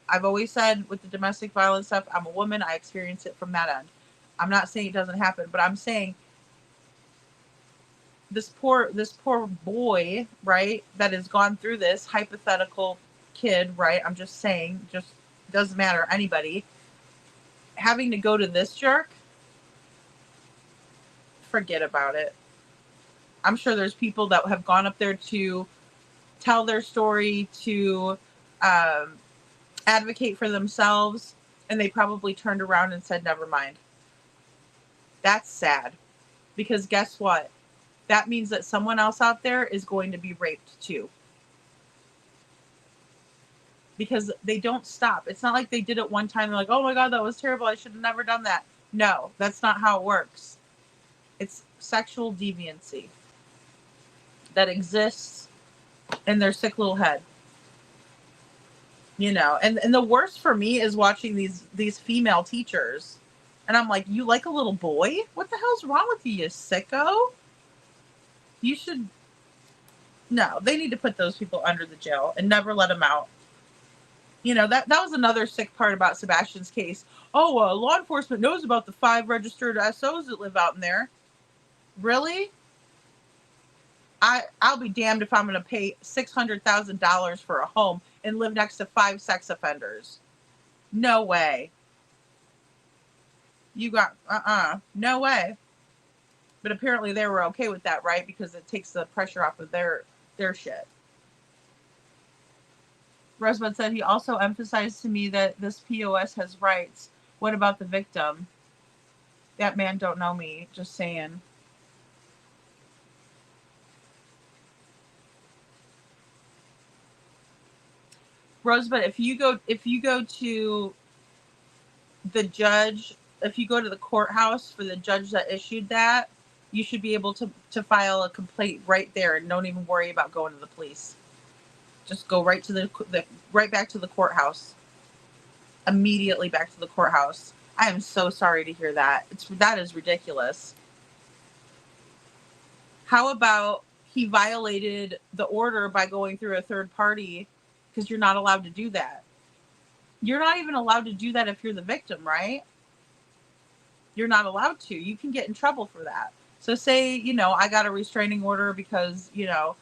I've always said with the domestic violence stuff, I'm a woman, I experience it from that end. I'm not saying it doesn't happen, but I'm saying this poor boy, right, that has gone through this, hypothetical kid, right? I'm just saying, just doesn't matter, anybody having to go to this jerk, forget about it. I'm sure there's people that have gone up there to tell their story, to advocate for themselves, and they probably turned around and said, never mind. That's sad, because guess what? That means that someone else out there is going to be raped too. Because they don't stop. It's not like they did it one time. They're like, oh my God, that was terrible. I should have never done that. No, that's not how it works. It's sexual deviancy that exists in their sick little head. You know, and the worst for me is watching these female teachers. And I'm like, you like a little boy? What the hell's wrong with you, you sicko? You should... No, they need to put those people under the jail and never let them out. You know, that was another sick part about Sebastian's case. Oh, law enforcement knows about the 5 registered SOs that live out in there. Really? I'll be damned if I'm going to pay $600,000 for a home and live next to 5 sex offenders. No way. You got, no way. But apparently they were okay with that, right? Because it takes the pressure off of their shit. Rosebud said he also emphasized to me that this POS has rights. What about the victim? That man don't know me, just saying. Rosebud, if you go to the judge, if you go to the courthouse for the judge that issued that, you should be able to file a complaint right there and don't even worry about going to the police. Just go right to right back to the courthouse. Immediately back to the courthouse. I am so sorry to hear that. That is ridiculous. How about he violated the order by going through a third party, because you're not allowed to do that. You're not even allowed to do that if you're the victim, right? You're not allowed to. You can get in trouble for that. So say, you know, I got a restraining order because, you know,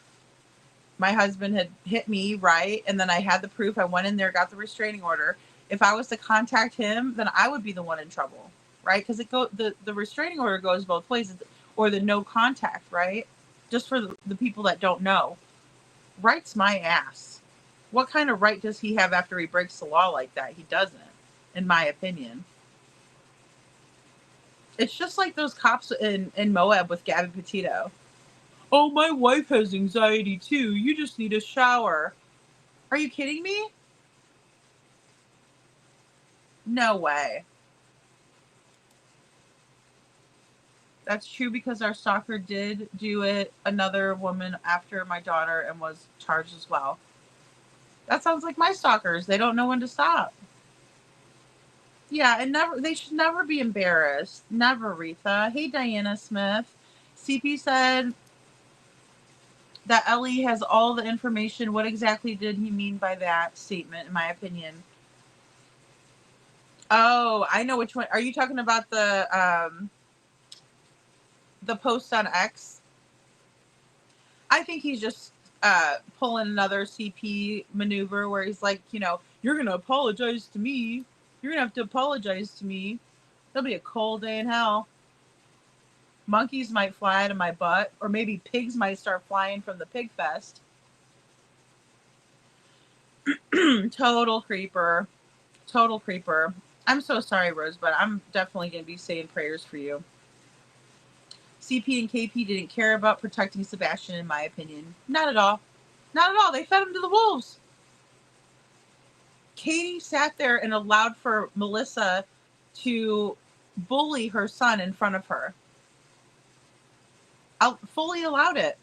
my husband had hit me, right? And then I had the proof. I went in there, got the restraining order. If I was to contact him, then I would be the one in trouble, right? Because the restraining order goes both ways, or the no contact, right? Just for the people that don't know. Right's my ass. What kind of right does he have after he breaks the law like that? He doesn't, in my opinion. It's just like those cops in Moab with Gabby Petito. Oh, my wife has anxiety too. You just need a shower. Are you kidding me? No way. That's true, because our stalker did do it, another woman, after my daughter, and was charged as well. That sounds like my stalkers. They don't know when to stop. Yeah, and they should never be embarrassed. Never, Retha. Hey, Diana Smith. CP said that Ellie has all the information. What exactly did he mean by that statement, in my opinion? Oh, I know which one. Are you talking about the post on X? I think he's just pulling another CP maneuver where he's like, you know, you're going to apologize to me. You're going to have to apologize to me. There'll be a cold day in hell. Monkeys might fly out of my butt, or maybe pigs might start flying from the pig fest. Total creeper. Total creeper. I'm so sorry, Rose, but I'm definitely going to be saying prayers for you. CP and KP didn't care about protecting Sebastian, in my opinion. Not at all. Not at all. They fed him to the wolves. Katie sat there and allowed for Melissa to bully her son in front of her. Fully allowed it.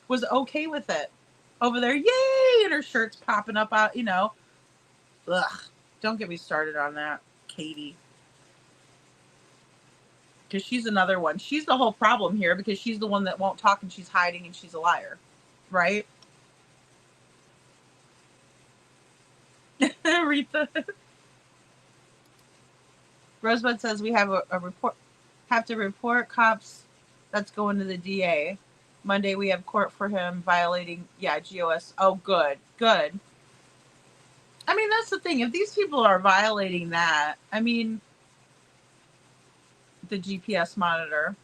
Was okay with it. Over there, yay! And her shirt's popping up out, you know. Ugh. Don't get me started on that, Katie. Because she's another one. She's the whole problem here because she's the one that won't talk and she's hiding and she's a liar. Right? Aretha. Rosebud says we have a report, have to report cops. That's going to the DA. Monday we have court for him violating, GOS. Oh, good. Good. I mean, that's the thing. If these people are violating that, I mean, the GPS monitor.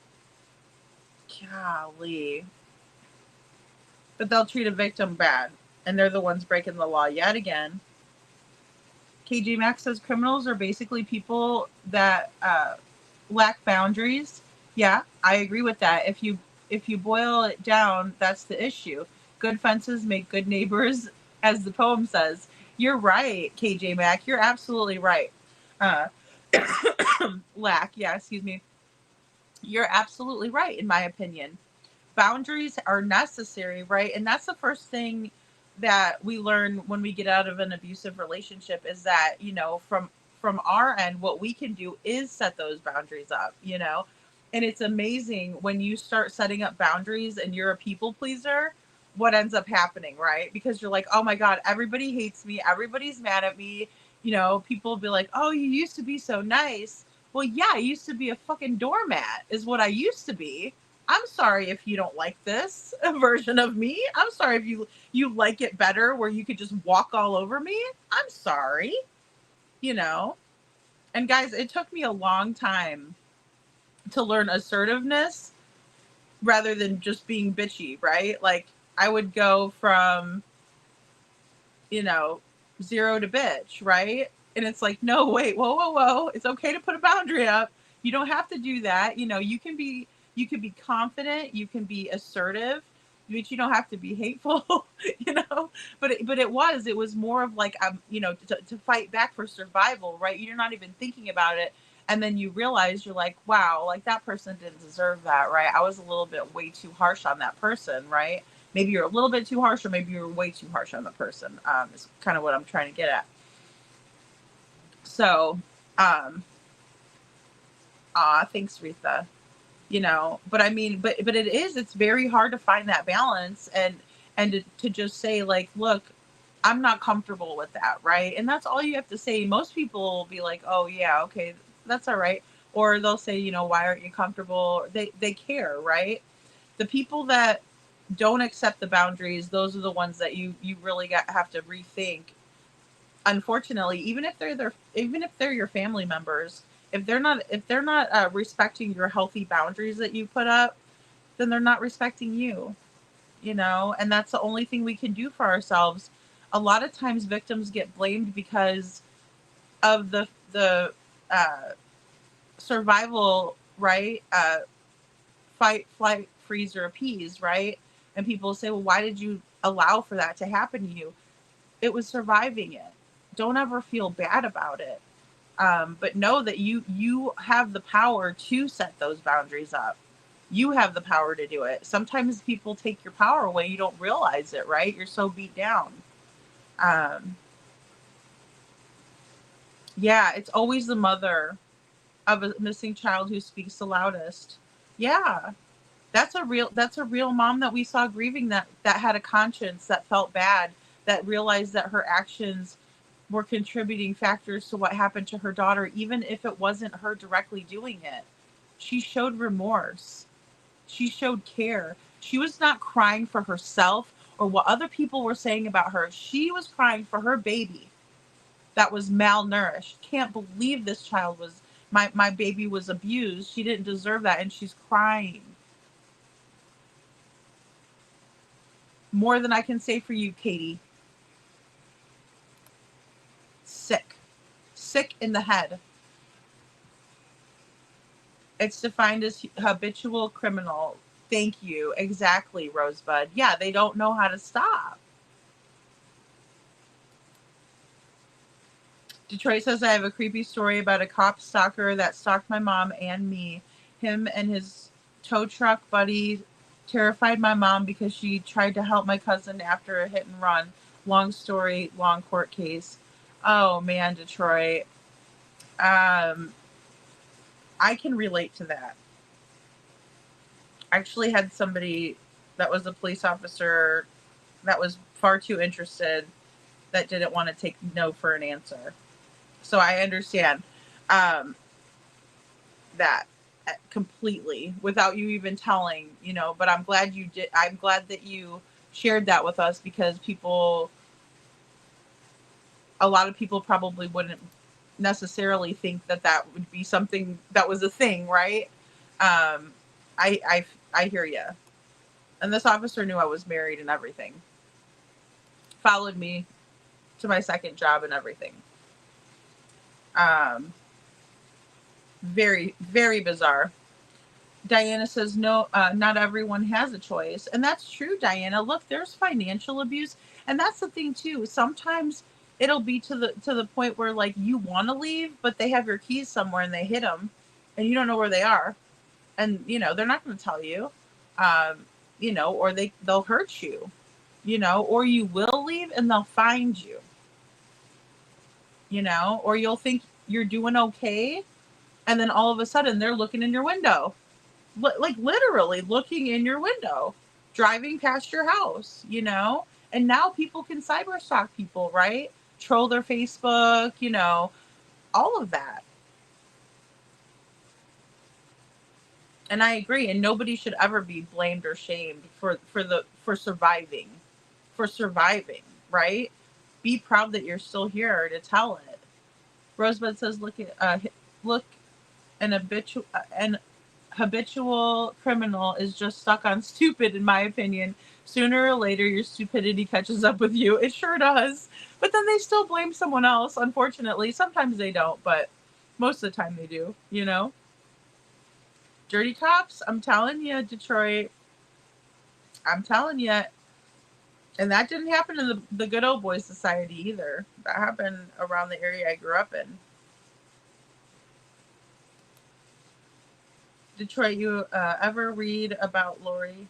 Golly. But they'll treat a victim bad. And they're the ones breaking the law yet again. KJ Maxx says criminals are basically people that lack boundaries. Yeah, I agree with that. If you boil it down, that's the issue. Good fences make good neighbors, as the poem says. You're right, KJ Mack. You're absolutely right. Excuse me. You're absolutely right, in my opinion. Boundaries are necessary, right? And that's the first thing that we learn when we get out of an abusive relationship is that, you know, from our end, what we can do is set those boundaries up, you know? And it's amazing when you start setting up boundaries and you're a people pleaser, what ends up happening, right? Because you're like, oh my God, everybody hates me. Everybody's mad at me. You know, people will be like, oh, you used to be so nice. Well, yeah, I used to be a fucking doormat is what I used to be. I'm sorry if you don't like this version of me. I'm sorry if you like it better where you could just walk all over me. I'm sorry. You know? And guys, it took me a long time to learn assertiveness rather than just being bitchy, right? Like I would go from, you know, 0 to bitch, right? And it's like, no, wait, whoa. It's okay to put a boundary up. You don't have to do that. You know, you can be confident, you can be assertive, but you don't have to be hateful, you know? But it was more of like, you know, to fight back for survival, right? You're not even thinking about it. And then you realize you're like, wow, like that person didn't deserve that, right? I was a little bit way too harsh on that person, right? Maybe you're a little bit too harsh or maybe you're way too harsh on the person. Is kind of what I'm trying to get at. So, thanks, Retha. You know, but I mean, but it's very hard to find that balance and to just say like, look, I'm not comfortable with that, right? And that's all you have to say. Most people will be like, oh yeah, okay, that's all right. Or they'll say, you know, why aren't you comfortable? They care, right? The people that don't accept the boundaries, those are the ones that you really have to rethink. Unfortunately, even if they're your family members, if they're not respecting your healthy boundaries that you put up, then they're not respecting you, you know. And that's the only thing we can do for ourselves. A lot of times victims get blamed because of the survival, right? Fight, flight, freeze, or appease, right? And people say, well, why did you allow for that to happen to you? It was surviving it. Don't ever feel bad about it. But know that you have the power to set those boundaries up. You have the power to do it. Sometimes people take your power away. You don't realize it, right? You're so beat down. Yeah, it's always the mother of a missing child who speaks the loudest. Yeah. That's a real mom that we saw grieving that had a conscience, that felt bad, that realized that her actions were contributing factors to what happened to her daughter, even if it wasn't her directly doing it. She showed remorse. She showed care. She was not crying for herself or what other people were saying about her. She was crying for her baby that was malnourished. Can't believe this child was, my baby was abused. She didn't deserve that. And she's crying. More than I can say for you, Katie. Sick in the head. It's defined as habitual criminal. Thank you. Exactly, Rosebud. Yeah, they don't know how to stop. Detroit says, I have a creepy story about a cop stalker that stalked my mom and me. Him and his tow truck buddy terrified my mom because she tried to help my cousin after a hit and run. Long story, long court case. Oh man, Detroit. I can relate to that. I actually had somebody that was a police officer that was far too interested, that didn't want to take no for an answer. So I understand that completely without you even telling, but I'm glad you did. I'm glad that you shared that with us, because a lot of people probably wouldn't necessarily think that would be something that was a thing, right? I hear you. And this officer knew I was married and everything. Followed me to my second job and everything. Very, very bizarre. Diana says, no, not everyone has a choice. And that's true, Diana. Look, there's financial abuse. And that's the thing too. Sometimes it'll be to the point where like you want to leave, but they have your keys somewhere and they hid them and you don't know where they are. And, they're not going to tell you, or they'll hurt you, or you will leave and they'll find you, or you'll think you're doing okay. And then all of a sudden they're looking in your window. Like literally looking in your window, driving past your house, and now people can cyber stalk people, right? Troll their Facebook, all of that. And I agree. And nobody should ever be blamed or shamed for surviving, right? Be proud that you're still here to tell it. Rosebud says, look, an habitual criminal is just stuck on stupid, in my opinion. Sooner or later, your stupidity catches up with you. It sure does. But then they still blame someone else, unfortunately. Sometimes they don't, but most of the time they do, Dirty cops, I'm telling you, Detroit. I'm telling you. And that didn't happen in the good old boy society either. That happened around the area I grew up in. Detroit, you ever read about Lori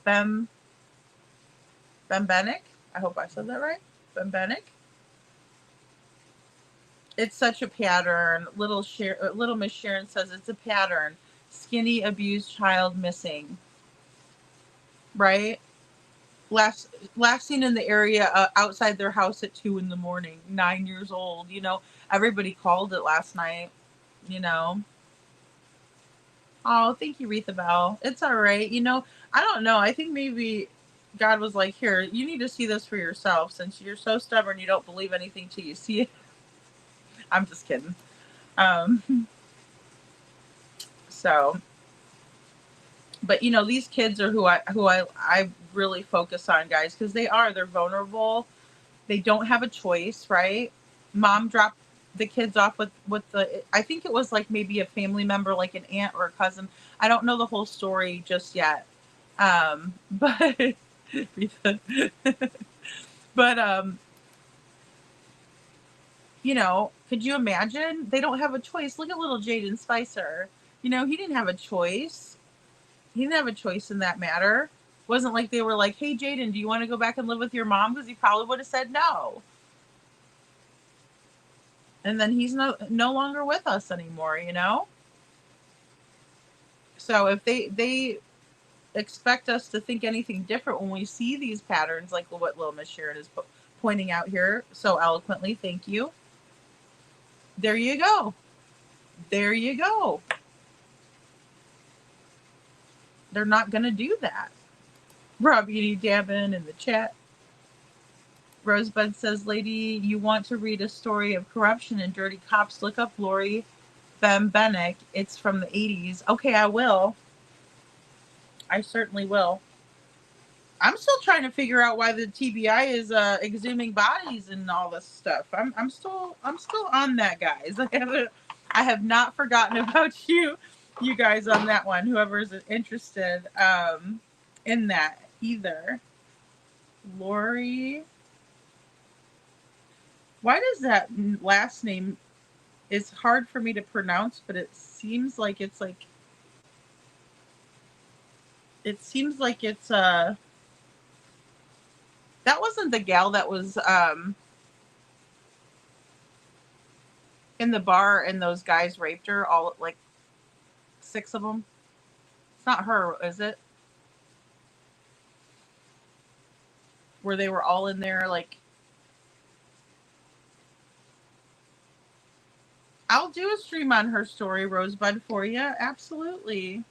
Bembenek? I hope I said that right. Bembenek. It's such a pattern. Little Miss Sharon says it's a pattern. Skinny, abused child missing. Right? Last seen in the area outside their house at 2 a.m, 9 years old. Everybody called it last night. Oh, thank you, Retha Bell. It's all right. I don't know. I think maybe God was like, here, you need to see this for yourself, since you're so stubborn you don't believe anything till you see it. I'm just kidding. So, but these kids are who I really focus on, guys, because they're vulnerable. They don't have a choice, right? Mom dropped the kids off with I think it was like maybe a family member, like an aunt or a cousin. I don't know the whole story just yet. But but could you imagine? They don't have a choice. Look at little Jaden Spicer. He didn't have a choice. He didn't have a choice in that matter. It wasn't like they were like, hey, Jaden, do you want to go back and live with your mom? Because he probably would have said no. And then he's no longer with us anymore, So if they expect us to think anything different when we see these patterns, like what Little Miss Sharon is pointing out here so eloquently, thank you. There you go. There you go. They're not going to do that. Rob Beauty Dabbin in the chat. Rosebud says, lady, you want to read a story of corruption and dirty cops? Look up Lori Bembenek. It's from the 80s. Okay, I will. I certainly will. I'm still trying to figure out why the TBI is exhuming bodies and all this stuff. I'm still on that, guys. I have not forgotten about you guys on that one. Whoever's interested in that either. Lori Why does that last name, it's hard for me to pronounce, but it seems like it's that wasn't the gal that was in the bar and those guys raped her, all like 6 of them. It's not her, is it? Where they were all in there, like. I'll do a stream on her story, Rosebud, for you. Absolutely.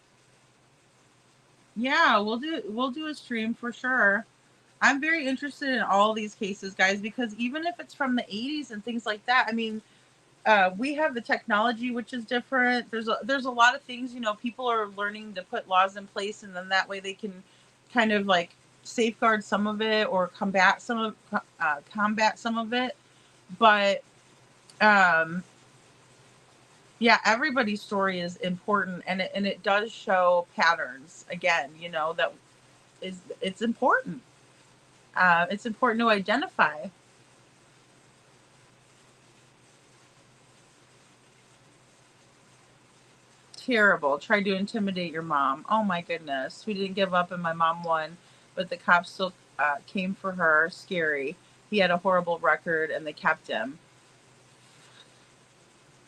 Yeah, we'll do a stream for sure. I'm very interested in all these cases, guys, because even if it's from the 80s and things like that, I mean, we have the technology, which is different. There's a lot of things, people are learning to put laws in place, and then that way they can kind of like safeguard some of it or combat some of it. But yeah, everybody's story is important, and it does show patterns again, that it's important. It's important to identify. Terrible. Tried to intimidate your mom. Oh my goodness. We didn't give up and my mom won, but the cops still came for her. Scary. He had a horrible record and they kept him.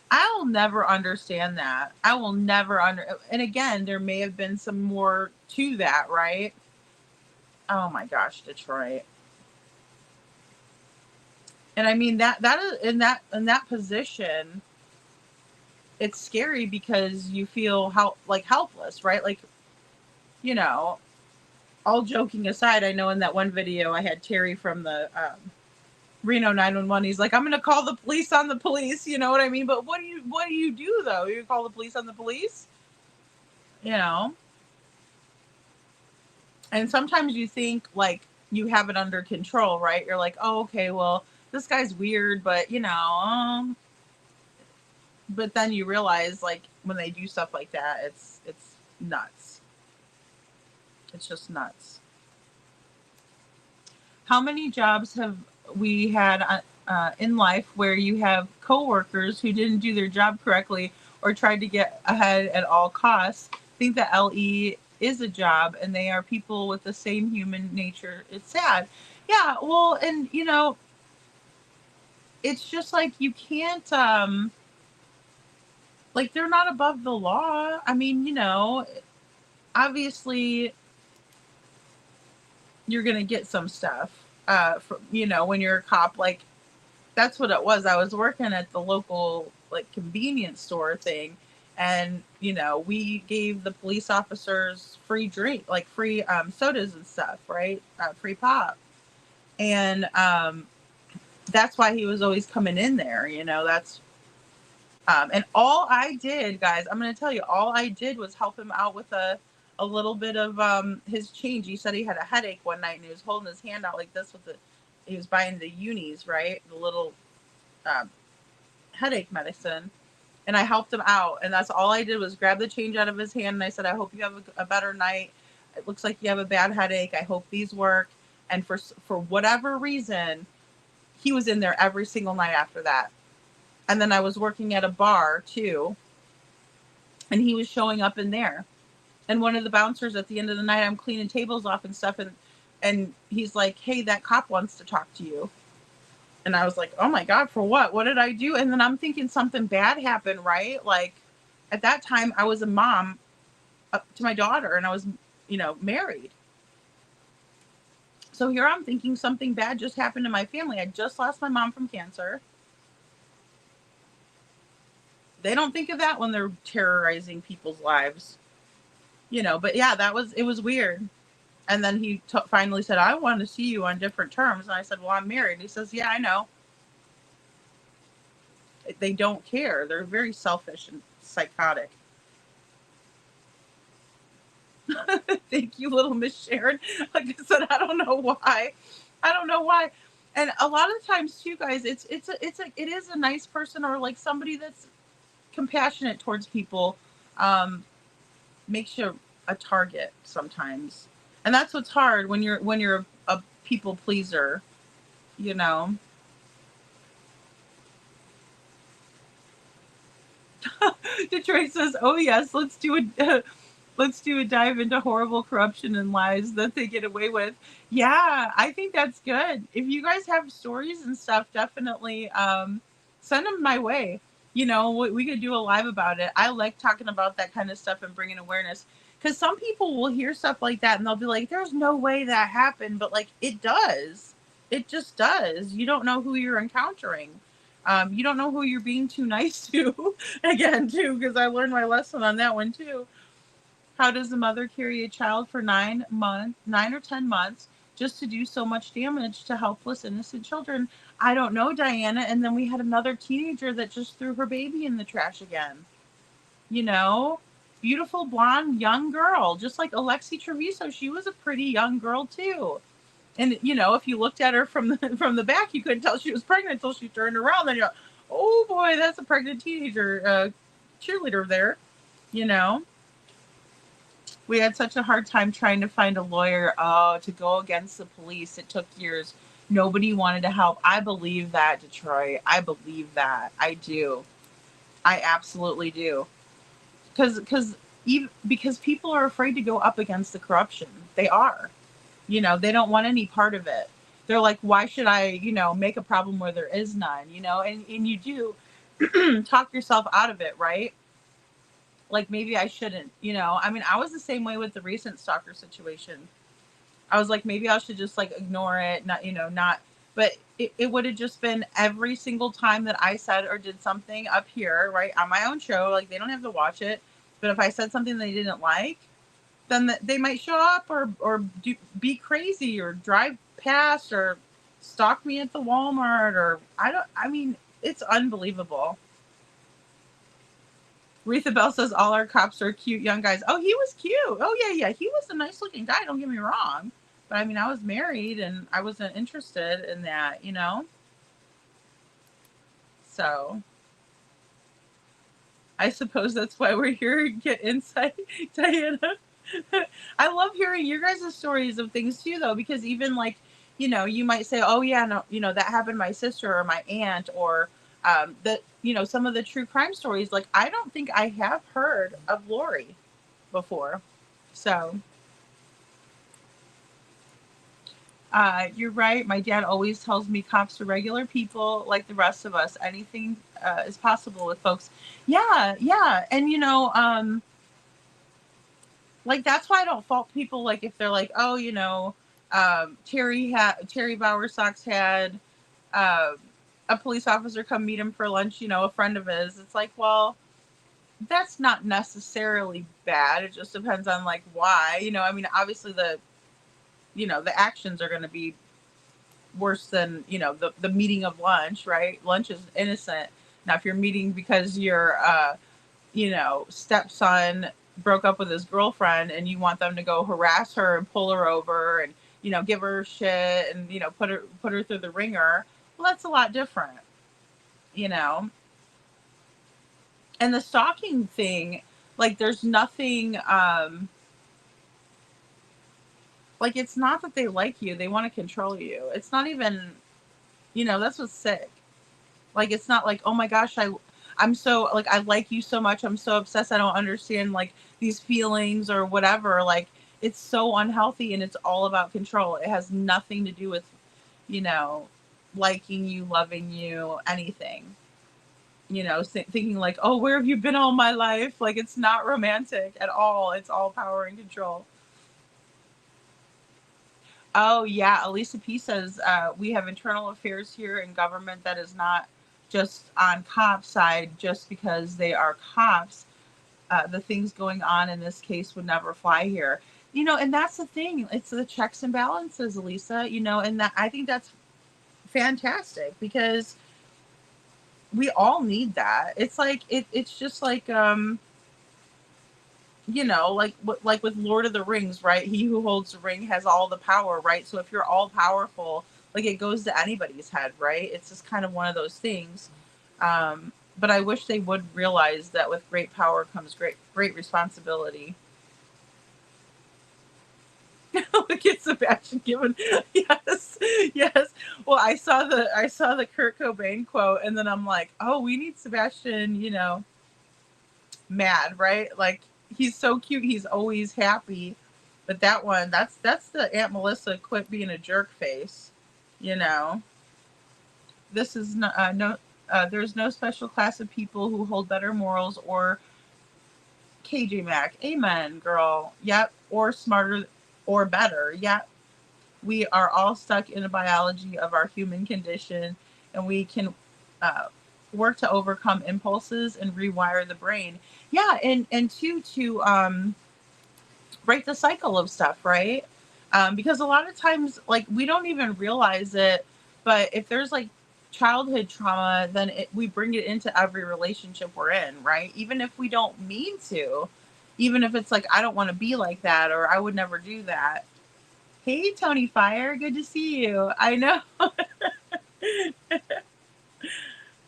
I'll never understand that. I will never and again, there may have been some more to that, right? Oh my gosh, Detroit. And I mean that is in that position, it's scary because you feel helpless, right? Like, all joking aside, I know in that one video I had Terry from the Reno 911. He's like, I'm going to call the police on the police. You know what I mean? But what do you do though? You call the police on the police? And sometimes you think like you have it under control, right? You're like, oh, okay, well, this guy's weird, but but then you realize like when they do stuff like that, it's nuts. It's just nuts. How many jobs have we had in life where you have coworkers who didn't do their job correctly or tried to get ahead at all costs? Think that LE is a job and they are people with the same human nature. It's sad. Yeah, well, and it's just like you can't like they're not above the law. I mean, obviously you're going to get some stuff from, when you're a cop. Like that's what it was. I was working at the local like convenience store thing, and we gave the police officers free drink, like free sodas and stuff, right? Free pop. And that's why he was always coming in there. That's and all I did, guys, I'm going to tell you, all I did was help him out with a little bit of his change. He said he had a headache one night and he was holding his hand out like this he was buying the unis, right? The little headache medicine. And I helped him out. And that's all I did was grab the change out of his hand. And I said, I hope you have a better night. It looks like you have a bad headache. I hope these work. And for whatever reason, he was in there every single night after that. And then I was working at a bar too. And he was showing up in there. And one of the bouncers at the end of the night, I'm cleaning tables off and stuff. And he's like, hey, that cop wants to talk to you. And I was like, oh my God, for what? What did I do? And then I'm thinking something bad happened, right? Like at that time I was a mom to my daughter and I was, married. So here I'm thinking something bad just happened to my family. I just lost my mom from cancer. They don't think of that when they're terrorizing people's lives, but yeah, it was weird. And then he finally said, I want to see you on different terms. And I said, well, I'm married. And he says, yeah, I know. They don't care. They're very selfish and psychotic. Thank you, little Miss Sharon. Like I said, I don't know why. And a lot of times too, guys, it is a nice person or like somebody that's compassionate towards people, makes you a target sometimes. And that's what's hard when you're a people pleaser, Detroit says, "Oh yes, let's do a dive into horrible corruption and lies that they get away with." Yeah, I think that's good. If you guys have stories and stuff, definitely send them my way. We could do a live about it. I like talking about that kind of stuff and bringing awareness, because some people will hear stuff like that and they'll be like, "There's no way that happened," but like it does. It just does. You don't know who you're encountering. You don't know who you're being too nice to. Again, too, because I learned my lesson on that one too. How does a mother carry a child for 9 or 10 months just to do so much damage to helpless, innocent children? I don't know, Diana. And then we had another teenager that just threw her baby in the trash again. Beautiful blonde young girl, just like Alexi Treviso. She was a pretty young girl too. And if you looked at her from the back, you couldn't tell she was pregnant until she turned around. Then you're like, oh boy, that's a pregnant teenager cheerleader there. We had such a hard time trying to find a lawyer to go against the police. It took years. Nobody wanted to help. I believe that, Detroit. I believe that. I do. I absolutely do. Because people are afraid to go up against the corruption. They are. They don't want any part of it. They're like, why should I, make a problem where there is none, and you do talk yourself out of it, right? Like, maybe I shouldn't, I was the same way with the recent stalker situation. I was like, maybe I should just like ignore it, but it would have just been every single time that I said or did something up here, right, on my own show, like they don't have to watch it, but if I said something they didn't like, then they might show up or be crazy or drive past or stalk me at the Walmart it's unbelievable. Retha Bell says all our cops are cute young guys. Oh, he was cute. Oh yeah. He was a nice looking guy. Don't get me wrong. But I was married and I wasn't interested in that, So I suppose that's why we're here to get insight, Diana. I love hearing your guys' stories of things too, though, because even like, you might say, oh yeah, no, that happened to my sister or my aunt, or that, some of the true crime stories, like I don't think I have heard of Lori before. So you're right. My dad always tells me cops are regular people like the rest of us. Anything is possible with folks. Yeah. And like that's why I don't fault people. Like if they're like, oh, Terry Bowersox had a police officer come meet him for lunch. A friend of his. It's like, well, that's not necessarily bad. It just depends on like why. Obviously the actions are going to be worse than the meeting of lunch, right? Lunch is innocent. Now, if you're meeting because your stepson broke up with his girlfriend and you want them to go harass her and pull her over and give her shit and put her through the ringer, well, that's a lot different, and the stalking thing, like there's nothing like it's not that they like you, they want to control you. It's not even that's what's sick. Like it's not like, oh my gosh, I'm so like I like you so much, I'm so obsessed, I don't understand like these feelings or whatever. Like it's so unhealthy and it's all about control. It has nothing to do with liking you, loving you, anything. Thinking like, oh, where have you been all my life? Like it's not romantic at all. It's all power and control. Oh yeah, Elisa P says we have internal affairs here in government that is not just on cops' side just because they are cops. The things going on in this case would never fly here. And that's the thing. It's the checks and balances, Elisa. And that I think that's fantastic because we all need that. It's like it's just like like with Lord of the Rings, right? He who holds the ring has all the power, right? So if you're all powerful, like it goes to anybody's head, right? It's just kind of one of those things. But I wish they would realize that with great power comes great responsibility. Look at Sebastian given. Yes. Well, I saw the Kurt Cobain quote, and then I'm like, oh, we need Sebastian, mad, right? Like, he's so cute, he's always happy. But that one, that's the Aunt Melissa quit being a jerk face, you know. This is there's no special class of people who hold better morals or KJ Mac. Amen, girl. Yep. Or smarter or better. Yep. We are all stuck in a biology of our human condition, and we can work to overcome impulses and rewire the brain. Yeah, and to break the cycle of stuff, right? Because a lot of times, like, we don't even realize it, but if there's like childhood trauma, then we bring it into every relationship we're in, right? Even if we don't mean to, even if it's like, I don't want to be like that, or I would never do that. Hey, Tony Fire, good to see you. I know.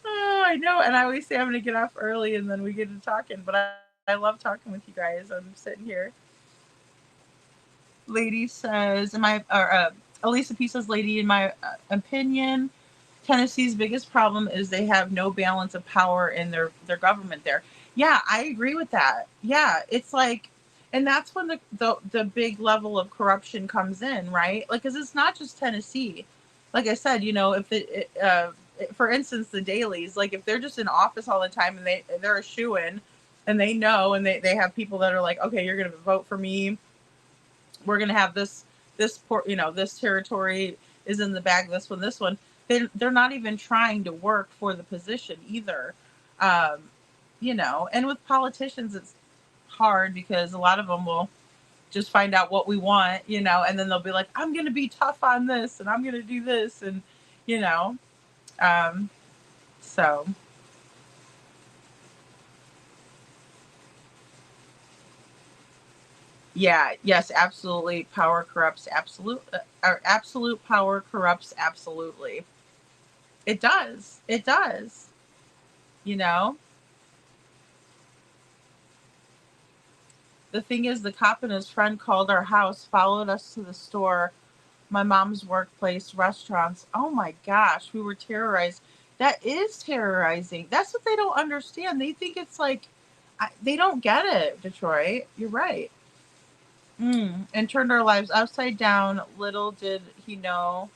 Oh, I know. And I always say I'm going to get off early and then we get to talking, but I love talking with you guys. I'm sitting here. Lady says, Elisa P says, lady, in my opinion, Tennessee's biggest problem is they have no balance of power in their government there. Yeah, I agree with that. Yeah, it's like, and that's when the big level of corruption comes in, right? Like, because it's not just Tennessee. Like I said, you know, if for instance, the dailies, like if they're just in office all the time and they're a shoo-in and they know, and they have people that are like, okay, you're going to vote for me. We're going to have this port, you know, this territory is in the bag, this one. They're not even trying to work for the position either. You know, and with politicians, it's hard because a lot of them will just find out what we want, you know, and then they'll be like, I'm going to be tough on this and I'm going to do this. And, you know, so. Yeah, yes, absolutely. Power corrupts absolute power corrupts absolutely. It does. It does. You know? The thing is, the cop and his friend called our house, followed us to the store, my mom's workplace, restaurants. Oh my gosh, we were terrorized. That is terrorizing. That's what they don't understand. They think it's like, they don't get it, Detroit. You're right. And turned our lives upside down. Little did he know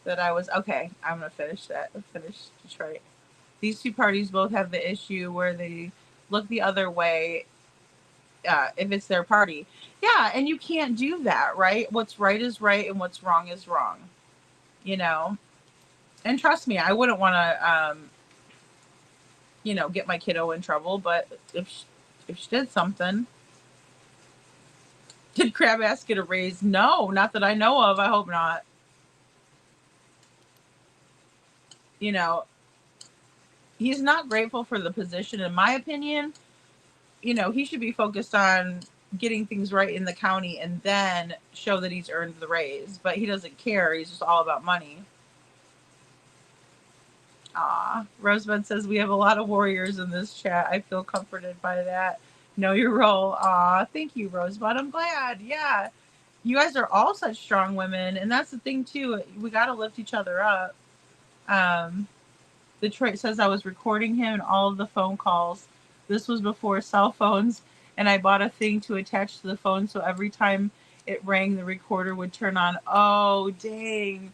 that I was okay. I'm gonna finish Detroit. These two parties both have the issue where they look the other way if it's their party. Yeah, and you can't do that, right? What's right is right, and what's wrong is wrong. You know, and trust me, I wouldn't want to, you know, get my kiddo in trouble. But if she did something, did Crab Ass get a raise? No, not that I know of. I hope not. You know, he's not grateful for the position, in my opinion. You know, he should be focused on getting things right in the county and then show that he's earned the raise. But he doesn't care. He's just all about money. Rosebud says, we have a lot of warriors in this chat. I feel comforted by that. Know your role. Thank you, Rosebud. I'm glad. Yeah. You guys are all such strong women. And that's the thing, too. We got to lift each other up. Detroit says, I was recording him and all of the phone calls. This was before cell phones, and I bought a thing to attach to the phone so every time it rang, the recorder would turn on. Oh, dang.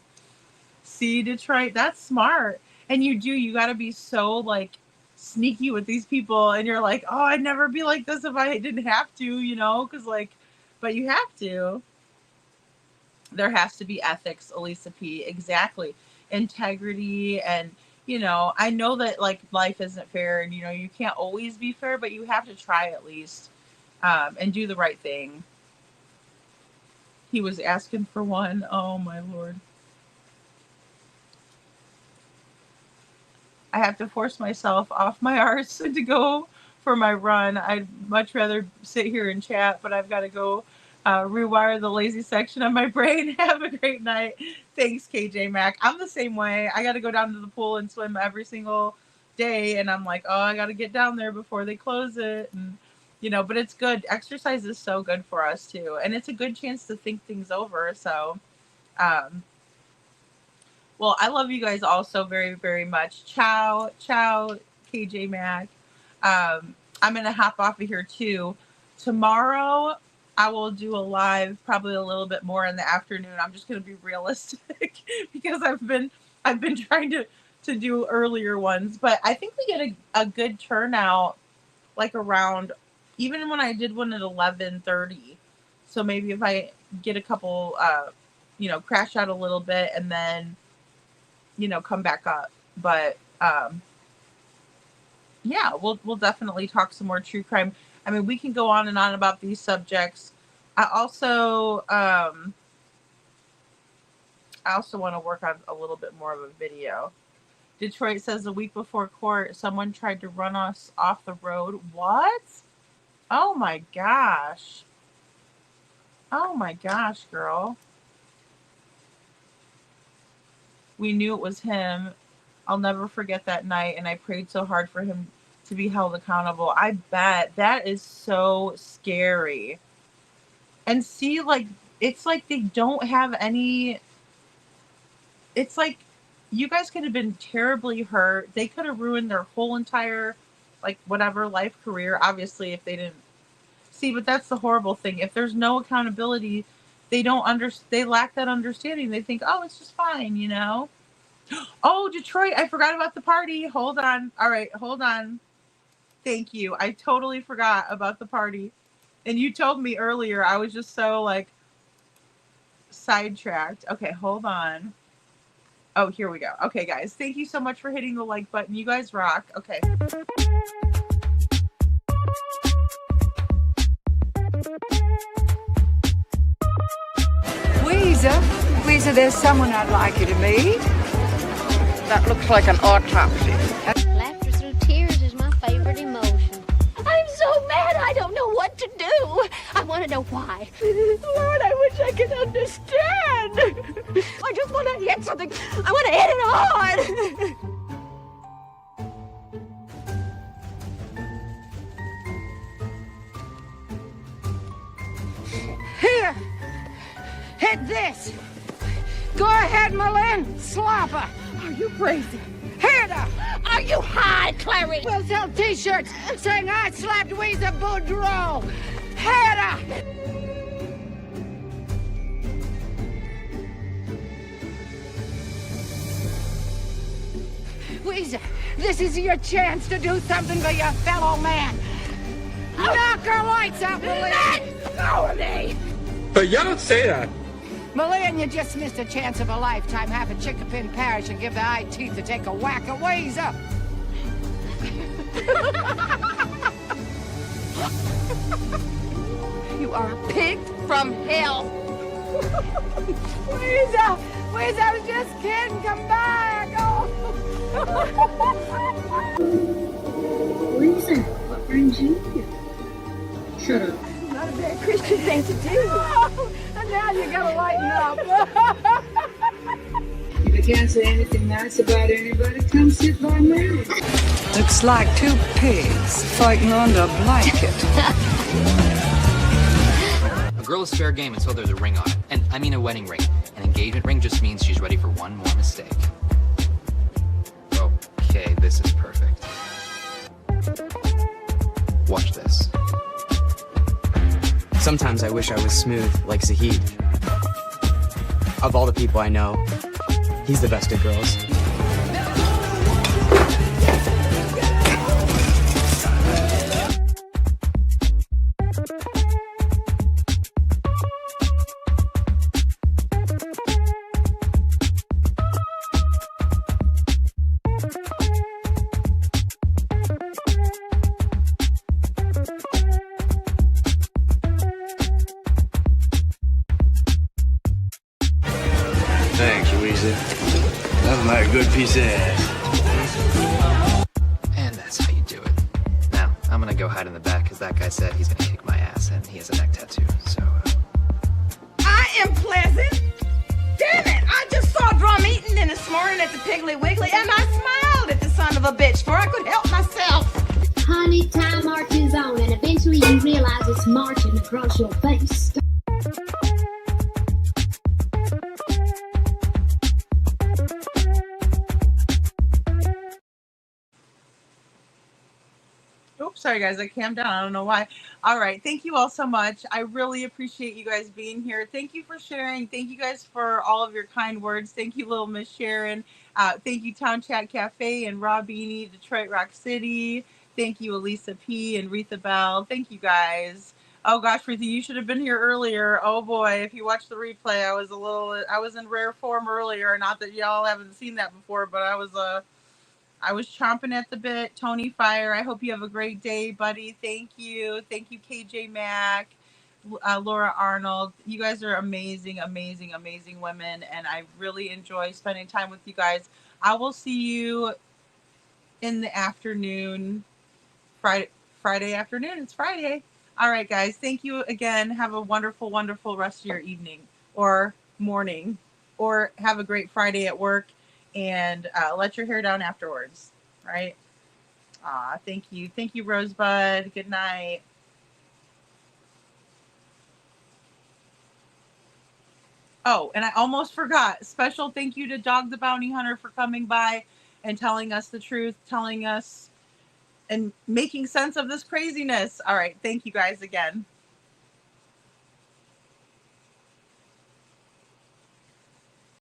See, Detroit, that's smart. And you got to be so, like, sneaky with these people. And you're like, oh, I'd never be like this if I didn't have to, you know, because, like, but you have to. There has to be ethics, Elisa P. Exactly. Integrity. And, you know, I know that, like, life isn't fair and, you know, you can't always be fair, but you have to try at least and do the right thing. He was asking for one. Oh, my Lord. I have to force myself off my arse to go for my run. I'd much rather sit here and chat, but I've got to go rewire the lazy section of my brain. Have a great night. Thanks, KJ Mac. I'm the same way. I got to go down to the pool and swim every single day, and I'm like, oh, I got to get down there before they close it. And, you know, but it's good. Exercise is so good for us, too. And it's a good chance to think things over. So, well, I love you guys all so very, very much. Ciao, ciao. KJ Mack. I'm going to hop off of here too. Tomorrow, I will do a live, probably a little bit more in the afternoon. I'm just going to be realistic because I've been trying to do earlier ones, but I think we get a good turnout, like around, even when I did one at 11:30. So maybe if I get a couple, crash out a little bit and then, come back up. But yeah, we'll definitely talk some more true crime. I mean, we can go on and on about these subjects. I also want to work on a little bit more of a video. Detroit says the week before court, someone tried to run us off the road. What? Oh my gosh. Oh my gosh, girl. We knew it was him. I'll never forget that night, and I prayed so hard for him to be held accountable. I bet. That is so scary. And see, like, it's like they don't have any... It's like you guys could have been terribly hurt. They could have ruined their whole entire, like, whatever life career, obviously, if they didn't see. But that's the horrible thing. If there's no accountability, they lack that understanding. They think, oh, it's just fine, Oh, Detroit, I forgot about the party. Hold on. All right, hold on. Thank you. I totally forgot about the party. And you told me earlier. I was just so, like, sidetracked. Okay, hold on. Oh, here we go. Okay, guys. Thank you so much for hitting the like button. You guys rock. Okay. Weezer, there's someone I'd like you to meet. That looks like an autopsy. Laughter through tears is my favorite emotion. I'm so mad I don't know what to do. I want to know why. Lord, I wish I could understand. I just want to hit something. I want to hit it hard. Here, hit this. Go ahead, Malin. Slap her. Are you crazy? Hit her. Are you high, Clary? We'll sell t-shirts saying I slapped Weezer Boudreaux. Hit her. Weezer, this is your chance to do something for your fellow man. Knock her lights out, Malin. Let go of me. But you don't say that. Malin, you just missed a chance of a lifetime. Have a chickapin parish and give the eye teeth to take a whack at Weezer. You are a pig from hell. Weezer, I was just kidding. Come back. Oh. Weezer, what brings you here? Shut up. Not a bad Christian thing to do. Oh, and now you gotta lighten up. If you can't say anything nice about anybody, come sit by me. Looks like two pigs fighting under a blanket. A girl is fair game until there's a ring on it. And I mean a wedding ring. An engagement ring just means she's ready for one more mistake. Okay, this is perfect. Watch this. Sometimes I wish I was smooth like Zahid. Of all the people I know, he's the best at girls. Thanks, Weezer. That's my good piece of ass. And that's how you do it. Now, I'm gonna go hide in the back because that guy said he's gonna kick my ass and he has a neck tattoo, so... I am pleasant. Damn it! I just saw Drum eating in this morning at the Piggly Wiggly, and I smiled at the son of a bitch, for I could help myself. Honey, time marches on, and eventually you realize it's marching across your face. sorry, guys. I calmed down. I don't know why. All right. Thank you all so much. I really appreciate you guys being here. Thank you for sharing. Thank you guys for all of your kind words. Thank you, little Miss Sharon. Thank you, Town Chat Cafe and Rob Beanie, Detroit Rock City. Thank you, Elisa P. and Retha Bell. Thank you, guys. Oh gosh, Retha, you should have been here earlier. Oh boy, if you watch the replay, I was in rare form earlier. Not that y'all haven't seen that before, but I was chomping at the bit. Tony Fire, I hope you have a great day, buddy. Thank you. Thank you, KJ Mack, Laura Arnold. You guys are amazing, amazing, amazing women, and I really enjoy spending time with you guys. I will see you in the afternoon, Friday afternoon. It's Friday. All right, guys. Thank you again. Have a wonderful, wonderful rest of your evening or morning, or have a great Friday at work, and let your hair down afterwards. Right? Thank you. Thank you, Rosebud. Good night. Oh, and I almost forgot. Special thank you to Dog the Bounty Hunter for coming by and telling us the truth, telling us and making sense of this craziness. All right. Thank you guys again.